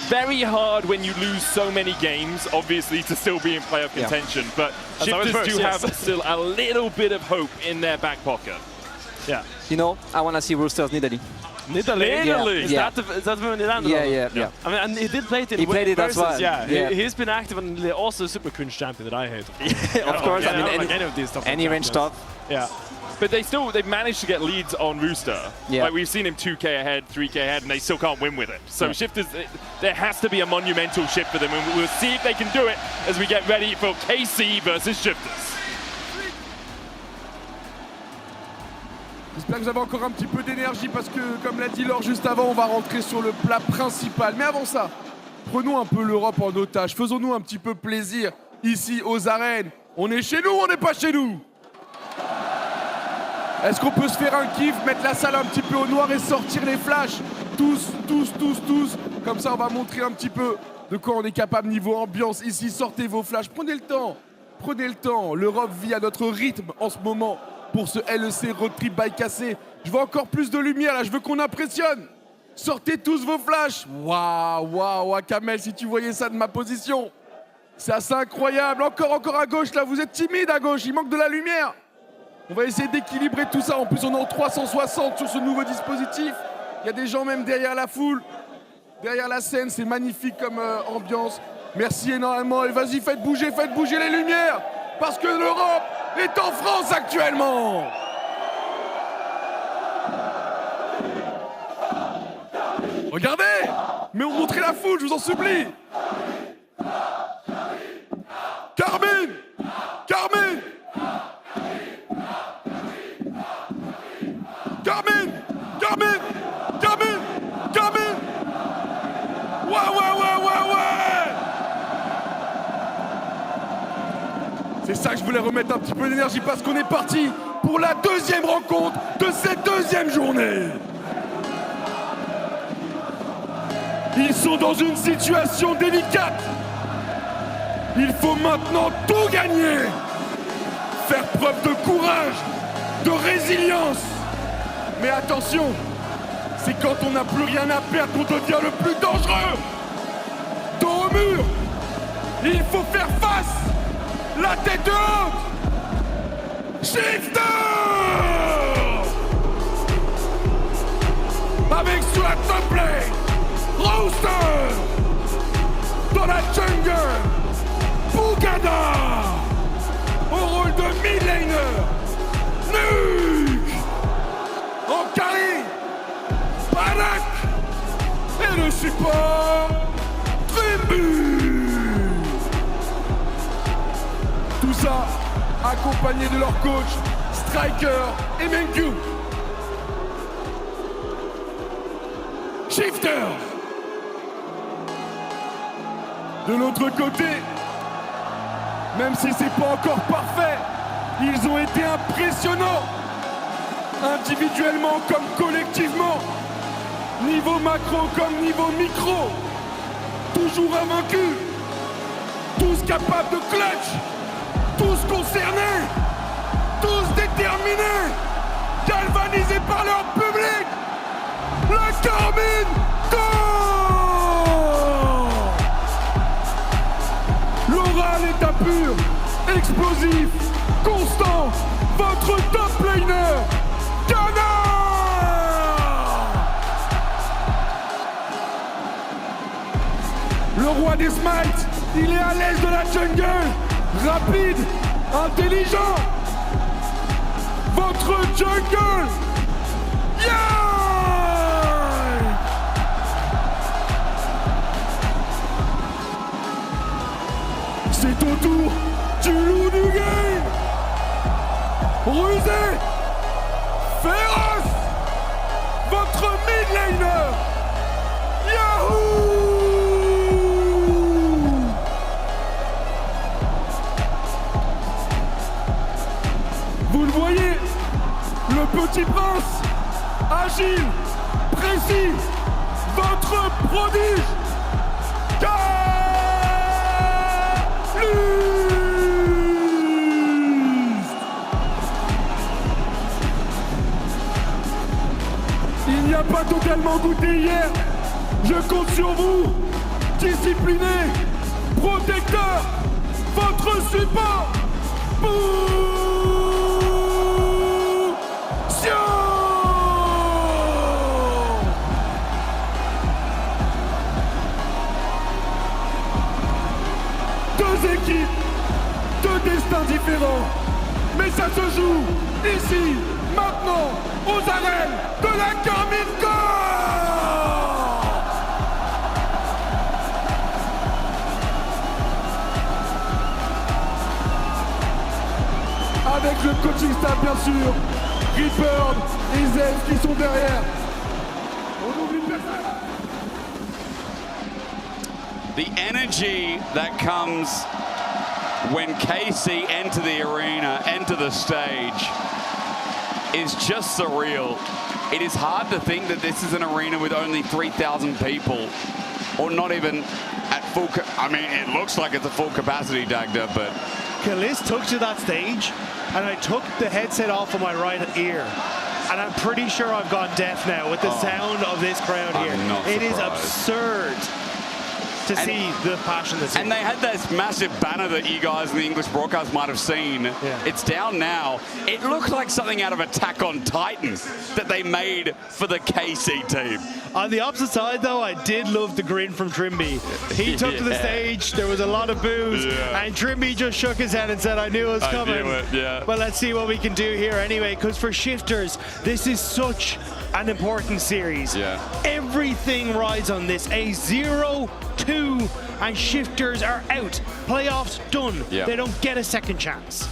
very hard when you lose so many games, obviously, to still be in playoff contention. But Shifters do have still a little bit of hope in their back pocket. Yeah. You know, I want to see Roosters Nidalee. Nidalee? Is that from Nederland? Yeah. I mean, and he did play it in He played it as well. He's been active and also super cringe champion that I hate. Of course, I mean, any of these top any range top. Yeah. But they've managed to get leads on Rooster. Yeah. Like we've seen him 2k ahead, 3k ahead, and they still can't win with it. So Shifters, there has to be a monumental shift for them, and we'll see if they can do it as we get ready for KC versus Shifters. J'espère que vous avez encore un petit peu d'énergie parce que, comme l'a dit Laure juste avant, on va rentrer sur le plat principal. Mais avant ça, prenons un peu l'Europe en otage. Faisons-nous un petit peu plaisir ici aux arènes. On est chez nous ou on n'est pas chez nous? Est-ce qu'on peut se faire un kiff, mettre la salle un petit peu au noir et sortir les flashs? Tous. Comme ça, on va montrer un petit peu de quoi on est capable niveau ambiance. Ici, sortez vos flashs. Prenez le temps. L'Europe vit à notre rythme en ce moment. Pour ce LEC Roadtrip by Cassé. Je veux encore plus de lumière là, je veux qu'on impressionne. Sortez tous vos flashs. Waouh, Kamel, si tu voyais ça de ma position. C'est assez incroyable. Encore à gauche là, vous êtes timide à gauche, il manque de la lumière. On va essayer d'équilibrer tout ça. En plus, on est en 360 sur ce nouveau dispositif. Il y a des gens même derrière la foule, derrière la scène. C'est magnifique comme ambiance. Merci énormément. Et vas-y, faites bouger les lumières. Parce que l'Europe est en France actuellement. Regardez, mais on montrait la foule, je vous en supplie. Carmine. Ouais. C'est ça que je voulais remettre un petit peu d'énergie parce qu'on est parti pour la deuxième rencontre de cette deuxième journée. Ils sont dans une situation délicate. Il faut maintenant tout gagner. Faire preuve de courage, de résilience. Mais attention, c'est quand on n'a plus rien à perdre qu'on devient le plus dangereux. Dos au mur, il faut faire face. La tête haute. Shifter. Avec sur la top lane, Rooster. Dans la jungle, Bougada. Au rôle de mid-laner, Nuke. En carry, Barak. Et le support, Tribu. Tout ça accompagné de leur coach, Striker et Menkyu. Shifters. De l'autre côté, même si c'est pas encore parfait, ils ont été impressionnants, individuellement comme collectivement, niveau macro comme niveau micro, toujours invaincus, tous capables de clutch, tous concernés, tous déterminés, galvanisés par leur public. La Carmine Corps. L'oral est à pur, explosif, constant, votre top laner, Canard. Le roi des smites, il est à l'aise de la jungle, rapide, intelligent. Votre jungle, yeah! C'est au tour du loup du game. Rusé, féroce, votre mid laner, Yahoo! Vous le voyez, le petit prince, agile, précis, votre prodige, il n'y a pas totalement goûté hier. Je compte sur vous. Discipliné, protecteur, votre support. Deux équipes, deux destins différents. Mais ça se joue ici, maintenant, aux arènes de la Carmine Corps. Avec le coaching staff bien sûr, Reaper et Zef qui sont derrière. On n'oublie personne. The energy that comes when KC enter the arena, enter the stage, is just surreal. It is hard to think that this is an arena with only 3,000 people, or not even at full. I mean, it looks like it's a full capacity, Dagda, but. Kalis took to that stage, and I took the headset off of my right ear. And I'm pretty sure I've gone deaf now with the sound of this crowd here. It is absurd to see the passion that's And they had this massive banner that you guys in the English broadcast might have seen. Yeah. It's down now. It looks like something out of Attack on Titan that they made for the KC team. On the opposite side, though, I did love the grin from Trimby. He took to the stage, there was a lot of boos, and Trimby just shook his head and said, I knew it was coming. I knew it, yeah. But let's see what we can do here anyway, because for Shifters, this is such an important series. Yeah. Everything rides on this. A 0-2, and Shifters are out. Playoffs done. Yeah. They don't get a second chance.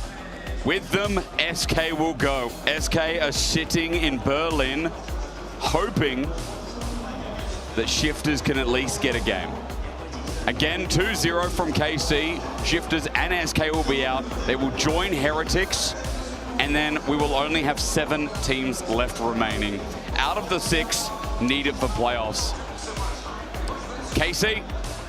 With them, SK will go. SK are sitting in Berlin, hoping that Shifters can at least get a game. Again, 2-0 from KC. Shifters and SK will be out. They will join Heretics, and then we will only have 7 teams left remaining. Out of the 6 needed for playoffs. KC,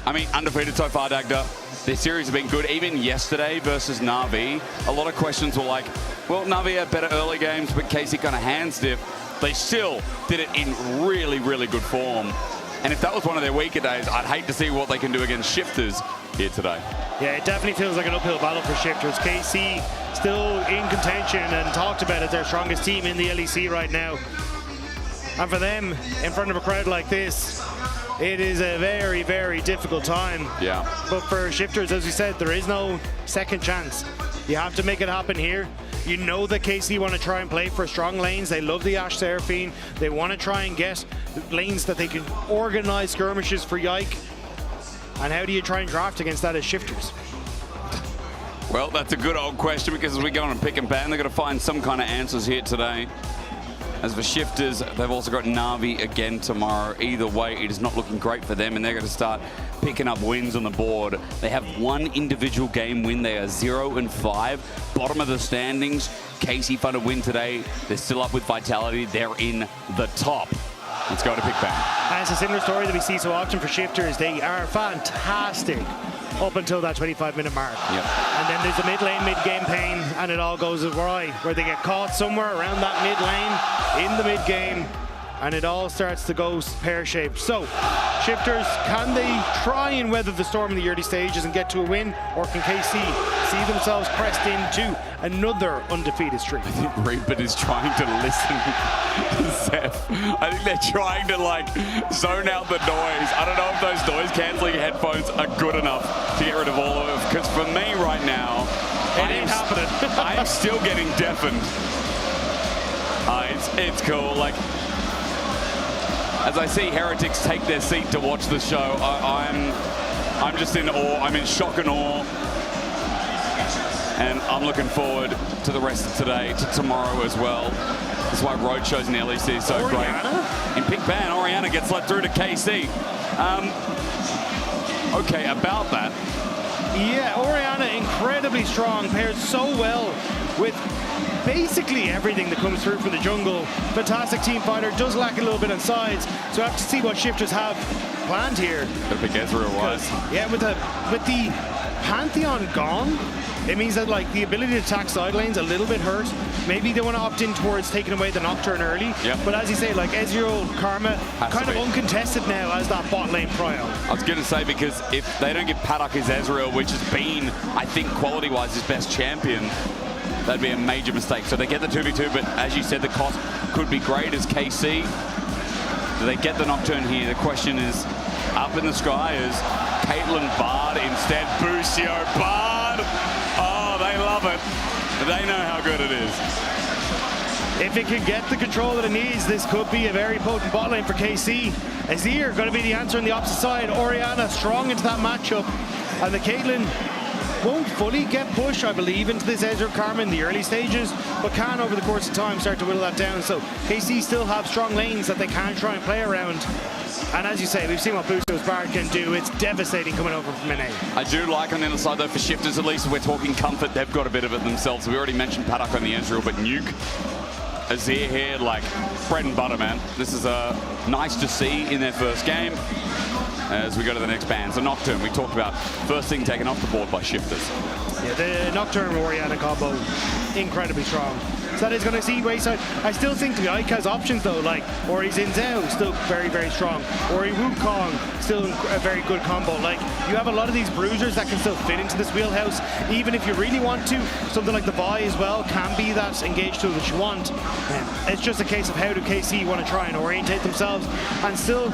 I mean, undefeated so far, Dagda. Their series have been good. Even yesterday versus Na'Vi, a lot of questions were like, well, Na'Vi had better early games, but KC kind of hand stiff. They still did it in really, really good form. And if that was one of their weaker days, I'd hate to see what they can do against Shifters here today. Yeah, it definitely feels like an uphill battle for Shifters. KC still in contention and talked about it, their strongest team in the LEC right now. And for them, in front of a crowd like this, it is a very, very difficult time. Yeah. But for Shifters, as we said, there is no second chance. You have to make it happen here. You know that KC want to try and play for strong lanes. They love the Ashe Seraphine. They want to try and get lanes that they can organize skirmishes for Yike. And how do you try and draft against that as Shifters? Well, that's a good old question, because as we go on and pick and pan, they're going to find some kind of answers here today. As for Shifters, they've also got Na'Vi again tomorrow. Either way, it is not looking great for them, and they're going to start picking up wins on the board. They have one individual game win. They are 0-5, bottom of the standings. KC found a win today. They're still up with Vitality. They're in the top. Let's go to Big Bang. And it's a similar story that we see so often for Shifters. They are fantastic up until that 25-minute mark. Yep. And then there's a mid lane, mid-game pain, and it all goes awry, where they get caught somewhere around that mid lane in the mid-game, and it all starts to go pear-shaped. So, Shifters, can they try and weather the storm in the early stages and get to a win, or can KC see themselves pressed into another undefeated streak? I think Reaper is trying to listen to Zeph. I think they're trying to like zone out the noise. I don't know if those noise-canceling headphones are good enough to get rid of all of it, because for me right now, it ain't happening. I'm still getting deafened. It's cool. Like, as I see Heretics take their seat to watch the show, I'm just in awe. I'm in shock and awe. And I'm looking forward to the rest of today, to tomorrow as well. That's why road shows in the LEC is so great. In Pick Ban, Orianna gets let through to KC. Okay, about that. Yeah, Orianna incredibly strong, pairs so well with basically everything that comes through from the jungle. Fantastic team fighter, does lack a little bit on sides, so I have to see what Shifters have planned here. Gotta pick Ezreal wise. Yeah, with the Pantheon gone, it means that like the ability to attack side lanes a little bit hurt. Maybe they want to opt in towards taking away the Nocturne early. Yep. But as you say, like Ezreal, Karma, kind of uncontested now as that bot lane prio. I was going to say, because if they don't give Paddock his Ezreal, which has been, I think, quality-wise his best champion, that'd be a major mistake. So they get the 2v2, but as you said, the cost could be great as KC. Do they get the Nocturne here? The question is, up in the sky is Caitlyn Bard instead. Busio Bard. Oh, they love it. They know how good it is. If it can get the control that it needs, this could be a very potent bot lane for KC. Azir going to be the answer on the opposite side. Orianna strong into that matchup. And the Caitlyn won't fully get pushed, I believe, into this Ezreal Karma in the early stages, but can over the course of time start to whittle that down. So KC still have strong lanes that they can try and play around. And as you say, we've seen what Busio's Bard can do. It's devastating coming over from NA. I do like on the other side, though, for Shifters, at least, if we're talking comfort, they've got a bit of it themselves. We already mentioned Paddock on the Ezreal, but Nuke, Azir here, like, bread and butter, man. This is nice to see in their first game as we go to the next ban. So Nocturne, we talked about, first thing taken off the board by Shifters. Yeah, the Nocturne Orianna combo, incredibly strong. So that is going to see Wayside. I still think the Ika's options though, like Ori Xin Zhao, still very, very strong. Ori Wukong, still a very good combo. Like, you have a lot of these bruisers that can still fit into this wheelhouse. Even if you really want to, something like the Vi as well can be that engage tool that you want. It's just a case of how do KC want to try and orientate themselves. And still,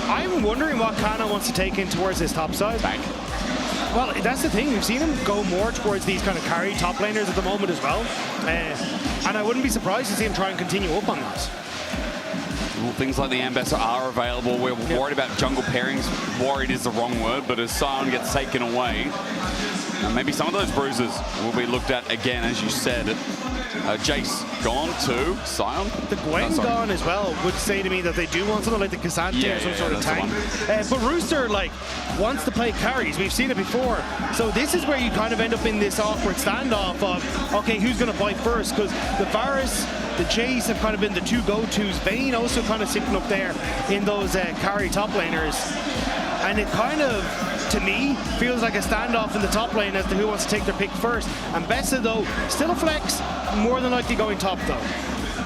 I'm wondering what Kana wants to take in towards this top side. Bank. Well, that's the thing. We've seen him go more towards these kind of carry top laners at the moment as well. And I wouldn't be surprised to see him try and continue up on that. Well, things like the Ambassador are available. We're worried about jungle pairings. Worried is the wrong word, but as Sion gets taken away, maybe some of those bruises will be looked at again, as you said. Jace gone to Sion. The Gwen gone as well would say to me that they do want something like the Cassandra or some sort of tank. But Rooster, like, wants to play carries. We've seen it before. So this is where you kind of end up in this awkward standoff of, okay, who's going to bite first? Because the Varus, the Jace have kind of been the two go-tos. Vayne also kind of sitting up there in those carry top laners. And it kind of, to me, feels like a standoff in the top lane as to who wants to take their pick first. And Bessa, though, still a flex, more than likely going top, though.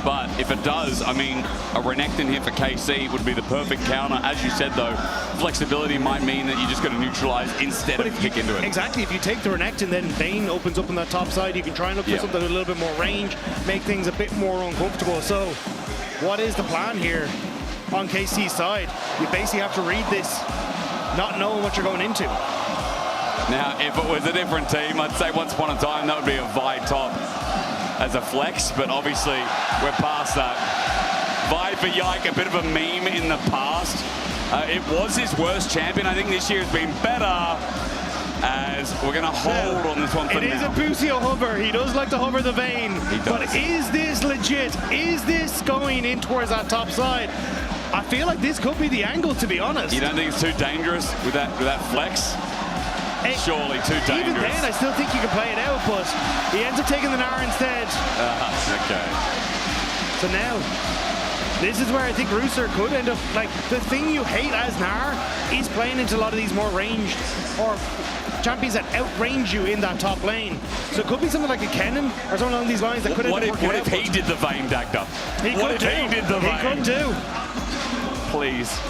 But if it does, I mean, a Renekton here for KC would be the perfect counter. As you said, though, flexibility might mean that you're just going to neutralize instead of kick into it. Exactly. If you take the Renekton, then Vayne opens up on that top side. You can try and look for something with a little bit more range, make things a bit more uncomfortable. So what is the plan here on KC's side? You basically have to read this, not knowing what you're going into. Now, if it was a different team, I'd say once upon a time that would be a Vi top as a flex, but obviously we're past that. Vi for Yike, a bit of a meme in the past. It was his worst champion. I think this year has been better. as we're going to hold on this one for now. It is a Busio hover. He does like to hover the Vayne. But is this legit? Is this going in towards that top side? I feel like this could be the angle, to be honest. You don't think it's too dangerous with that flex? Surely too dangerous. Even then, I still think you can play it out, but he ends up taking the Nara instead. Okay. So now, this is where I think Rooster could end up, like, the thing you hate as Nara is playing into a lot of these more ranged, or champions that outrange you in that top lane. So it could be something like a Kennen, or something along these lines that could end up working What if he did the Vayne, Dagda? What if he did the Vayne? He could do. Please,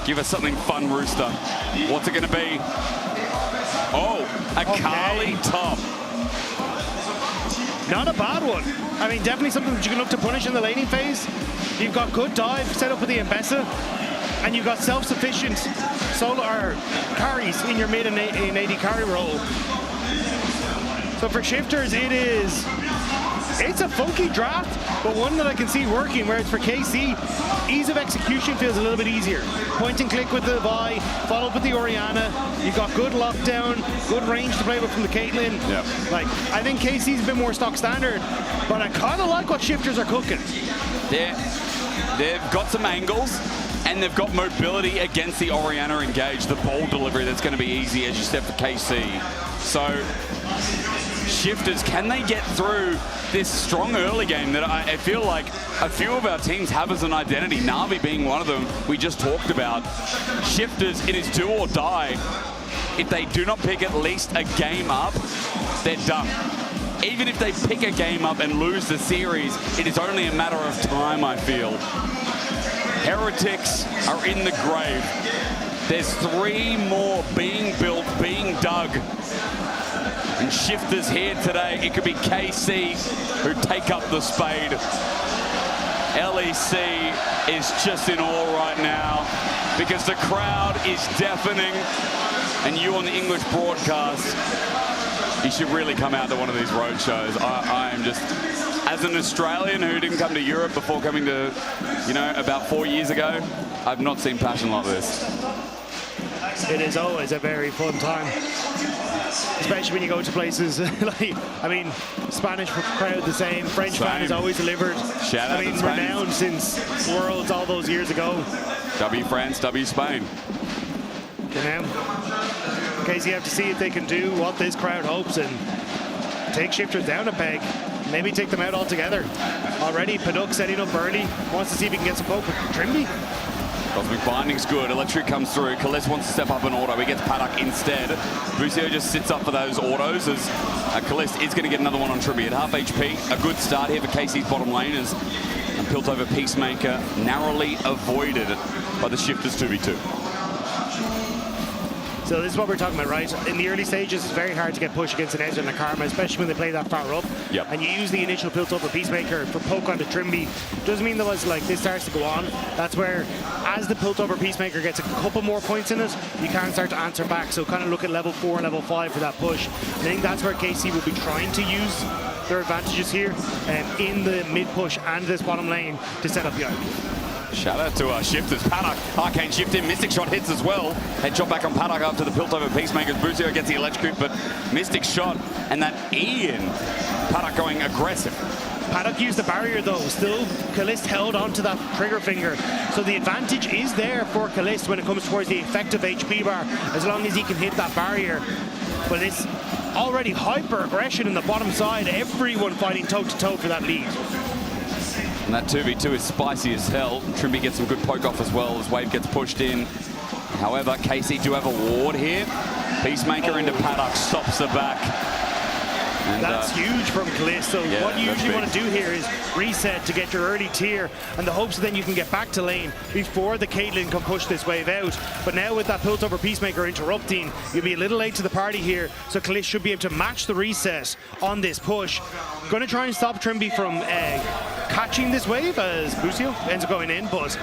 give us something fun, Rooster. What's it going to be? Oh, a Kali top. Not a bad one. I mean, definitely something that you can look to punish in the laning phase. You've got good dive set up with the Mbessa, and you've got self-sufficient solo or carries in your mid and in AD carry role. So for shifters, it's a funky draft, but one that I can see working, whereas for KC, ease of execution feels a little bit easier. Point and click with the Vi, followed with the Orianna. You've got good lockdown, good range to play with from the Caitlyn. Yep. Like, I think KC's a bit more stock standard, but I kind of like what shifters are cooking. They've got some angles, and they've got mobility against the Orianna engage, the ball delivery that's going to be easy as you step for KC. So, shifters, can they get through this strong early game that I feel like a few of our teams have as an identity, Na'Vi being one of them we just talked about. Shifters, it is do or die. If they do not pick at least a game up, they're done. Even if they pick a game up and lose the series, it is only a matter of time, I feel. Heretics are in the grave. There's 3 more being built, being dug. And shifters here today. It could be KC who take up the spade. LEC is just in awe right now because the crowd is deafening. And you on the English broadcast, you should really come out to one of these road shows. I am just, as an Australian who didn't come to Europe before coming to, about 4 years ago, I've not seen passion like this. It is always a very fun time. Especially when you go to places like, Spanish crowd the same, French fan is always delivered. Shout out to Spain. Renowned since Worlds all those years ago. W France, W Spain. In case you have to see if they can do what this crowd hopes and take shifters down a peg, maybe take them out altogether. Already, Paduk setting up early, wants to see if he can get some poke with Trimby. Cosmic Binding's good. Electric comes through. Kalist wants to step up an auto. He gets Paddock instead. Busio just sits up for those autos as Kalist is going to get another one on Trimby at half HP. A good start here for KC's bottom laners. And Piltover Peacemaker narrowly avoided by the Shifters 2v2. So this is what we're talking about, right? In the early stages, it's very hard to get pushed against an Ezra and a Karma, especially when they play that far up. Yep. And you use the initial Piltover Peacemaker for poke onto Trimby. Doesn't mean that was like this starts to go on. That's where, as the Piltover Peacemaker gets a couple more points in it, you can start to answer back. So kind of look at level 4 and level 5 for that push. I think that's where KC will be trying to use their advantages here in the mid push and this bottom lane to set up the arc. Shout out to Shifters. Paddock, Arcane Shift in. Mystic Shot hits as well. Headshot back on Paddock after the Piltover Peacemakers. Busio gets the electric, but Mystic Shot and that Ian. Paddock going aggressive. Paddock used the barrier though. Still, Kalist held onto that trigger finger. So the advantage is there for Kalist when it comes towards the effective HP bar, as long as he can hit that barrier. But it's already hyper aggression in the bottom side. Everyone fighting toe-to-toe for that lead. And that 2v2 is spicy as hell. Trimby gets some good poke off as well as Wave gets pushed in. However, KC do have a ward here. Peacemaker into Paddock, stops the back. And, that's huge from Kalist. So yeah, what you usually big. want to do here is reset to get your early tier, and the hopes that then you can get back to lane before the Caitlyn can push this wave out. But now with that Piltover Peacemaker interrupting, you'll be a little late to the party here. So Kalist should be able to match the reset on this push. Going to try and stop Trimby from catching this wave as Busio ends up going in, but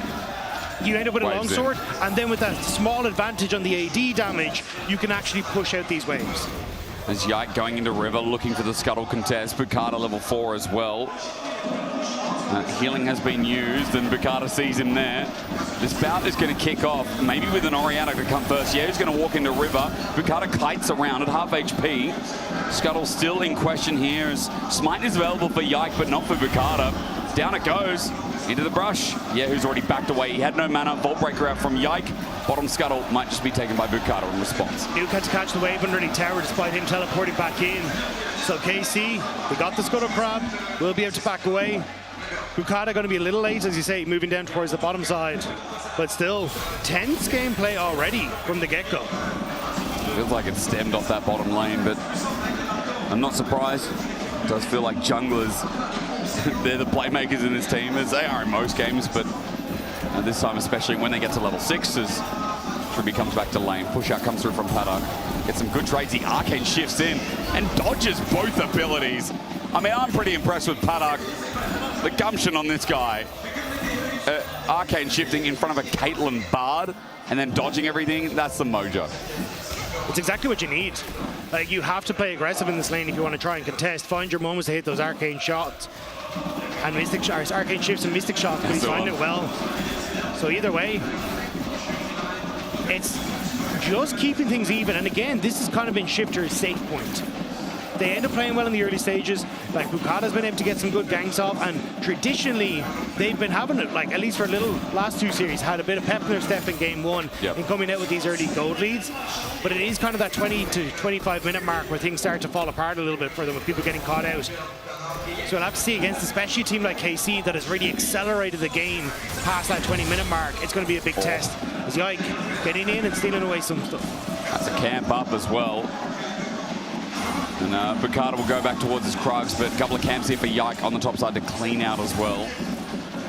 you end up with a longsword, and then with that small advantage on the AD damage, you can actually push out these waves. As Yike going into River, looking for the scuttle contest. Bukata level 4 as well. Healing has been used, and Bukata sees him there. This bout is going to kick off, maybe with an Oriana to come first. Yeah, he's going to walk into River. Bukata kites around at half HP. Scuttle still in question here, as Smite is available for Yike, but not for Bukata. Down it goes, into the brush. Yeah, who's already backed away. He had no mana. Vault Breaker out from Yike. Bottom Scuttle might just be taken by Bukata in response. Nuke had to catch the wave underneath tower despite him teleporting back in. So KC, we got the Scuttle Crab. We'll be able to back away. Bukata going to be a little late, as you say, moving down towards the bottom side. But still, tense gameplay already from the get-go. Feels like it stemmed off that bottom lane, but I'm not surprised. It does feel like junglers, they're the playmakers in this team, as they are in most games, but this time especially when they get to level 6, as Tribby comes back to lane. Push out comes through from Paddock. Gets some good trades. The Arcane shifts in and dodges both abilities. I mean, I'm pretty impressed with Paddock. The gumption on this guy. Arcane shifting in front of a Caitlyn Bard and then dodging everything, that's the mojo. It's exactly what you need. Like, you have to play aggressive in this lane if you want to try and contest. Find your moments to hit those arcane shots. And arcane shifts and mystic shots, but he's finding it well. So either way, it's just keeping things even. And again, this has kind of been Shifter's safe point. They end up playing well in the early stages. Like, Bukata's been able to get some good ganks off, and traditionally they've been having it, like, at least for a little last 2 series, had a bit of pep in their step in game 1 in coming out with these early gold leads. But it is kind of that 20 to 25 minute mark where things start to fall apart a little bit for them, with people getting caught out. So we'll have to see, against especially a team like KC that has really accelerated the game past that 20-minute mark. It's going to be a big test. As Yike getting in and stealing away some stuff. That's a camp up as well. And Bukata will go back towards his Krugs, but a couple of camps here for Yike on the top side to clean out as well.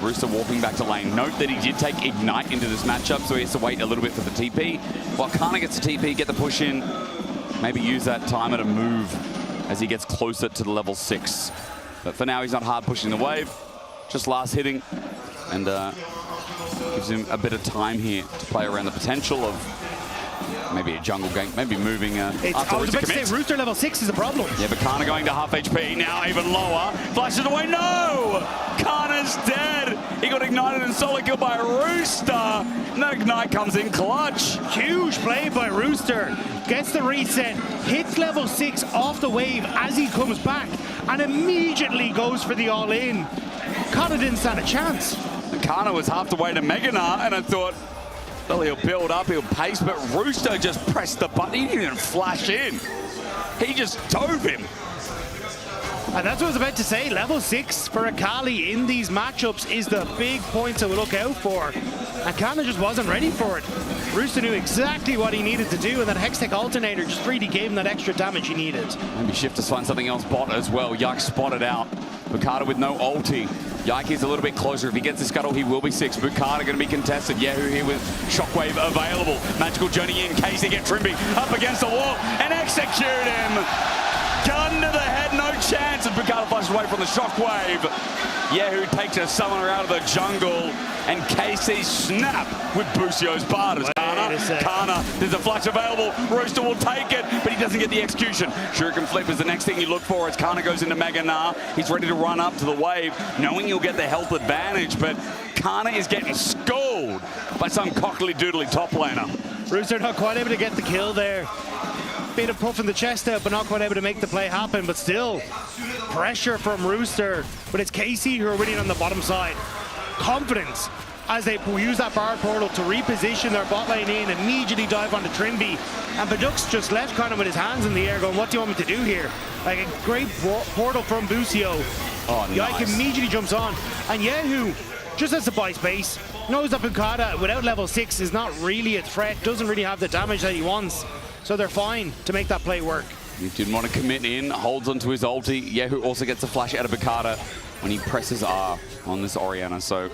Rooster walking back to lane. Note that he did take Ignite into this matchup, so he has to wait a little bit for the TP. While Kana gets the TP, get the push in, maybe use that timer to move as he gets closer to the level 6. But for now, he's not hard pushing the wave, just last hitting, and gives him a bit of time here to play around the potential of maybe a jungle gank, maybe moving after I was Rooster about to commits. say, Rooster level 6 is a problem. Yeah, but Kana going to half HP, now even lower. Flashes away, no! Kana's dead! He got ignited and solo kill by Rooster. And that Ignite comes in clutch. Huge play by Rooster. Gets the reset, hits level 6 off the wave as he comes back, and immediately goes for the all-in. Kana didn't stand a chance. And Kana was half the way to Meganar, and I thought, well, he'll build up, he'll pace, but Rooster just pressed the button. He didn't even flash in. He just dove him. And that's what I was about to say. Level 6 for Akali in these matchups is the big point to look out for. And Kana just wasn't ready for it. Rooster knew exactly what he needed to do, and that Hextech Alternator just really gave him that extra damage he needed. Maybe Shifters find something else bot as well. Yike spotted out. Bukata with no ulti. Yike is a little bit closer. If he gets the Scuttle, he will be 6. Bukata going to be contested. Yahoo here with Shockwave available. Magical Journey in. Casey get Trimby up against the wall and execute him. Gun to the head, no chance. And Bukata flashes away from the Shockwave. Yahoo takes a summoner out of the jungle. And KC snap with Busio's Bard. Kana, there's a flash available. Rooster will take it, but he doesn't get the execution. Shuriken Flip is the next thing you look for as Kana goes into Meganar. He's ready to run up to the wave, knowing he'll get the health advantage, but Kana is getting schooled by some cockly-doodly top laner. Rooster not quite able to get the kill there. Bit of puff in the chest out, but not quite able to make the play happen. But still, pressure from Rooster. But it's KC who are winning on the bottom side. Confidence as they use that Bard portal to reposition their bot lane in, immediately dive onto Trimby. And Baduk's just left kind of with his hands in the air going, what do you want me to do here? Like a great portal from Busio. Oh, Yike nice. immediately jumps on. And Yahoo just has to buy space. Knows that Bukata without level 6 is not really a threat, doesn't really have the damage that he wants. So they're fine to make that play work. He didn't want to commit in, holds onto his ulti. Yahoo also gets a flash out of Bukata when he presses R on this Oriana. So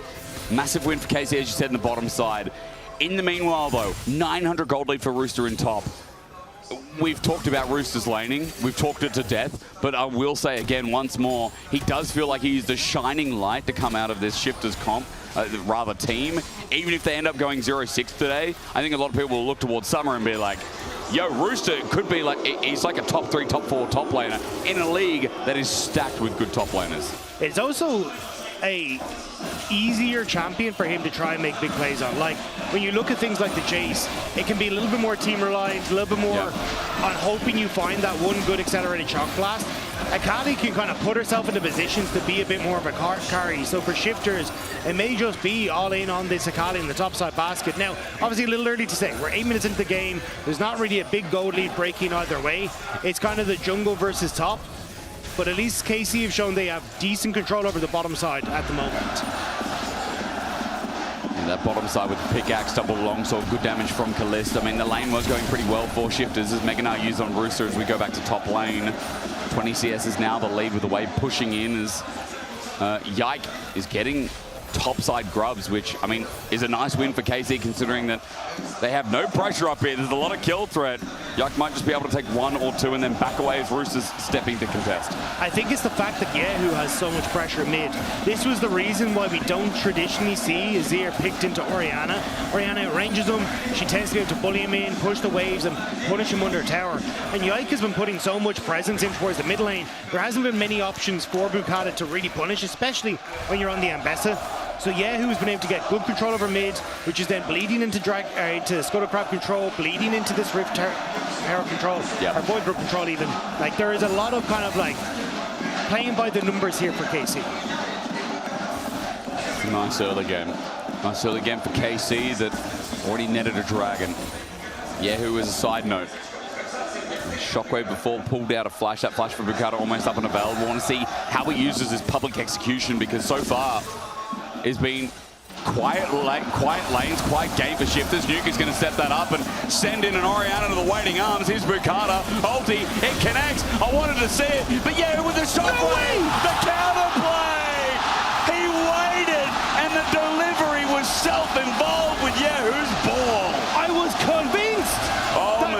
massive win for KC, as you said, in the bottom side. In the meanwhile, though, 900 gold lead for Rooster in top. We've talked about Rooster's laning. We've talked it to death. But I will say again, once more, he does feel like he's the shining light to come out of this Shifters comp, rather team. Even if they end up going 0-6 today, I think a lot of people will look towards Summer and be like, yo, Rooster could be like, he's like a top 3, top 4 top laner in a league that is stacked with good top laners. It's also a easier champion for him to try and make big plays on. Like, when you look at things like the Jace, it can be a little bit more team reliant, a little bit more on hoping you find that one good accelerated shock blast. Akali can kind of put herself into positions to be a bit more of a carry. So for shifters, it may just be all in on this Akali in the topside basket. Now, obviously a little early to say. We're 8 minutes into the game. There's not really a big gold lead breaking either way. It's kind of the jungle versus top. But at least KC have shown they have decent control over the bottom side at the moment. And that bottom side with the pickaxe, double longsword, good damage from Kalist. I mean, the lane was going pretty well for shifters as Meganar used on Rooster as we go back to top lane. 20 CS is now the lead with the wave pushing in as Yike is getting topside grubs, which, I mean, is a nice win for KC considering that they have no pressure up here. There's a lot of kill threat. Yike might just be able to take 1 or 2 and then back away as Rooster's stepping to contest. I think it's the fact that Yehu has so much pressure mid. This was the reason why we don't traditionally see Azir picked into Orianna. Orianna ranges him. She tends to be able to bully him in, push the waves and punish him under tower. And Yike has been putting so much presence in towards the mid lane. There hasn't been many options for Bukata to really punish, especially when you're on the Ambessa. So Yehu has been able to get good control over mid, which is then bleeding into Scuttle Crab control, bleeding into this Rift Tower control, or Void Brook control even. Like, there is a lot of kind of like playing by the numbers here for KC. Nice early game. Nice early game for KC that already netted a dragon. Yehu is a side note. Shockwave before pulled out a flash. That flash for Bukata almost up and available. We want to see how he uses his public execution because so far it's been quiet lanes, quiet game for shifters. Nuke is going to set that up and send in an Orianna to the waiting arms. Here's Bukata. Ulti, it connects. I wanted to see it, but yeah, with the shockwave, the counter play. He waited, and the delivery was self-involved with Yehu's ball. I was convinced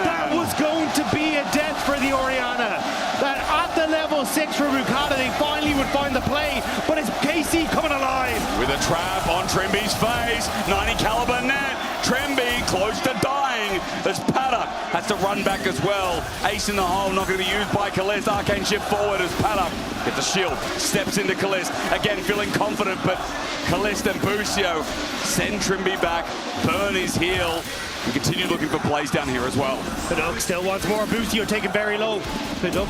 that was going to be a death for the Orianna. That at the level 6 for Bukata, they finally would find the play, but it's KC coming alive. With a trap on Trimby's face, 90 caliber net. Trimby close to dying as Paddock has to run back as well. Ace in the hole, not going to be used by Kalist. Arcane shift forward as Paddock gets a shield, steps into Kalist. Again, feeling confident, but Kalist and Busio send Trimby back, burn his heel. We continue looking for plays down here as well. Paddock still wants more. Busio taken very low. Paddock,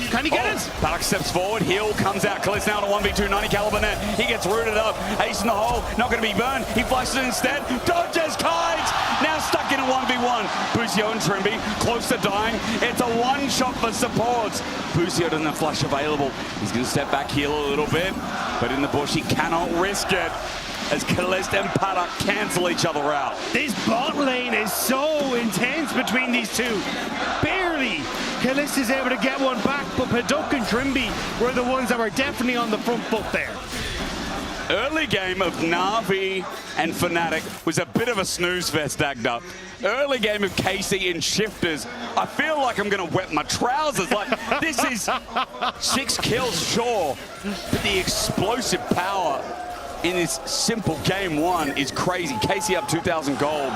can he get it? Paddock steps forward, heel comes out. Kalist now to 1v2, 90 caliber net. He gets rooted up. Ace in the hole, not going to be burned. He flashes it instead. Dodges kites. Now stuck in a 1v1. Busio and Trimby close to dying. It's a one-shot for supports. Busio doesn't have flash available. He's going to step back, heal a little bit. But in the bush, he cannot risk it as Kalist and Paddock cancel each other out. This bot lane is so intense between these two. Barely Kalist is able to get one back, but Paddock and Trimby were the ones that were definitely on the front foot there. Early game of Na'Vi and Fnatic was a bit of a snooze fest, Agda. Early game of KC and Shifters, I feel like I'm going to wet my trousers. Like, this is 6 kills, sure, but the explosive power in this simple game 1 is crazy. KC up 2,000 gold.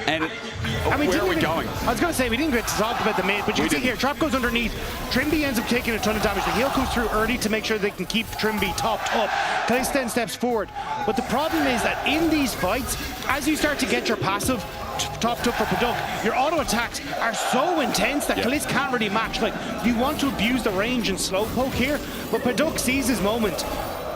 And where are we going? I was going to say, we didn't get to talk about the mid, but you can see here, Trap goes underneath. Trimby ends up taking a ton of damage. The heal comes through early to make sure they can keep Trimby topped up. Kalist then steps forward. But the problem is that in these fights, as you start to get your passive topped up for Paddock, your auto attacks are so intense that Kalist can't really match. Like, you want to abuse the range and slow poke here, but Paddock sees his moment.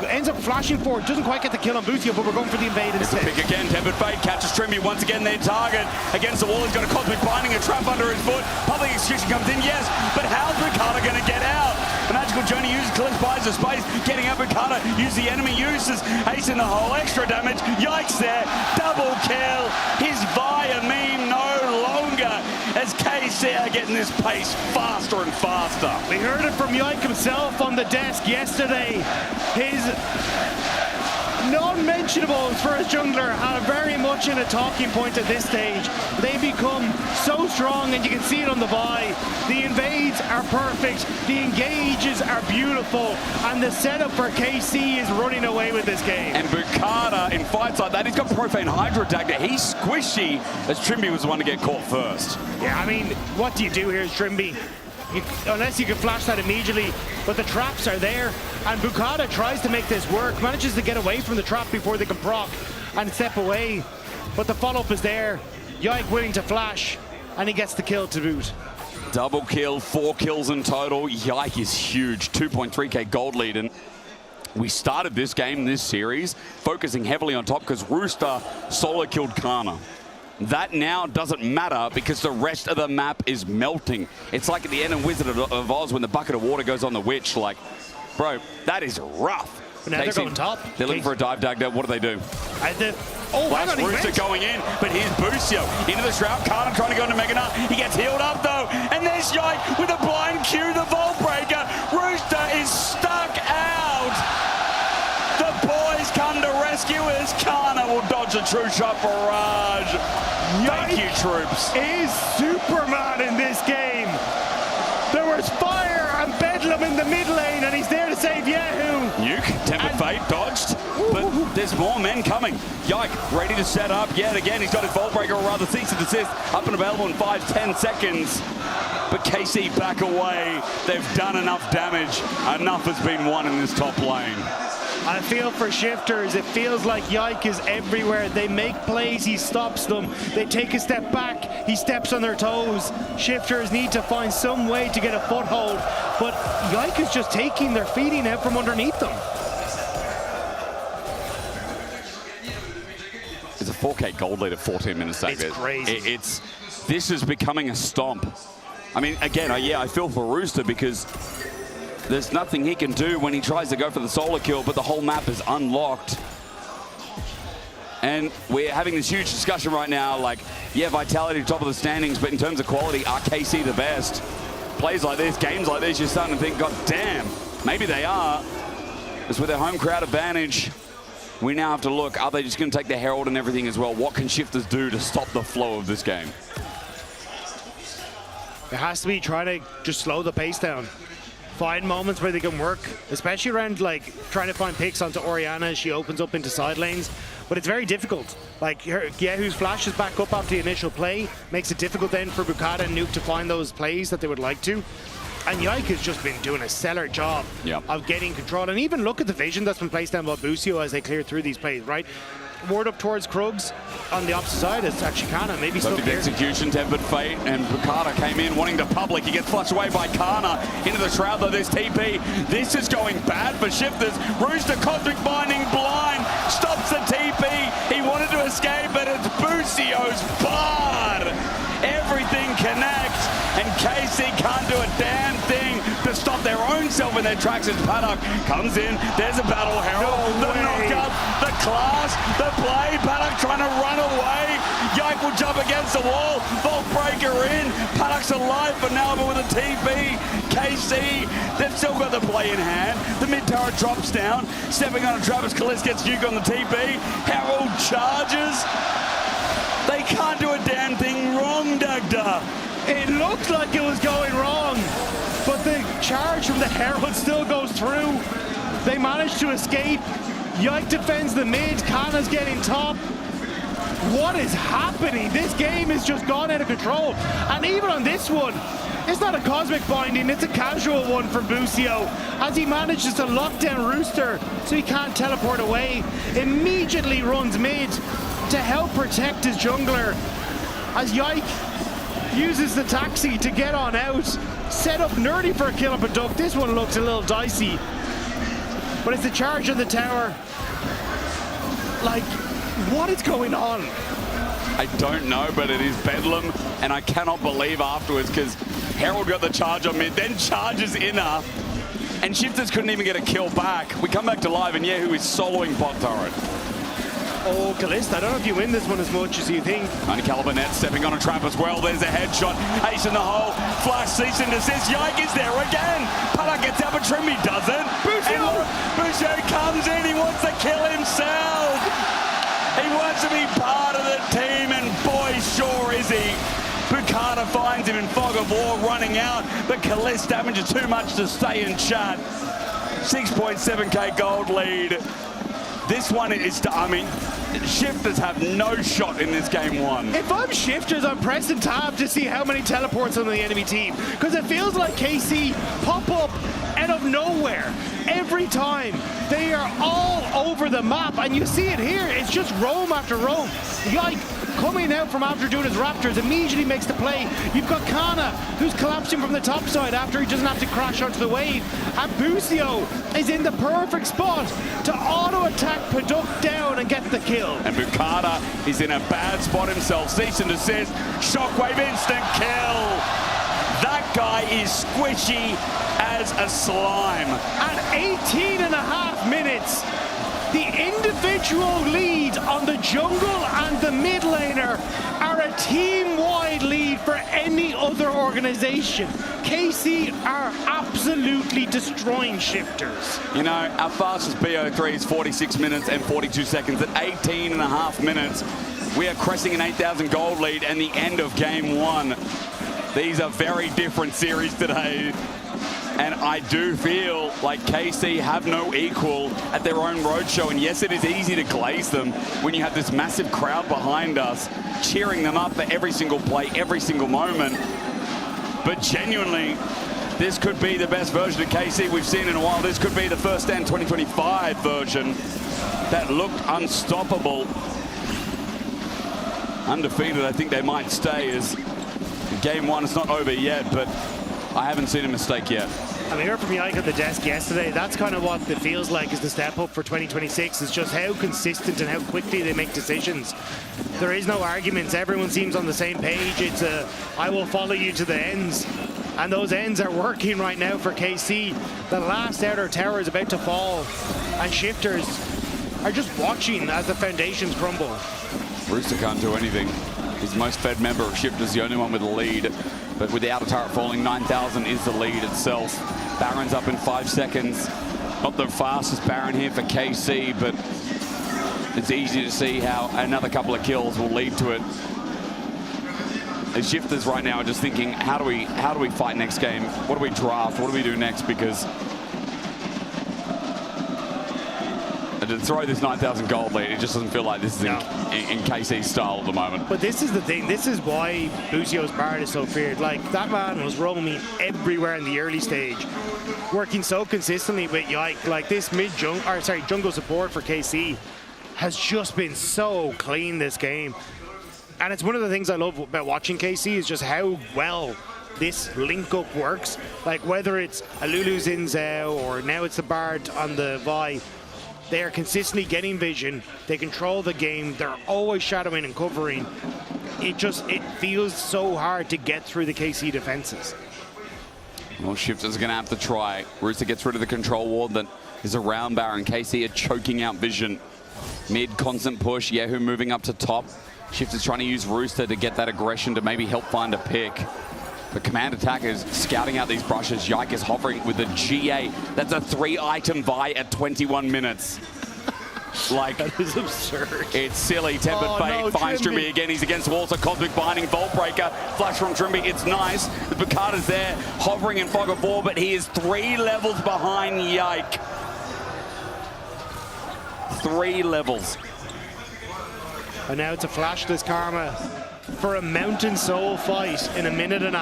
Ends up flashing forward, doesn't quite get the kill on Busio, but we're going for the invade instead. Pick again, Tempered Fate catches Trimby once again their target. Against the wall, he's got a cosmic binding, a trap under his foot. Public execution comes in, yes, but how's Bukata going to get out? The magical journey uses Kalist, buys the space, getting out Bukata, use the enemy uses Ace in the hole, extra damage, yikes there, double kill, his Via meme no longer, as KC are getting this pace faster and faster. We heard it from Yike himself on the desk yesterday. His non-mentionables for a jungler are very much in a talking point at this stage. They become so strong, and you can see it on the buy. The invades are perfect, the engages are beautiful, and the setup for KC is running away with this game. And Bukata in fights like that, he's got Profane Hydra Dagger. He's squishy, as Trimby was the one to get caught first. Yeah, I mean, what do you do here as Trimby? unless you can flash that immediately. But the traps are there, and Bukata tries to make this work, manages to get away from the trap before they can proc and step away. But the follow-up is there. Yike willing to flash, and he gets the kill to boot. Double kill, 4 kills in total. Yike is huge, 2.3k gold lead. And we started this game, this series, focusing heavily on top because Rooster solo killed Kana. That now doesn't matter because the rest of the map is melting. It's like at the end of Wizard of Oz when the bucket of water goes on the witch. Like, bro, that is rough. But now they're going top. They're looking for a dive Dagda. What do they do? Flash Rooster going in, but here's Busio into the shroud. Kana trying to go into Mega Nut. He gets healed up though, and there's Yike with a blind Q, the Vault Breaker. Rooster is stuck out. The boys come to rescue as Kana will dodge a true shot barrage. Thank you, troops. Is Superman in this game. There was fire and bedlam in the mid lane, and he's there to save Yahoo. Nuke, Tempered Fate, dodged, but there's more men coming. Yike, ready to set up yet again. He's got his Vault Breaker, or rather cease and desist, up and available in 5-10 seconds. But KC back away. They've done enough damage. Enough has been won in this top lane. I feel for Shifters, it feels like Yike is everywhere. They make plays, he stops them. They take a step back, he steps on their toes. Shifters need to find some way to get a foothold, but Yike is just taking their feeding out from underneath them. It's a 4k gold lead at 14 minutes. It's crazy. This is becoming a stomp. I mean, again, I feel for Rooster because there's nothing he can do when he tries to go for the solo kill, but the whole map is unlocked. And we're having this huge discussion right now, like, yeah, Vitality top of the standings, but in terms of quality, are KC the best? Plays like this, games like this, you're starting to think, God damn, maybe they are. Because with their home crowd advantage, we now have to look, are they just going to take the Herald and everything as well? What can Shifters do to stop the flow of this game? It has to be trying to just slow the pace down. Find moments where they can work, especially around like trying to find picks onto Orianna as she opens up into side lanes. But it's very difficult. Like Yahoo's flash is back up after the initial play, makes it difficult then for Bukata and Nuke to find those plays that they would like to. And Yike has just been doing a stellar job of getting control. And even look at the vision that's been placed down by Busio as they clear through these plays, right? Ward up towards Krugs on the opposite side. It's actually Kana, maybe still Perfect execution, Tempered Fate, and Bukata came in wanting to public. He gets flushed away by Kana into the shroud, though there's TP. This is going bad for Shifters. Rooster Cosmic Binding blind, stops the TP. He wanted to escape, but it's Busio's bard. Everything connects, and KC can't do a damn thing to stop their own self in their tracks as Paddock comes in. There's a battle herald, the knockup, the class, the play. Paddock trying to run away. Yike will jump against the wall. Vault Breaker in. Paddock's alive for now, but with a TP. KC, they've still got the play in hand. The mid tower drops down. Stepping on a Travis Kallis gets Nuke on the TP. Herald charges. They can't do a damn thing wrong, Dagda. It looked like it was going wrong, but the charge from the Herald still goes through. They managed to escape. Yike defends the mid. Kana's getting top. What is happening? This game has just gone out of control. And even on this one, it's not a cosmic binding, it's a casual one from Busio. As he manages to lock down Rooster so he can't teleport away, immediately runs mid to help protect his jungler. As Yike uses the taxi to get on out, set up Nerdy for a kill up a duck. This one looks a little dicey, but it's the charge on the tower. Like, what is going on? I don't know, but it is Bedlam, and I cannot believe afterwards because Herald got the charge on mid, then charges inner, and Shifters couldn't even get a kill back. We come back to live, and Yahoo is soloing bot turret. Oh, Kalista, I don't know if you win this one as much as you think. Uncaliber net stepping on a trap as well. There's a headshot. Ace in the hole. Flash, cease and desist. Yike is there again. Paddock gets out, but Trimby doesn't. Busio comes in. He wants to kill himself. He wants to be part of the team, and boy, sure is he. Bukata finds him in fog of war running out, but Kalista damages too much to stay in chat. 6.7k gold lead. This one is, I mean, Shifters have no shot in this game one. If I'm Shifters, I'm pressing tab to see how many teleports on the enemy team, because it feels like KC pop up out of nowhere every time. They are all over the map, and you see it here. It's just roam after roam. Yike coming out from after doing his Raptors immediately makes the play. You've got Kana, who's collapsing from the top side after he doesn't have to crash onto the wave. And Busio is in the perfect spot to auto-attack Paduk down and get the kill. And Bukata is in a bad spot himself. Cease and desist. Shockwave instant kill. That guy is squishy as a slime. At 18.5 minutes, the individual lead on the jungle and the mid laner are a team-wide lead for any other organization. KC are absolutely destroying Shifters. You know, our fastest BO3 is 46 minutes and 42 seconds. At 18.5 minutes, we are cresting an 8,000 gold lead and the end of game one. These are very different series today. And I do feel like KC have no equal at their own roadshow. And yes, it is easy to glaze them when you have this massive crowd behind us, cheering them up for every single play, every single moment. But genuinely, this could be the best version of KC we've seen in a while. This could be the first stand 2025 version that looked unstoppable. Undefeated, I think they might stay as game one. It's not over yet, but I haven't seen a mistake yet. And we heard from Yike on the desk yesterday. That's kind of what it feels like is the step up for 2026. Is just how consistent and how quickly they make decisions. There is no arguments. Everyone seems on the same page. It's a, I will follow you to the ends. And those ends are working right now for KC. The last outer tower is about to fall. And Shifters are just watching as the foundations crumble. Rooster can't do anything. He's the most fed member of Shifters, the only one with a lead. But with the outer turret falling, 9,000 is the lead itself. Baron's up in 5 seconds. Not the fastest Baron here for KC, but it's easy to see how another couple of kills will lead to it. The Shifters right now are just thinking, how do we fight next game? What do we draft? What do we do next? Because to throw this 9,000 gold lead, it just doesn't feel like this is in KC's style at the moment. But this is the thing. This is why Busio's Bard is so feared. Like, that man was roaming everywhere in the early stage, working so consistently with Yike. Like, this jungle support for KC has just been so clean this game. And it's one of the things I love about watching KC is just how well this link up works. Like, whether it's a Lulu Xin Zhao or now it's the Bard on the Vi, they are consistently getting vision. They control the game. They're always shadowing and covering. It feels so hard to get through the KC defenses. Well, Shifters are going to have to try. Rooster gets rid of the control ward that is around Baron. KC are choking out vision. Mid, constant push. Yehu moving up to top. Shifters trying to use Rooster to get that aggression to maybe help find a pick. The command attack is scouting out these brushes. Yike is hovering with a GA. That's a 3-item Vi at 21 minutes. Like, that is absurd. It's silly. Tempered Fate finds Trimby again. He's against walls. A Cosmic Binding, Vault Breaker. Flash from Trimby. It's nice. The Bukata's there, hovering in fog of war, but he is 3 levels behind Yike. 3 levels. And now it's a flashless Karma for a Mountain Soul fight in 1.5 minutes.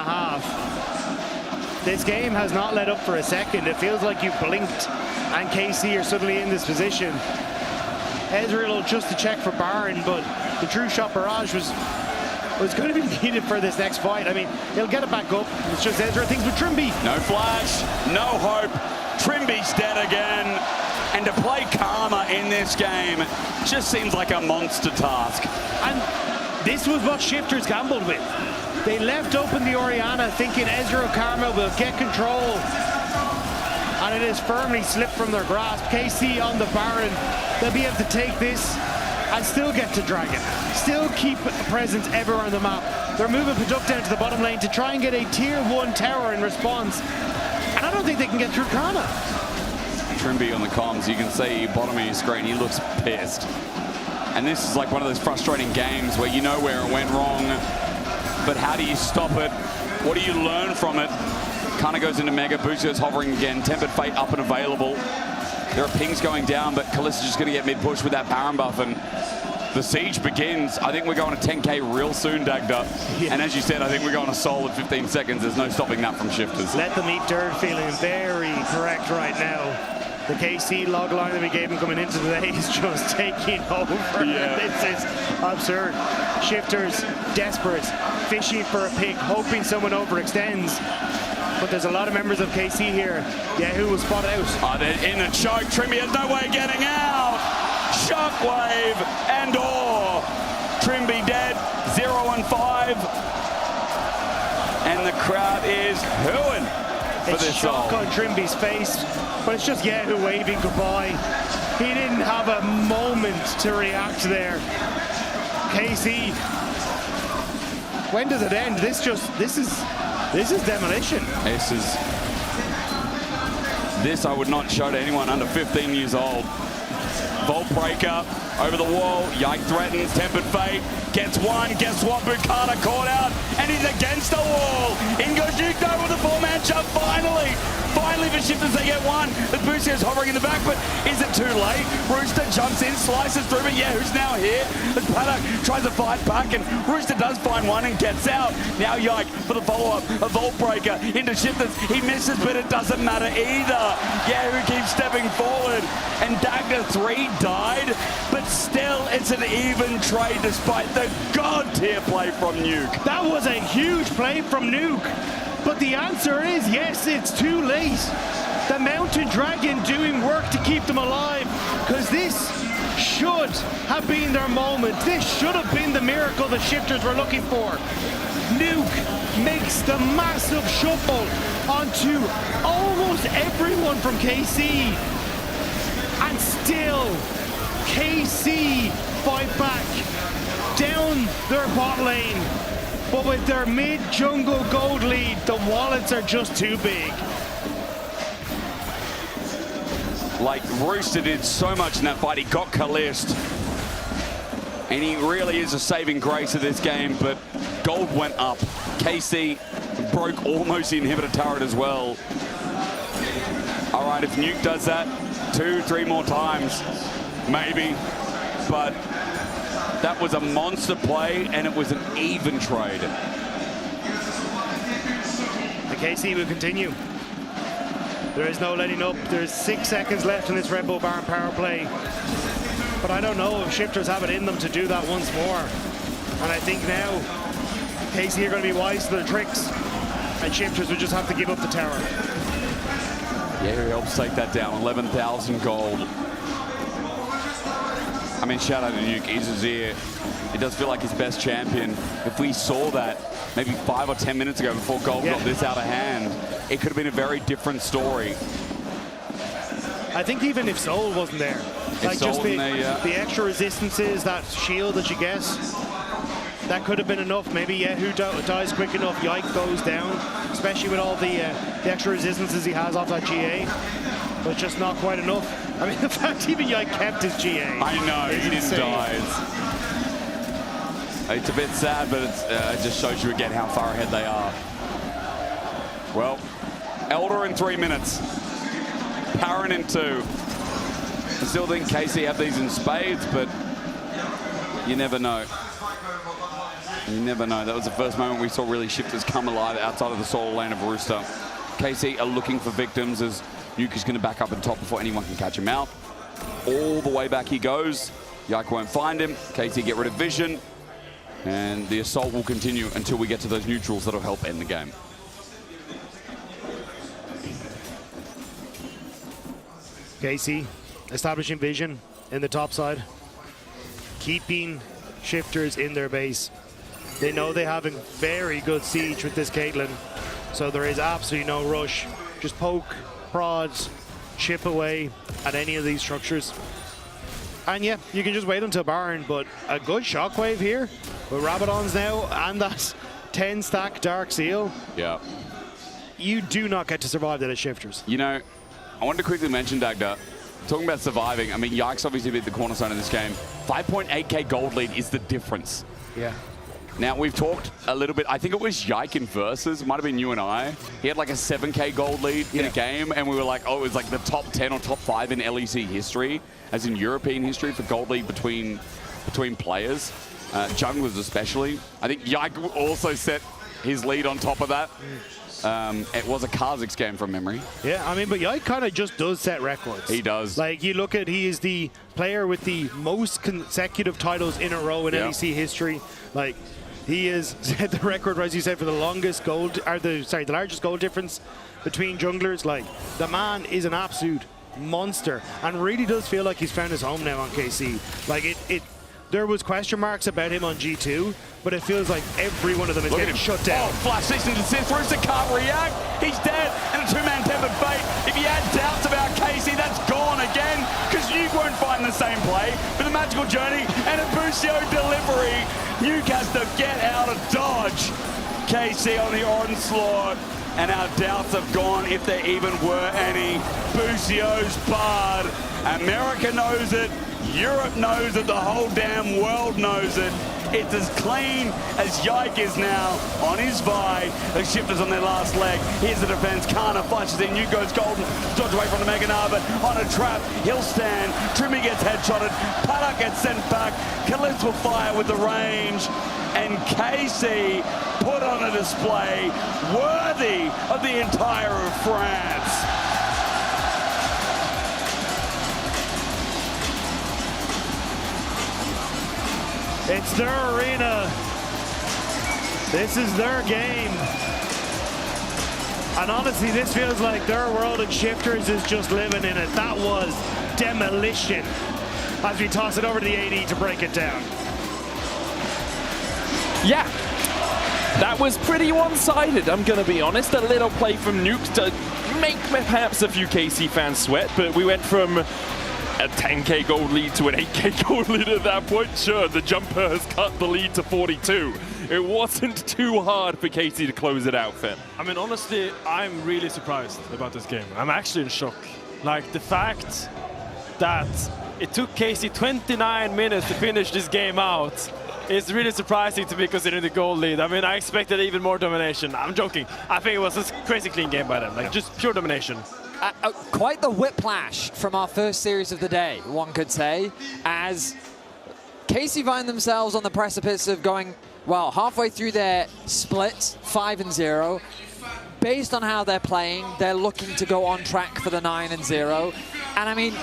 This game has not let up for a second. It feels like you blinked and KC are suddenly in this position. Ezreal just to check for Baron, but the True Shot Barrage was going to be needed for this next fight. I mean, he'll get it back up. It's just Ezreal things with Trimby. No flash, no hope. Trimby's dead again. And to play Karma in this game just seems like a monster task. And this was what Shifters gambled with. They left open the Orianna thinking Ezreal Karma will get control. And it has firmly slipped from their grasp. KC on the Baron. They'll be able to take this and still get to Dragon. Still keep a presence everywhere on the map. They're moving Paduk down to the bottom lane to try and get a tier 1 tower in response. And I don't think they can get through Karma. Trimby on the comms, you can see bottom of your screen, he looks pissed. And this is like one of those frustrating games where you know where it went wrong, but how do you stop it? What do you learn from it? Kana goes into Mega, Busio's hovering again, Tempered Fate up and available. There are pings going down, but Kalista's just going to get mid-push with that Baron buff, and the siege begins. I think we're going to 10K real soon, Dagda. And as you said, I think we're going to solid 15 seconds. There's no stopping that from Shifters. Let them eat dirt, feeling very correct right now. The KC log line that we gave him coming into today is just taking over. Yeah. This is absurd. Shifters desperate, fishing for a pick, hoping someone overextends. But there's a lot of members of KC here. Yahoo will spot out. They're in a choke. Trimby has no way of getting out. Shockwave and Trimby dead. 0 and 5. And the crowd is hooing for it's this shock song. on Trimby's face, but it's just Yahoo waving goodbye. He didn't have a moment to react there. KC, when does it end? This is demolition. This I would not show to anyone under 15 years old. Vault breaker over the wall. Yike threatens. Tempered Fate gets one. Guess what? Bukata caught out and he's against the wall. In goes Nuke though with the 4-man shove. Finally for Shifters they get one. The boost is hovering in the back, but is it too late? Rooster jumps in, slices through, but who's now here? As Paddock tries to fight back, and Rooster does find one and gets out. Now Yike for the follow-up. A Vault breaker into Shifters. He misses, but it doesn't matter either. Who keeps stepping forward, and Dagda 3 died, but still it's an even trade despite the god-tier play from Nuke. That was a huge play from Nuke, but the answer is yes, it's too late. The Mountain Dragon doing work to keep them alive, because this should have been their moment. This should have been the miracle the Shifters were looking for. Nuke makes the massive shuffle onto almost everyone from KC. And still, KC fight back down their bot lane. But with their mid-jungle gold lead, the wallets are just too big. Like, Rooster did so much in that fight. He got Kalist. And he really is a saving grace of this game, but gold went up. KC broke almost the inhibitor turret as well. All right, if Nuke does that 2-3 more times, maybe. But that was a monster play, and it was an even trade. The KC will continue. There is no letting up. There's 6 seconds left in this Red Bull Barn power play. But I don't know if Shifters have it in them to do that once more. And I think now KC are going to be wise to their tricks, and Shifters will just have to give up the tower. Yeah, he helps take that down. 11,000 gold. I mean, shout out to Nuke. Izazir. It does feel like his best champion. If we saw that maybe 5 or 10 minutes ago before gold got this out of hand, it could have been a very different story. I think even if Soul wasn't there, like just the extra resistances, that shield that you get, that could have been enough. Maybe Yahoo dies quick enough, Yike goes down, especially with all the extra resistances he has off that GA, but it's just not quite enough. I mean, the fact even Yike kept his GA. I know, he didn't die. It's a bit sad, but it just shows you again how far ahead they are. Well, Elder in 3 minutes. Parent in 2. I still think KC have these in spades, but you never know. You never know. That was the first moment we saw really Shifters come alive outside of the solo lane of Rooster. KC are looking for victims as Nuke is going to back up on top before anyone can catch him out. All the way back he goes. Yike won't find him. KC get rid of vision. And the assault will continue until we get to those neutrals that'll help end the game. KC establishing vision in the top side, keeping Shifters in their base. They know they have a very good siege with this Caitlyn, so there is absolutely no rush. Just poke, prod, chip away at any of these structures. And yeah, you can just wait until Baron, but a good shockwave here with Rabadons now and that 10-stack Dark Seal. Yeah. You do not get to survive that as Shifters. You know, I wanted to quickly mention, Dagda, talking about surviving, I mean, Yike's obviously been the cornerstone of this game. 5.8k gold lead is the difference. Yeah. Now, we've talked a little bit, I think it was Yike in Versus, it might have been you and I. He had like a 7k gold lead in a game, and we were like, oh, it was like the top 10 or top 5 in LEC history, as in European history for gold lead between between players, junglers especially. I think Yike also set his lead on top of that. It was a Kha'Zix game from memory. Yeah, I mean, but Yike kind of just does set records. He does. Like, you look at, he is the player with the most consecutive titles in a row in LEC history. Like, he has set the record, as you said, for the longest gold, or the largest goal difference between junglers. Like, the man is an absolute monster, and really does feel like he's found his home now on KC. Like, there was question marks about him on G2, but it feels like every one of them is getting shut down. Oh, flash 16 to assist, Rooster can't react. He's dead, and a two-man tempered fate. If you had doubts about Casey, that's gone again, because you won't find the same play. But the magical journey and a Busio delivery. Newcaster get out of dodge. Casey on the onslaught, and our doubts have gone, if there even were any. Busio's barred. America knows it. Europe knows it, the whole damn world knows it. It's as clean as Yike is now on his Vi. The Shifters on their last leg. Here's the defense. Kana flashes in. You goes Golden. Dodge away from the Mega Nar, but on a trap. He'll stand. Trimmy gets headshotted. Paddock gets sent back. Calypso will fire with the range. And KC put on a display worthy of the entire of France. It's their arena. This is their game. And honestly, this feels like their world, and Shifters is just living in it. That was demolition. As we toss it over to the AD to break it down. Yeah, that was pretty one-sided, I'm going to be honest. A little play from Nuke to make perhaps a few KC fans sweat, but we went from a 10k gold lead to an 8k gold lead at that point. Sure, the jumper has cut the lead to 42. It wasn't too hard for KC to close it out, Finn. I mean, honestly, I'm really surprised about this game. I'm actually in shock. Like, the fact that it took KC 29 minutes to finish this game out is really surprising to me, considering the goal lead. I mean, I expected even more domination. I'm joking. I think it was a crazy clean game by them. Like, just pure domination. Quite the whiplash from our first series of the day, one could say, as KC find themselves on the precipice of going, well, halfway through their split, 5-0. Based on how they're playing, they're looking to go on track for the 9-0. And I mean,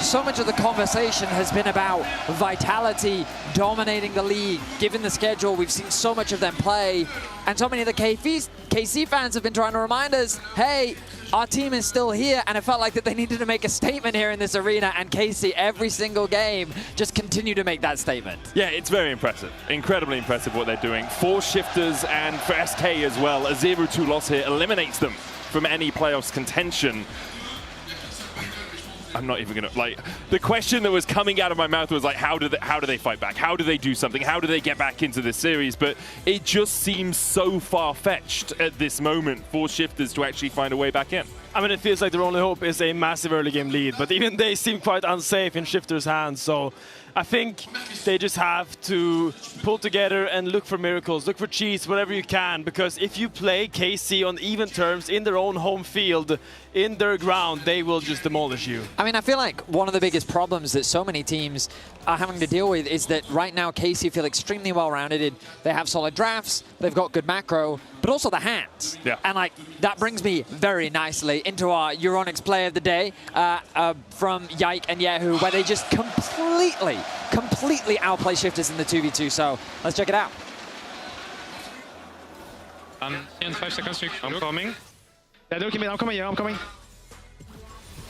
so much of the conversation has been about Vitality dominating the league. Given the schedule, we've seen so much of them play. And so many of the KC fans have been trying to remind us, hey, our team is still here. And it felt like that they needed to make a statement here in this arena. And KC, every single game, just continue to make that statement. Yeah, it's very impressive. Incredibly impressive what they're doing. 4 Shifters, and for SK as well, a 0-2 loss here eliminates them from any playoffs contention. I'm not even gonna, like, the question that was coming out of my mouth was like, how do they fight back? How do they do something? How do they get back into this series? But it just seems so far-fetched at this moment for Shifters to actually find a way back in. I mean, it feels like their only hope is a massive early game lead, but even they seem quite unsafe in Shifters' hands. So I think they just have to pull together and look for miracles, look for cheats, whatever you can, because if you play KC on even terms in their own home field, in their ground, they will just demolish you. I mean, I feel like one of the biggest problems that so many teams are having to deal with is that right now KC feel extremely well-rounded. They have solid drafts, they've got good macro, but also the hands. Yeah. And like, that brings me very nicely into our Euronics Player of the Day from Yike and Yahoo, where they just completely outplay Shifters in the 2v2. So let's check it out. In 5 seconds, I'm coming. Yeah, don't keep me. I'm coming. Yeah, I'm coming.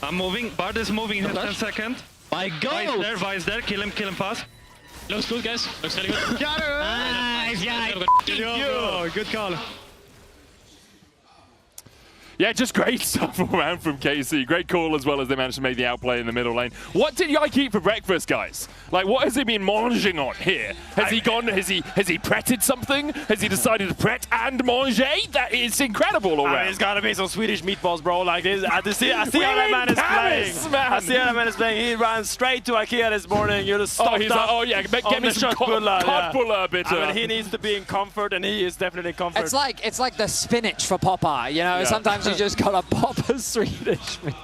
I'm moving. Bard is moving in 10 seconds. My God! Vi is there. Kill him fast. Looks good, guys. Looks really good. Got him! Nice, Yo, good call. Yeah, just great stuff all around from KC. Great call as well as they managed to make the outplay in the middle lane. What did Yike eat for breakfast, guys? Like, what has he been manging on here? Has he pretted something? Has he decided to pret and manger? That is incredible all around. It's gotta be some Swedish meatballs, bro. Like this, I see how that man is playing. Man. I see how that man is playing. He ran straight to IKEA this morning. You're just stocked he's up. like, oh yeah, get me some cod bitter. I mean, he needs to be in comfort, and he is definitely in comfort. It's like the spinach for Popeye, you know? Yeah. Sometimes you just gotta pop a Swedish meat.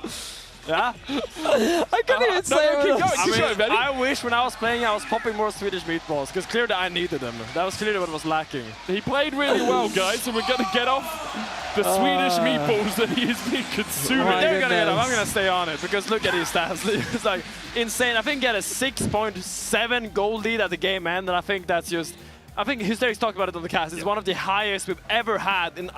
Yeah? I couldn't even say keep going, Benny. I wish when I was playing I was popping more Swedish meatballs, because clearly I needed them. That was clearly what was lacking. He played really well, guys, and we're going to get off the Swedish meatballs that he has been consuming. They're going to get them. I'm going to stay on it, because look at his stats. It's like insane. I think he had a 6.7 goal lead at the game end, and I think that's just... I think Hysterics talked about it on the cast. It's one of the highest we've ever had in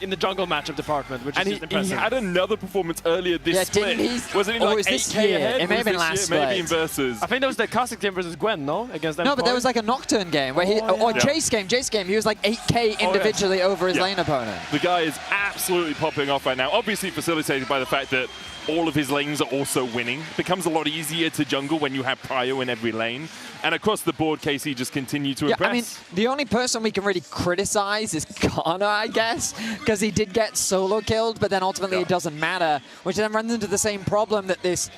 in the jungle matchup department, which is just impressive. He had another performance earlier this split. Wasn't he like 8K ahead? It may have been last split. Maybe in versus. I think that was the Caustic team versus Gwen, no? Against them. No, but there was like a Nocturne game where Jace game. He was like 8K individually over his lane opponent. The guy is absolutely popping off right now. Obviously facilitated by the fact that all of his lanes are also winning. It becomes a lot easier to jungle when you have prio in every lane. And across the board, KC just continue to impress. I mean, the only person we can really criticize is Kana, I guess, because he did get solo killed, but then ultimately it doesn't matter, which then runs into the same problem that this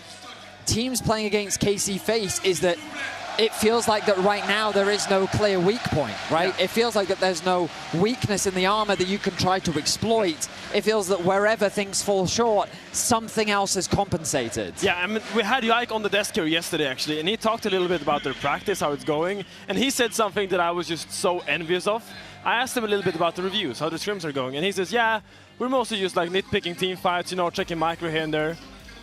teams playing against KC face, is that it feels like that right now there is no clear weak point, right? It feels like that there's no weakness in the armor that you can try to exploit. It feels that wherever things fall short, something else is compensated. Yeah, I mean, we had Yike on the desk here yesterday, actually, and he talked a little bit about their practice, how it's going, and he said something that I was just so envious of. I asked him a little bit about the reviews, how the scrims are going, and he says, yeah, we're mostly just like nitpicking team fights, you know, checking micro here and there.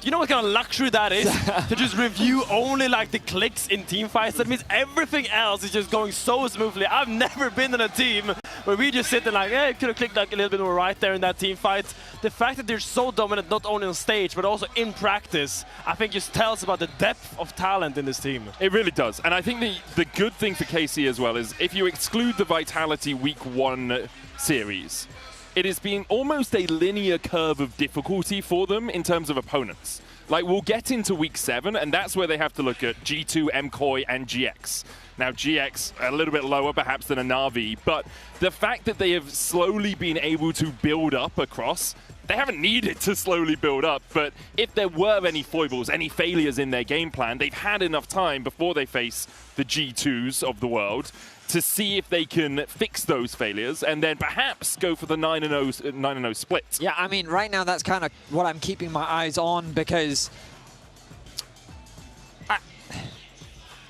You know what kind of luxury that is? To just review only like the clicks in team fights. That means everything else is just going so smoothly. I've never been in a team where we just sit there like, hey, could have clicked like a little bit more right there in that team fight. The fact that they're so dominant, not only on stage, but also in practice, I think just tells about the depth of talent in this team. It really does. And I think the good thing for KC as well is if you exclude the Vitality Week 1 series, it has been almost a linear curve of difficulty for them in terms of opponents. Like, we'll get into Week 7, and that's where they have to look at G2, MKOI, and GX. Now, GX, a little bit lower perhaps than a Na'Vi, but the fact that they have slowly been able to build up across, they haven't needed to slowly build up, but if there were any foibles, any failures in their game plan, they've had enough time before they face the G2s of the world to see if they can fix those failures and then perhaps go for the 9-0 split. Yeah, I mean, right now that's kind of what I'm keeping my eyes on, because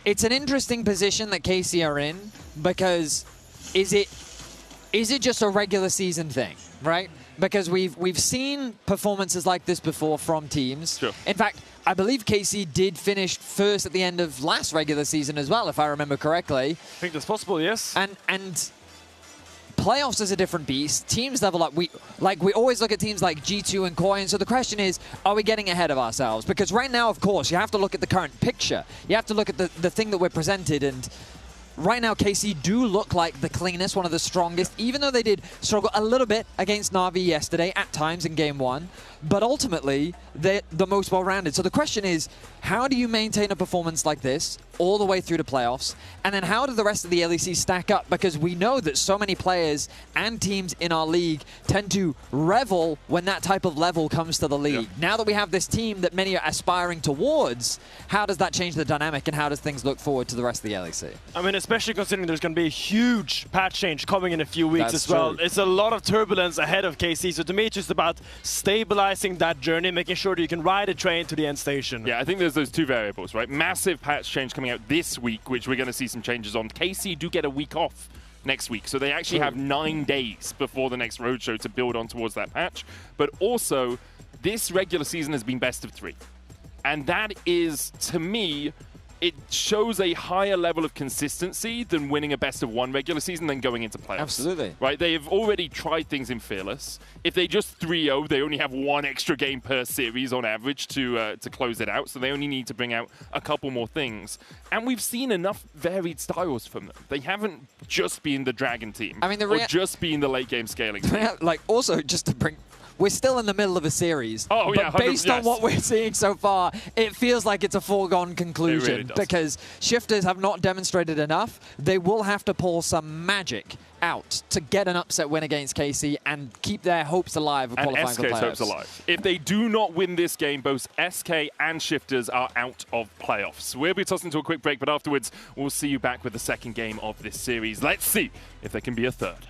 it's an interesting position that KC are in, because is it just a regular season thing, right? Because we've seen performances like this before from teams. Sure. In fact, I believe KC did finish first at the end of last regular season as well, if I remember correctly. I think that's possible, yes. And playoffs is a different beast. Teams level up. We always look at teams like G2 and KOI, and so the question is, are we getting ahead of ourselves? Because right now, of course, you have to look at the current picture. You have to look at the thing that we're presented, and right now, KC do look like the cleanest, one of the strongest, even though they did struggle a little bit against Na'Vi yesterday at times in Game 1. But ultimately, they're the most well-rounded. So the question is, how do you maintain a performance like this all the way through to playoffs? And then how do the rest of the LEC stack up? Because we know that so many players and teams in our league tend to revel when that type of level comes to the league. Yeah. Now that we have this team that many are aspiring towards, how does that change the dynamic, and how does things look forward to the rest of the LEC? I mean, especially considering there's going to be a huge patch change coming in a few weeks as well. True. It's a lot of turbulence ahead of KC, so to me it's just about stabilizing that journey, making sure that you can ride a train to the end station. Yeah, I think there's those two variables, right? Massive patch change coming out this week, which we're going to see some changes on. KC do get a week off next week, so they actually have 9 days before the next roadshow to build on towards that patch. But also, this regular season has been best of 3. And that is, to me, it shows a higher level of consistency than winning a best of 1 regular season than going into playoffs. Absolutely. Right? They have already tried things in Fearless. If they just 3-0, they only have 1 extra game per series on average to close it out, so they only need to bring out a couple more things. And we've seen enough varied styles from them. They haven't just been the Dragon team, I mean, or just been the late game scaling team. Like, also, just to bring... We're still in the middle of a series. Oh, yeah, but based on what we're seeing so far, it feels like it's a foregone conclusion. It really does. Because Shifters have not demonstrated enough. They will have to pull some magic out to get an upset win against KC and keep their hopes alive of qualifying for playoffs. And SK's hopes alive. If they do not win this game, both SK and Shifters are out of playoffs. We'll be tossing to a quick break, but afterwards, we'll see you back with the second game of this series. Let's see if there can be a third.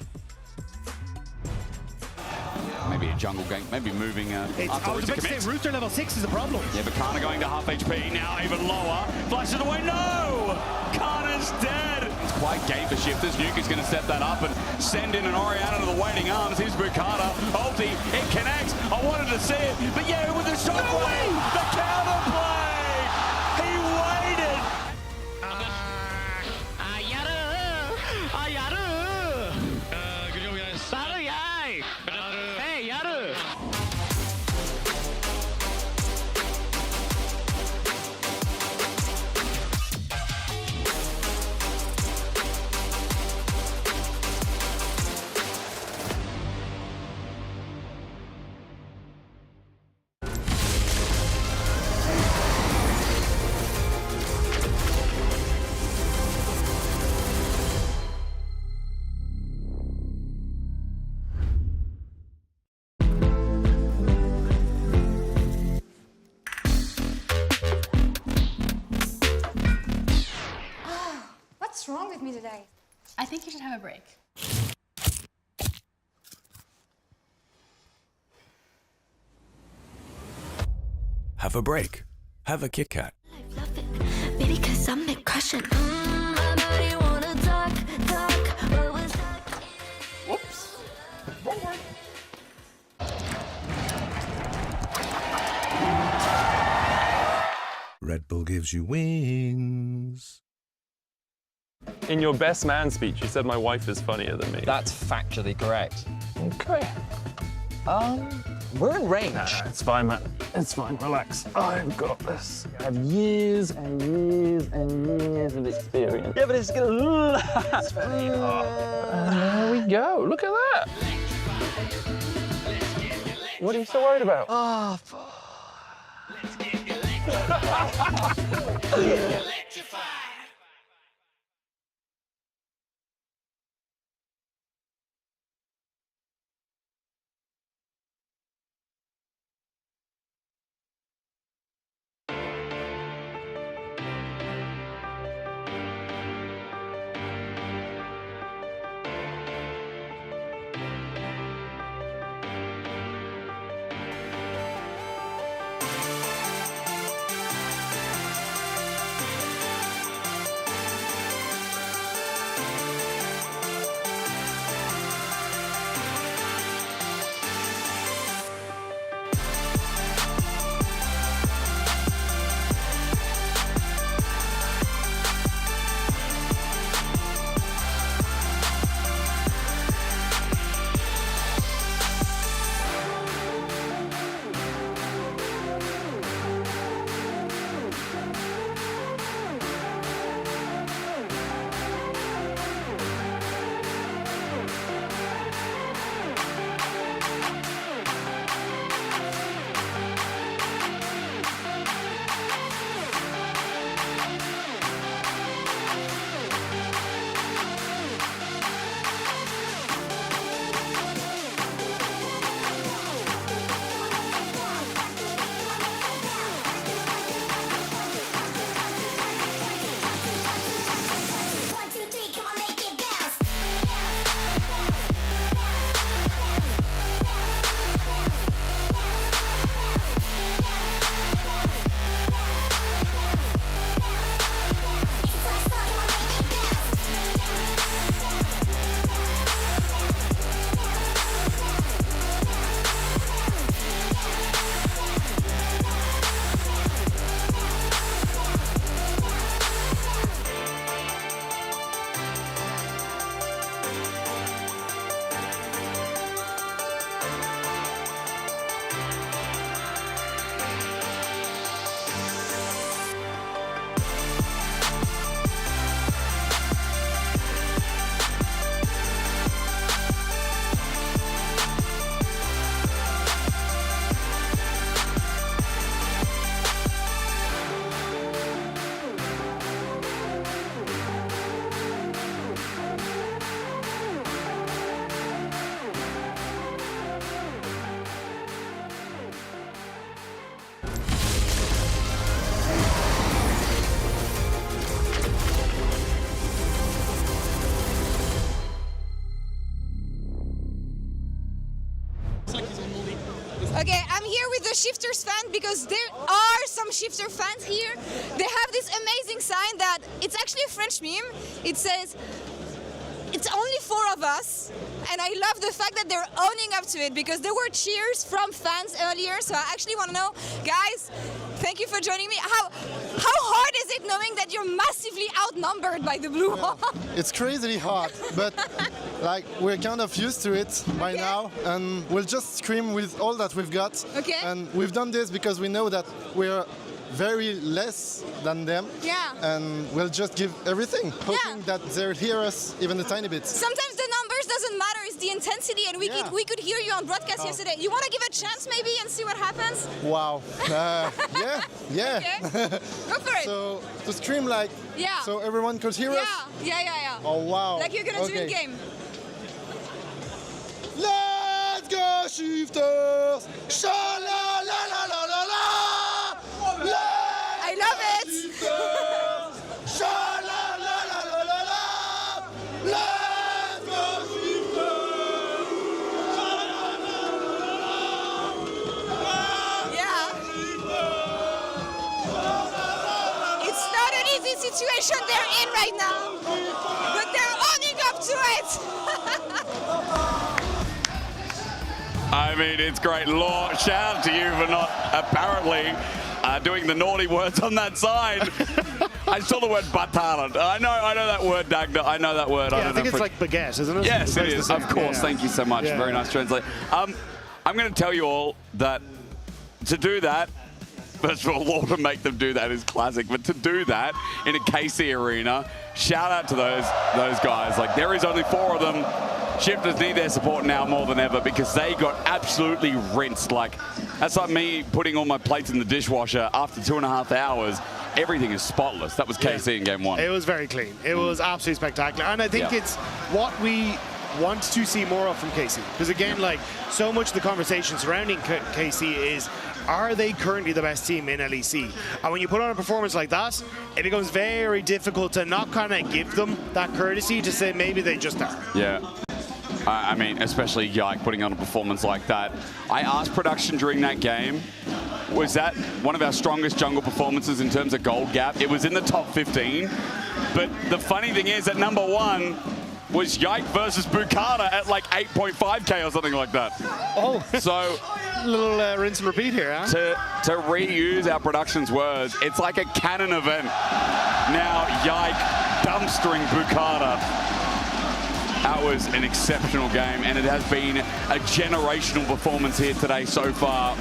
Maybe maybe a jungle gank, maybe moving I was about to say, Rooster level 6 is a problem. Yeah, but Kana going to half HP, now even lower. Flashes away, no! Kana's dead! It's quite gay for Shifters. Nuke is going to set that up and send in an Orianna to the waiting arms. Here's Bukata. Ulti, it connects. I wanted to see it, but yeah, with the shockwave, the counter play! He waited! Good job, guys. Hey, Yaru! What's wrong with me today? I think you should have a break. Have a break. Have a Kit Kat. Maybe cause I'm a crushing. Whoops. Wrong word. Red Bull gives you wings. In your best man speech, you said my wife is funnier than me. That's factually correct. Okay. We're in range. Nah, it's fine, man. It's fine. Relax. I've got this. I have years and years and years of experience. Yeah, but it's gonna. It's very hard. And there we go. Look at that. What are you so worried about? Oh, Okay, I'm here with the Shifters fan because there are some Shifter fans here. They have this amazing sign that it's actually a French meme. It says, "It's only 4 of us." And I love the fact that they're owning up to it because there were cheers from fans earlier. So I actually want to know, guys, thank you for joining me. How hard is it knowing that you're massively outnumbered by the blue wall? It's crazily hard, but like we're kind of used to it by now, and we'll just scream with all that we've got. Okay. And we've done this because we know that we're very less than them. Yeah. And we'll just give everything, hoping that they'll hear us even a tiny bit. Sometimes the numbers doesn't matter, it's the intensity, and we could hear you on broadcast yesterday. You want to give a chance maybe and see what happens? Wow. Yeah. Okay. Go for it. So to scream like, so everyone could hear us? Yeah. Oh wow. Like you're gonna do in game. Let's go, Shifters! Sha-la-la-la-la-la-la! I love it! Sha-la-la-la-la-la-la! Let's go, Shifters! Yeah. It's not an easy situation they're in right now, but they're owning up to it! I mean, it's great. Law, shout out to you for not apparently doing the naughty words on that side. I saw the word batard. I know that word, Dagda. I know that word. Yeah, I think it's like baguette, isn't it? Yes, it is. Of course. Yeah. Thank you so much. Yeah. Very nice translate. I'm going to tell you all that to do that, first of all, law to make them do that is classic. But to do that in a KC arena, shout out to those guys. Like, there is only 4 of them. Shifters need their support now more than ever because they got absolutely rinsed. Like, that's like me putting all my plates in the dishwasher after 2.5 hours. Everything is spotless. That was KC in game 1. It was very clean. It was absolutely spectacular. And I think it's what we want to see more of from KC. Because again, like, so much of the conversation surrounding KC is, are they currently the best team in LEC? And when you put on a performance like that, it becomes very difficult to not kind of give them that courtesy to say maybe they just are. Yeah. I mean, especially Yike putting on a performance like that. I asked production during that game, was that one of our strongest jungle performances in terms of gold gap? It was in the top 15. But the funny thing is that number 1 was Yike versus Bukata at like 8.5k or something like that. Oh, so a little rinse and repeat here, huh? To reuse our production's words, it's like a canon event. Now Yike dumpstering Bukata. That was an exceptional game, and it has been a generational performance here today so far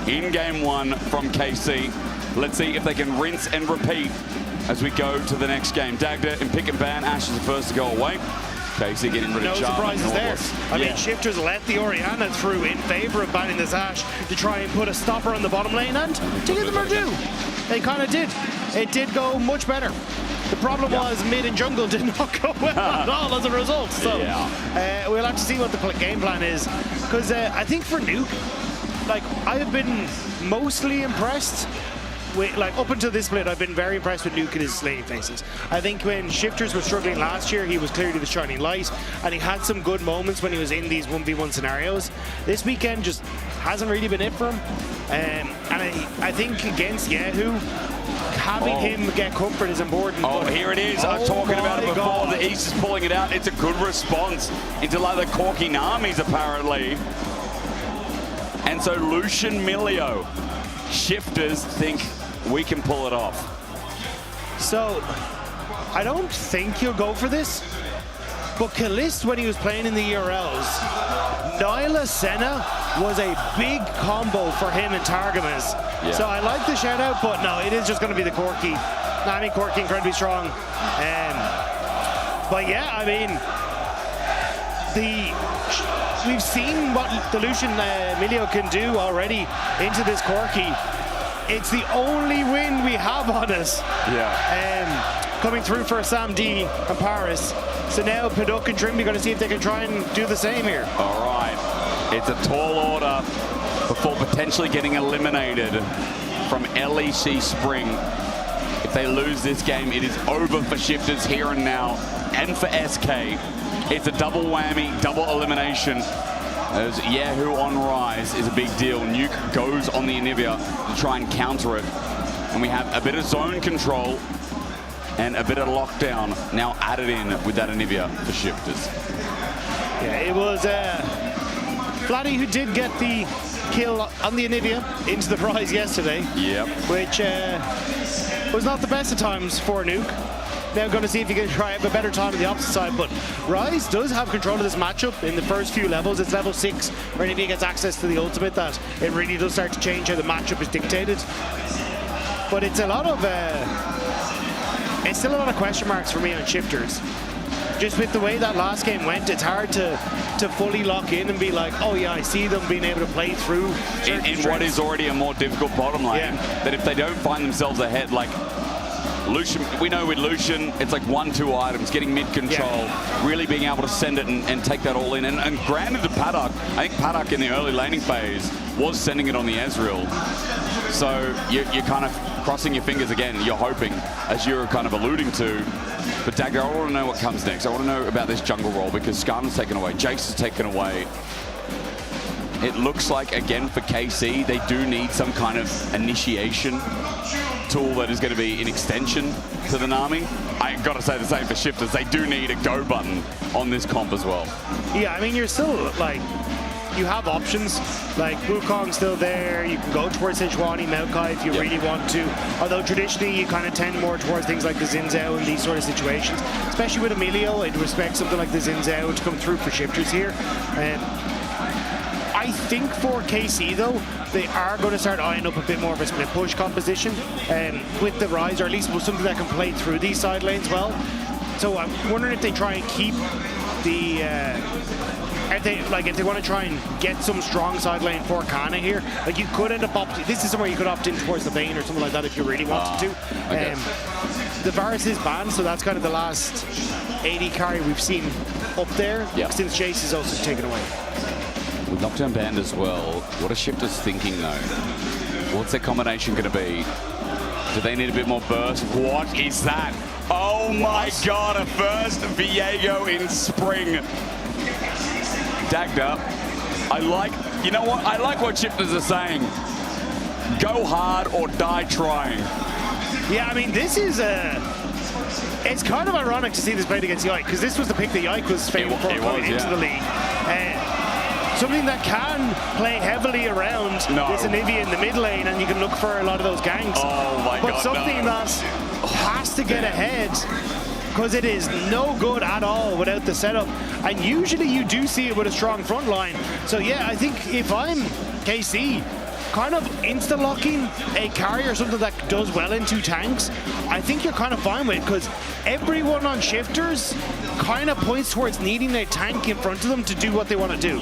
in game 1 from KC. Let's see if they can rinse and repeat as we go to the next game. Dagda and pick and ban. Ash is the first to go away. KC getting rid of No Jarman. surprises there. I mean, Shifters let the Orianna through in favor of banning this Ashe to try and put a stopper on the bottom lane, and to give them their due, they kind of did. It did go much better. The problem was mid and jungle did not go well at all as a result. So we'll have to see what the game plan is. Because I think for Nuke, like, I have been mostly impressed with, like, up until this split, I've been very impressed with Nuke and his lane phases. I think when Shifters were struggling last year, he was clearly the shining light, and he had some good moments when he was in these 1v1 scenarios. This weekend just hasn't really been it for him. And I think against Yahoo, having him get comfort is important. Oh, here it is. I'm talking about it before. The East is pulling it out. It's a good response into like the Corky Namis, apparently. And so Lucian Milio, Shifters think we can pull it off. So, I don't think he'll go for this, but Kalist, when he was playing in the ERLs, Nyla Senna was a big combo for him and Targamas. Yeah. So I like the shout out, but no, it is just going to be the Corky. I mean, Corky incredibly strong. But yeah, I mean, we've seen what the Lucian Milio can do already into this Corky. It's the only win we have on us. Coming through for Sam D and Paris. So now Paduk and Trimby are going to see if they can try and do the same here. All right. It's a tall order before potentially getting eliminated from LEC Spring. If they lose this game, it is over for Shifters here and now, and for SK. It's a double whammy, double elimination. As Yahoo on Rise is a big deal. Nuke goes on the Anivia to try and counter it. And we have a bit of zone control and a bit of lockdown now added in with that Anivia for Shifters. Yeah, it was Flatty who did get the kill on the Anivia into the prize yesterday. Yep. Which was not the best of times for Nuke. Now going to see if he can try a better time on the opposite side, but Rise does have control of this matchup in the first few levels. It's level 6 where Anivia gets access to the ultimate that it really does start to change how the matchup is dictated. But it's a lot of it's still a lot of question marks for me on Shifters. Just with the way that last game went, it's hard to fully lock in and be like, oh yeah, I see them being able to play through in what is already a more difficult bottom lane, that if they don't find themselves ahead, like Lucian, we know with Lucian, it's like 1-2 items, getting mid control, really being able to send it and take that all in. And granted to Paddock, I think Paddock in the early laning phase was sending it on the Ezreal. So you're kind of crossing your fingers again, you're hoping, as you're kind of alluding to. But Dagger, I want to know what comes next. I want to know about this jungle role because Skarner's taken away, Jace is taken away. It looks like, again, for KC, they do need some kind of initiation tool that is going to be an extension to the Nami. I got to say the same for Shifters. They do need a go button on this comp as well. Yeah, I mean, you're still, like, you have options. Like, Wukong's still there. You can go towards Sejuani, Maokai if you really want to. Although traditionally, you kind of tend more towards things like the Xin Zhao and these sort of situations. Especially with Emilio, I'd respect something like the Xin Zhao to come through for Shifters here. I think for KC, though, they are going to start eyeing up a bit more of a split push composition with the Rise, or at least something that can play through these side lanes well. So I'm wondering if they try and keep the... if they want to try and get some strong side lane for Kana here, like you could end up opting... This is somewhere you could opt in towards the Vayne or something like that if you really wanted to. The Varus is banned, so that's kind of the last AD carry we've seen up there since Jace is also taken away. With knockdown banned as well, what are Shifters thinking though? What's their combination going to be? Do they need a bit more burst? What is that? Oh my god, a first Viego in Spring. Dagda, you know what? I like what Shifters are saying. Go hard or die trying. Yeah, I mean, this is it's kind of ironic to see this played against Yike, because this was the pick that Yike was favored for coming into the league. Something that can play heavily around this Anivia in the mid lane, and you can look for a lot of those ganks. Oh my god, but something that has to get ahead, because it is no good at all without the setup. And usually you do see it with a strong front line. So yeah, I think if I'm KC, kind of insta-locking a carry or something that does well into tanks, I think you're kind of fine with it, because everyone on Shifters kind of points towards needing a tank in front of them to do what they want to do.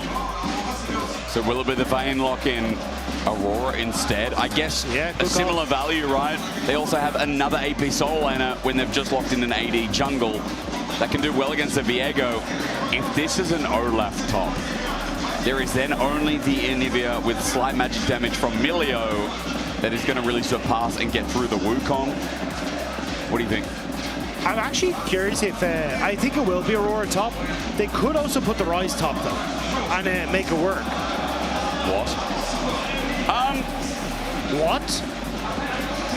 So will it be the Vayne lock-in Aurora instead? I guess a similar value, right? They also have another AP Soul laner when they've just locked in an AD jungle that can do well against the Viego. If this is an Olaf top, there is then only the Anivia with slight magic damage from Milio that is going to really surpass and get through the Wukong. What do you think? I'm actually curious if I think it will be Aurora top. They could also put the Rise top though and make it work. What? What?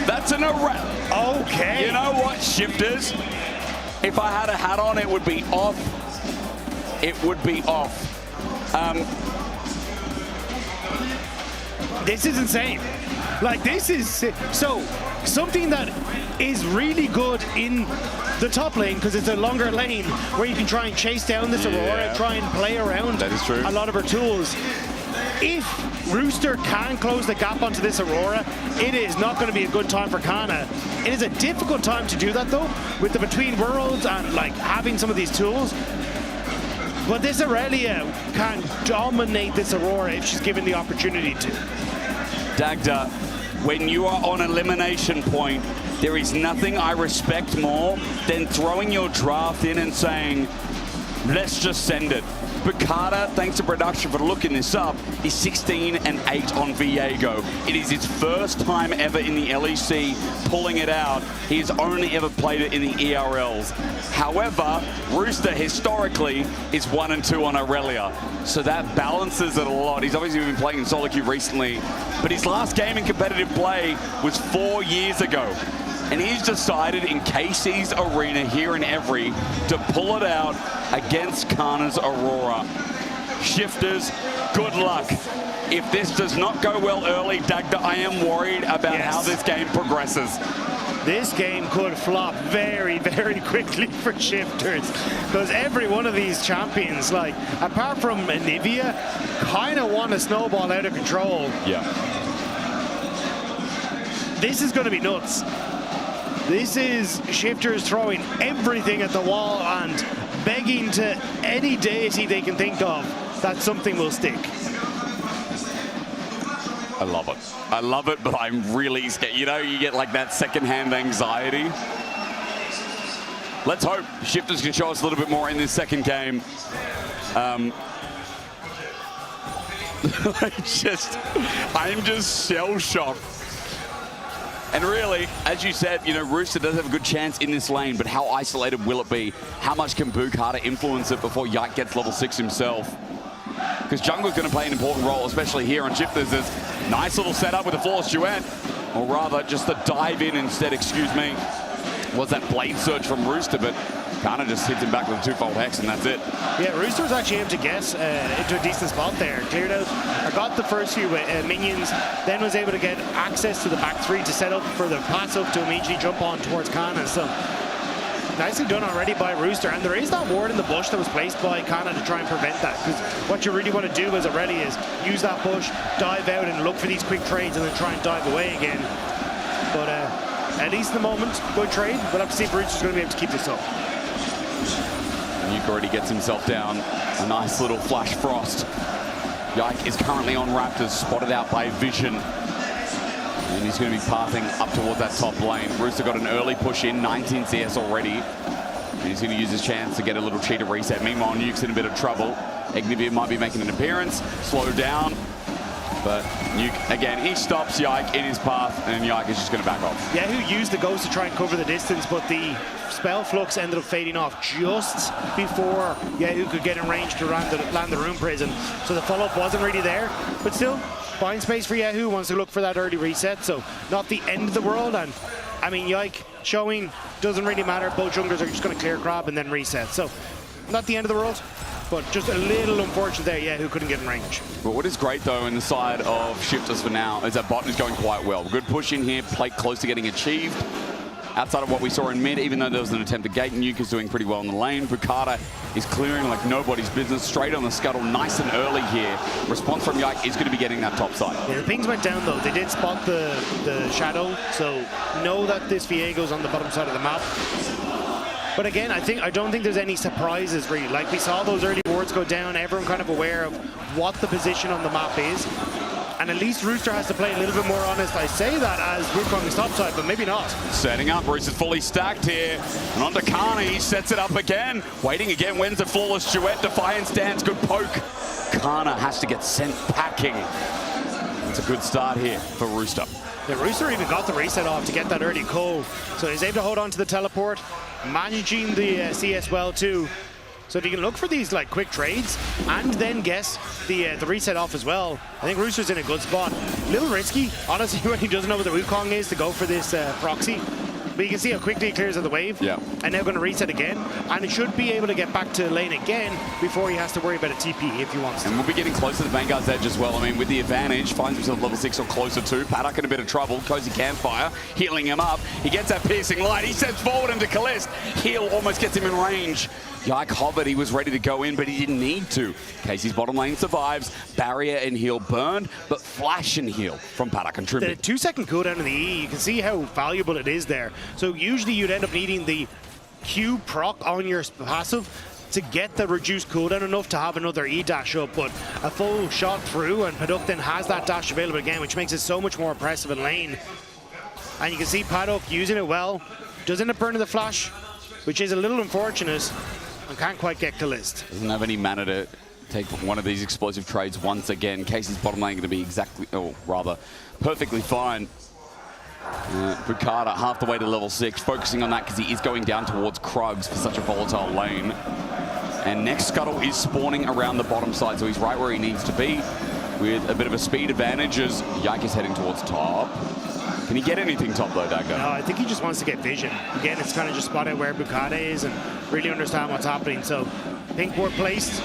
That's an error. Okay. You know what, Shifters? If I had a hat on, it would be off. It would be off. This is insane. Like, this is so something that is really good in the top lane, because it's a longer lane where you can try and chase down this Aurora, try and play around a lot of her tools. If Rooster can close the gap onto this Aurora, it is not going to be a good time for Kana. It is a difficult time to do that though, with the Between Worlds and like having some of these tools. But this Aurelia can dominate this Aurora if she's given the opportunity to. Dagda, when you are on elimination point, there is nothing I respect more than throwing your draft in and saying, Let's just send it. Bukata, thanks to production for looking this up, is 16-8 on Viego. It is his first time ever in the LEC pulling it out. He has only ever played it in the ERLs. However, Rooster historically is 1-2 on Aurelia. So that balances it a lot. He's obviously been playing in solo queue recently, but his last game in competitive play was 4 years ago. And he's decided in KC's arena here in Every to pull it out against Kana's Aurora. Shifters, good luck. If this does not go well early, Dagda, I am worried about how this game progresses. This game could flop very, very quickly for Shifters, because every one of these champions, like, apart from Anivia, kind of want to snowball out of control. Yeah. This is going to be nuts. This is Shifters throwing everything at the wall and begging to any deity they can think of that something will stick. I love it. I love it, but I'm really scared. You know, you get like that secondhand anxiety. Let's hope Shifters can show us a little bit more in this second game. I'm just shell-shocked. And really, as you said, you know, Rooster does have a good chance in this lane, but how isolated will it be? How much can Bukata influence it before Yike gets level 6 himself? Because jungle's going to play an important role, especially here on Shifters. There's a nice little setup with a flawless duet, or rather just the dive in instead, excuse me. Was that blade surge from Rooster, but Kana just hits him back with a twofold hex, and that's it. Yeah, Rooster was actually able to get into a decent spot there. Cleared out, got the first few minions, then was able to get access to the back three to set up for the pass up to immediately jump on towards Kana. So nicely done already by Rooster. And there is that ward in the bush that was placed by Kana to try and prevent that. Because what you really want to do as a ready is use that bush, dive out and look for these quick trades and then try and dive away again. But at least in the moment, good trade. We'll have to see if Rooster's going to be able to keep this up. Nuke already gets himself down. A nice little flash frost. Yike is currently on Raptors, spotted out by Vision. And he's going to be pathing up towards that top lane. Rooster got an early push in, 19 CS already. And he's going to use his chance to get a little cheater reset. Meanwhile, Nuke's in a bit of trouble. Ignivia might be making an appearance, slow down. But Nuke, again, he stops Yike in his path, and Yike is just going to back off. Yeah, who used the Ghost to try and cover the distance, but the spell flux ended up fading off just before Yahoo could get in range to land the Rune Prison. So the follow-up wasn't really there, but still, buying space for Yahoo, wants to look for that early reset, so not the end of the world. And I mean, Yike showing doesn't really matter. Both junglers are just going to clear crab and then reset. So not the end of the world, but just a little unfortunate there, Yahoo couldn't get in range. But what is great, though, in the side of Shifters for now is that bot is going quite well. Good push in here, plate close to getting achieved. Outside of what we saw in mid, even though there was an attempt to gate, Nuke is doing pretty well in the lane. Bukata is clearing like nobody's business, straight on the scuttle, nice and early here. Response from Yike is going to be getting that top side. Yeah, the pings went down, though. They did spot the shadow, so know that this Viego's on the bottom side of the map. But again, I don't think there's any surprises, really. Like, we saw those early wards go down, everyone kind of aware of what the position on the map is. And at least Rooster has to play a little bit more honest. I say that as Wukong is topside, but maybe not. Setting up, Rooster's fully stacked here. And onto Kana, he sets it up again. Waiting again, wins a flawless duet. Defiant stance, good poke. Kana has to get sent packing. It's a good start here for Rooster. Yeah, Rooster even got the reset off to get that early call. So he's able to hold on to the teleport, managing the CS well too. So if you can look for these like quick trades and then guess the reset off as well, I think Rooster's in a good spot. A little risky, honestly, when he doesn't know what the Wukong is to go for this proxy. But you can see how quickly he clears out the wave. Yeah. And now going to reset again. And it should be able to get back to lane again before he has to worry about a TP if he wants to. And we'll be getting close to the Vanguard's edge as well. I mean, with the advantage, finds himself level 6 or closer to. Paddock in a bit of trouble. Cozy Campfire, healing him up. He gets that piercing light. He steps forward into Calist. Heal almost gets him in range. Yike hovered, he was ready to go in, but he didn't need to. Casey's bottom lane survives. Barrier and heal burned, but flash and heal from Paddock and Trimby. The 2-second cooldown in the E, you can see how valuable it is there. So usually you'd end up needing the Q proc on your passive to get the reduced cooldown enough to have another E dash up, but a full shot through, and Paddock then has that dash available again, which makes it so much more impressive in lane. And you can see Paddock using it well. Does end up burning the flash, which is a little unfortunate. and can't quite get Callist. Doesn't have any mana to take one of these explosive trades once again. Casey's bottom lane going to be exactly, or rather, perfectly fine. Bukata half the way to level 6, focusing on that because he is going down towards Krugs for such a volatile lane. And next Scuttle is spawning around the bottom side, so he's right where he needs to be with a bit of a speed advantage as Yike is heading towards top. Can he get anything top though, Dagger? No, I think he just wants to get vision. Again, it's kind of just spot out where Bukata is and really understand what's happening. So I think we're placed.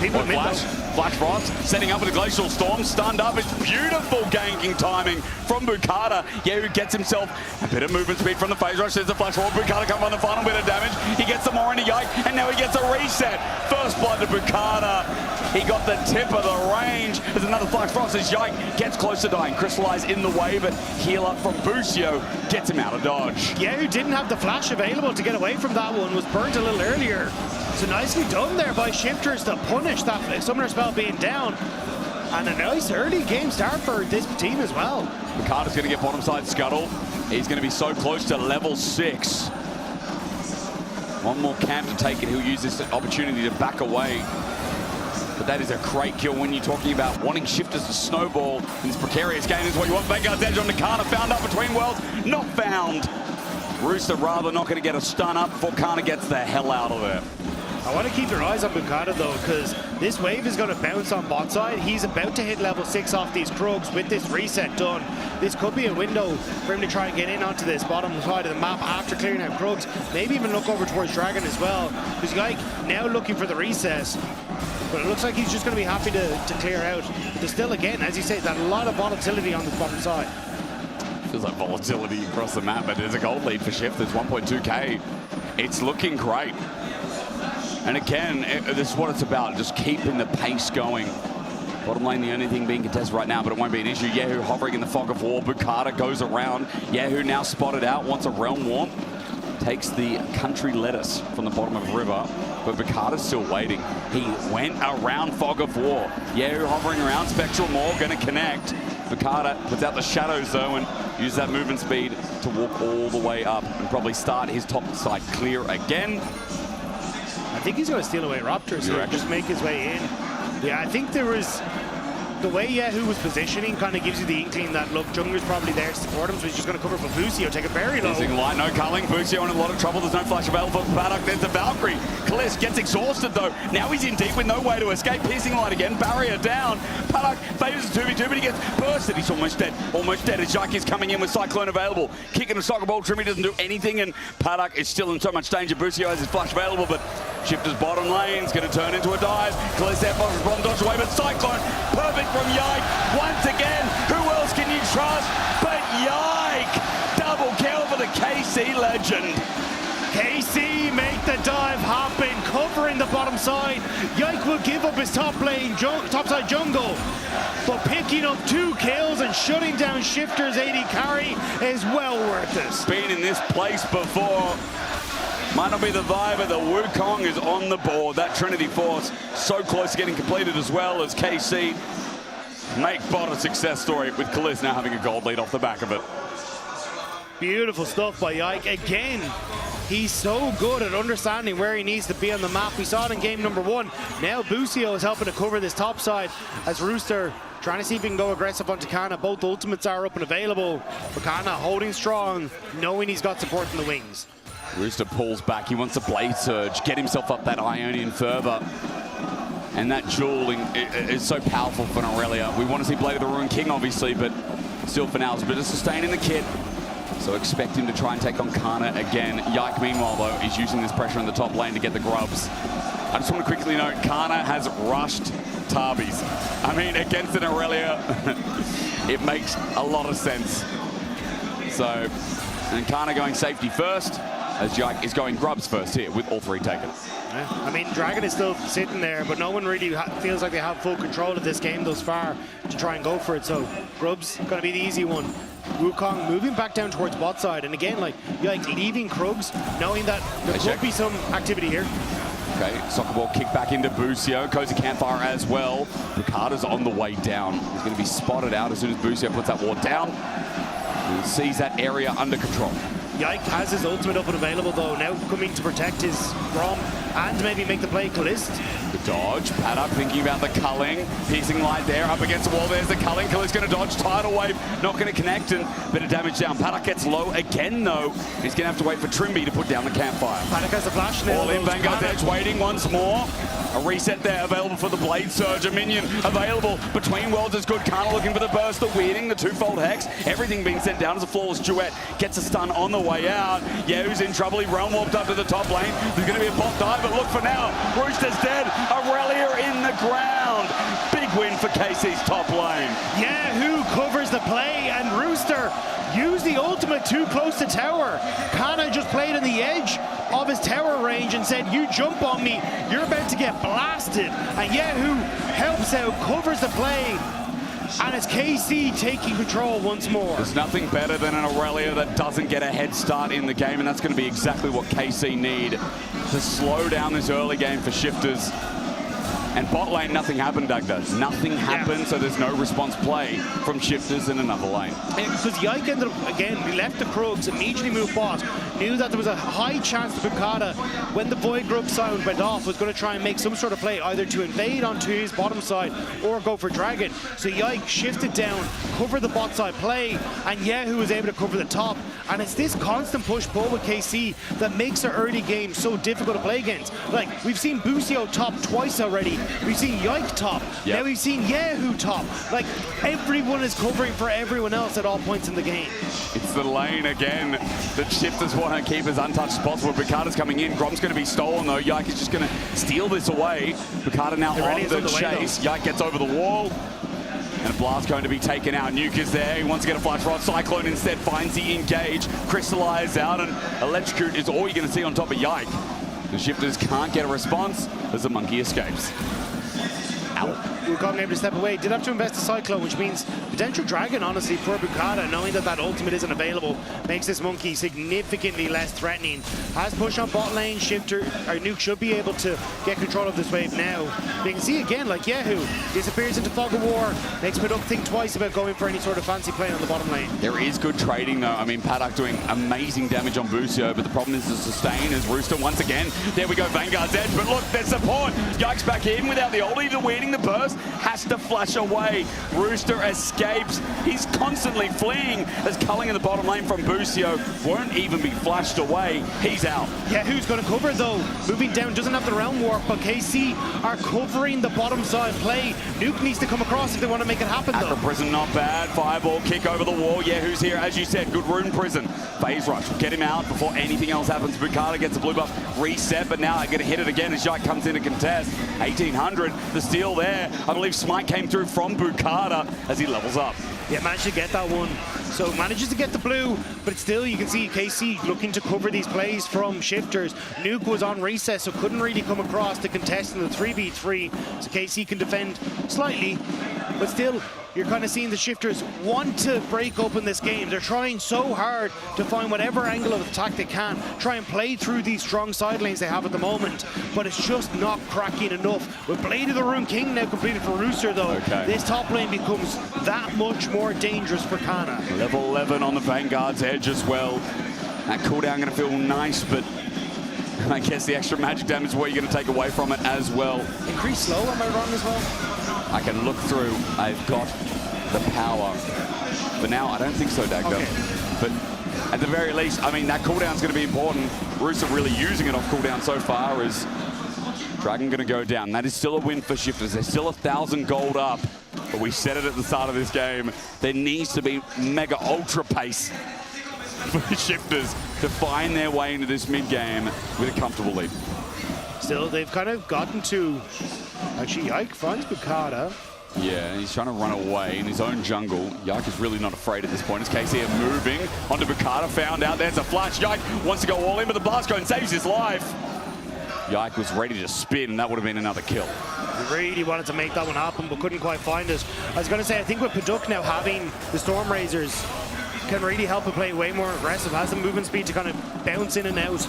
Flash Frost setting up with a Glacial Storm, stunned up. It's beautiful ganking timing from Bukata. Yehu gets himself a bit of movement speed from the phase rush. There's the flash forward. Bukata comes on the final bit of damage. He gets some more into Yike, and now he gets a reset. First blood to Bukata. He got the tip of the range. There's another flash frost as Yike gets close to dying. Crystallize in the way, but heal up from Busio gets him out of dodge. Yehu didn't have the flash available to get away from that one. Was burnt a little earlier. So nicely done there by Shifters to punish that summoner spell being down. And a nice early game start for this team as well. Bukata's going to get bottom side Scuttle. He's going to be so close to level 6. One more camp to take it. He'll use this opportunity to back away. But that is a great kill when you're talking about wanting Shifters to snowball in this precarious game. Is what you want. Vanguard's edge on Kana, found up between worlds. Not found. Rooster rather not going to get a stun up before Kana gets the hell out of there. I want to keep your eyes on Bukata though, because this wave is going to bounce on bot side. He's about to hit level 6 off these Krugs with this reset done. This could be a window for him to try and get in onto this bottom side of the map after clearing out Krugs. Maybe even look over towards Dragon as well, because Yike now looking for the recess. But it looks like he's just going to be happy to clear out. But there's still, again, as you say, that a lot of volatility on this bottom side. Feels like volatility across the map, but there's a gold lead for Shifters, 1.2k. It's looking great. And again, this is what it's about, just keeping the pace going. Bottom lane, the only thing being contested right now, but it won't be an issue. Yehu hovering in the fog of war. Bukata goes around. Yehu now spotted out, wants a realm warp. Takes the country lettuce from the bottom of the river, but Bukata's still waiting. He went around fog of war. Yehu hovering around, Spectral Maw going to connect. Bukata puts out the shadows though and uses that movement speed to walk all the way up and probably start his top side clear again. I think he's going to steal away Raptors here, just make his way in. Yeah, I think there was... The way Yehu was positioning kind of gives you the inkling that, look, Jungler's probably there to support him, so he's just going to cover for Busio, take a very low. Using light, no culling. Busio in a lot of trouble. There's no flash available for Paddock. There's the Valkyrie. Kalist gets exhausted, though. Now he's in deep with no way to escape. Piercing light again. Barrier down. Paddock favors the 2v2, but he gets bursted. He's almost dead. Almost dead as Yike is coming in with Cyclone available. Kicking a soccer ball. Trimmy doesn't do anything, and Paddock is still in so much danger. Busio has his flash available, but Shifter's bottom lane's going to turn into a dive. Kalist there, bomb dodge away, but Cyclone, perfect from Yike. Once again, who else can you trust but Yike? Double kill for the KC legend. KC make the dive happen, covering the bottom side. Yike will give up his top lane, topside jungle, but picking up 2 kills and shutting down Shifter's AD carry is well worth it. Been in this place before. Might not be the vibe, but the Wukong is on the board. That Trinity Force so close to getting completed as well as KC make bot a success story with Kalist now having a gold lead off the back of it. Beautiful stuff by Yike. Again, he's so good at understanding where he needs to be on the map. We saw it in game number 1. Now Busio is helping to cover this top side as Rooster trying to see if he can go aggressive onto Kana. Both ultimates are up and available. But Kana holding strong, knowing he's got support in the wings. Rooster pulls back. He wants a Blade Surge, get himself up that Ionian further. And that dueling is so powerful for Aurelia. We want to see Blade of the Ruin King, obviously, but still for now, it's a bit of sustain in the kit. So expect him to try and take on Kana again. Yike, meanwhile, though, is using this pressure in the top lane to get the grubs. I just want to quickly note, Kana has rushed Tabis. I mean, against an Aurelia, it makes a lot of sense. So, and Kana going safety first, as Yike is going grubs first here with all 3 taken. Yeah. I mean, Dragon is still sitting there, but no one really feels like they have full control of this game thus far to try and go for it. So grubs going to be the easy one. Wukong moving back down towards bot side, and again, like leaving Krugs, knowing that there could be some activity here. Okay, soccer ball kick back into Busio. Cozy Campfire as well. Bukata's on the way down. He's going to be spotted out as soon as Busio puts that ward down. And sees that area under control. Yike has his ultimate up and available though, now coming to protect his Grom. and maybe make the play Callist. The dodge, Paddock thinking about the culling, piercing light there, up against the wall, there's the culling, Callist going to dodge, tidal wave, not going to connect, and a bit of damage down. Paddock gets low again though, he's going to have to wait for Trimby to put down the campfire. Paddock has the flash now. All in, Vanguard's Edge waiting once more. A reset there available for the Blade Surge, a minion available between worlds is good. Kana looking for the burst, the weirding, the twofold hex, everything being sent down as a flawless duet. Gets a stun on the way out. Yahoo's in trouble, he realm warped up to the top lane. There's going to be a bot dive, but look for now, Rooster's dead. Aurelia in the ground. Big win for KC's top lane. Yahoo covers the play, and Rooster used the ultimate too close to tower. Kana just played on the edge of his tower range and said, you jump on me, you're about to get blasted. And Yahoo helps out, covers the play, and it's KC taking control once more. There's nothing better than an Aurelia that doesn't get a head start in the game, and that's going to be exactly what KC need to slow down this early game for Shifters. And bot lane, nothing happened, Dagda. Nothing happened, so there's no response play from Shifters in another lane. Because Yike ended up, again, he left the Krugs, immediately moved bot, knew that there was a high chance that Bukata, when the Void Grub sound went off, was going to try and make some sort of play, either to invade onto his bottom side or go for Dragon. So Yike shifted down, covered the bot side play, and Yahoo was able to cover the top. And it's this constant push-pull with KC that makes the early game so difficult to play against. Like, we've seen Busio top twice already. We've seen Yike top. Yep. Now we've seen Yahoo top. Like, everyone is covering for everyone else at all points in the game. It's the lane again that Shifters want to keep as untouched as possible. Bukata's coming in. Grom's going to be stolen though. Yike is just going to steal this away. Bukata now on the chase. Yike gets over the wall. And a blast going to be taken out. Nuke is there. He wants to get a flash rod. Cyclone instead finds the engage. Crystallize out, and Electrocute is all you're going to see on top of Yike. The Shifters can't get a response as the monkey escapes. Wukong able to step away. Did have to invest a Cyclone, which means potential Dragon, honestly, for Bukata, knowing that that ultimate isn't available, makes this monkey significantly less threatening. Has push on bot lane. Shifter, or Nuke should be able to get control of this wave now. But you can see again, like Yahoo disappears into Fog of War, makes Paddock think twice about going for any sort of fancy play on the bottom lane. There is good trading though. I mean, Paddock doing amazing damage on Busio, but the problem is the sustain as Rooster once again. There we go, Vanguard's Edge, but look, there's support. Yike's back in without the ulti, the waiting, the burst, has to flash away. Rooster escapes. He's constantly fleeing as culling in the bottom lane from Busio won't even be flashed away. He's out. Yeah, who's going to cover though? Moving down, doesn't have the realm warp, but KC are covering the bottom side play. Nuke needs to come across if they want to make it happen though. Acro Prison not bad. Fireball kick over the wall. Yeah, who's here? As you said, good Rune Prison. Phase Rush will get him out before anything else happens. Bukata gets the blue buff reset, but now I get to hit it again as Yike comes in to contest. 1800, the steal there. I believe Smite came through from Bukata as he levels up. Yeah, managed to get that one. So manages to get the blue, but still you can see KC looking to cover these plays from Shifters. Nuke was on recess, so couldn't really come across to contest in the 3v3. So KC can defend slightly, but still you're kind of seeing the Shifters want to break open this game. They're trying so hard to find whatever angle of attack they can, try and play through these strong side lanes they have at the moment, but it's just not cracking enough. With Blade of the Rune King now completed for Rooster though, this top lane becomes that much more dangerous for Kana. Level 11 on the Vanguard's Edge as well. That cooldown going to feel nice, but I guess the extra magic damage is what you're going to take away from it as well. Increase slow, am I wrong as well? I can look through. I've got the power. For now, I don't think so, Dagda. But at the very least, I mean, that cooldown's going to be important. Rooster really using it off cooldown so far is Dragon going to go down. That is still a win for Shifters. They're still 1,000 gold up. But we said it at the start of this game. There needs to be mega ultra pace for Shifters to find their way into this mid-game with a comfortable lead. Still, they've kind of gotten to... Actually, Yike finds Bukata. Yeah, he's trying to run away in his own jungle. Yike is really not afraid at this point. As KC are moving onto Bukata, found out there's a flash. Yike wants to go all in, but the blast cone saves his life. Yike was ready to spin, and that would have been another kill. He really wanted to make that one happen, but couldn't quite find it. I was going to say, I think with Paduk now having the Storm Razors can really help him play way more aggressive, has the movement speed to kind of bounce in and out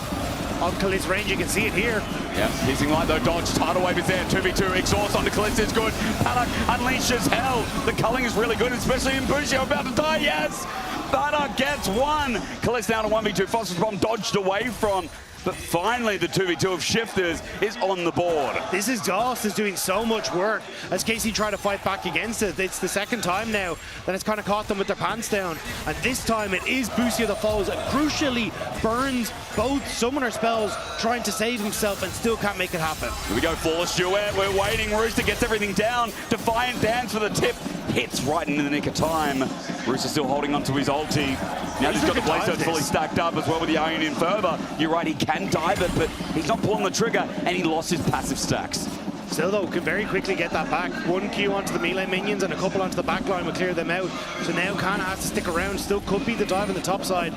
of Khalid's range. You can see it here. Yeah, piercing light though, dodge, tidal wave is there, 2v2, exhaust onto Khalid is good. Paddock unleashes hell. The culling is really good, especially in Busio about to die, yes! Paddock gets one. Khalid's down to 1v2, Foster's Bomb dodged away from but finally the 2v2 of Shifters is on the board. This is DOS is doing so much work as KC try to fight back against it. It's the second time now that it's kind of caught them with their pants down. And this time it is Busio that falls and crucially burns both summoner spells trying to save himself and still can't make it happen. Here we go, Flawless Duet. We're waiting. Rooster gets everything down. Defiant Dance for the tip. Hits right into the nick of time. Rooster still holding on to his ulti. Now he's got the Blaze Surge fully stacked up as well with the Iron in further. You're right, he can dive it, but he's not pulling the trigger, and he lost his passive stacks. Still though, can very quickly get that back. 1 Q onto the melee minions and a couple onto the back line will clear them out. So now Kana has to stick around. Still could be the dive on the top side.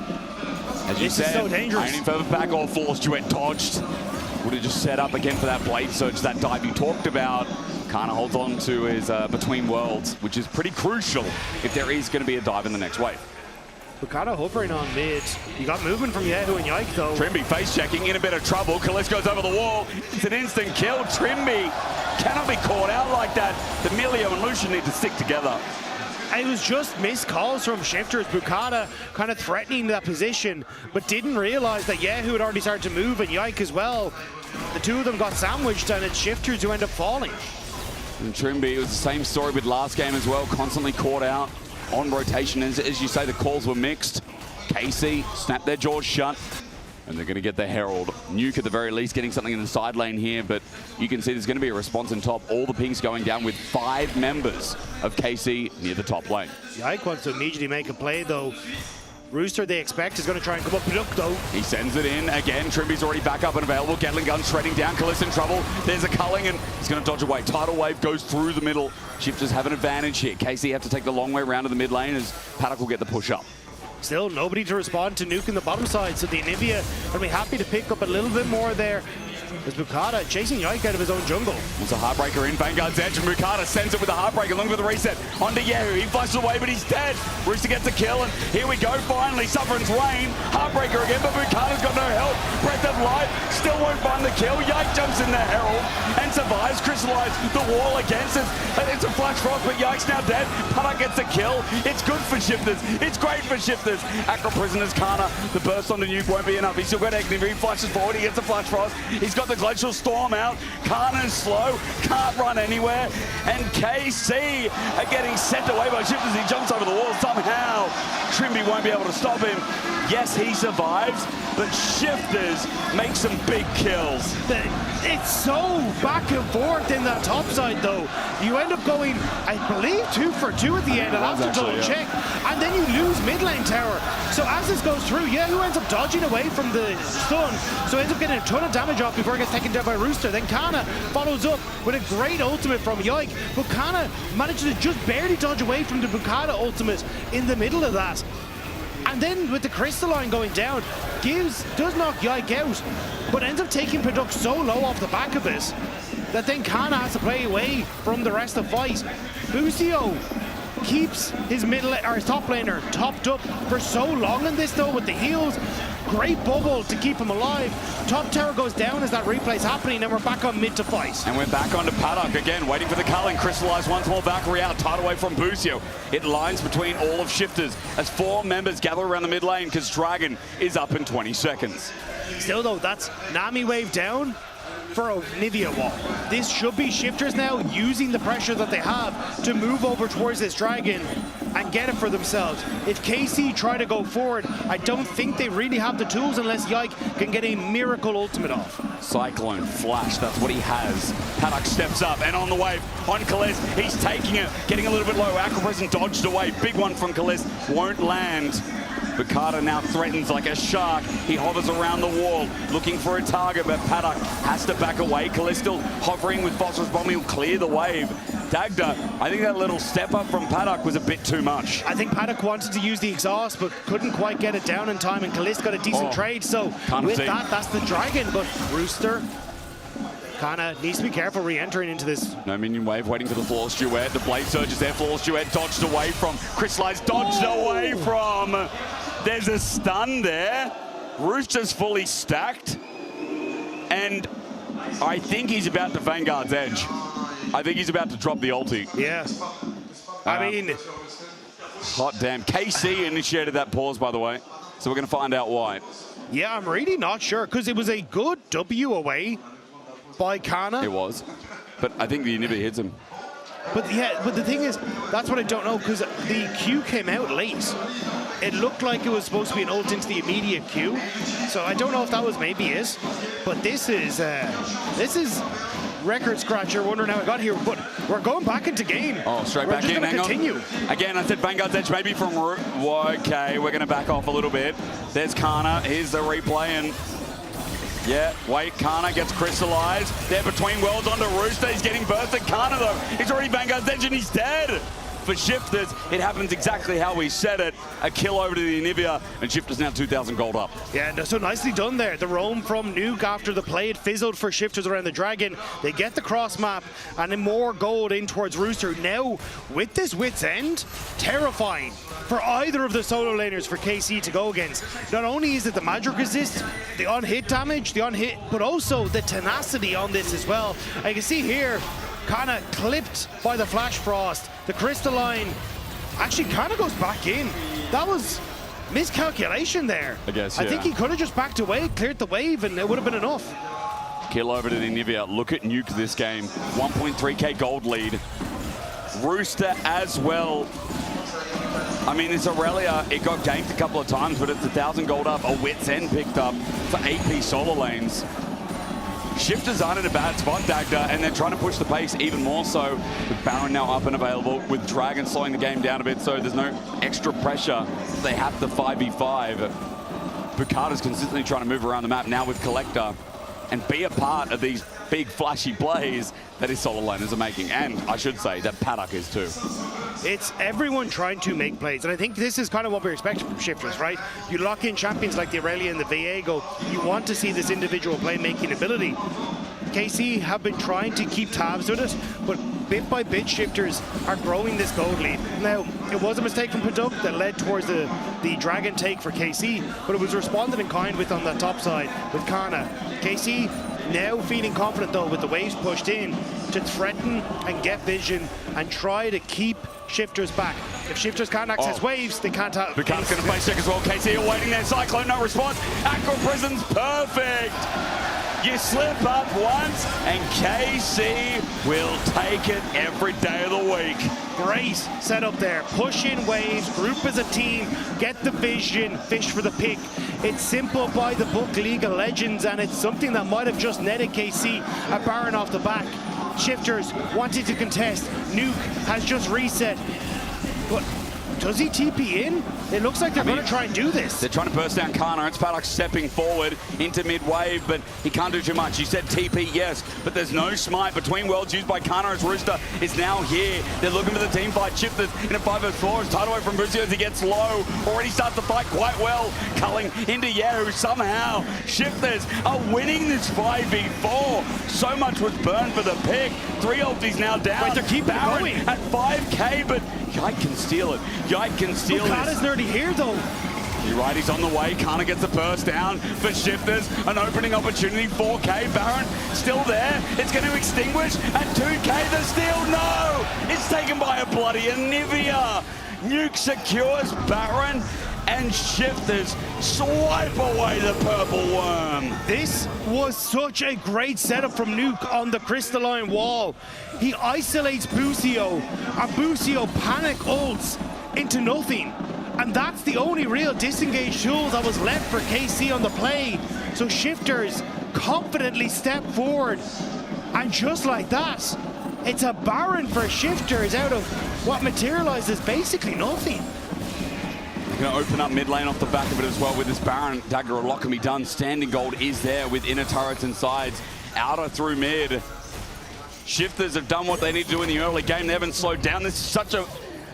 As you said, is so dangerous. Iron in further back, all Flawless Duet dodged. Would have just set up again for that Blade Surge, that dive you talked about. Kana holds on to his Between Worlds, which is pretty crucial if there is going to be a dive in the next wave. Bukata hovering on mid. You got movement from Yahoo and Yike though. Trimby face checking, in a bit of trouble. Kalis goes over the wall. It's an instant kill. Trimby cannot be caught out like that. The Milio and Lucian need to stick together. It was just missed calls from Shifters. Bukata kind of threatening that position, but didn't realize that Yahoo had already started to move and Yike as well. The two of them got sandwiched and it's Shifters who end up falling. And Trimby, it was the same story with last game as well. Constantly caught out on rotation. As you say, the calls were mixed. KC snapped their jaws shut. And they're going to get the Herald. Nuke at the very least getting something in the side lane here, but you can see there's going to be a response in top. All the pings going down with 5 members of KC near the top lane. Yike wants to immediately make a play though. Rooster, they expect, is going to try and come up. Look though. He sends it in again. Trimby's already back up and available. Gatling gun shredding down. Kalis in trouble. There's a culling and he's going to dodge away. Tidal wave goes through the middle. Shifters have an advantage here. KC have to take the long way around to the mid lane as Paddock will get the push up. Still nobody to respond to Nuke in the bottom side, so the Anivia will be happy to pick up a little bit more there. As Bukata chasing Yike out of his own jungle. Wants a Heartbreaker in Vanguard's edge, and Bukata sends it with a Heartbreaker, looking for the reset. Onto Yahoo, he flashes away, but he's dead. Rooster gets a kill, and here we go, finally, Suffering's Rain. Heartbreaker again, but Bukata's got no help. Breath of Life still won't find the kill. Yike jumps in the Herald and survives. Crystallize the wall against it. It's a Flash Frost, but Yike's now dead. Paddock gets the kill. It's good for Shifters. It's great for Shifters. Acro Prisoners, Kana, the burst on the Nuke won't be enough. He's still got Agni, he flashes forward, he gets the Flash Frost. He's got the Glacial Storm out. Kana's slow, can't run anywhere. And KC are getting sent away by Shifters. He jumps over the wall somehow. Trimby won't be able to stop him. Yes, he survives, but Shifters make some big kills. It's so back and forth in that top side though. You end up going, I believe, 2 for 2 at the end. I'll have to double check. And then you lose mid lane tower. So as this goes through, Yahoo ends up dodging away from the stun. So ends up getting a ton of damage off before it gets taken down by Rooster. Then Kana follows up with a great ultimate from Yike. But Kana manages to just barely dodge away from the Bukata ultimate in the middle of that. And then with the Crystalline going down, does knock Yike out, but ends up taking Paduk so low off the back of it that then Kana has to play away from the rest of the fight. Busio keeps his his top laner topped up for so long in this though with the heals. Great bubble to keep him alive. Top tower goes down as that replay's happening, and we're back on mid to fight. And we're back onto Paddock again, waiting for the culling. Crystallize once more, Valkyrie out, tied away from Busio. It lines between all of Shifters as 4 members gather around the mid lane because Dragon is up in 20 seconds. Still though, that's Nami wave down for a Nivea wall. This should be Shifters now using the pressure that they have to move over towards this Dragon and get it for themselves. If KC try to go forward, I don't think they really have the tools unless Yike can get a miracle ultimate off. Cyclone Flash, that's what he has. Paddock steps up and on the wave on Kalis. He's taking it, getting a little bit low. Acro Prison dodged away. Big one from Kalis, won't land. Bukata now threatens like a shark. He hovers around the wall, looking for a target, but Paddock has to back away. Kalis still hovering with Phosphorus Bomb. He'll clear the wave. Dagda, I think that little step up from Paddock was a bit too much. I think Paddock wanted to use the exhaust, but couldn't quite get it down in time, and Kalis got a decent trade. So with that, that's the Dragon, but Rooster Kana needs to be careful re-entering into this. No minion wave, waiting for the Flawless Duet. The Blade Surge is there. Flawless Duet dodged away from. Crystallize dodged away from. There's a stun there. Rooster's fully stacked. And I think he's about to Vanguard's edge. I think he's about to drop the ulti. Yeah. I mean... Hot damn. KC initiated that pause, by the way. So we're going to find out why. Yeah, I'm really not sure, because it was a good W away by Kana. It was. But I think the Anivia hits him. But yeah, but the thing is, that's what I don't know, because the Q came out late. It looked like it was supposed to be an ult into the immediate Q. So I don't know if that was maybe it. But this is record scratcher, wondering how I got here. But we're going back into game. Oh, straight we're back just in, gonna continue. Again, I said Vanguard's Edge maybe from Root. Okay, we're going to back off a little bit. There's Kana. Here's the replay, and yeah, wait, Kana gets crystallized. They're between worlds onto Rooster. He's getting bursted. Kana, though, he's already Vanguard's Edge and he's dead. For Shifters, it happens exactly how we said it. A kill over to the Anivia, and Shifters now 2,000 gold up. Yeah, so nicely done there. The roam from Nuke after the play, it fizzled for Shifters around the Dragon. They get the cross map, and then more gold in towards Rooster. Now, with this Wit's End, terrifying for either of the solo laners for KC to go against. Not only is it the magic resist, the on-hit damage, the on-hit, but also the tenacity on this as well. And you can see here, kind of clipped by the Flash Frost. The Crystalline actually kind of goes back in. That was miscalculation there. I guess, yeah. I think he could have just backed away, cleared the wave, and it would have been enough. Kill over to the Anivia. Look at Nuke this game. 1.3k gold lead. Rooster as well. I mean, this Aurelia, it got ganked a couple of times, but it's 1,000 gold up. A Wit's End picked up for AP solo lanes. Shifters aren't in a bad spot, Dagda, and they're trying to push the pace even more so. With Baron now up and available, with Dragon slowing the game down a bit, so there's no extra pressure. They have to 5v5. Bukata's consistently trying to move around the map now with Collector and be a part of these big flashy plays that his solo laners are making. And I should say that Paddock is too. It's everyone trying to make plays, and I think this is kind of what we're expecting from Shifters, right? You lock in champions like the Aurelia and the Viego, you want to see this individual playmaking ability. KC have been trying to keep tabs with it, but bit by bit, Shifters are growing this gold lead. Now, it was a mistake from Paduk that led towards the Dragon take for KC, but it was responded in kind with on that top side with Kana. KC now feeling confident, though, with the waves pushed in to threaten and get vision and try to keep Shifters back. If Shifters can't access waves, they can't have... Bukata's going to play sick as well. KC are waiting there. Cyclone, no response. Aqua Prison's perfect. You slip up once, and KC will take it every day of the week. Great setup there. Push in waves, group as a team, get the vision, fish for the pick. It's simple by the book League of Legends, and it's something that might have just netted KC a Baron off the back. Shifters wanted to contest. Nuke has just reset. But does he TP in? It looks like they're going to try and do this. They're trying to burst down Kana. It's Paddock stepping forward into mid-wave, but he can't do too much. He said TP, yes, but there's no smite. Between worlds used by Kana as Rooster is now here. They're looking for the team fight. Shifters in a 5v4. It's tied away from Busio as he gets low. Already starts the fight quite well. Culling into Yahoo. Somehow, Shifters are winning this 5v4. So much was burned for the pick. 3 ultis now down. Wait, they're keeping Baron going. at 5k, but Yike can steal it. Yike can steal it. Bukata's nearly here, though. You're right, he's on the way. Kana gets the burst down for Shifters. An opening opportunity. 4k. Baron still there. It's going to extinguish at 2k. The steal. No! It's taken by a bloody Anivia. Nuke secures Baron, and Shifters swipe away the purple worm. This was such a great setup from Nuke on the crystalline wall. He isolates Busio, and Busio panic ults into nothing. And that's the only real disengaged tool that was left for KC on the play. So Shifters confidently step forward. And just like that, it's a Baron for Shifters out of what materializes basically nothing. Going to open up mid lane off the back of it as well with this Baron. Dagger, a lot can be done. Standing gold is there with inner turrets and sides. Outer through mid. Shifters have done what they need to do in the early game. They haven't slowed down. This is such a...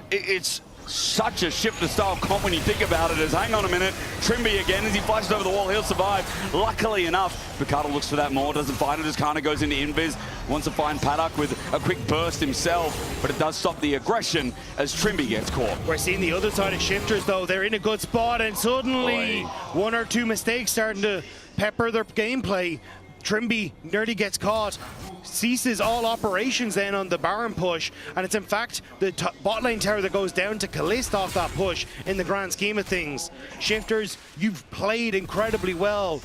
It's such a Shifter style comp when you think about it. As hang on a minute, Trimby again as he flashes over the wall, he'll survive. Luckily enough, Bukata looks for that more, doesn't find it as Kana goes into invis, wants to find Paddock with a quick burst himself, but it does stop the aggression as Trimby gets caught. We're seeing the other side of Shifters though, they're in a good spot, and suddenly one or two mistakes starting to pepper their gameplay. Trimby nearly gets caught. ceases all operations then on the Baron push, and it's in fact the bot lane tower that goes down to Calist off that push in the grand scheme of things. Shifters, you've played incredibly well.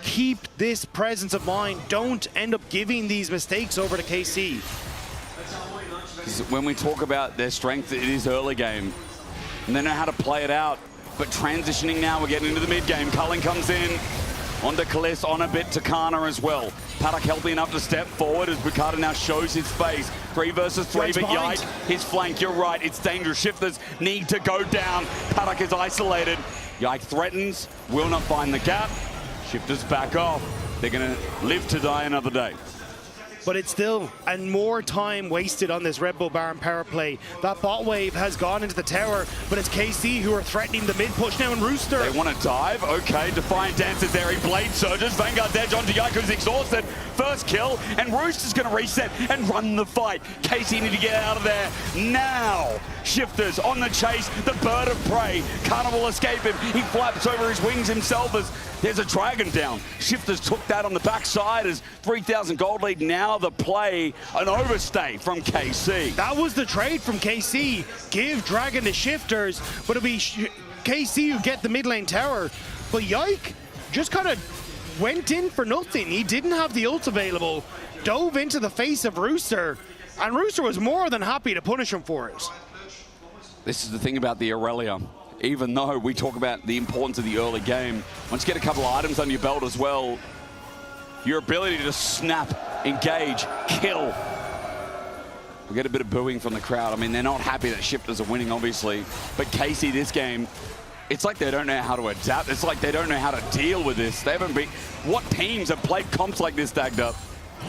Keep this presence of mind. Don't end up giving these mistakes over to KC. When we talk about their strength, it is early game, and they know how to play it out. But transitioning now, we're getting into the mid game. Cullen comes in. Onto Calist, on a bit to Kana as well. Paddock healthy enough to step forward as Bukata now shows his face. 3 versus 3, but Yike, his flank, you're right, it's dangerous. Shifters need to go down. Paddock is isolated. Yike threatens, will not find the gap. Shifters back off. They're gonna live to die another day. But it's still, and more time wasted on this Red Bull Baron power play. That bot wave has gone into the tower, but it's KC who are threatening the mid push now, and Rooster. They want to dive, okay, Defiant Dances there, he blade surges, Vanguard's edge onto Yike, who's exhausted. First kill, and Rooster's gonna reset and run the fight. KC need to get out of there now. Shifters on the chase, the bird of prey. Kana will escape him, he flaps over his wings himself as there's a dragon down. Shifters took that on the backside as 3,000 gold lead. Now the play, an overstay from KC. That was the trade from KC. Give dragon to Shifters, but it'll be KC who get the mid lane tower. But Yike just kind of went in for nothing. He didn't have the ult available, dove into the face of Rooster, and Rooster was more than happy to punish him for it. This is the thing about the Aurelia. Even though we talk about the importance of the early game, once you get a couple of items under your belt as well, your ability to snap, engage, kill. We get a bit of booing from the crowd. I mean, they're not happy that Shifters are winning, obviously. But KC, this game, it's like they don't know how to adapt. It's like they don't know how to deal with this. They haven't been... What teams have played comps like this tagged up?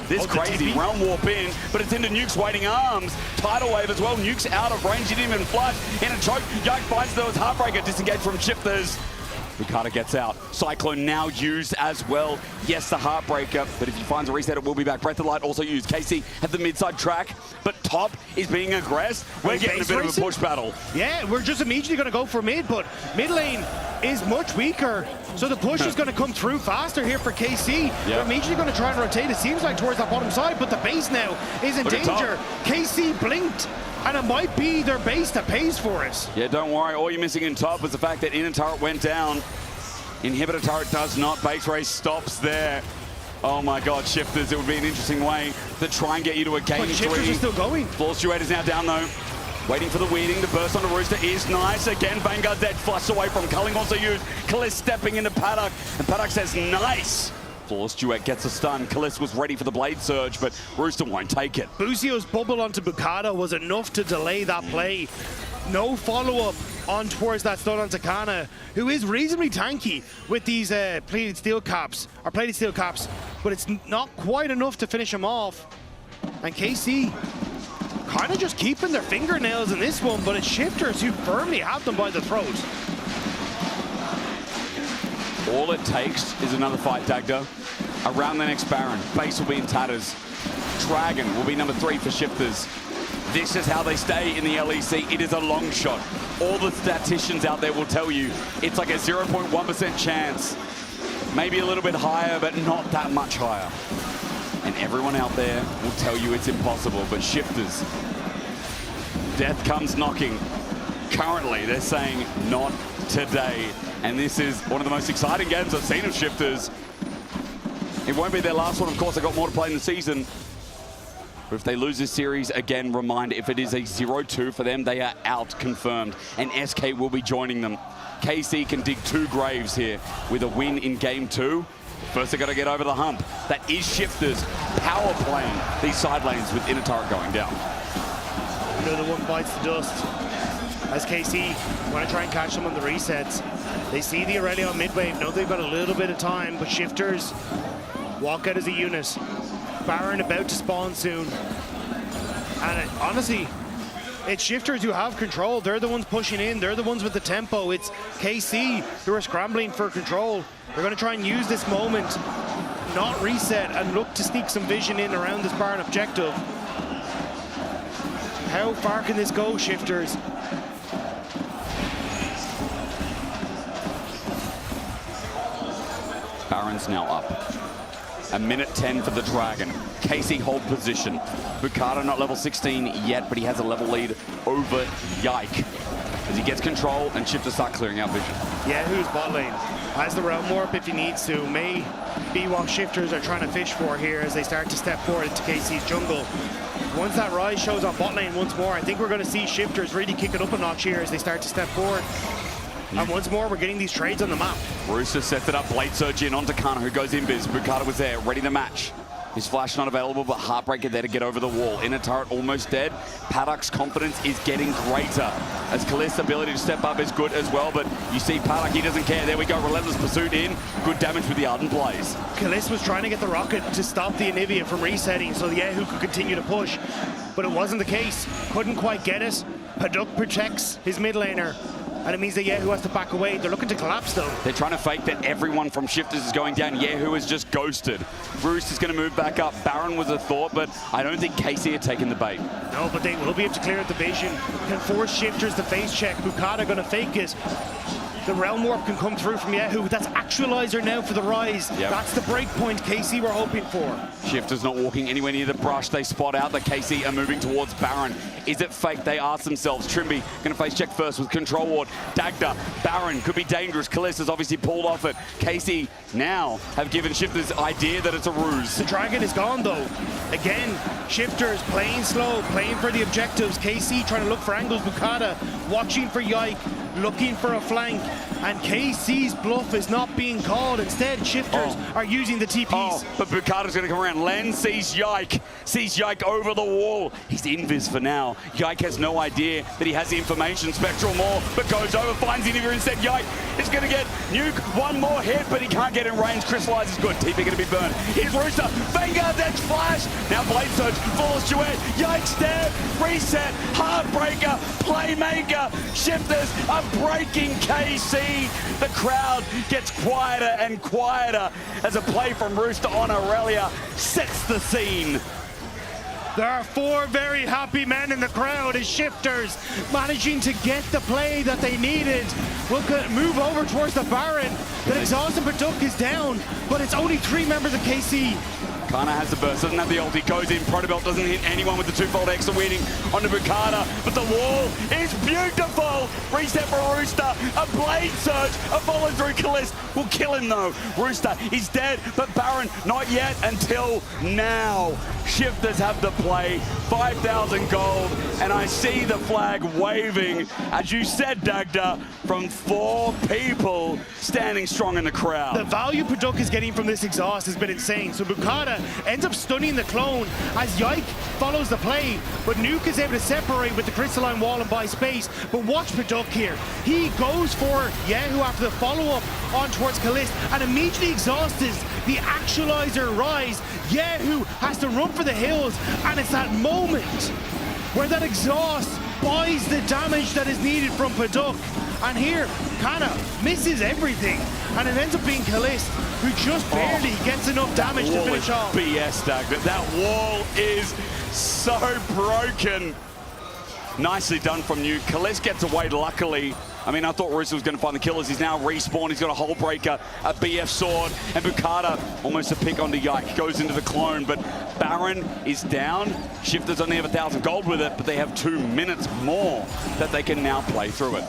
This crazy realm warp in, but it's into Nuke's waiting arms. Tidal wave as well. Nuke's out of range. He didn't even flush. In a choke, Yike finds those Heartbreaker disengaged from Shifters. Bukata gets out. Cyclone now used as well. Yes, the Heartbreaker, but if he finds a reset, it will be back. Breath of Light also used. KC at the mid-side track, but top is being aggressed. We're getting a bit of a push battle. Yeah, we're just immediately going to go for mid, but mid lane is much weaker, so the push is going to come through faster here for KC. They're immediately going to try and rotate, it seems like, towards that bottom side, but the base now is in danger. KC blinked, and it might be their base that pays for it. Yeah, don't worry. All you're missing in top is the fact that inner turret went down. Inhibitor turret does not. Base race stops there. Oh my God, Shifters, it would be an interesting way to try and get you to a game 3. Shifters are still going. Floor Stewart is now down though. Waiting for the weeding. The burst on the Rooster is nice. Again, Vanguard's edge flushed away from Culling, also used. Calist stepping into Paddock, and Paddock says nice. Floor Stewart gets a stun. Calist was ready for the blade surge, but Rooster won't take it. Busio's bubble onto Bukata was enough to delay that play. No follow-up on towards that stun onto Kana, who is reasonably tanky with these plated steel caps, but it's not quite enough to finish him off. And KC kind of just keeping their fingernails in this one, but it's Shifters who firmly have them by the throat. All it takes is another fight, Dagda. Around the next Baron, base will be in tatters. Dragon will be number 3 for Shifters. This is how they stay in the LEC. It is a long shot. All the statisticians out there will tell you it's like a 0.1% chance. Maybe a little bit higher, but not that much higher. And everyone out there will tell you it's impossible, but Shifters, death comes knocking. Currently, they're saying not today. And this is one of the most exciting games I've seen of Shifters. It won't be their last one, of course. They've got more to play in the season. But if they lose this series, again, remind, if it is a 0-2 for them, they are out, confirmed. And SK will be joining them. KC can dig 2 graves here with a win in game 2. First, they've got to get over the hump. That is Shifters power playing these side lanes with inner turret going down. Another one bites the dust. As KC want to try and catch them on the resets. They see the Aurelia on mid-wave, know they've got a little bit of time, but Shifters walk out as a unit. Baron about to spawn soon. And honestly, it's Shifters who have control. They're the ones pushing in. They're the ones with the tempo. It's KC who are scrambling for control. They're going to try and use this moment, not reset, and look to sneak some vision in around this Baron objective. How far can this go, Shifters? Baron's now up. A minute 10 for the Dragon. KC hold position? Bukata not level 16 yet, but he has a level lead over Yike. As he gets control and Shifters start clearing out vision. Yeah, who's bot lane? Has the realm warp if he needs to. May be what Shifters are trying to fish for here as they start to step forward into KC's jungle. Once that rise shows on bot lane once more, I think we're going to see Shifters really kick it up a notch here as they start to step forward. And once more, we're getting these trades on the map. Rooster sets it up, Blade Surge in onto Kana, who goes invis. Bukata was there, ready to match. His flash not available, but Heartbreaker there to get over the wall. Inner turret almost dead. Paddock's confidence is getting greater, as Kalist's ability to step up is good as well, but you see Paddock, he doesn't care. There we go, Relentless Pursuit in. Good damage with the Ardent Blaze. Kalist was trying to get the rocket to stop the Anivia from resetting so the Yahoo could continue to push, but it wasn't the case. Couldn't quite get it. Paddock protects his mid laner, and it means that Yahoo has to back away. They're looking to collapse though. They're trying to fake that everyone from Shifters is going down. Yahoo is just ghosted. Roost is going to move back up. Baron was a thought, but I don't think KC had taken the bait. No, but they will be able to clear out the vision. Can force Shifters to face check. Bukata going to fake it. The Realm Warp can come through from Yahoo. That's Actualizer now for the rise. Yep. That's the break point KC were hoping for. Shifters not walking anywhere near the brush. They spot out that KC are moving towards Baron. Is it fake? They ask themselves. Trimby going to face check first with Control Ward. Dagda, Baron could be dangerous. Kalista's obviously pulled off it. KC now have given Shifters idea that it's a ruse. The Dragon is gone though. Again, Shifters playing slow, playing for the objectives. KC trying to look for angles. Bukata watching for Yike, looking for a flank. And KC's bluff is not being called. Instead, Shifters are using the TPs. But Bukata's going to come around. Len sees Yike over the wall. He's invis for now. Yike has no idea that he has the information. Spectral Maw, but goes over, finds Inivir instead. Yike is going to get Nuke. One more hit, but he can't get in range. Crystallize is good. TP going to be burned. Here's Rooster. Vanguard's edge flash. Now Blade Surge. Falls Duet. Yike's there. Reset. Heartbreaker. Playmaker. Shifters are breaking KC. The crowd gets quieter and quieter as a play from Rooster on Aurelia sets the scene. There are four very happy men in the crowd as Shifters managing to get the play that they needed. Will move over towards the Baron. The exhaust and Paduk is down, but it's only 3 members of KC. Kana has the burst, doesn't have the ult, he goes in, Protobelt doesn't hit anyone with the twofold extra weeding onto Bukata, but the wall is beautiful! Reset for Rooster, a Blade Surge, a follow through Kalist will kill him though. Rooster is dead, but Baron not yet until now. Shifters have the play, 5,000 gold, and I see the flag waving, as you said, Dagda, from 4 people standing strong in the crowd. The value Paduk is getting from this exhaust has been insane, so Bukata ends up stunning the clone as Yike follows the play, but Nuke is able to separate with the crystalline wall and buy space. But watch Paduk here. He goes for Yahoo after the follow-up on towards Kalist and immediately exhausts the Actualizer rise. Yahoo has to run for the hills, and it's that moment where that exhaust buys the damage that is needed from Paduk. And here, Kana misses everything, and it ends up being Kalist, who just barely gets enough damage to finish off. BS, Dagda. That wall is so broken. Nicely done from you. Kalist gets away, luckily. I mean, I thought Rooster was going to find the killers. He's now respawned. He's got a Hull Breaker, a BF sword, and Bukata almost a pick onto Yike. Goes into the clone, but Baron is down. Shifters only have 1,000 gold with it, but they have 2 minutes more that they can now play through it.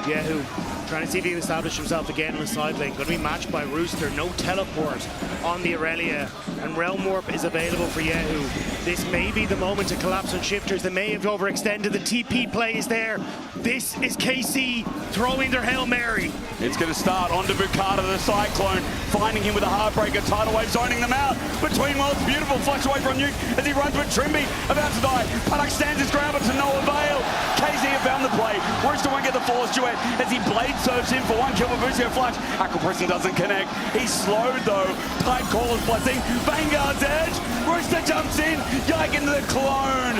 Yahoo trying to see if he can establish himself again in the side lane. Going to be matched by Rooster. No teleport on the Aurelia. And Realm Warp is available for Yahoo. This may be the moment to collapse on Shifters. They may have overextended. The TP play is there. This is KC throwing their Hail Mary. It's going to start onto Bukata, the Cyclone, finding him with a Heartbreaker. Tidal Wave zoning them out. Between worlds, beautiful flash away from Nuke as he runs with Trimby, about to die. Paddock stands his ground, but to no avail. KC have found the play. Rooster won't get the Force Duet as he Blade Surged in for 1 kill with Busio Flash. Aqua Prison doesn't connect. He's slowed though. Tide Caller's blessing. Vanguard's edge. Rooster jumps in. Yike into the clone.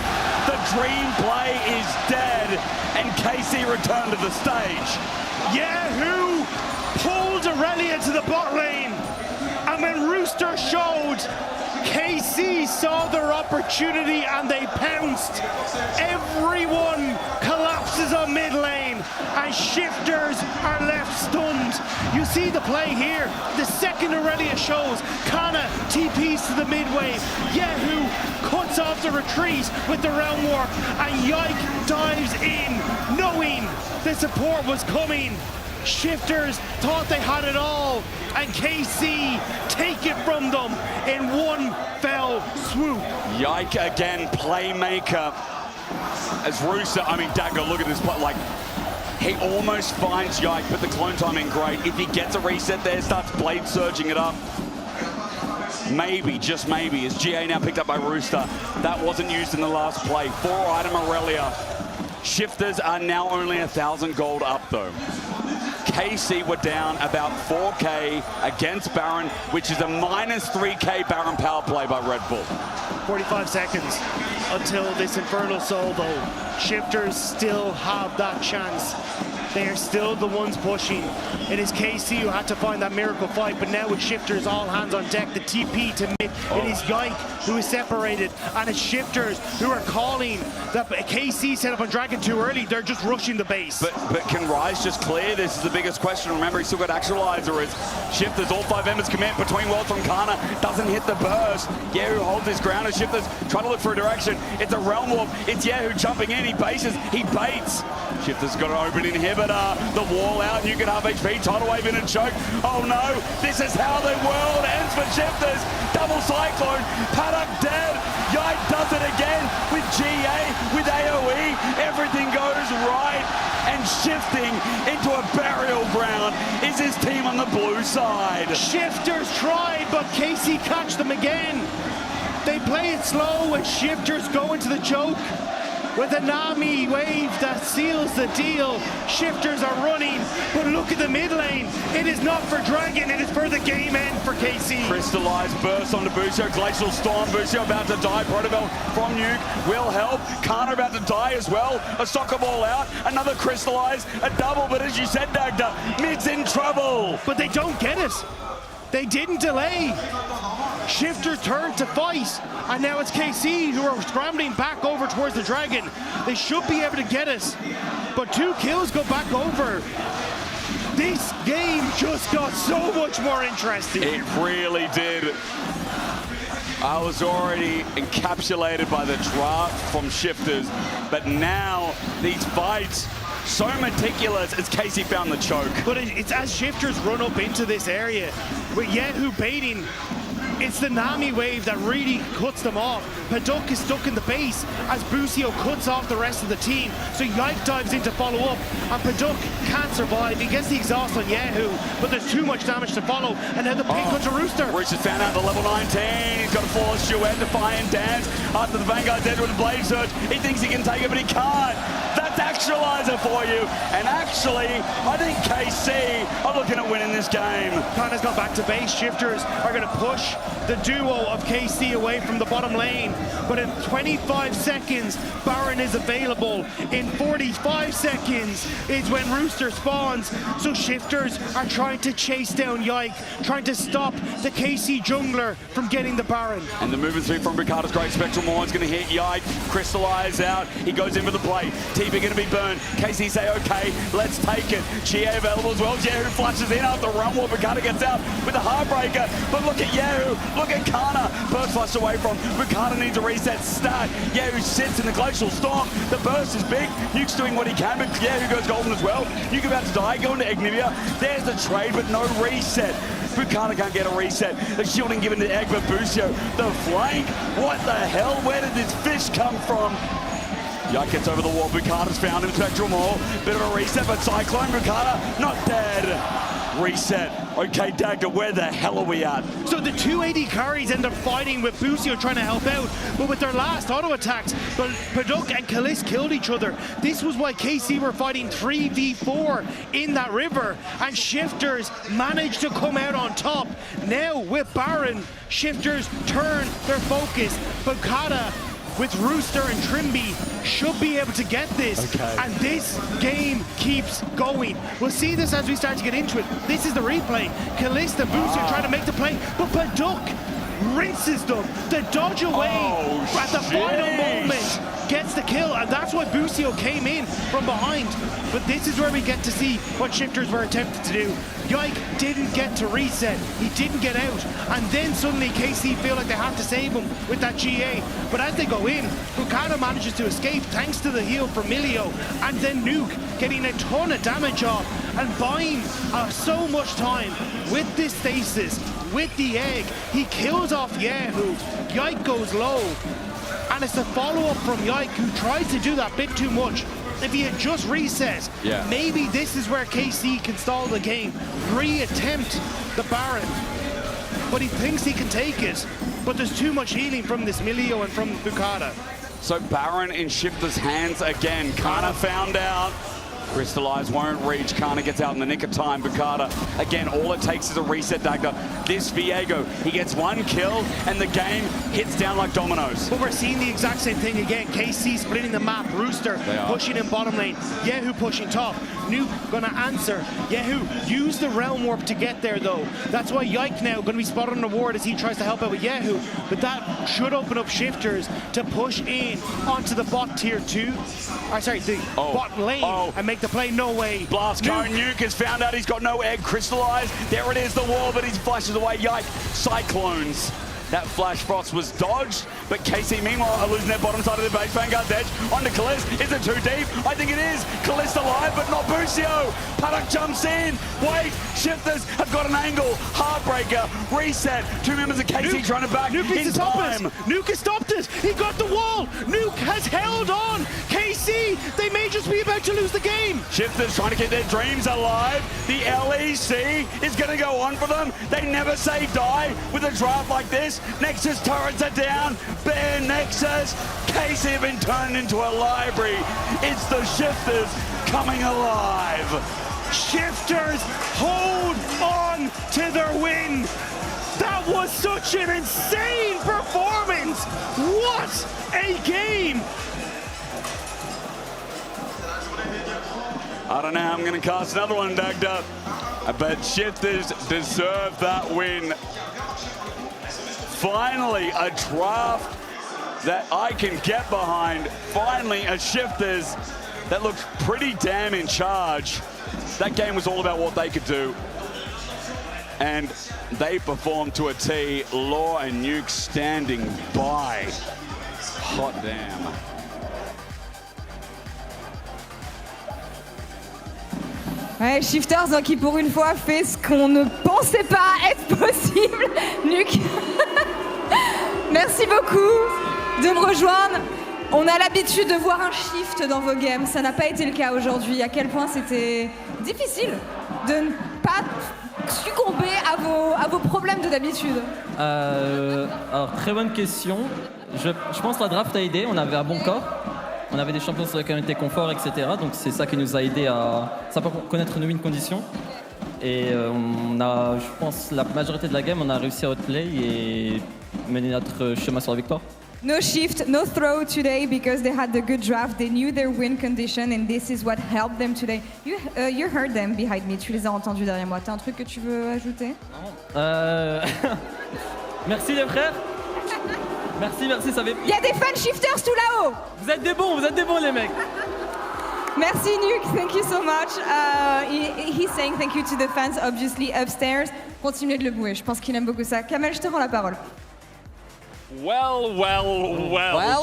The dream play is dead. And KC returned to the stage. Yahoo pulled Aurelia to the bot lane. And when Rooster showed, KC saw their opportunity and they pounced. Everyone collapses on mid lane. and Shifters are left stunned. You see the play here. The second Aurelia shows, Kana TPs to the mid wave. Yehu cuts off the retreat with the realm warp, and Yike dives in, knowing the support was coming. Shifters thought they had it all, and KC take it from them in one fell swoop. Yike again, playmaker. As Rooster, I mean, Dagger, look at this play. Like, he almost finds Yike, but the clone timing great. If he gets a reset there, starts blade surging it up. Maybe, just maybe, is GA now picked up by Rooster. That wasn't used in the last play. 4-item Aurelia. Shifters are now only 1,000 gold up, though. KC were down about 4K against Baron, which is a minus 3K Baron power play by Red Bull. 45 seconds until this Infernal Soul, though. Shifters still have that chance. They are still the ones pushing. It is KC who had to find that miracle fight, but now with Shifters all hands on deck, the TP to mid, it is Yike who is separated, and it's Shifters who are calling that KC set up on Dragon too early. They're just rushing the base. But can Rise just clear? This is the biggest question. Remember, he's still got Actualizer as Shifters, all 5 members commit between Worlds from Kana, doesn't hit the burst. Yehu holds his ground as Shifters trying to look for a direction. It's a Realm Warp. It's Yehu jumping in. He bases. He baits. Shifters got an open inhibitor. The wall out. You get half HP. Tidal Wave in and choke. Oh no. This is how the world ends for Shifters. Double Cyclone. Paddock dead. Yike does it again with GA, with AoE. Everything goes right. And shifting into a burial ground is his team on the blue side. Shifters tried, but KC catch them again. They play it slow and Shifters go into the choke. With a Nami wave that seals the deal, Shifters are running, but look at the mid lane. It is not for Dragon, it is for the game end for KC. Crystallized burst onto Busio, Glacial Storm, Busio about to die, Protobell from Nuke will help. Kana about to die as well, a soccer ball out, another Crystallized, a double, but as you said, Dagda, mid's in trouble. But they don't get it. They didn't delay. Shifter turned to fight, and now it's KC who are scrambling back over towards the Dragon. They should be able to get it, but 2 kills go back over. This game just got so much more interesting. It really did. I was already encapsulated by the draft from Shifters, but now these fights, so meticulous as KC found the choke. But it's as Shifters run up into this area, with Yehu baiting, it's the Nami wave that really cuts them off. Paduk is stuck in the base as Busio cuts off the rest of the team. So Yike dives in to follow up, and Paduk can't survive. He gets the exhaust on Yehu, but there's too much damage to follow. And now the pick onto Rooster. Rooster's found out the level 19. He's got a flawless duet, Defiant Dance. After the Vanguard's dead with a Blade Surge, he thinks he can take it, but he can't. That's Actualizer for you. And actually, I think KC are looking at winning this game. Kana's gone back to base. Shifters are going to push the duo of KC away from the bottom lane. But in 25 seconds, Baron is available. In 45 seconds is when Rooster spawns. So Shifters are trying to chase down Yike, trying to stop the KC jungler from getting the Baron. And the movement speed from Ricardo's great. Spectral Maul's going to hit Yike. Crystallize out. He goes in for the play. TP going to be burned. KC say, okay, let's take it. GA available as well. Yehu flashes in after Realm Warp. Ricardo gets out with a Heartbreaker. But look at Yehu. Look at Kana. Burst flushed away from. Ricardo needs a reset start. Yehu sits in the Glacial Storm. The burst is big. Nuke's doing what he can, but Yehu goes golden as well. Nuke about to die. Going to Ignivia. There's the trade, but no reset. Bukana can't get a reset. The shielding given to Egba Busio. The flank. What the hell? Where did this fish come from? Yike gets over the wall. Bukana's found him. Spectral Maul. Bit of a reset, but Cyclone Bukana not dead. Reset. Okay, Dagda, where the hell are we at? So the 280 carries end up fighting with Busio trying to help out, but with their last auto attacks, but Paduk and Kalis killed each other. This was why KC were fighting 3v4 in that river, and Shifters managed to come out on top. Now with Baron, Shifters turn their focus. Bukata with Rooster and Trimby should be able to get this. Okay. And this game keeps going. We'll see this as we start to get into it. This is the replay. Kalista, Busio trying to make the play, but Paduk rinses them. The dodge away at the final moment gets gets the kill, and that's why Busio came in from behind. But this is where we get to see what Shifters were attempting to do. Yike didn't get to reset, he didn't get out, and then suddenly KC feel like they have to save him with that GA. But as they go in, Bucata manages to escape thanks to the heal from Milio, and then Nuke getting a ton of damage off and buying so much time with this stasis, with the egg. He kills off Yahoo, Yike goes low, and it's a follow-up from Yike who tries to do that bit too much. If he had just reset, maybe this is where KC can stall the game, re-attempt the Baron. But he thinks he can take it, but there's too much healing from this Milio and from Bucata. So Baron in Shifter's hands again. Kana found out. Crystallize won't reach. Kana gets out in the nick of time. Bucata, again, all it takes is a reset dagger. This Viego, he gets one kill and the game hits down like dominoes. But we're seeing the exact same thing again. KC splitting the map. Rooster pushing in bottom lane. Yahoo pushing top. Nuke gonna answer. Yahoo use the Realm Warp to get there though. That's why Yike now gonna be spotted on the ward as he tries to help out with Yahoo. But that should open up Shifters to push in onto the bot tier 2. The bot lane and make the play. No way. Blast cone. Nuke has found out he's got no egg. Crystallized. There it is, the wall, but he flashes away. Yike. Cyclones. That Flash Frost was dodged, but KC meanwhile are losing their bottom side of the base. Vanguard's edge onto Kalist. Is it too deep? I think it is. Kalist alive, but not Busio. Paddock jumps in. Wait, Shifters have got an angle. Heartbreaker, reset. Two members of KC trying to back Nuke in time. Nuke has stopped it. He got the wall. Nuke has held on. KC, they may just be about to lose the game. Shifters trying to keep their dreams alive. The LEC is going to go on for them. They never say die with a draft like this. Nexus turrets are down. Bare Nexus. KC have been turned into a library. It's the Shifters coming alive. Shifters hold on to their win. That was such an insane performance. What a game. I don't know how I'm going to cast another one, Dagda, but Shifters deserve that win. Finally, a draft that I can get behind. Finally, a Shifters that looked pretty damn in charge. That game was all about what they could do. And they performed to a T. Law and Nuke standing by. Hot damn. Ouais, Shifters qui pour une fois fait ce qu'on ne pensait pas être possible. Nuke, merci beaucoup de me rejoindre. On a l'habitude de voir un shift dans vos games, ça n'a pas été le cas aujourd'hui. À quel point c'était difficile de ne pas succomber à vos problèmes de d'habitude. Alors très bonne question. Je pense que la draft a aidé, on avait un bon corps. On avait des champions sur lesquels on était confort, etc. Donc c'est ça qui nous a aidé à connaître nos win conditions. Et on a, je pense, la majorité de la game, on a réussi à outplay et mener notre chemin sur la victoire. No shift, no throw today because they had the good draft. They knew their win condition and this is what helped them today. You heard them behind me. Tu les as entendus derrière moi. T'as un truc que tu veux ajouter? Merci les frères. Merci, ça fait... Il y a des fans shifters tout là-haut. Vous êtes des bons les mecs. Merci Nuke, thank you so much. He's saying thank you to the fans, obviously upstairs. Continuez de le bouer, je pense qu'il aime beaucoup ça. Kamel, je te rends la parole. Well,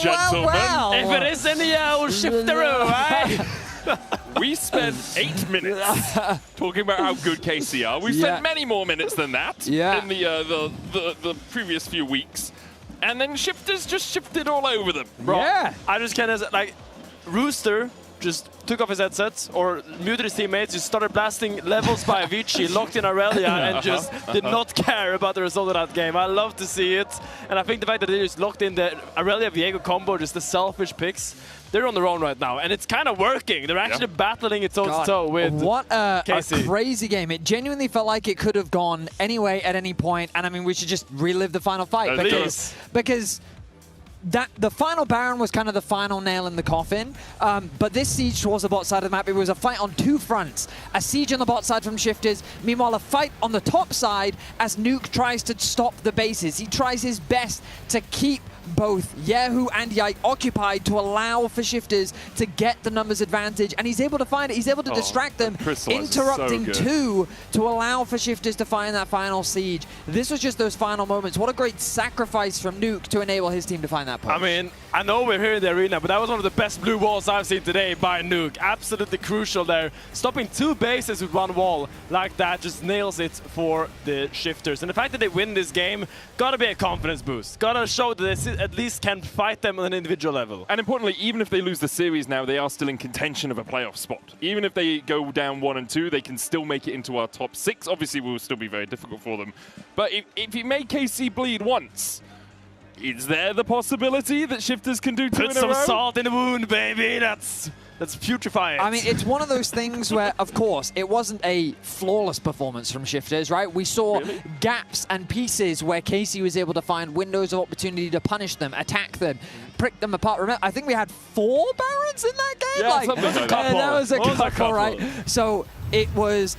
gentlemen. If it is any old shifteroo, right? We spent 8 minutes talking about how good KC are. We spent many more minutes than that in the previous few weeks. And then Shifters just shifted all over them. Bro, I just can't, like, Rooster just took off his headsets or muted his teammates, just started blasting levels by Avicii, locked in Aurelia, and just did not care about the result of that game. I love to see it. And I think the fact that they just locked in the Aurelia-Viego combo, just the selfish picks, they're on their own right now, and it's kind of working. They're actually battling it toe-to-toe with What a KC. crazy game. It genuinely felt like it could have gone any way at any point, and I mean, we should just relive the final fight. Because that the final Baron was kind of the final nail in the coffin, but this siege towards the bot side of the map, it was a fight on two fronts. A siege on the bot side from Shifters, meanwhile a fight on the top side as Nuke tries to stop the bases. He tries his best to keep both Yehu and Yike occupied to allow for Shifters to get the numbers advantage, and he's able to find it. He's able to distract them, interrupting two to allow for Shifters to find that final siege. This was just those final moments. What a great sacrifice from Nuke to enable his team to find that push. I mean, I know we're here in the arena, but that was one of the best blue walls I've seen today by Nuke. Absolutely crucial there. Stopping two bases with one wall like that just nails it for the Shifters. And the fact that they win this game, gotta be a confidence boost. Gotta show that they at least can fight them on an individual level. And importantly, even if they lose the series now, they are still in contention of a playoff spot. Even if they go down 1 and 2, they can still make it into our top 6. Obviously, it will still be very difficult for them. But if you make KC bleed once, is there the possibility that Shifters can do 2 in a row? Put some salt in the wound, baby. Let's putrefy it. I mean, it's one of those things where, of course, it wasn't a flawless performance from Shifters, right? We saw gaps and pieces where KC was able to find windows of opportunity to punish them, attack them, prick them apart. Remember, I think we had 4 Barons in that game? Yeah, something like that. That was a couple, right? So it was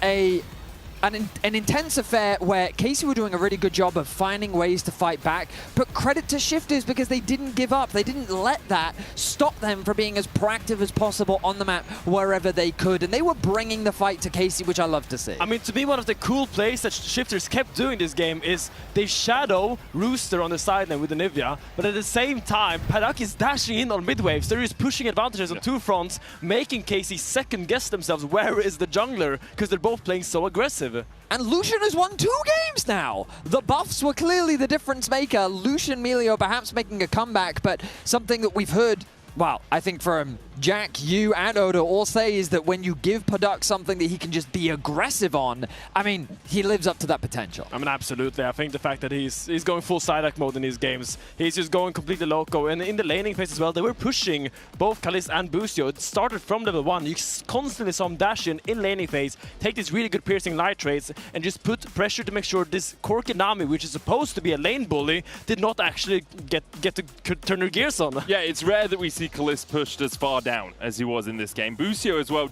an intense affair where KC were doing a really good job of finding ways to fight back, but credit to Shifters because they didn't give up. They didn't let that stop them from being as proactive as possible on the map wherever they could, and they were bringing the fight to KC, which I love to see. I mean, to me, one of the cool plays that Shifters kept doing this game is they shadow Rooster on the side lane with the Nivea, but at the same time, Padak is dashing in on mid-waves. They're just pushing advantages on two fronts, making KC second-guess themselves, where is the jungler, because they're both playing so aggressive. And Lucian has won 2 games now. The buffs were clearly the difference maker. Lucian Melio perhaps making a comeback, but something that we've heard, well, I think from Jack, you, and Odo all say is that when you give Padak something that he can just be aggressive on, I mean, he lives up to that potential. I mean, absolutely. I think the fact that he's going full Psyduck mode in these games, he's just going completely loco. And in the laning phase as well, they were pushing both Kalist and Boostio. It started from level 1. You constantly saw him dash in laning phase, take these really good piercing light trades, and just put pressure to make sure this Corki Nami, which is supposed to be a lane bully, did not actually get to turn her gears on. Yeah, it's rare that we see Kalist pushed as far down as he was in this game. Boostio as well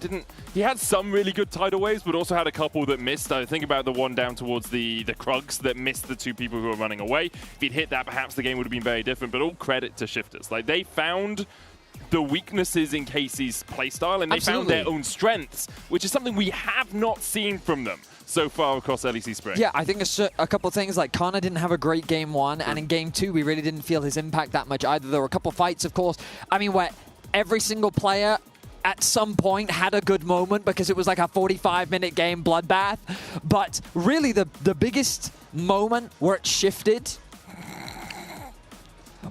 he had some really good tidal waves, but also had a couple that missed. I think about the one down towards the Krugs that missed the 2 people who were running away. If he'd hit that, perhaps the game would have been very different, but all credit to Shifters. Like, they found the weaknesses in KC's playstyle, and they found their own strengths, which is something we have not seen from them so far across LEC Spring. Yeah, I think a couple of things, like Kana didn't have a great game 1, and in game 2 we really didn't feel his impact that much either. There were a couple of fights, of course, I mean, where every single player at some point had a good moment because it was like a 45-minute game bloodbath. But really the biggest moment where it shifted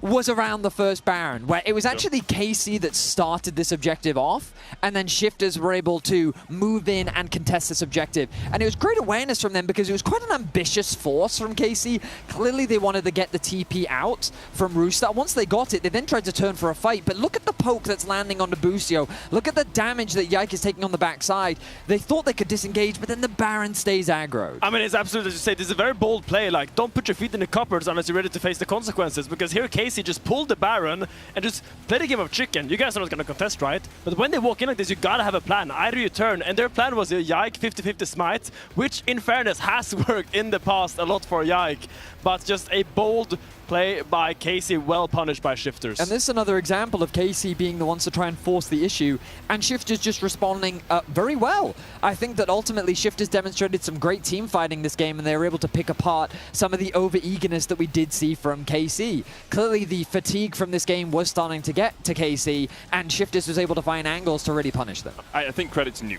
was around the first Baron, where it was actually KC that started this objective off, and then Shifters were able to move in and contest this objective. And it was great awareness from them because it was quite an ambitious force from KC. Clearly they wanted to get the TP out from Rooster. Once they got it, they then tried to turn for a fight, but look at the poke that's landing on the Boostio. Look at the damage that Yike is taking on the backside. They thought they could disengage, but then the Baron stays aggroed. I mean, it's absolutely, as you say, this is a very bold play. Like, don't put your feet in the coppers unless you're ready to face the consequences, because here KC just pulled the Baron and just played a game of chicken. You guys are not going to contest, right? But when they walk in like this, you gotta have a plan. Either you turn, and their plan was a Yike 50-50 smite, which in fairness has worked in the past a lot for Yike, but just a bold play by KC, well punished by Shifters. And this is another example of KC being the ones to try and force the issue, and Shifters just responding very well. I think that ultimately Shifters demonstrated some great team fighting this game, and they were able to pick apart some of the over-eagerness that we did see from KC. Clearly the fatigue from this game was starting to get to KC, and Shifters was able to find angles to really punish them. I think credit to Nuke.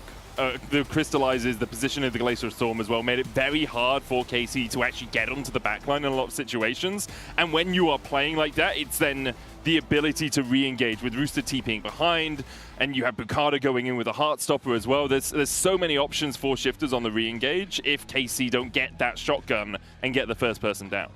The crystallizes, the position of the Glacier Storm as well, made it very hard for KC to actually get onto the backline in a lot of situations. And when you are playing like that, it's then the ability to re-engage with Rooster TPing behind, and you have Bukada going in with a Heartstopper as well. There's so many options for Shifters on the re-engage if KC don't get that shotgun and get the first person down.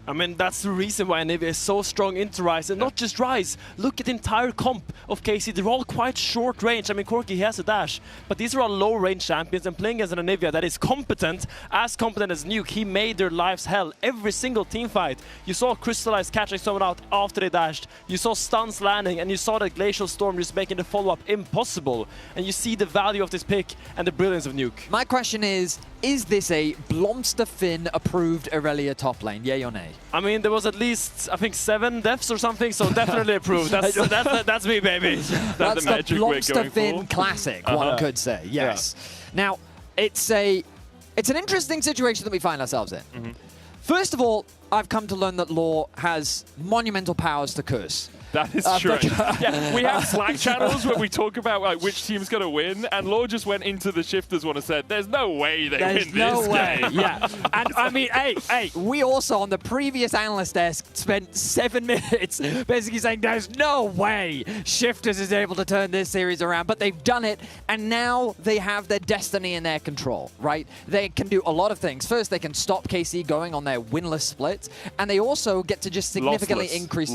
I mean, that's the reason why Nivea is so strong into Rise, and not just Rise. Look at the entire comp of KC. They're all quite short range. I mean, Corki, he has a dash, but these are all low range champions, and playing as an Nivea that is competent as Nuke. He made their lives hell every single team fight. You saw Crystallize catching someone out after they dashed. You saw stuns landing, and you saw the Glacial Storm just making the follow-up impossible. And you see the value of this pick and the brilliance of Nuke. My question is this a Blomster Finn approved Aurelia top lane? Yay or nay? I mean, there was at least, I think, 7 deaths or something, so definitely approved. That's me, baby. That's the Blomster Finn classic, one could say, yes. Yeah. Now, it's an interesting situation that we find ourselves in. First of all, I've come to learn that Law has monumental powers to curse. That is true. Yeah, we have Slack channels where we talk about like which team's going to win, and Law just went into the Shifters one and said, "There's no way they win this game." There's no way. Yeah, and I mean, hey, we also on the previous analyst desk spent 7 minutes basically saying there's no way Shifters is able to turn this series around, but they've done it, and now they have their destiny in their control. Right? They can do a lot of things. First, they can stop KC going on their winless split, and they also get to just significantly increase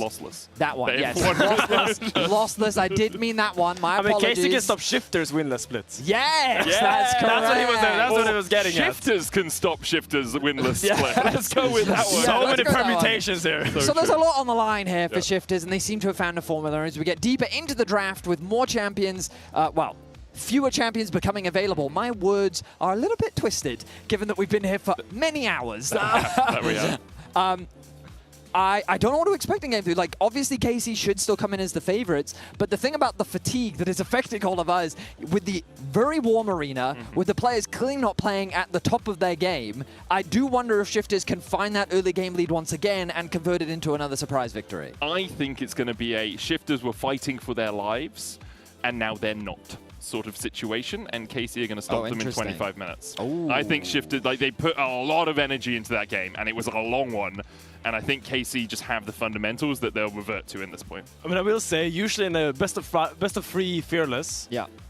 that one. Yes. Lossless. I did mean that one. My apologies. KC can stop Shifters winless splits. Yes, that's correct. That's what he was getting Shifters can stop Shifters winless split. Let's go with that one. So many permutations here. So there's a lot on the line here for Shifters, and they seem to have found a formula as we get deeper into the draft with more champions. Fewer champions becoming available. My words are a little bit twisted, given that we've been here for many hours. That we are. I don't know what to expect in Game 3. Like, obviously, KC should still come in as the favorites, but the thing about the fatigue that is affecting all of us, with the very warm arena, with the players clearly not playing at the top of their game, I do wonder if Shifters can find that early game lead once again and convert it into another surprise victory. I think it's going to be a Shifters were fighting for their lives, and now they're not sort of situation, and KC are going to stop them in 25 minutes. I think Shifters, like, they put a lot of energy into that game, and it was a long one. And I think KC just have the fundamentals that they'll revert to in this point. I mean, I will say, usually in a best of 3 Fearless,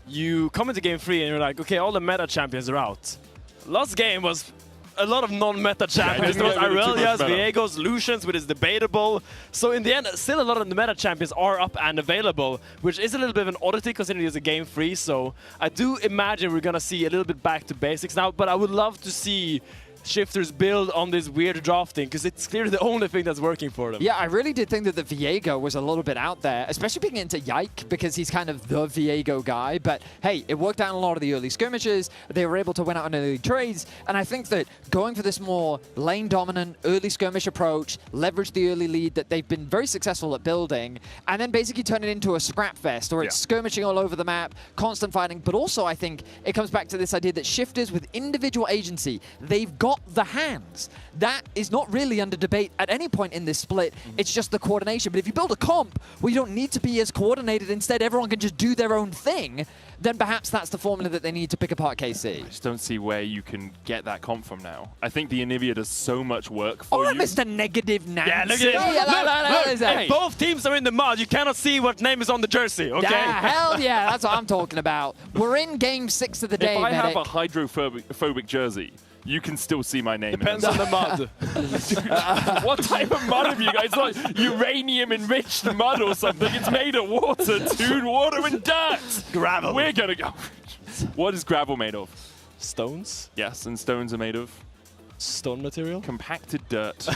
you come into Game 3 and you're like, okay, all the meta champions are out. Last game was a lot of non-meta champions. There was Aurelias, Viegos, Lucians, which is debatable. So in the end, still a lot of the meta champions are up and available, which is a little bit of an oddity considering it's a Game 3. So I do imagine we're going to see a little bit back to basics now, but I would love to see Shifters build on this weird drafting, because it's clearly the only thing that's working for them. Yeah, I really did think that the Viego was a little bit out there, especially being into Yike, because he's kind of the Viego guy. But hey, it worked out in a lot of the early skirmishes. They were able to win out on early trades. And I think that going for this more lane-dominant, early skirmish approach, leverage the early lead that they've been very successful at building, and then basically turn it into a scrap fest, or it's skirmishing all over the map, constant fighting. But also, I think it comes back to this idea that Shifters, with individual agency, they've got the hands. That is not really under debate at any point in this split. It's just the coordination. But if you build a comp where you don't need to be as coordinated, instead everyone can just do their own thing, then perhaps that's the formula that they need to pick apart KC. I just don't see where you can get that comp from now. I think the Anivia does so much work for you. Oh, Mr. Negative Nancy. Yeah, look at this. Look, hey, both teams are in the mud. You cannot see what name is on the jersey, okay? Yeah, hell yeah, that's what I'm talking about. We're in Game 6 of the day, If I Medic. have a hydrophobic jersey, you can still see my name. Depends on the mud. Dude, what type of mud have you guys? Like uranium-enriched mud or something? It's made of water, dude. Water and dirt. Gravel. We're gonna go. What is gravel made of? Stones. Yes, and stones are made of stone material. Compacted dirt.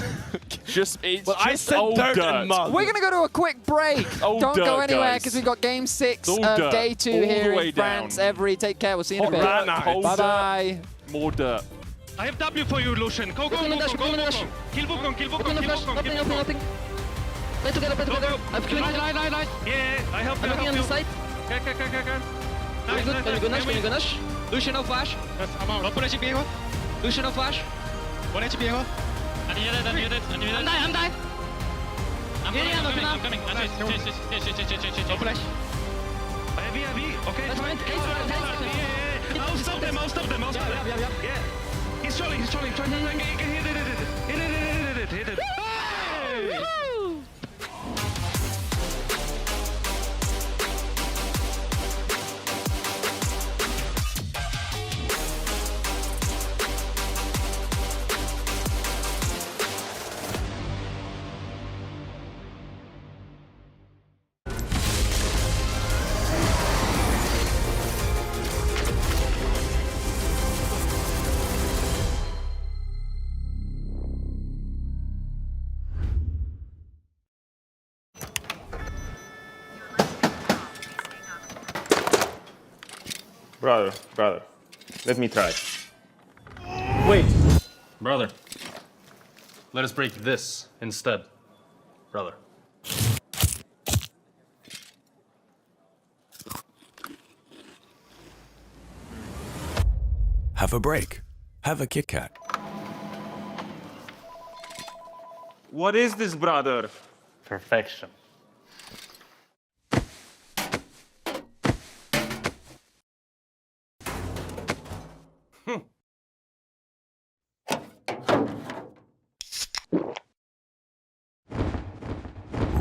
It's I said old dirt and mud. We're going to go to a quick break. Don't go anywhere, because we've got Game 6 of Day 2 here in France. Every, take care. We'll see you in a bit. Bye-bye. More dirt. I have W for you, Lucian. Go. Kill Wukong. Kill Wukong. Play together. I'm killing it. Right. Yeah, I help you. I'm looking on the side. Okay. Very good. Very good. Lucian, no flash. Yes, I'm out. One HP hero. Lucian, no flash. 1 HP hero. I'm dying. I'm coming. No flash. Heavy. Okay. That's fine. I'll stop them. Yeah. He's trolling. Try to hit it. Brother, let me try. Wait, brother. Let us break this instead, brother. Have a break. Have a Kit Kat. What is this, brother? Perfection.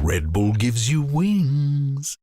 Red Bull gives you wings.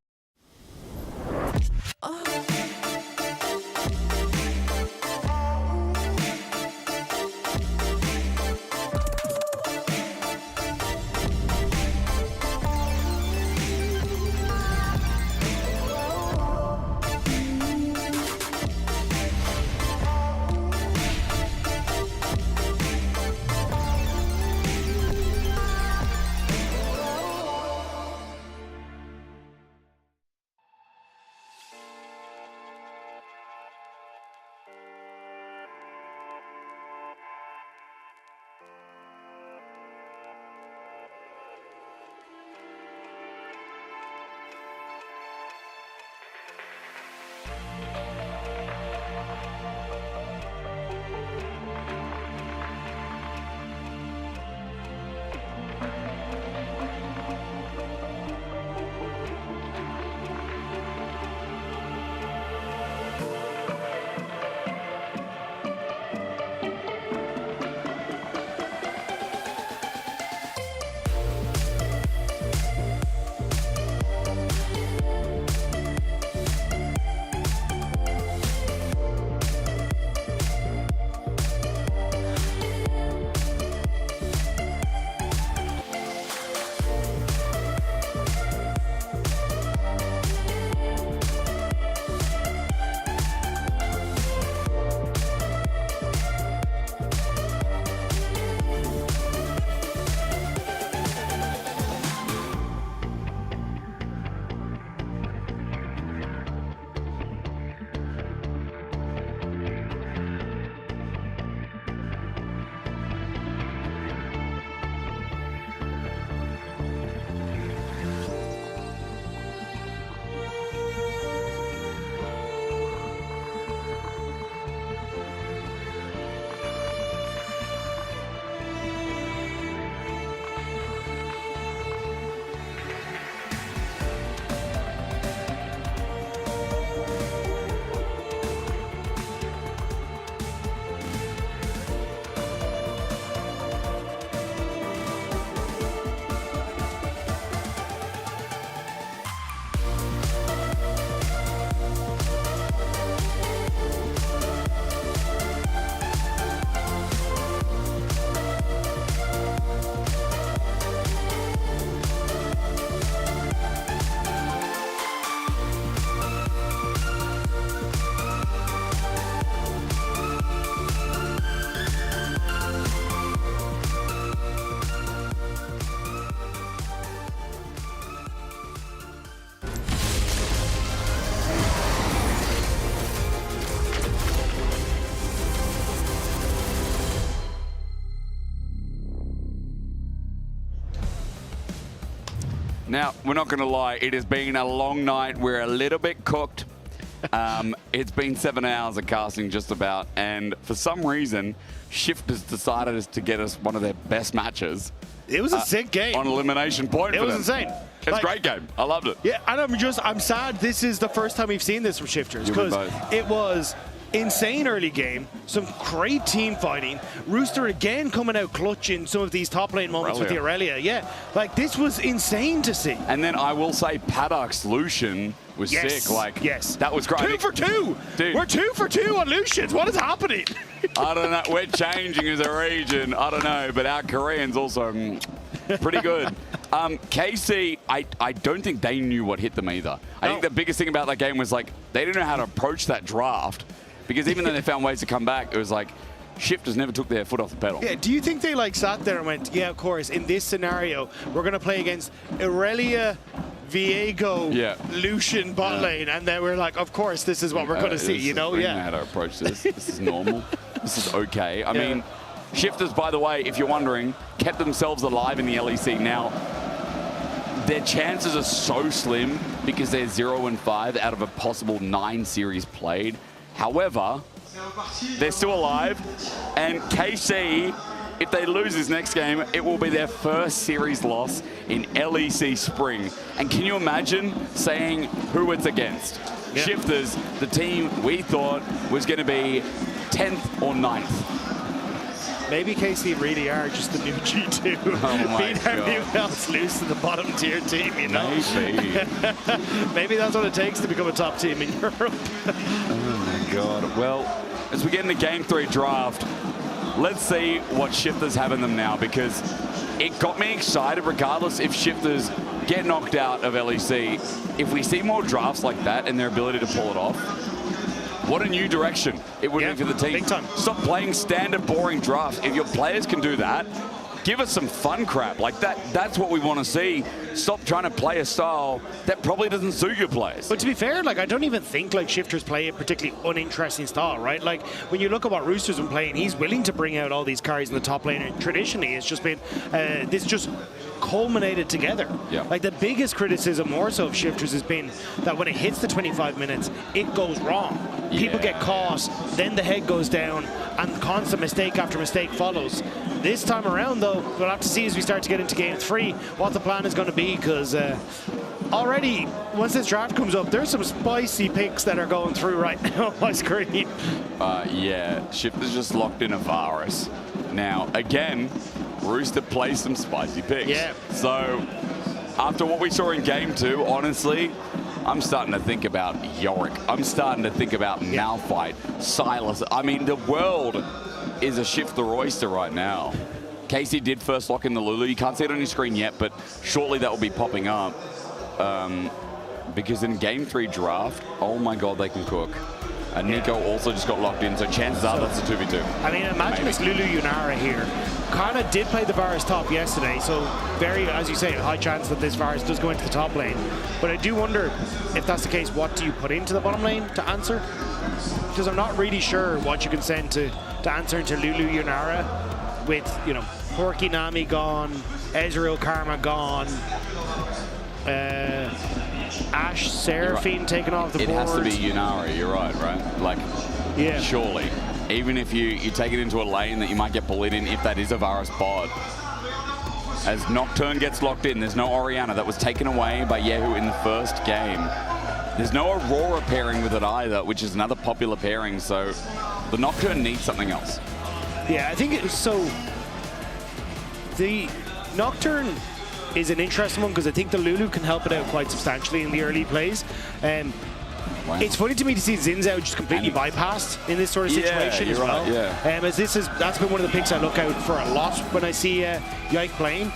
Now, we're not going to lie, it has been a long night. We're a little bit cooked. It's been 7 hours of casting just about, and for some reason, Shift has decided to get us one of their best matches. It was a sick game. On elimination point. It was insane. It's a great game. I loved it. Yeah, and I'm sad this is the first time we've seen this from Shifters, because it was insane early game, some great team fighting. Rooster again coming out clutch in some of these top lane moments with the Aurelia. Yeah, like this was insane to see. And then I will say Paddock's Lucian was sick. Like, that was great. 2 for 2. Dude. We're 2 for 2 on Lucians. What is happening? I don't know. We're changing as a region. I don't know, but our Koreans also pretty good. KC, I don't think they knew what hit them either. I think the biggest thing about that game was like they didn't know how to approach that draft, because even though they found ways to come back, it was like Shifters never took their foot off the pedal. Yeah, do you think they like sat there and went, yeah, of course, in this scenario, we're going to play against Aurelia, Viego, Lucian bot lane, and then we're like, of course, this is what we're going to see, you know? We know how to approach this. This is normal. This is okay. I mean, Shifters, by the way, if you're wondering, kept themselves alive in the LEC. Now, their chances are so slim because they're 0-5 out of a possible 9 series played. However, they're still alive, and KC, if they lose this next game, it will be their first series loss in LEC Spring. And can you imagine saying who it's against? Shifters, the team we thought was going to be 10th or 9th. Maybe KC really are just the new G2. Beat everyone else loose to the bottom tier team, you know? Maybe. Maybe that's what it takes to become a top team in Europe. Oh my God. Well, as we get into Game 3 draft, let's see what Shifters have in them now, because it got me excited regardless if Shifters get knocked out of LEC. If we see more drafts like that and their ability to pull it off, what a new direction it would be for the team. Big time. Stop playing standard boring drafts. If your players can do that, give us some fun crap. Like that's what we want to see. Stop trying to play a style that probably doesn't suit your players. But to be fair, like I don't even think like Shifters play a particularly uninteresting style, right? Like when you look at what Rooster's been playing, he's willing to bring out all these carries in the top lane, and traditionally it's just been this just culminated together. Like the biggest criticism more so of Shifters has been that when it hits the 25 minutes, it goes wrong. People get caught, then the head goes down, and constant mistake after mistake follows. This time around, though, we'll have to see as we start to get into Game 3 what the plan is going to be, because already, once this draft comes up, there's some spicy picks that are going through right now on my screen. Yeah, Shifters just locked in a virus. Now, again, Rooster plays some spicy picks. So, after what we saw in Game 2, honestly, I'm starting to think about Yorick. I'm starting to think about Malphite, Silas. I mean, the world is a Shifter oyster right now. Casey did first lock in the Lulu. You can't see it on your screen yet, but shortly that will be popping up. Because in Game 3 draft, oh my God, they can cook. And Nico also just got locked in, so chances are that's a 2v2. I mean, imagine this Lulu Yunara here. Kana did play the Varus top yesterday, so very, as you say, high chance that this Varus does go into the top lane. But I do wonder if that's the case, what do you put into the bottom lane to answer? Because I'm not really sure what you can send to answer into Lulu Yunara with, you know, Porky Nami gone, Ezreal Karma gone, Ashe Seraphine taken off the board. It has to be Yunara, you're right? Like, surely. Even if you take it into a lane that you might get bullied in, if that is a Varus bot. As Nocturne gets locked in, there's no Orianna. That was taken away by Yehu in the first game. There's no Aurora pairing with it either, which is another popular pairing, so the Nocturne needs something else. Yeah, I think it was so... The Nocturne is an interesting one because I think the Lulu can help it out quite substantially in the early plays. It's funny to me to see Xin Zhao just completely bypassed in this sort of situation as well. As that's been one of the picks I look out for a lot when I see Yike playing.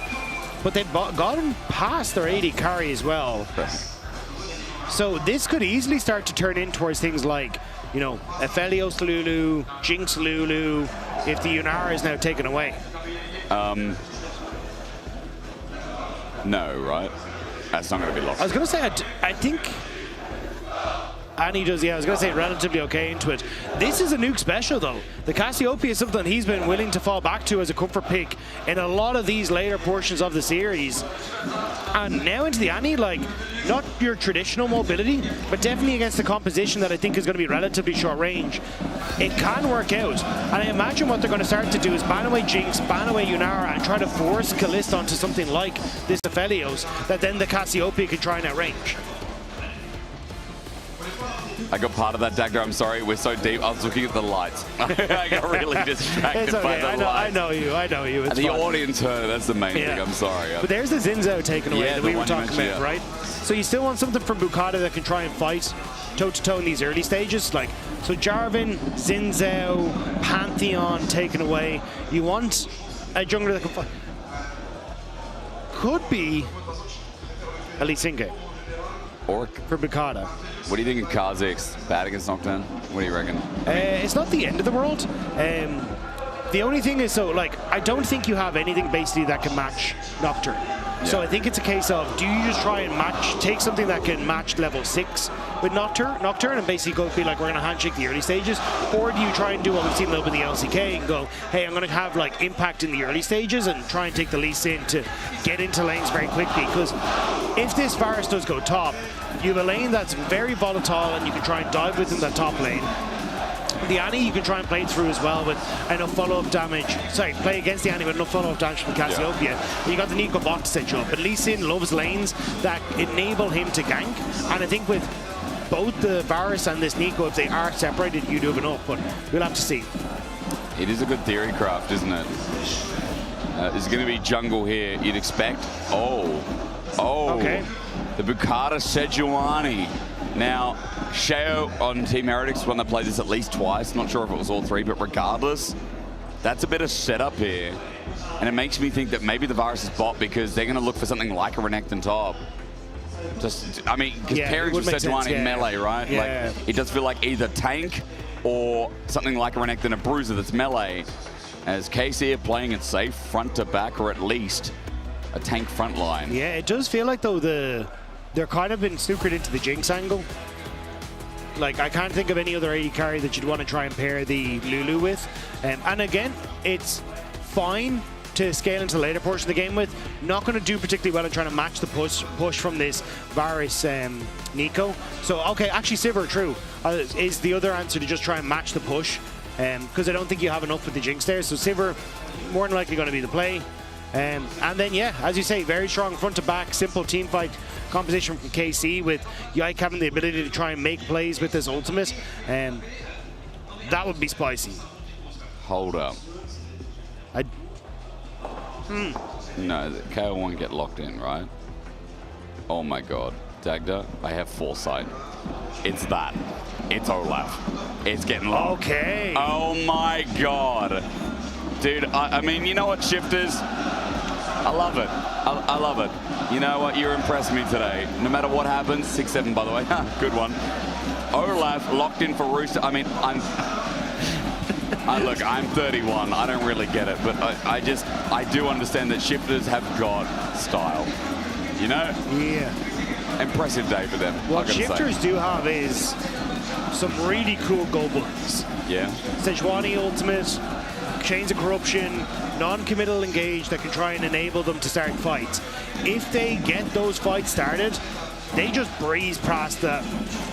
But they've gotten past their AD carry as well. So this could easily start to turn in towards things like, you know, Aphelios Lulu, Jinx Lulu, if the Yunara is now taken away. No, right? That's not going to be locked. I was going to say, I think Annie does, I was going to say relatively okay into it. This is a nuke special, though. The Cassiopeia is something he's been willing to fall back to as a comfort pick in a lot of these later portions of the series. And now into the Annie, like, not your traditional mobility, but definitely against the composition that I think is going to be relatively short range. It can work out. And I imagine what they're going to start to do is ban away Jinx, ban away Yunara, and try to force Kalista onto something like this Aphelios that then the Cassiopeia can try and outrange. I got part of that, Dagger. I'm sorry, we're so deep. I was looking at the lights. I got really distracted by the lights. I know you. It's the fun. audience heard. That's the main thing. I'm sorry. But there's the Xin Zhao taken away that we were talking about, right? So you still want something from Bukata that can try and fight toe-to-toe in these early stages. Like, so Jarvan, Xin Zhao, Pantheon taken away. You want a jungler that can fight. Could be a Lee Sin game. Or for Bukata. What do you think of Kha'Zix? Bad against Nocturne? What do you reckon? It's not the end of the world. The only thing is, so like, I don't think you have anything basically that can match Nocturne. So I think it's a case of, do you just try and take something that can match level 6 with Nocturne and basically go be like, we're going to handshake the early stages? Or do you try and do what we've seen a little bit in the LCK and go, hey, I'm going to have like impact in the early stages and try and take the Lee Sin to get into lanes very quickly? Because if this Varus does go top, you have a lane that's very volatile and you can try and dive within that top lane. The Annie you can try and play through as well with enough follow-up damage. Sorry, play against the Annie with enough follow-up damage from Cassiopeia. You got the Nico bot to set you up. But Lee Sin loves lanes that enable him to gank. And I think with both the Varus and this Nico, if they are separated, you do have enough. But we'll have to see. It is a good theory craft, isn't it? There's going to be jungle here, you'd expect. Okay. The Bukata Sejuani. Now, Sheo on Team Heretics when they played this at least twice. Not sure if it was all 3, but regardless, that's a bit of setup here. And it makes me think that maybe the Varus is bot because they're going to look for something like a Renekton top. Just, I mean, because pairings with Sejuani in melee, right? Yeah. Like, it does feel like either tank or something like a Renekton, a Bruiser that's melee. As KC are playing it safe, front to back, or at least a tank front line. Yeah, it does feel like, though, they're kind of been snookered into the Jinx angle. Like, I can't think of any other AD carry that you'd want to try and pair the Lulu with. And again, it's fine to scale into the later portion of the game with. Not going to do particularly well in trying to match the push from this Varus Nico. So, okay, actually, Sivir, true, is the other answer to just try and match the push. Because I don't think you have enough with the Jinx there. So Sivir, more than likely going to be the play. And then, yeah, as you say, very strong front to back, simple team fight composition from KC with Yike having the ability to try and make plays with his ultimate. That would be spicy. Hold up. No, the KO won't get locked in, right? Oh my god. Dagda, I have foresight. It's that. It's Olaf. It's getting locked. Okay. Oh my god. Dude, I mean, you know what, Shifters? I love it. I love it. You know what? You're impressing me today. No matter what happens, 6-7 by the way. Good one. Olaf locked in for Rooster. I mean, look, I'm 31. I don't really get it, but I do understand that Shifters have got style. You know? Yeah. Impressive day for them. What Shifters do have is some really cool goal buttons. Yeah. Sejuani ultimate, Chains of Corruption, non-committal engage that can try and enable them to start fights. If they get those fights started, they just breeze past the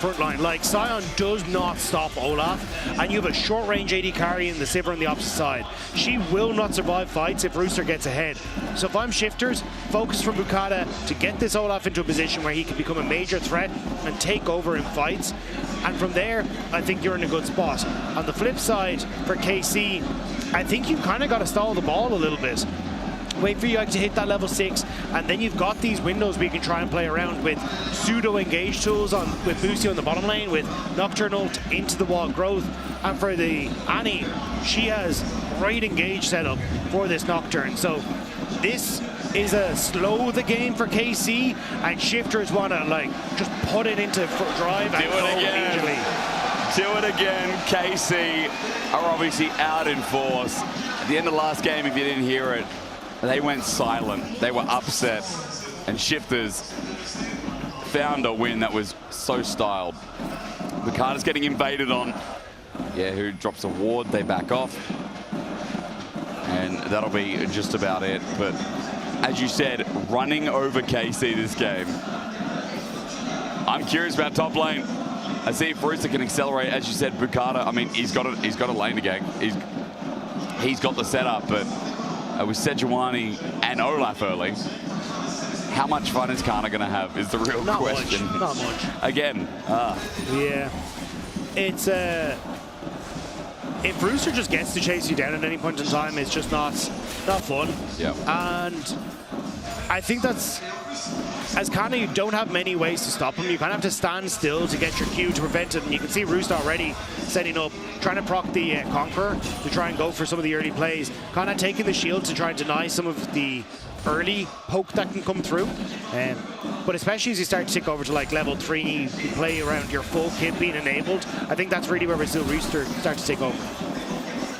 front line. Like, Sion does not stop Olaf, and you have a short-range AD carry in the Sivir on the opposite side. She will not survive fights if Rooster gets ahead. So if I'm Shifters, focus from Bukata to get this Olaf into a position where he can become a major threat and take over in fights. And from there, I think you're in a good spot. On the flip side, for KC, I think you kind of got to stall the ball a little bit. Wait for you to hit that level 6, and then you've got these windows where you can try and play around with pseudo engage tools with Boosty on the bottom lane, with Nocturne ult into the wall growth. And for the Annie, she has great engage setup for this Nocturne. So this is a slow the game for KC, and Shifters want to like just put it into drive and go immediately. Do it again. KC are obviously out in force. At the end of the last game, if you didn't hear it, they went silent. They were upset. And Shifters found a win that was so styled. Bukata's getting invaded on. Yeah, who drops a ward, they back off. And that'll be just about it. But as you said, running over KC this game. I'm curious about top lane. I see if Rooster can accelerate. As you said, Bukata, I mean, he's got a lane to gang. He's got the setup, but with Sejuani and Olaf early, how much fun is Kana going to have is the real question. Not much. Again. Yeah. It's if Rooster just gets to chase you down at any point in time, it's just not fun. Yeah. And I think that's, as Kana, you don't have many ways to stop him. You kind of have to stand still to get your Q to prevent it. And you can see Rooster already setting up, trying to proc the Conqueror to try and go for some of the early plays. Kind of taking the shield to try and deny some of the early poke that can come through. But especially as you start to tick over to like level 3, you play around your full kit being enabled. I think that's really where Rooster starts to take over.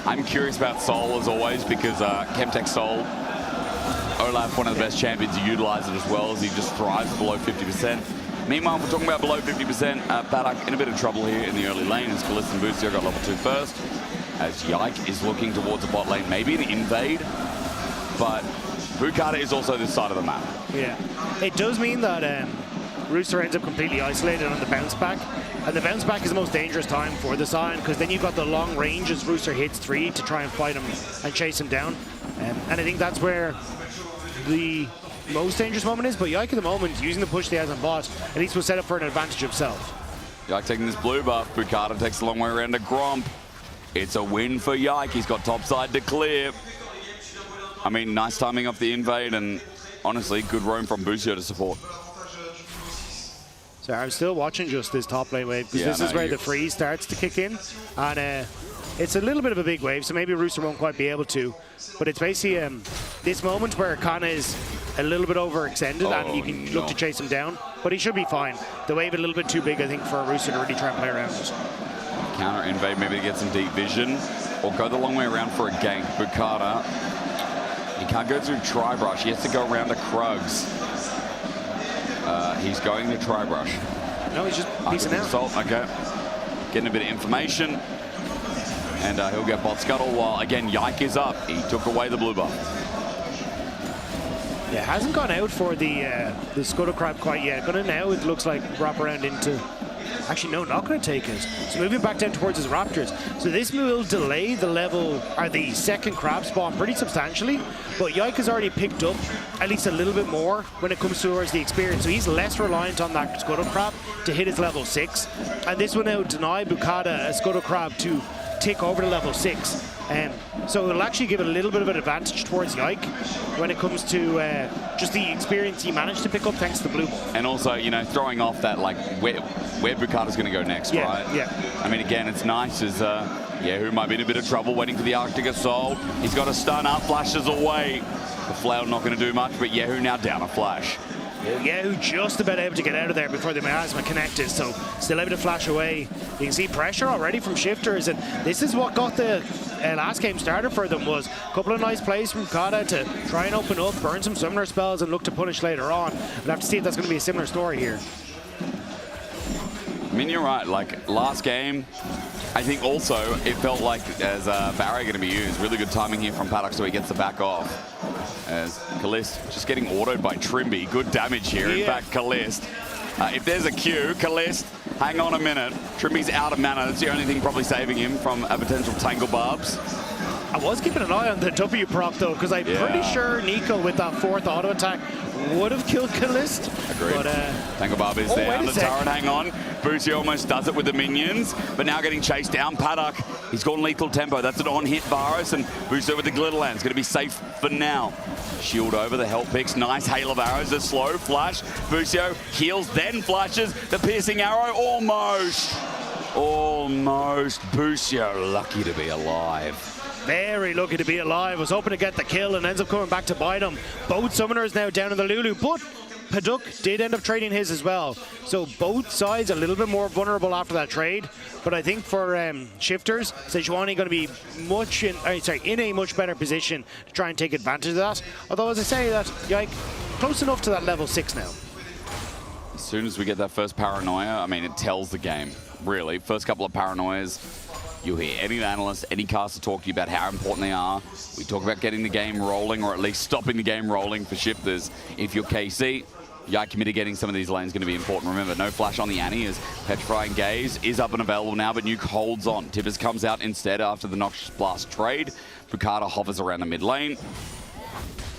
I'm curious about Soul as always because Chemtech Soul Olaf, one of the best champions, to utilize it as well as he just thrives below 50%. Meanwhile, if we're talking about below 50%, Paddock in a bit of trouble here in the early lane as Kalista and Boostio got level 2 first. As Yike is looking towards the bot lane, maybe an invade, but Bukata is also this side of the map. Yeah, it does mean that Rooster ends up completely isolated on the bounce back, and the bounce back is the most dangerous time for the Sion, because then you've got the long range as Rooster hits 3 to try and fight him and chase him down, and I think that's where the most dangerous moment is. But Yike at the moment, using the push he has on bot, at least will set up for an advantage himself. Yike taking this blue buff, Bukata takes a long way around to Gromp. It's a win for Yike, he's got topside to clear. I mean, nice timing off the invade, and honestly, good roam from Boostio to support. So I'm still watching just this top lane wave, because this is where the freeze starts to kick in, and it's a little bit of a big wave, so maybe Rooster won't quite be able to, but it's basically this moment where Kana is a little bit overextended, and you can look to chase him down, but he should be fine. The wave a little bit too big, I think, for Rooster to really try and play around it. Counter invade, maybe to get some deep vision, or go the long way around for a gank. Bukata, he can't go through Tri-Brush, he has to go around to Krugs. He's going to Tri-Brush. No, he's just piecing out. Assault, okay. Getting a bit of information. And he'll get bot scuttle while, again, Yike is up. He took away the blue buff. Yeah, hasn't gone out for the Scuttle Crab quite yet. Gonna now, it looks like, wrap around into... Actually, no, not going to take it. So moving back down towards his Raptors. So this will delay the level, or the second crab spawn pretty substantially. But Yike has already picked up at least a little bit more when it comes towards the experience. So he's less reliant on that Scuttle Crab to hit his level 6. And this will now deny Bukata a Scuttle Crab to tick over to level 6. So it'll actually give it a little bit of an advantage towards Yike when it comes to just the experience he managed to pick up thanks to the blue ball. And also, you know, throwing off that, like, where Bukata's going to go next, right? Yeah. I mean, again, it's nice as Yehu might be in a bit of trouble waiting for the Arctic Assault. He's got a stun up, flashes away. The flail not going to do much, but Yehu now down a flash. Yehu just about able to get out of there before the miasma connected, so still able to flash away. You can see pressure already from shifters, and this is what got the last game started for them, was a couple of nice plays from Kata to try and open up, burn some summoner spells, and look to punish later on. We'll have to see if that's going to be a similar story here. I mean, you're right, like, last game, I think also it felt like as Barry going to be used. Really good timing here from Paddock, so he gets the back off. As Kalist just getting autoed by Trimby. Good damage here. In fact, Kalist, if there's a Q, Kalist, hang on a minute. Trimby's out of mana. That's the only thing probably saving him from a potential Tangle Barbs. I was keeping an eye on the W prop though, because I'm pretty sure Nico with that 4th auto attack would have killed Kalist. Agreed. But, Tangle Barb is there on the turret, hang on. Boosie almost does it with the minions, but now getting chased down. Paddock, he's gone lethal tempo. That's an on-hit Varus, and Boosie with the Glitterland is going to be safe for now. Shield over the help picks. Nice hail of arrows. A slow flash. Busio heals, then flashes. The piercing arrow. Almost. Busio lucky to be alive. Very lucky to be alive. Was hoping to get the kill and ends up coming back to bite him. Both summoners now down in the Lulu, but Paduk did end up trading his as well. So both sides a little bit more vulnerable after that trade. But I think for shifters, Sejuani going to be in a much better position to try and take advantage of that. Although, as I say, that Yike close enough to that level 6 now. As soon as we get that first paranoia, I mean, it tells the game, really. First couple of paranoias, you'll hear any analyst, any caster talk to you about how important they are. We talk about getting the game rolling, or at least stopping the game rolling for shifters. If you're KC, Yike committed getting some of these lanes going to be important. Remember, no flash on the Annie as Petrifying Gaze is up and available now, but Nuke holds on. Tibbers comes out instead after the Noxious Blast trade. Bukata hovers around the mid lane.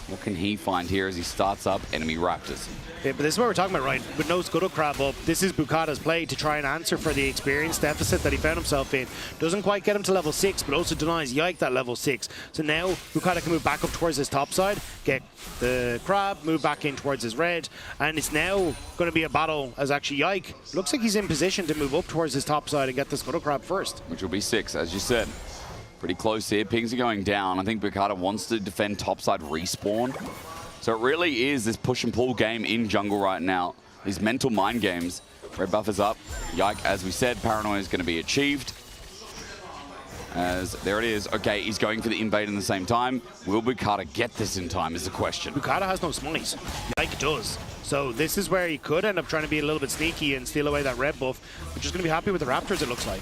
What can he find here as he starts up enemy Raptors? Yeah, but this is what we're talking about, right? With no Scuttle Crab up, this is Bukata's play to try and answer for the experience deficit that he found himself in. Doesn't quite get him to level 6, but also denies Yike that level 6. So now Bukata can move back up towards his top side, get the Crab, move back in towards his red, and it's now going to be a battle as actually Yike looks like he's in position to move up towards his top side and get the Scuttle Crab first. Which will be 6, as you said. Pretty close here. Pings are going down. I think Bukata wants to defend topside respawn. So it really is this push and pull game in jungle right now. These mental mind games. Red buff is up. Yike, as we said, paranoia is going to be achieved. As there it is. Okay, he's going for the invade in the same time. Will Bukata get this in time is the question. Bukata has no smite. Yike does. So this is where he could end up trying to be a little bit sneaky and steal away that red buff. But just going to be happy with the Raptors, it looks like.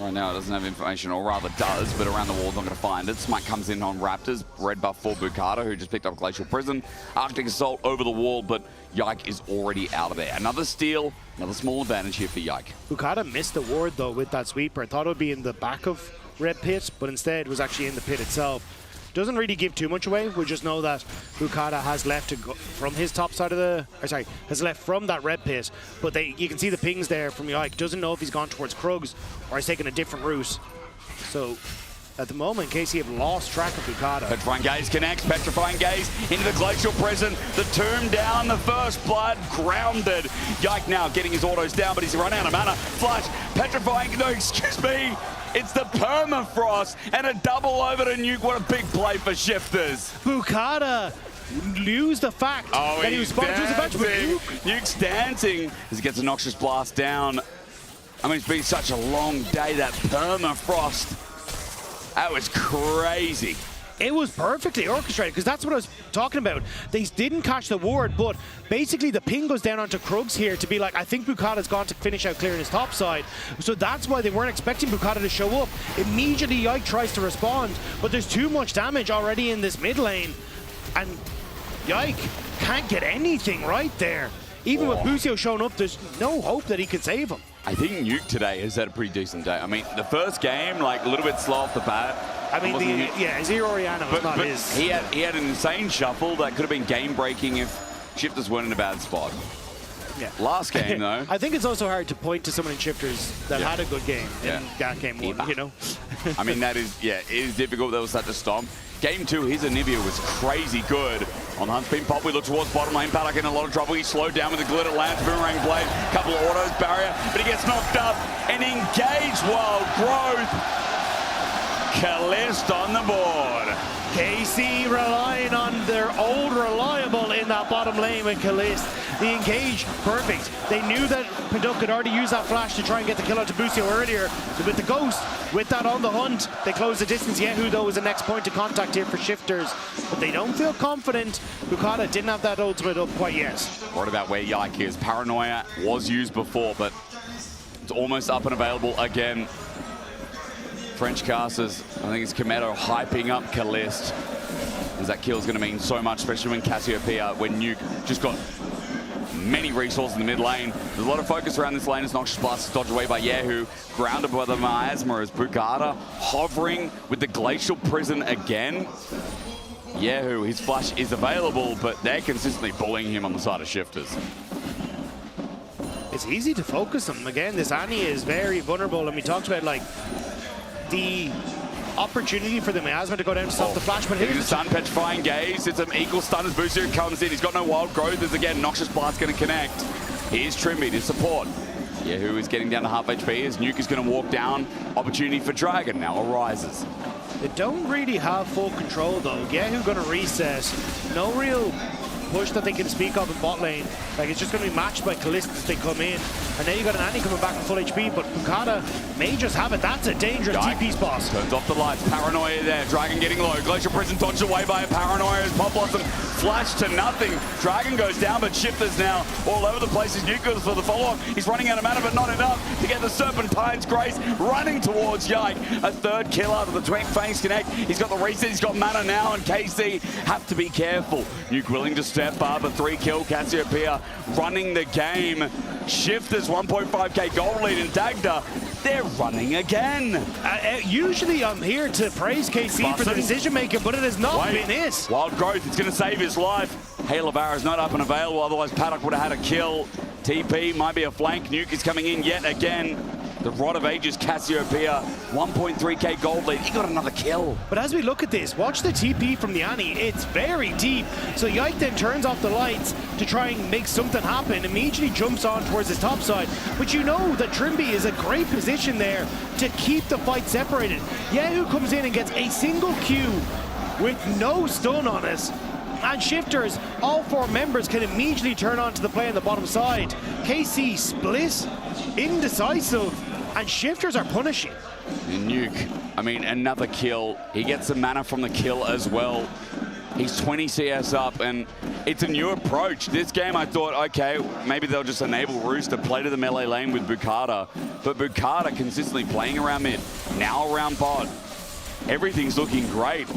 Right now it doesn't have information, or rather does, but around the wall's not going to find it. Smite comes in on Raptors. Red buff for Bukata, who just picked up Glacial Prison. Arctic Assault over the wall, but Yike is already out of there. Another steal, another small advantage here for Yike. Bukata missed the ward, though, with that sweeper. I thought it would be in the back of Red Pit, but instead was actually in the pit itself. Doesn't really give too much away. We just know that Bukata has left to go from his top side of the, has left from that red pit. But you can see the pings there from Yike. Doesn't know if he's gone towards Krugs or he's taken a different route. So at the moment, KC have lost track of Bukata. Petrifying Gaze connects. Petrifying Gaze into the Glacial Prison. The tomb down. The first blood grounded. Yike now getting his autos down, but he's run out of mana. Flash. Petrifying. No, excuse me. It's the permafrost and a double over to Nuke. What a big play for Shifters. Bukata lose the fact that he was spotted towards the bench, but Nuke's dancing as he gets a Noxious Blast down. I mean, it's been such a long day, that permafrost. That was crazy. It was perfectly orchestrated, because that's what I was talking about. They didn't catch the ward, but basically the ping goes down onto Krugs here to be like, I think Bukata's gone to finish out clearing his top side. So that's why they weren't expecting Bukata to show up. Immediately Yike tries to respond, but there's too much damage already in this mid lane. And Yike can't get anything right there. Even with Busio showing up, there's no hope that he can save him. I think Nuke today has had a pretty decent day. I mean, the first game, like a little bit slow off the bat. I mean, Zero Oriana was not his. He had an insane shuffle that could have been game-breaking if Shifters weren't in a bad spot. Yeah. Last game, though. I think it's also hard to point to someone in Shifters that had a good game in that game one, you know? I mean, it is difficult. That was such a stomp. Game 2, his Anivia was crazy good. On Hunt's been pop, we look towards bottom lane. Paddock in a lot of trouble. He's slowed down with the glitter lance, boomerang blade, couple of autos, barrier, but he gets knocked up and engaged Wild Growth. Calist on the board. KC relying on their old reliable in that bottom lane with Calist. The engage, perfect. They knew that Paduk could already use that flash to try and get the kill out to Busio earlier. So with the Ghost, with that on the hunt, they close the distance. Yehu, though, is the next point of contact here for Shifters. But they don't feel confident. Bukata didn't have that ultimate up quite yet. What about where Yike is? Paranoia was used before, but it's almost up and available again. French casters, I think it's Kometo hyping up Calist, as that kill is going to mean so much, especially when Cassiopeia, when Nuke just got many resources in the mid lane. There's a lot of focus around this lane as Noxious Blast is dodged away by Yehu, grounded by the Miasma as Bukata hovering with the Glacial Prison again. Yehu, his flash is available, but they're consistently bullying him on the side of Shifters. It's easy to focus him. Again, this Annie is very vulnerable, and we talked about, like, the opportunity for the Miasma to go down to stop the flash, but here's the stun, Petrifying Gaze. It's an equal stun as Busio comes in. He's got no Wild Growth. As again, Noxious Blast going to connect. Here's Trimby to support. Yehu is getting down to half HP as Nuke is going to walk down. Opportunity for Dragon now arises. They don't really have full control, though. Yehu going to reset. No real push that they can speak of in bot lane. Like, it's just going to be matched by Calist as they come in. And now you got an Annie coming back with full HP, but Bukata may just have it. That's a dangerous TP spot. Turns off the lights. Paranoia there. Dragon getting low. Glacial Prison dodged away by a Paranoia as Pop Blossom flashed to nothing. Dragon goes down, but Shifters now all over the place. His Nuke goes for the follow-up. He's running out of mana, but not enough to get the Serpentine's Grace running towards Yike. A third kill out of the Twink Fangs connect. He's got the reset. He's got mana now, and KC have to be careful. Nuke willing to step up. A 3-kill. Cassiopeia running the game. Shifters 1.5k gold lead in Dagda. They're running again. Usually I'm here to praise KC for the decision making, but it has not been it. Wild Growth, it's going to save his life. Hey, Lavara's not up and available, otherwise Paddock would have had a kill. TP might be a flank. Nuke is coming in yet again. The Rod of Ages, Cassiopeia, 1.3k gold lead. He got another kill. But as we look at this, watch the TP from the Annie. It's very deep. So Yike then turns off the lights to try and make something happen. Immediately jumps on towards his top side. But you know that Trimby is a great position there to keep the fight separated. Yehu comes in and gets a single Q with no stun on it. And Shifters, all 4 members can immediately turn on to the play on the bottom side. KC split, indecisive, and Shifters are punishing. And Nuke, I mean, another kill. He gets the mana from the kill as well. He's 20 CS up, and it's a new approach. This game, I thought, okay, maybe they'll just enable Roos to play to the melee lane with Bukata. But Bukata consistently playing around mid, now around bot. Everything's looking great.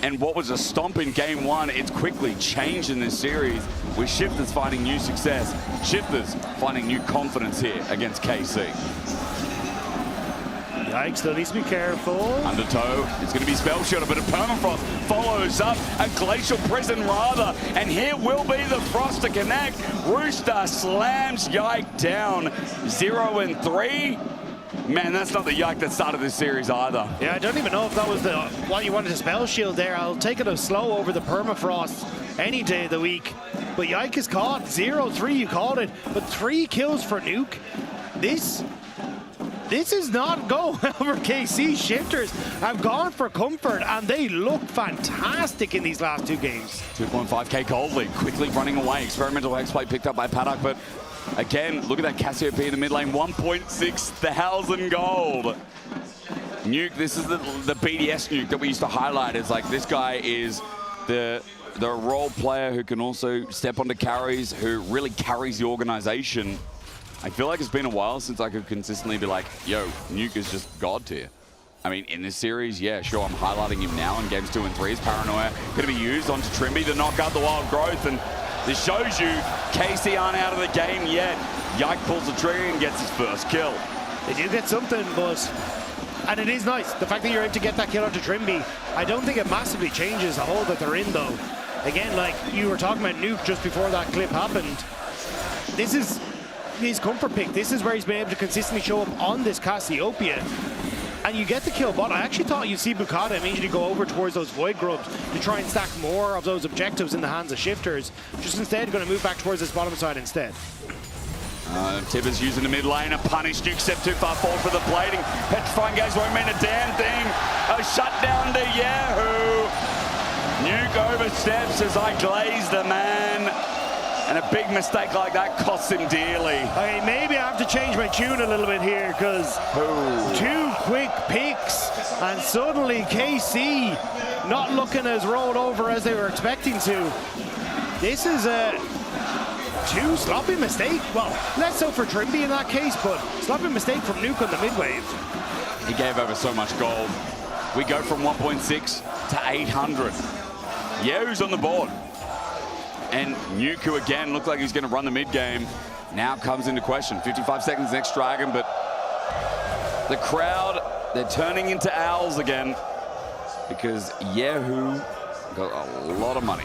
And what was a stomp in game one, it's quickly changed in this series with Shifters finding new success. Shifters finding new confidence here against KC. Yikes, still needs to be careful. Undertow, it's going to be Spell Shielded, but a Permafrost follows up, a Glacial Prison rather, and here will be the Frost to connect. Rooster slams Yike down, 0-3. Man, that's not the Yike that started this series either. Yeah, I don't even know if that was the one you wanted to Spell Shield there. I'll take it a slow over the Permafrost any day of the week. But Yike is caught, 0-3, you called it, but 3 kills for Nuke. This is not go over KC. Shifters have gone for comfort, and they look fantastic in these last 2 games. 2.5k gold lead, quickly running away. Experimental Hexblade picked up by Paddock, but again, look at that Cassiopeia in the mid lane, 1.6 thousand gold. Nuke, this is the BDS Nuke that we used to highlight as like, this guy is the role player who can also step onto carries, who really carries the organization. I feel like it's been a while since I could consistently be like, yo, Nuke is just god tier. I mean, in this series, yeah, sure, I'm highlighting him now in games 2 and 3 as Paranoia going to be used onto Trimby to knock out the Wild Growth, and this shows you KC aren't out of the game yet. Yike pulls the trigger and gets his first kill. They do get something, and it is nice. The fact that you're able to get that kill onto Trimby, I don't think it massively changes the hole that they're in, though. Again, like you were talking about Nuke just before that clip happened, this is his comfort pick. This is where he's been able to consistently show up on this Cassiopeia. And you get the kill bot. I actually thought you'd see Bukata immediately go over towards those Void Grubs to try and stack more of those objectives in the hands of Shifters. Just instead going to move back towards this bottom side instead. Tibbers using the mid lane, a punish. Nuke step too far forward for the blading. Petrifying Gaze won't mean a damn thing. A shutdown to Yahoo. Nuke oversteps as I glaze the man. And a big mistake like that costs him dearly. Okay, maybe I have to change my tune a little bit here, because 2 quick picks, and suddenly KC not looking as rolled over as they were expecting to. This is a 2 sloppy mistake. Well, less so for Trimby in that case, but sloppy mistake from Nuke on the mid wave. He gave over so much gold. We go from 1.6 to 800. Yahoo's on the board. And Nuke, who again looked like he's going to run the mid game, now comes into question. 55 seconds next Dragon, but the crowd, they're turning into owls again because Yahoo got a lot of money.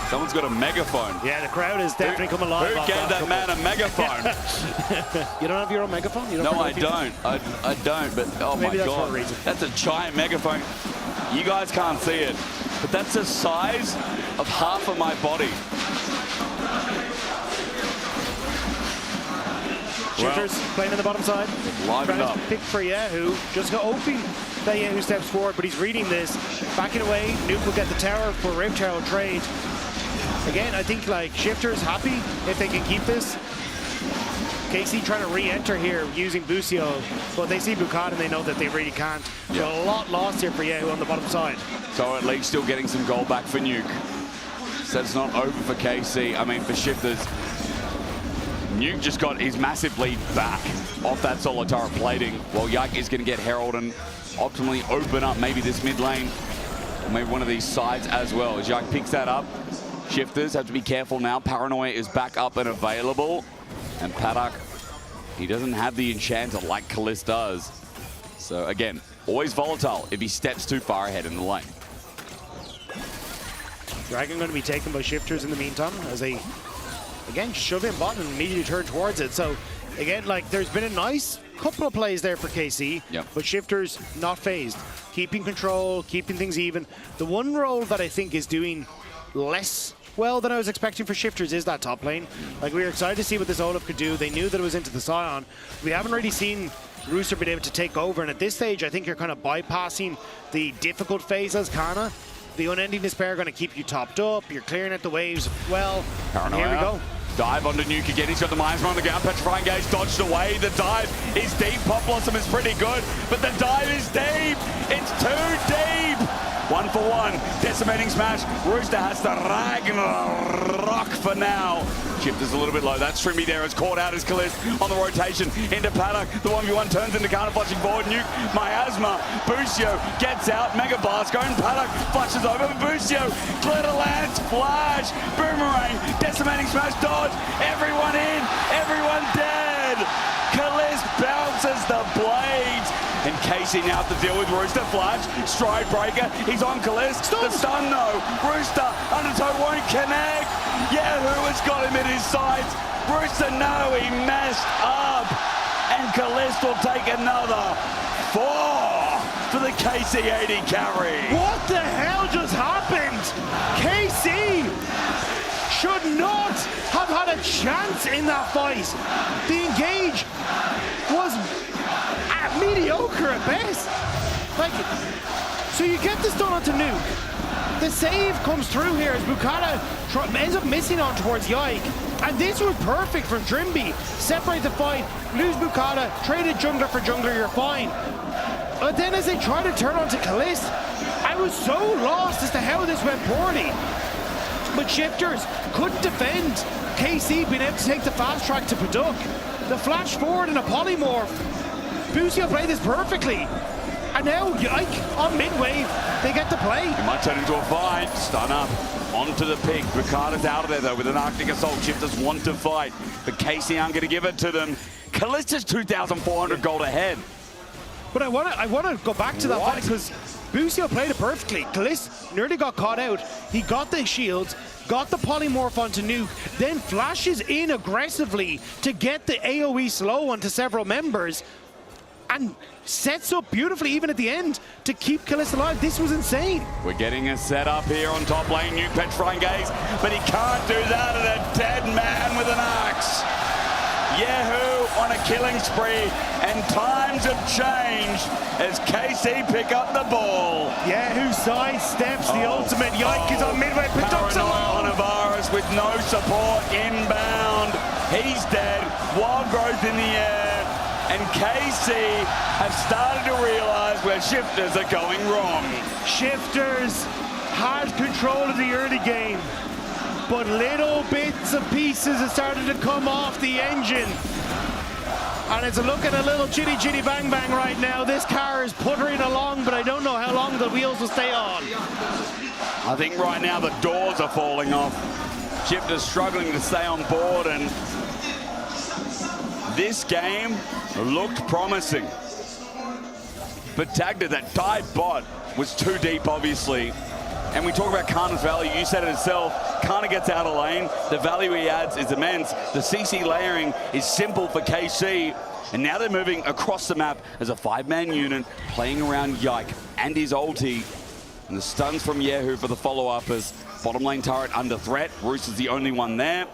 Someone's got a megaphone. Yeah, the crowd is definitely come alive. Who gave that man a megaphone? You don't have your own megaphone? You don't no, I don't. I don't, but oh my God. That's a giant megaphone. You guys can't see it, but that's the size of half of my body. Shifters playing on the bottom side. Livened up. Pick for Yahoo. Just hoping that Yahoo steps forward, but he's reading this. Backing away. Nuke will get the tower for Rift Tower trade. Again, I think like Shifters happy if they can keep this. KC trying to re-enter here using Busio, but they see Bukata and they know that they really can't. So a lot lost here for Yahoo on the bottom side. So at least still getting some gold back for Nuke. So it's not over for KC. I mean, for Shifters, Nuke just got his massive lead back off that Solitara plating, while Yike is going to get Herald and optimally open up maybe this mid lane, or maybe one of these sides as well. As Yike picks that up, Shifters have to be careful now. Paranoia is back up and available. And Paddock, he doesn't have the enchanter like Kalis does. So again, always volatile if he steps too far ahead in the lane. Dragon going to be taken by Shifters in the meantime as they, again, shove in bot and immediately turn towards it. So again, like there's been a nice couple of plays there for KC, but Shifters not phased. Keeping control, keeping things even. The one role that I think is doing less well than I was expecting for Shifters is that top lane. Like, we were excited to see what this Olaf could do. They knew that it was into the Scion. We haven't really seen Rooster been able to take over, and at this stage I think you're kind of bypassing the difficult phases, kinda. The Unending Despair are going to keep you topped up. You're clearing out the waves well. Paranoia. Here we go. Dive onto Nuke again. He's got the miasma on the ground. Petrifying Gaze dodged away. The dive is deep. Pop Blossom is pretty good, but the dive is deep. It's too deep. 1 for 1. Decimating smash. Rooster has the Ragnarok for now. Shifters a little bit low. That's Trimby there. Is caught out as Kalist on the rotation into Paddock. The 1v1 turns into Kana flashing forward. Nuke, Miasma. Busio gets out. Mega Blast going. Paddock flashes over. Busio. Glitter Lance. Flash. Boomerang. Decimating smash. Dodge. Everyone in. Everyone dead. Kalist bounces the blades. And Casey now have to deal with Rooster. Flash, Stride Breaker, he's on Kalist. The stun though, Rooster, undertow won't connect. Yahoo has got him in his sights. Rooster, no, he messed up. And Kalist will take another 4 for the KC80 carry. What the hell just happened? KC should not have had a chance in that fight. The engage was mediocre at best. Like, so you get this done onto Nuke. The save comes through here as Bukata ends up missing on towards Yike. And this was perfect for Trimby. Separate the fight, lose Bukata, trade a jungler for jungler, you're fine. But then as they try to turn onto Kalist, I was so lost as to how this went poorly. But Shifters couldn't defend KC being able to take the fast track to Paduk. The flash forward and a polymorph. Busio played this perfectly. And now, Yike, on mid-wave, they get to play. It might turn into a fight. Stun up onto the pick. Bukata's out of there, though, with an Arctic Assault. Shifters want to fight, but Casey aren't going to give it to them. Kalista's 2,400 gold ahead. But I want to go back to that fight, because Busio played it perfectly. Kalist nearly got caught out. He got the shields, got the polymorph onto Nuke, then flashes in aggressively to get the AoE slow onto several members, and sets up beautifully even at the end to keep Kalist alive. This was insane. We're getting a setup here on top lane. Nuke Petrifying Gaze, but he can't do that at a dead man with an axe. Yahoo on a killing spree, and times have changed as KC pick up the ball. Yahoo sidesteps the ultimate. Yike is on midway. Paranoia on Avaris with no support inbound. He's dead. Wild growth in the air. And KC have started to realize where Shifters are going wrong. Shifters had control of the early game, but little bits and pieces have started to come off the engine. And it's looking a little chitty chitty bang bang right now. This car is puttering along, but I don't know how long the wheels will stay on. I think right now the doors are falling off. Shifters struggling to stay on board, and this game looked promising. But Tagda, that dive bot was too deep, obviously. And we talk about Kana's value. You said it itself. Kana gets out of lane. The value he adds is immense. The CC layering is simple for KC. And now they're moving across the map as a 5-man unit, playing around Yike and his ulti. And the stuns from Yahoo for the follow-uppers. Bottom lane turret under threat. Rooster's the only one there.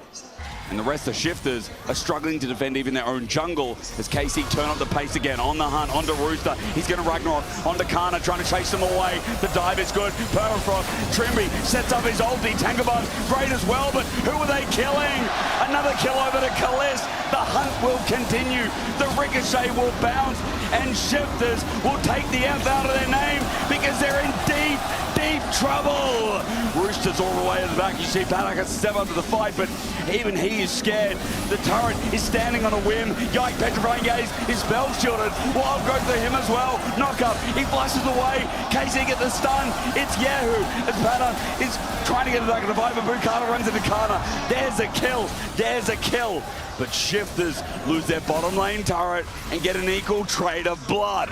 And the rest of Shifters are struggling to defend even their own jungle as KC turn up the pace again. On the hunt, onto Rooster. He's going to Ragnarok, onto Kana, trying to chase them away. The dive is good. Permafrost, Trimby sets up his ulti. Tangabug, great as well, but who are they killing? Another kill over to Kalist. The hunt will continue. The ricochet will bounce, and Shifters will take the F out of their name because they're in deep, deep trouble. Rooster's all the way at the back. You see Paddock has to step up to the fight, but even he is scared. The turret is standing on a whim. Yike Petrifying Gaze is spell shielded. Wild growth for him as well. Knock up. He flashes away. KC get the stun. It's Yahoo as Paddock is trying to get it back in the fight, but Bukata runs into Kana. There's a kill. There's a kill. But Shifters lose their bottom lane turret and get an equal trade of blood.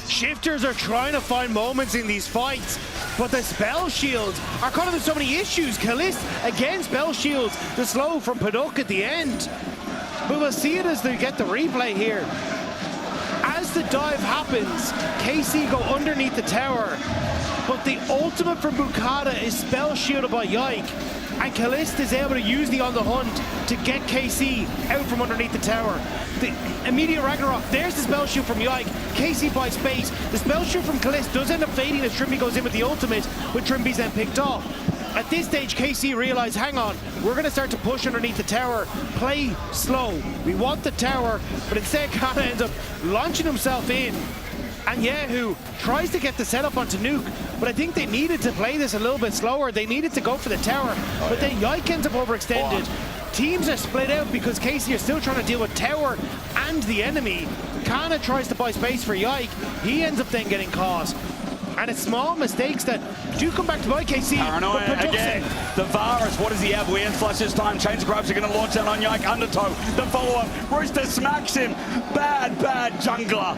Shifters are trying to find moments in these fights, but the spell shields are causing so many issues. Kalist again spell shields the slow from Paduk at the end. But we'll see it as they get the replay here. As the dive happens, KC go underneath the tower, but the ultimate from Bukata is spell shielded by Yike, and Kalist is able to use the On the Hunt to get KC out from underneath the tower. The immediate Ragnarok, there's the spell shield from Yike. KC buys space. The spell shield from Kalist does end up fading as Trimby goes in with the ultimate, but Trimby's then picked off. At this stage, KC realize, hang on, we're going to start to push underneath the tower, play slow. We want the tower, but instead Kana ends up launching himself in. And Yahoo tries to get the setup onto Nuke, but I think they needed to play this a little bit slower. They needed to go for the tower, but then Yike ends up overextended. Teams are split out because KC are still trying to deal with tower and the enemy. Kana tries to buy space for Yike. He ends up then getting caught. And it's small mistakes that do come back to bite KC. Paranoia again. The Varus, what does he have? Weird flush this time. Chains of Corruption going to launch out on Yike. Undertow, the follow-up. Rooster smacks him. Bad jungler.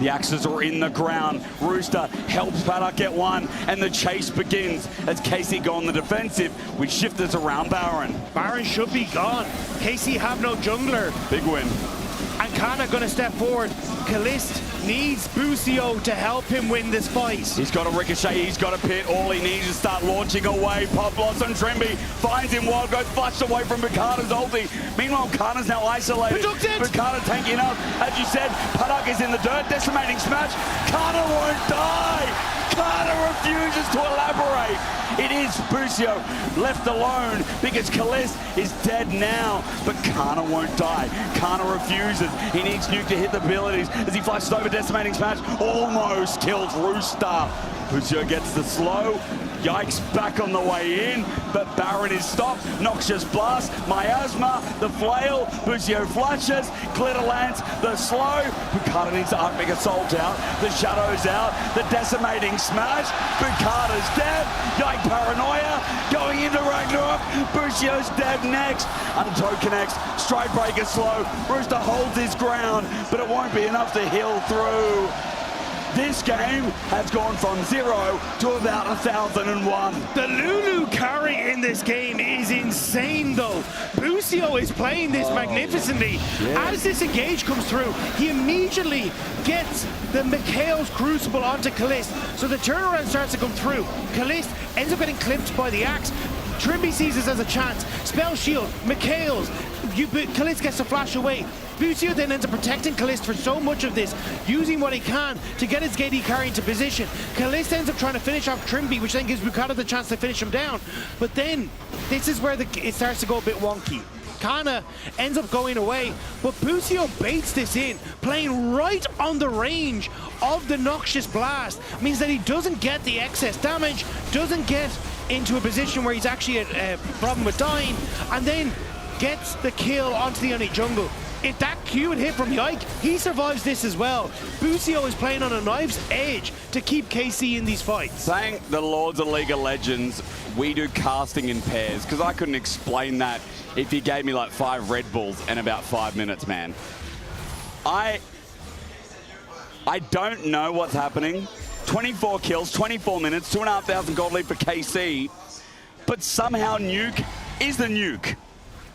The axes are in the ground. Rooster helps Paddock get one, and the chase begins as KC go on the defensive with shifters around Baron. Baron should be gone. KC have no jungler. Big win. And Kana gonna step forward. Kalist needs Busio to help him win this fight. He's got a ricochet, he's got a pit. All he needs is start launching away. Pop Blossom Trimby finds him. Wild goes flushed away from Bukata's ulti. Meanwhile, Kana's now isolated. Bukata tanking up. As you said, Paddock is in the dirt. Decimating smash. Kana won't die. Kana refuses to elaborate. It is Busio left alone because Kalist is dead now, but Kana won't die. Kana refuses. He needs Nuke to hit the abilities as he flashes over Decimating Smash. Almost kills Rooster. Busio gets the slow. Yikes back on the way in, but Baron is stopped. Noxious Blast, Miasma, the flail, Busio flashes, Glitter Lance, the slow. Bukata needs to Arctic Assault out, the Shadow's out, the Decimating Smash. Bukata's dead. Yike Paranoia going into Ragnarok. Busio's dead next. Undertow connects, Stride Breaker slow. Rooster holds his ground, but it won't be enough to heal through. This game has gone from 0 to about 1001. The Lulu carry in this game is insane though. Busio is playing this magnificently. Yeah. As this engage comes through, he immediately gets the Mikhail's Crucible onto Kalist. So the turnaround starts to come through. Kalist ends up getting clipped by the axe. Trimby sees this as a chance. Spell Shield, Mikhail's. Kalist gets to flash away. Busio then ends up protecting Kalist for so much of this, using what he can to get his KD carry into position. Kalist ends up trying to finish off Trimby, which then gives Bukata the chance to finish him down. But then, this is where it starts to go a bit wonky. Kana ends up going away, but Busio baits this in, playing right on the range of the Noxious Blast. Means that he doesn't get the excess damage, doesn't get into a position where he's actually a problem with dying, and then gets the kill onto the enemy jungle. If that Q and hit from Yike, he survives this as well. Busio is playing on a knife's edge to keep KC in these fights. Thank the Lords of League of Legends, we do casting in pairs, because I couldn't explain that if you gave me like 5 Red Bulls and about 5 minutes, man. I don't know what's happening. 24 kills, 24 minutes, 2,500 gold lead for KC, but somehow Nuke is the Nuke.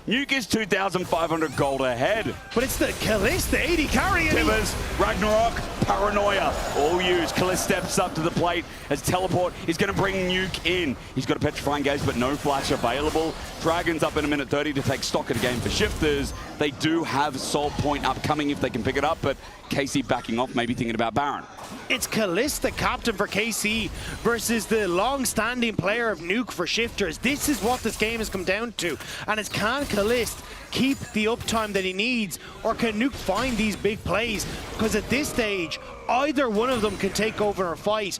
Nuke is 2,500 gold ahead. But it's the Kalist, the 80 carry. Timbers, Ragnarok, Paranoia, all used. Kalist steps up to the plate as Teleport is going to bring Nuke in. He's got a Petrifying Gaze, but no flash available. Dragon's up in a minute 30 to take stock of the game for Shifters. They do have Soul Point upcoming if they can pick it up, but KC backing off, maybe thinking about Baron. It's Kalist, the captain for KC, versus the long-standing player of Nuke for Shifters. This is what this game has come down to. And it's can Kalist keep the uptime that he needs, or can Nuke find these big plays? Because at this stage, either one of them can take over a fight.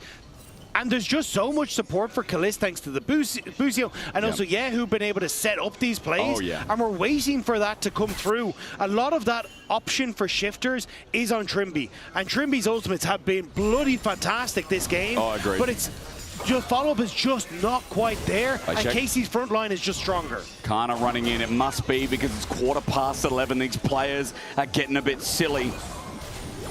And there's just so much support for Kalist thanks to the Busio and also Yahoo been able to set up these plays. And we're waiting for that to come through. A lot of that option for Shifters is on Trimby. And Trimby's ultimates have been bloody fantastic this game. Oh, I agree. But it's just follow-up is just not quite there. And KC's front line is just stronger. Kana running in. It must be because it's 11:15. These players are getting a bit silly.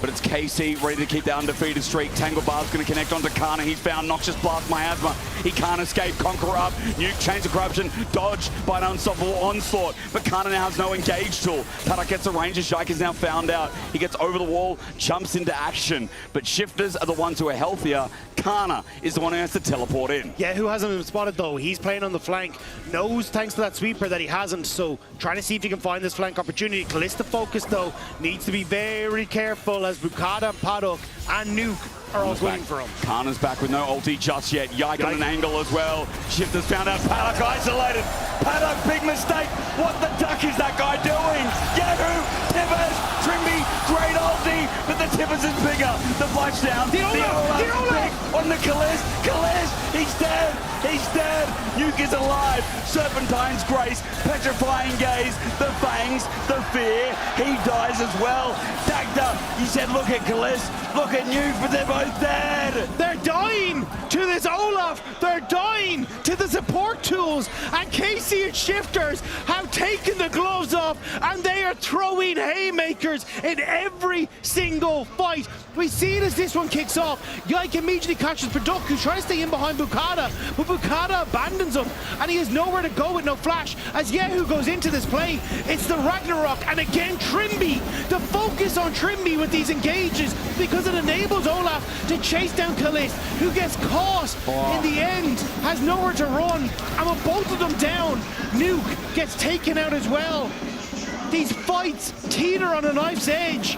But it's KC ready to keep the undefeated streak. Tangle Bar's going to connect onto Kana. He's found Noxious Blast, Miasma. He can't escape. Conquer up. Nuke, Chains of Corruption. Dodged by an unstoppable onslaught. But Kana now has no engage tool. Paddock gets a range. Shike is now found out. He gets over the wall, jumps into action. But Shifters are the ones who are healthier. Kana is the one who has to teleport in. Yeah, who hasn't been spotted though? He's playing on the flank. Knows thanks to that sweeper that he hasn't. So trying to see if he can find this flank opportunity. Kalista focus though. Needs to be very careful as Bukata, Paddock, and Nuke are all going for him. Kana's back with no ulti just yet. Yike on an angle as well. Shifters found out Paddock isolated. Paddock, big mistake. What the duck is that guy doing? Yahoo! Tibbers! Trimby! Great ulti! But the Tibbers is bigger. The flash down. The Olaf is big on the Kalist. Kalist! He's dead! He's dead! Nuke is alive. Serpentine's Grace. Petrifying Gaze. The Fangs. The Fear. He dies as well. Dagda! He said, look at Kalist. Look at Nuke, but they're both dead! They're dying to this Olaf! They're dying to the support tools! And Casey and Shifters have taken the gloves off and they are throwing haymakers in every single fight. We see it as this one kicks off. Yike immediately catches Paduk, who tries to stay in behind Bukata, but Bukata abandons him and he has nowhere to go with no flash. As Yahoo goes into this play, it's the Ragnarok, and again Trimby. The focus on Trimby with these engages, because it enables Olaf to chase down Kalist, who gets caught in the end, has nowhere to run, and with both of them down, Nuke gets taken out as well. These fights teeter on a knife's edge,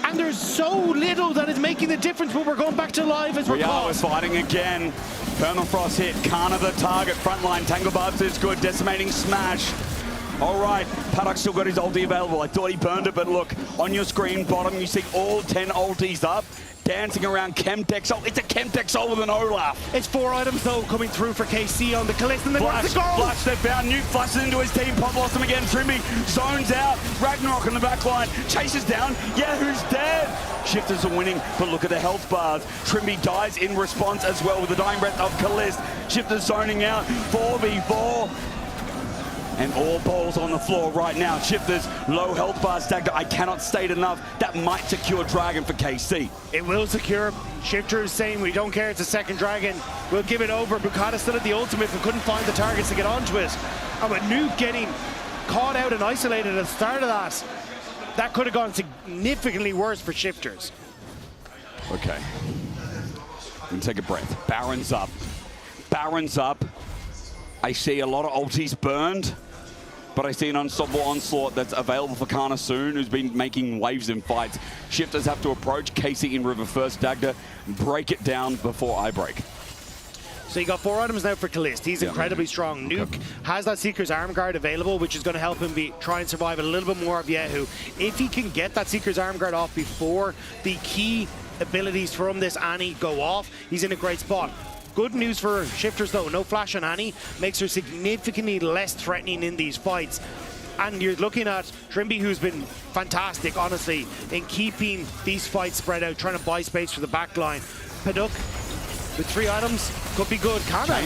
and there's so little that is making the difference, but we're going back to live as we're caught. We're fighting again. Permafrost hit, Kana the target, frontline, Tangle Barbs is good, decimating smash. All right, Paddock still got his ulti available. I thought he burned it, but look, on your screen bottom, you see all 10 ultis up, dancing around Chemtech Soul. It's a Chemtech Soul with an Olaf. It's 4 items though coming through for KC on the Kalist, and then what's the goal? Flash, they found Nuke, flashes into his team, Pop lost him again, Trimby zones out, Ragnarok on the back line, chases down, Yahoo's dead. Shifters are winning, but look at the health bars. Trimby dies in response as well with the dying breath of Kalist. Shifters zoning out, 4v4. And all balls on the floor right now. Shifters, low health bars, Dagda. I cannot state enough. That might secure Dragon for KC. It will secure. Shifters saying we don't care, it's a second Dragon. We'll give it over. Bukata still at the ultimate, but couldn't find the targets to get onto it. And with Nuke getting caught out and isolated at the start of that could have gone significantly worse for Shifters. Okay. I'm gonna take a breath. Baron's up. Baron's up. I see a lot of ultis burned, but I see an unstoppable onslaught that's available for Kana soon, who's been making waves in fights. Shifters have to approach Casey in river first, Dagda, break it down before I break. So you got 4 items now for Kalist. He's incredibly strong. Nuke has that Seeker's Arm Guard available, which is going to help him try and survive a little bit more of Yahoo. If he can get that Seeker's Arm Guard off before the key abilities from this Annie go off, he's in a great spot. Good news for Shifters though, no flash on Annie, makes her significantly less threatening in these fights. And you're looking at Trimby, who's been fantastic, honestly, in keeping these fights spread out, trying to buy space for the back line. Paduk, with 3 items, could be good. Kana.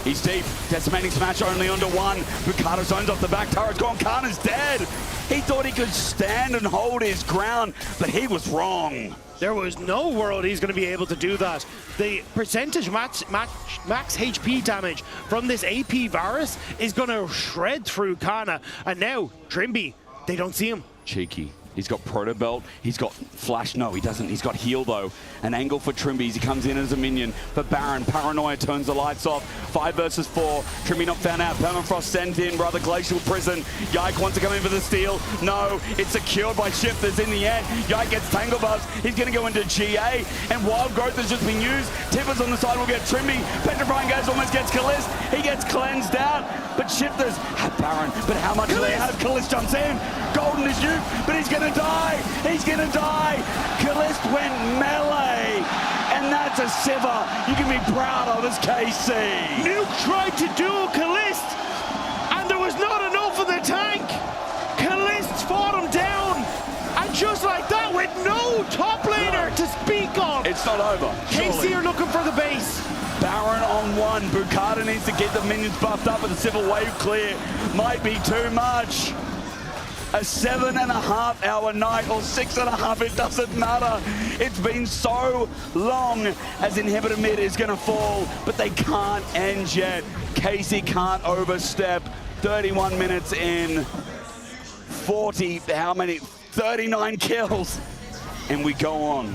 He's deep, decimating smash only under 1. Bukata zones off the back, turret's gone, Kana's dead. He thought he could stand and hold his ground, but he was wrong. There was no world he's going to be able to do that. The percentage max HP damage from this AP Varus is going to shred through Kana. And now, Trimby, they don't see him. Cheeky. He's got Proto Belt. He's got Flash. No, he doesn't. He's got Heal, though. An angle for Trimby. He comes in as a minion. For Baron, Paranoia turns the lights off. 5 versus 4. Trimby not found out. Permafrost sent in. Brother Glacial Prison. Yike wants to come in for the steal. No, it's secured by Shifters in the end. Yike gets Tangle Buzz. He's going to go into GA. And Wild Growth has just been used. Tippers on the side will get Trimby. Petrifying Gaze almost gets Kalist. He gets cleansed out. But Shifters have Baron. But how much do they have? Kalist jumps in. Golden is you, but he's going to die. He's going to die. Kalist went melee. And that's a Siva you can be proud of as KC. Nuke tried to duel Kalist, and there was not enough of the tank. Kalist fought him down, and just like that, with no top laner to speak of. It's not over. KC are looking for the base. Baron on 1. Bukata needs to get the minions buffed up with a Civil Wave clear. Might be too much. A 7.5 hour night or 6.5, it doesn't matter. It's been so long as inhibitor mid is going to fall, but they can't end yet. Casey can't overstep. 31 minutes in, 39 kills, and we go on.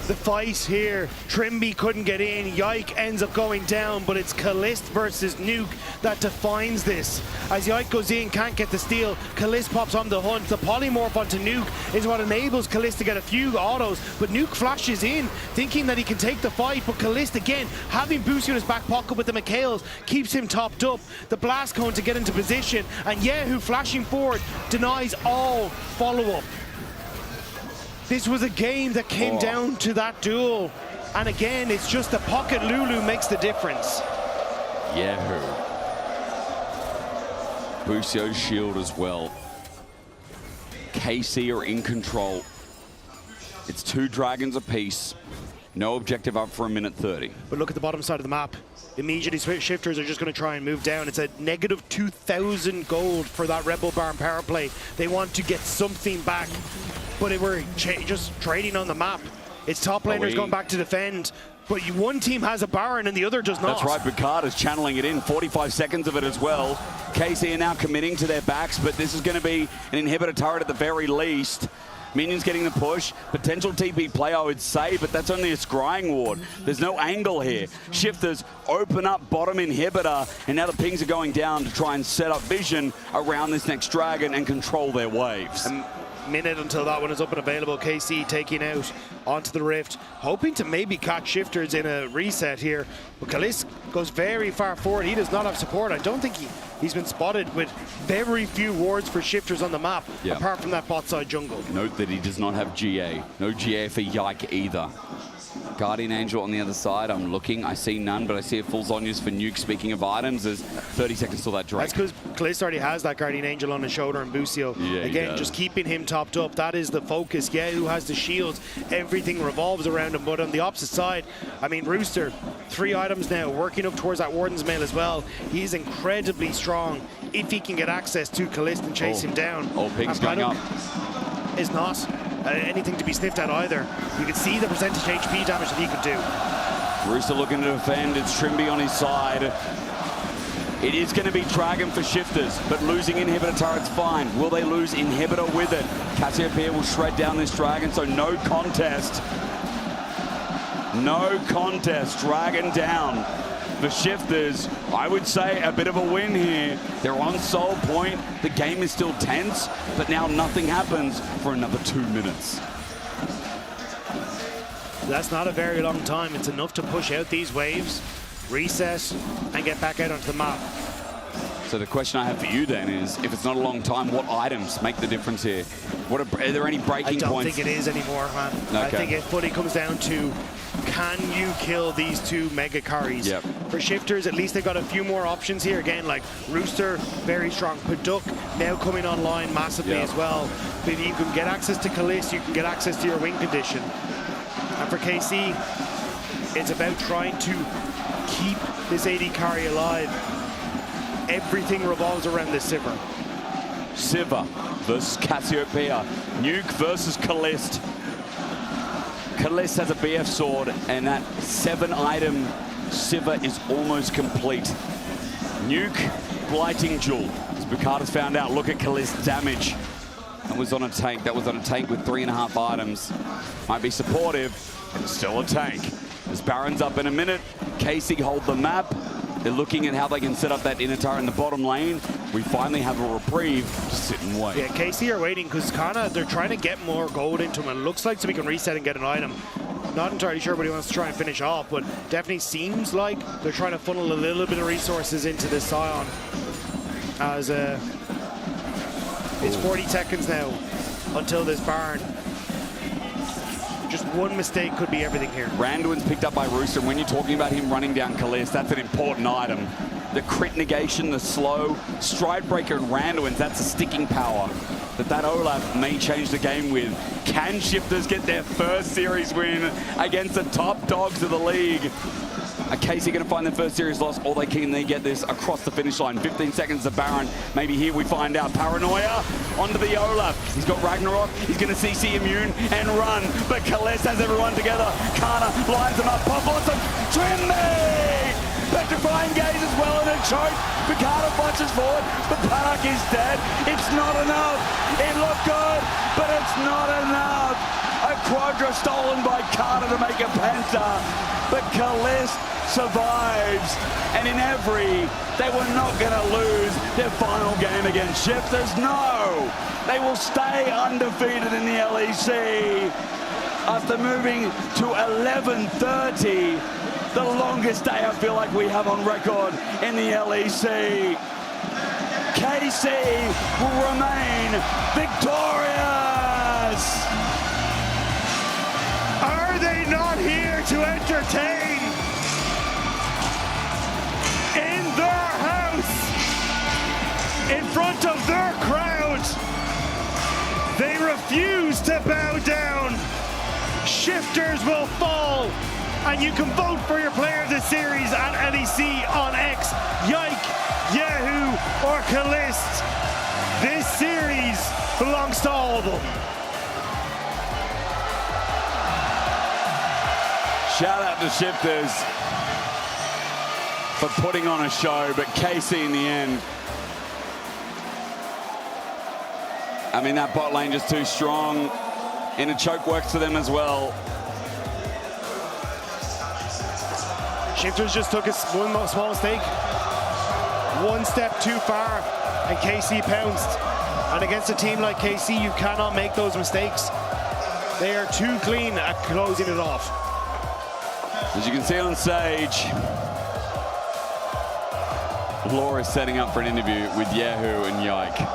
the fight here. Trimby couldn't get in. Yike ends up going down, but it's Calist versus Nuke that defines this. As Yike goes in, can't get the steal. Calist pops on the hunt. The polymorph onto Nuke is what enables Calist to get a few autos, but Nuke flashes in, thinking that he can take the fight, but Calist again, having Boosie in his back pocket with the McHales, keeps him topped up. The blast cone to get into position, and Yahoo flashing forward denies all follow-up. This was a game that came down to that duel. And again, it's just the pocket Lulu makes the difference. Yahoo. Busio's shield as well. KC are in control. It's 2 dragons apiece. No objective up for a minute 30. But look at the bottom side of the map. Immediately, shifters are just going to try and move down. It's a negative 2,000 gold for that Red Bull Baron power play. They want to get something back, but we're just trading on the map. It's top laners going back to defend, but one team has a Baron and the other does not. That's right, Picard is channeling it in, 45 seconds of it as well. KC are now committing to their backs, but this is going to be an inhibitor turret at the very least. Minions getting the push, potential TP play I would say, but that's only a scrying ward. There's no angle here. Shifters open up bottom inhibitor, and now the pings are going down to try and set up vision around this next dragon and control their waves. Minute until that one is up and available. KC taking out onto the Rift, hoping to maybe catch shifters in a reset here. But Calist goes very far forward. He does not have support. I don't think he's been spotted with very few wards for shifters on the map, apart from that bot side jungle. Note that he does not have GA. No GA for Yike either. Guardian Angel on the other side, I'm looking, I see none, but I see a full Zhonya's for Nuke. Speaking of items, there's 30 seconds till that Drake. That's because Calist already has that Guardian Angel on his shoulder, and Busio, again, just keeping him topped up. That is the focus. Yahoo has the shields. Everything revolves around him, but on the opposite side, I mean, Rooster, 3 items now, working up towards that Warden's Mail as well. He's incredibly strong if he can get access to Calist and chase him down. Ping's going up. Is not anything to be sniffed at either. You can see the percentage HP damage that he could do. Rooster looking to defend. It's Trimby on his side. It is going to be Dragon for shifters, but losing inhibitor turret's fine. Will they lose inhibitor with it? Cassiopeia will shred down this Dragon, so no contest. No contest. Dragon down. For shifters, I would say a bit of a win here. They're on soul point. The game is still tense, but now nothing happens for another 2 minutes. That's not a very long time. It's enough to push out these waves, reset, and get back out onto the map. So the question I have for you then is, if it's not a long time, what items make the difference here? Are there any breaking points? I don't think it is anymore, man. Okay. I think it fully comes down to, can you kill these 2 mega carries? Yep. For shifters, at least they've got a few more options here. Again, like Rooster, very strong. Paduk now coming online massively as well. But if you can get access to Calist, you can get access to your wing condition. And for KC, it's about trying to keep this AD carry alive. Everything revolves around this Sivir. Sivir versus Cassiopeia. Nuke versus Calist. Calist has a BF sword, and that 7-item Sivir is almost complete. Nuke, Blighting Jewel. As Picard has found out, look at Calist's damage. That was on a tank. That was on a tank with 3.5 items. Might be supportive, but it's still a tank. As Baron's up in a minute, KC hold the map. They're looking at how they can set up that inner turret in the bottom lane. We finally have a reprieve to sit and wait. Yeah, KC are waiting because they're trying to get more gold into him. And it looks like so we can reset and get an item. Not entirely sure what he wants to try and finish off, but definitely seems like they're trying to funnel a little bit of resources into this Scion. As it's 40 seconds now until this Baron. Just one mistake could be everything here. Randuin's picked up by Rooster. When you're talking about him running down Calist, that's an important item. The crit negation, the slow, Stride Breaker and Randuin's, that's a sticking power that Olaf may change the game with. Can shifters get their first series win against the top dogs of the league? Are KC going to find their first series loss, or can they get this across the finish line? 15 seconds to Baron. Maybe here we find out. Paranoia onto the Olaf. He's got Ragnarok. He's going to CC immune and run. But Calist has everyone together. Kana lines them up. Pop awesome. Trimby! Petrifying gaze as well in a choke. Picard punches forward, but Parak is dead. It's not enough. It looked good, but it's not enough. A Quadra stolen by Carter to make a Penta, but Caliste survives. And in every, they were not going to lose their final game against Shifters. No, they will stay undefeated in the LEC after moving to 11:30, the longest day I feel like we have on record in the LEC. KC will remain victorious. Are they not here to entertain? In their house, in front of their crowd, they refuse to bow down. Shifters will fall, and you can vote for your player of the series at LEC on X, Yike, Yahoo, or Caliste. This series belongs to all of them. Shout out to Shifters for putting on a show, but KC in the end, I mean, that bot lane just too strong, and a choke works for them as well. Shifters just took one small mistake, one step too far, and KC pounced. And against a team like KC, you cannot make those mistakes. They are too clean at closing it off. As you can see on stage, Laura is setting up for an interview with Yahoo and Yike.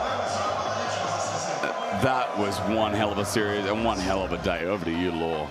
That was one hell of a series and one hell of a day. Over to you, Laura.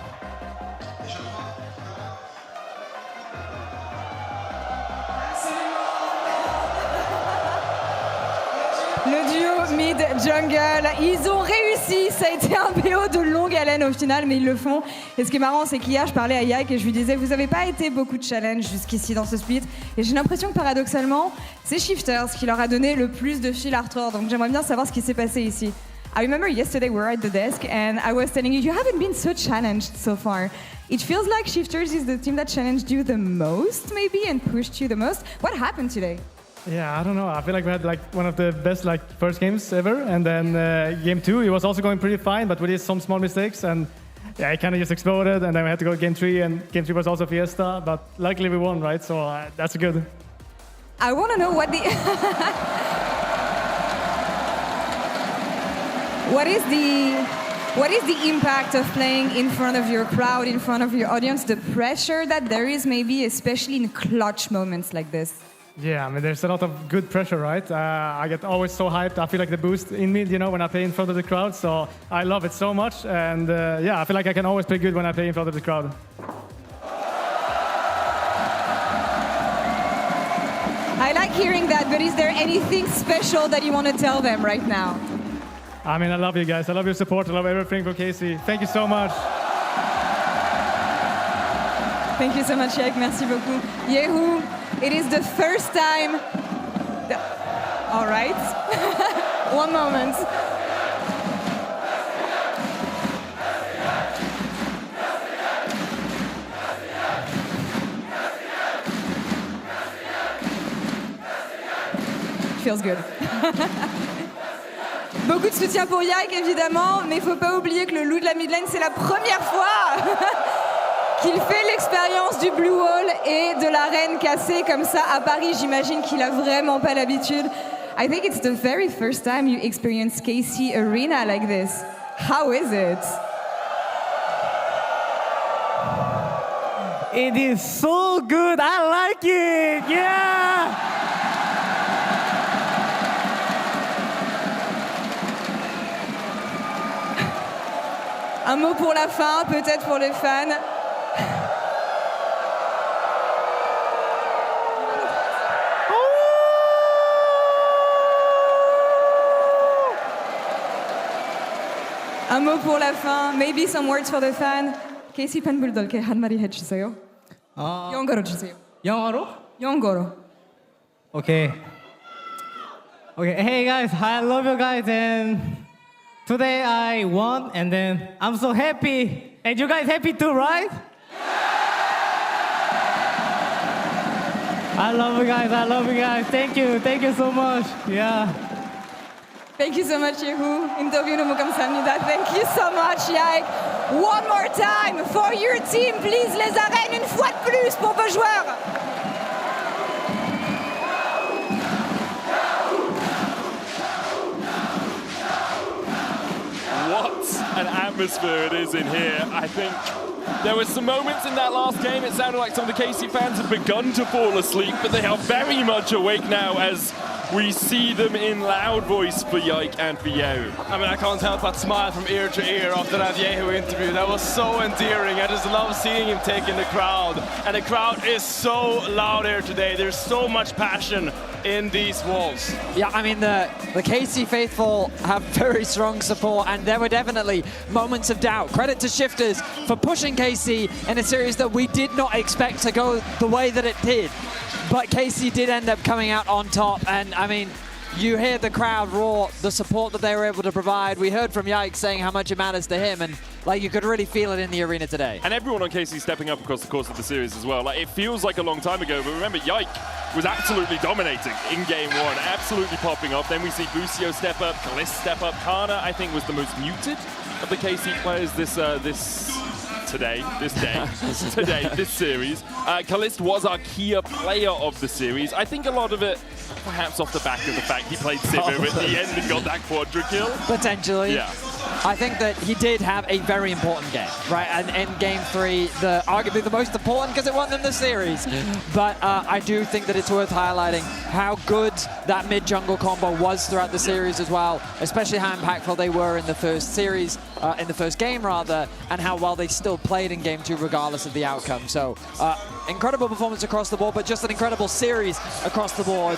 Le duo mid-jungle, ils ont réussi, ça a été un BO de longue haleine au final, mais ils le font. Et ce qui est marrant, c'est qu'hier, je parlais à Yike et je lui disais, vous n'avez pas été beaucoup de challenge jusqu'ici dans ce split. Et j'ai l'impression que paradoxalement, c'est Shifters qui leur a donné le plus de fil à retordre. Donc j'aimerais bien savoir ce qui s'est passé ici. I remember yesterday we were at the desk and I was telling you, you haven't been so challenged so far. It feels like Shifters is the team that challenged you the most, maybe, and pushed you the most. What happened today? Yeah, I don't know. I feel like we had like one of the best first games ever, and then game 2 it was also going pretty fine, but we did some small mistakes, and yeah, it kind of just exploded, and then we had to go to game 3, and game 3 was also Fiesta, but luckily we won, right? So that's good. I want to know what the what is the impact of playing in front of your crowd, in front of your audience, the pressure that there is maybe, especially in clutch moments like this? Yeah, I mean, there's a lot of good pressure, right? I get always so hyped. I feel like the boost in me, you know, when I play in front of the crowd. So I love it so much. And yeah, I feel like I can always play good when I play in front of the crowd. I like hearing that, but is there anything special that you want to tell them right now? I mean, I love you guys. I love your support. I love everything for Casey. Thank you so much. Thank you so much, Yek. Merci beaucoup. Yehu, it is the first time... All right. One moment. Feels good. Beaucoup de soutien pour Yike, évidemment, mais il ne faut pas oublier que le loup de la mid lane, c'est la première fois qu'il fait l'expérience du Blue Wall et de l'arène cassée comme ça à Paris. J'imagine qu'il a vraiment pas l'habitude. I think it's the very first time you experience KC Arena like this. How is it? It is so good. I like it. Yeah. Un mot pour la fin, peut-être pour les fans. Un mot pour la fin. Maybe some words for the fan. KC 팬분들께 한마디 해주세요. 영어로 주세요. 영어로? 영어로. Okay. Okay. Hey guys, I love you guys, and today I won, and then I'm so happy. And you guys happy too, right? I love you guys. I love you guys. Thank you. Thank you so much. Yeah. Thank you so much, Yehu. Interview 너무 감사합니다. Thank you so much, Yike. One more time for your team, please, les arènes, une fois de plus pour vos joueurs. What an atmosphere it is in here. I think there were some moments in that last game, it sounded like some of the KC fans had begun to fall asleep, but they are very much awake now as we see them in loud voice for Yike and for Yehu. I mean, I can't help but smile from ear to ear after that Yehu interview. That was so endearing. I just love seeing him taking the crowd. And the crowd is so loud here today. There's so much passion in these walls. Yeah, I mean, the KC faithful have very strong support, and there were definitely moments of doubt. Credit to Shifters for pushing KC in a series that we did not expect to go the way that it did. But KC did end up coming out on top, and I mean, you hear the crowd roar, the support that they were able to provide. We heard from Yike saying how much it matters to him, and like you could really feel it in the arena today. And everyone on KC stepping up across the course of the series as well. Like, it feels like a long time ago, but remember, Yike was absolutely dominating in game one, absolutely popping off. Then we see Busio step up, Kalist step up. Kana, I think, was the most muted of the KC players this series. Kalist was our key player of the series. I think a lot of it perhaps off the back of the fact he played Sivu at the end and got that quadra kill. Potentially. Yeah. I think that he did have a very important game, right? And in game 3, arguably the most important because it won them the series. But I do think that it's worth highlighting how good that mid-jungle combo was throughout the series as well, especially how impactful they were in the first series, in the first game rather, and how well they still played in game 2 regardless of the outcome. So incredible performance across the board, but just an incredible series across the board,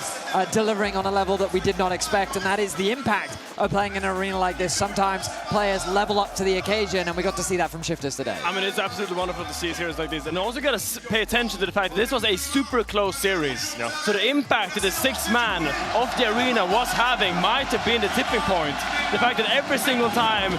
delivering on a level that we did not expect, and that is the impact of playing in an arena like this. Sometimes players level up to the occasion, and we got to see that from Shifters today. I mean, it's absolutely wonderful to see a series like this. And also got to pay attention to the fact that this was a super close series. Yeah. So the impact that the sixth man of the arena was having might have been the tipping point. The fact that every single time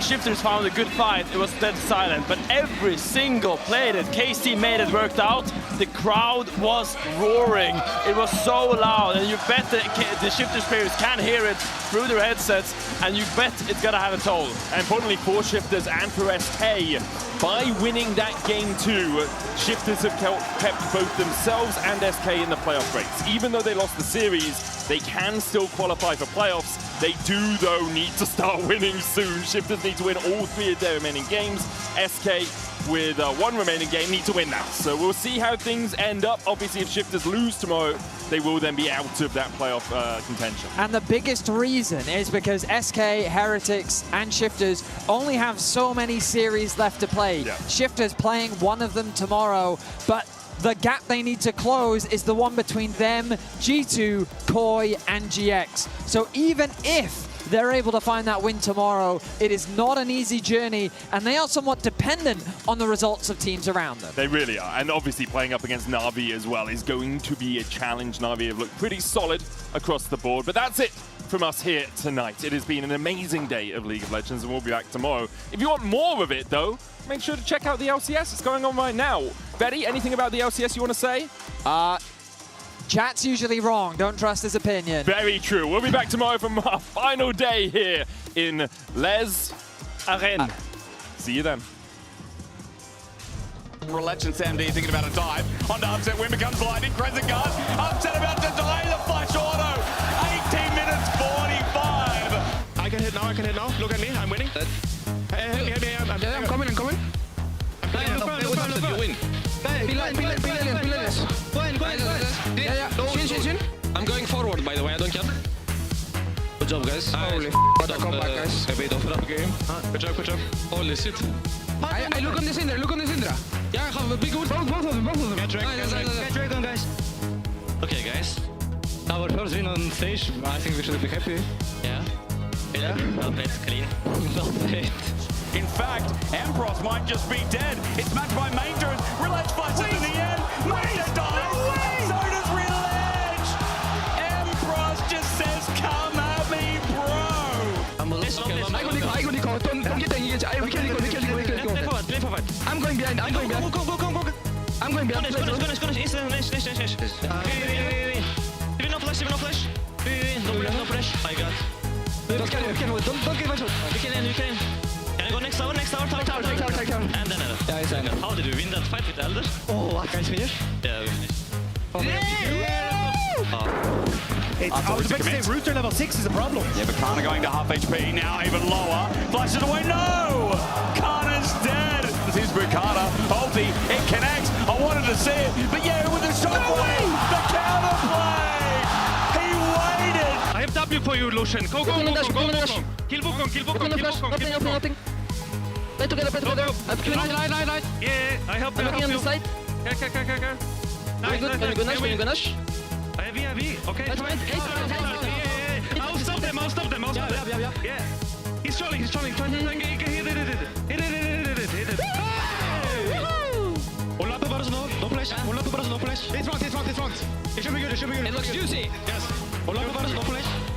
Shifters found a good fight, it was dead silent. But every single play that KC made it worked out, the crowd was roaring. It was so loud, and you bet the Shifters players can hear it through their headsets, and you bet it's gonna have a toll. And importantly for Shifters and for SK, by winning that game 2, Shifters have kept both themselves and SK in the playoff race. Even though they lost the series, they can still qualify for playoffs. They do, though, need to start winning soon. Shifters need to win all 3 of their remaining games. SK, with 1 remaining game, need to win that. So we'll see how things end up. Obviously, if Shifters lose tomorrow, they will then be out of that playoff contention. And the biggest reason is because SK, Heretics, and Shifters only have so many series left to play. Yeah. Shifters playing 1 of them tomorrow, but the gap they need to close is the one between them, G2, Koi, and GX. So even if they're able to find that win tomorrow, it is not an easy journey, and they are somewhat dependent on the results of teams around them. They really are, and obviously playing up against Na'Vi as well is going to be a challenge. Na'Vi have looked pretty solid across the board, but that's it from us here tonight. It has been an amazing day of League of Legends, and we'll be back tomorrow. If you want more of it, though, make sure to check out the LCS. It's going on right now. Betty, anything about the LCS you want to say? Chat's usually wrong. Don't trust his opinion. Very true. We'll be back tomorrow from our final day here in Les Arènes. See you then. Legend Sam D thinking about a dive. On to Upset, win becomes blinding. Crescent guard. Upset about to die. The flash auto. 18 minutes 45. I can hit now. Look at me. I'm winning. Help me. I'm coming. You win. I'm going forward, by the way. I don't care. Good job, guys. Holy what a comeback, guys. A bit of a game. Good job. Holy shit. I look on the Syndra. Yeah, I have a big wood. Both of them. Get Dragon, guys. Okay, guys. Our first win on stage. I think we should be happy. Yeah. Well played, clean. Well played. In fact, Ambros might just be dead. It's matched by Majors. Reledge fights it in the end. Major dies. So does Reledge. Ambros just says, come at me, bro. I go, Nico. Don't get engaged. We kill Nico. Play forward. I'm going behind. Go. I'm going behind. Nice. No flash. No flash. I got. Don't get my shot. You can end. Can you go next tower? Tower. And then Yeah, he's in. how did we win that fight with the Elder? Oh, I can't finish. Yeah, we finished. I was about to say, Rooster level 6 is a problem. Yeah, but Kana going to half HP now, even lower. Flashes away, no! Kana's dead! This is Kana. Ulti, it connects. I wanted to see it, but yeah, with the shockwave, the counterplay! He waited! I have W for you, Lucian. Go. Kill Wukong. Nothing. Play together. I've killed. Right. Yeah, I help you. on the side. Okay. Very good. Can you go Nash? I have EV. Okay. That's right. I'll stop them. Yeah. He's trolling. Hit it. Hold up the bars, no flash. It's front. It should be good. It looks juicy. Yes. Hold up the bars, no flash.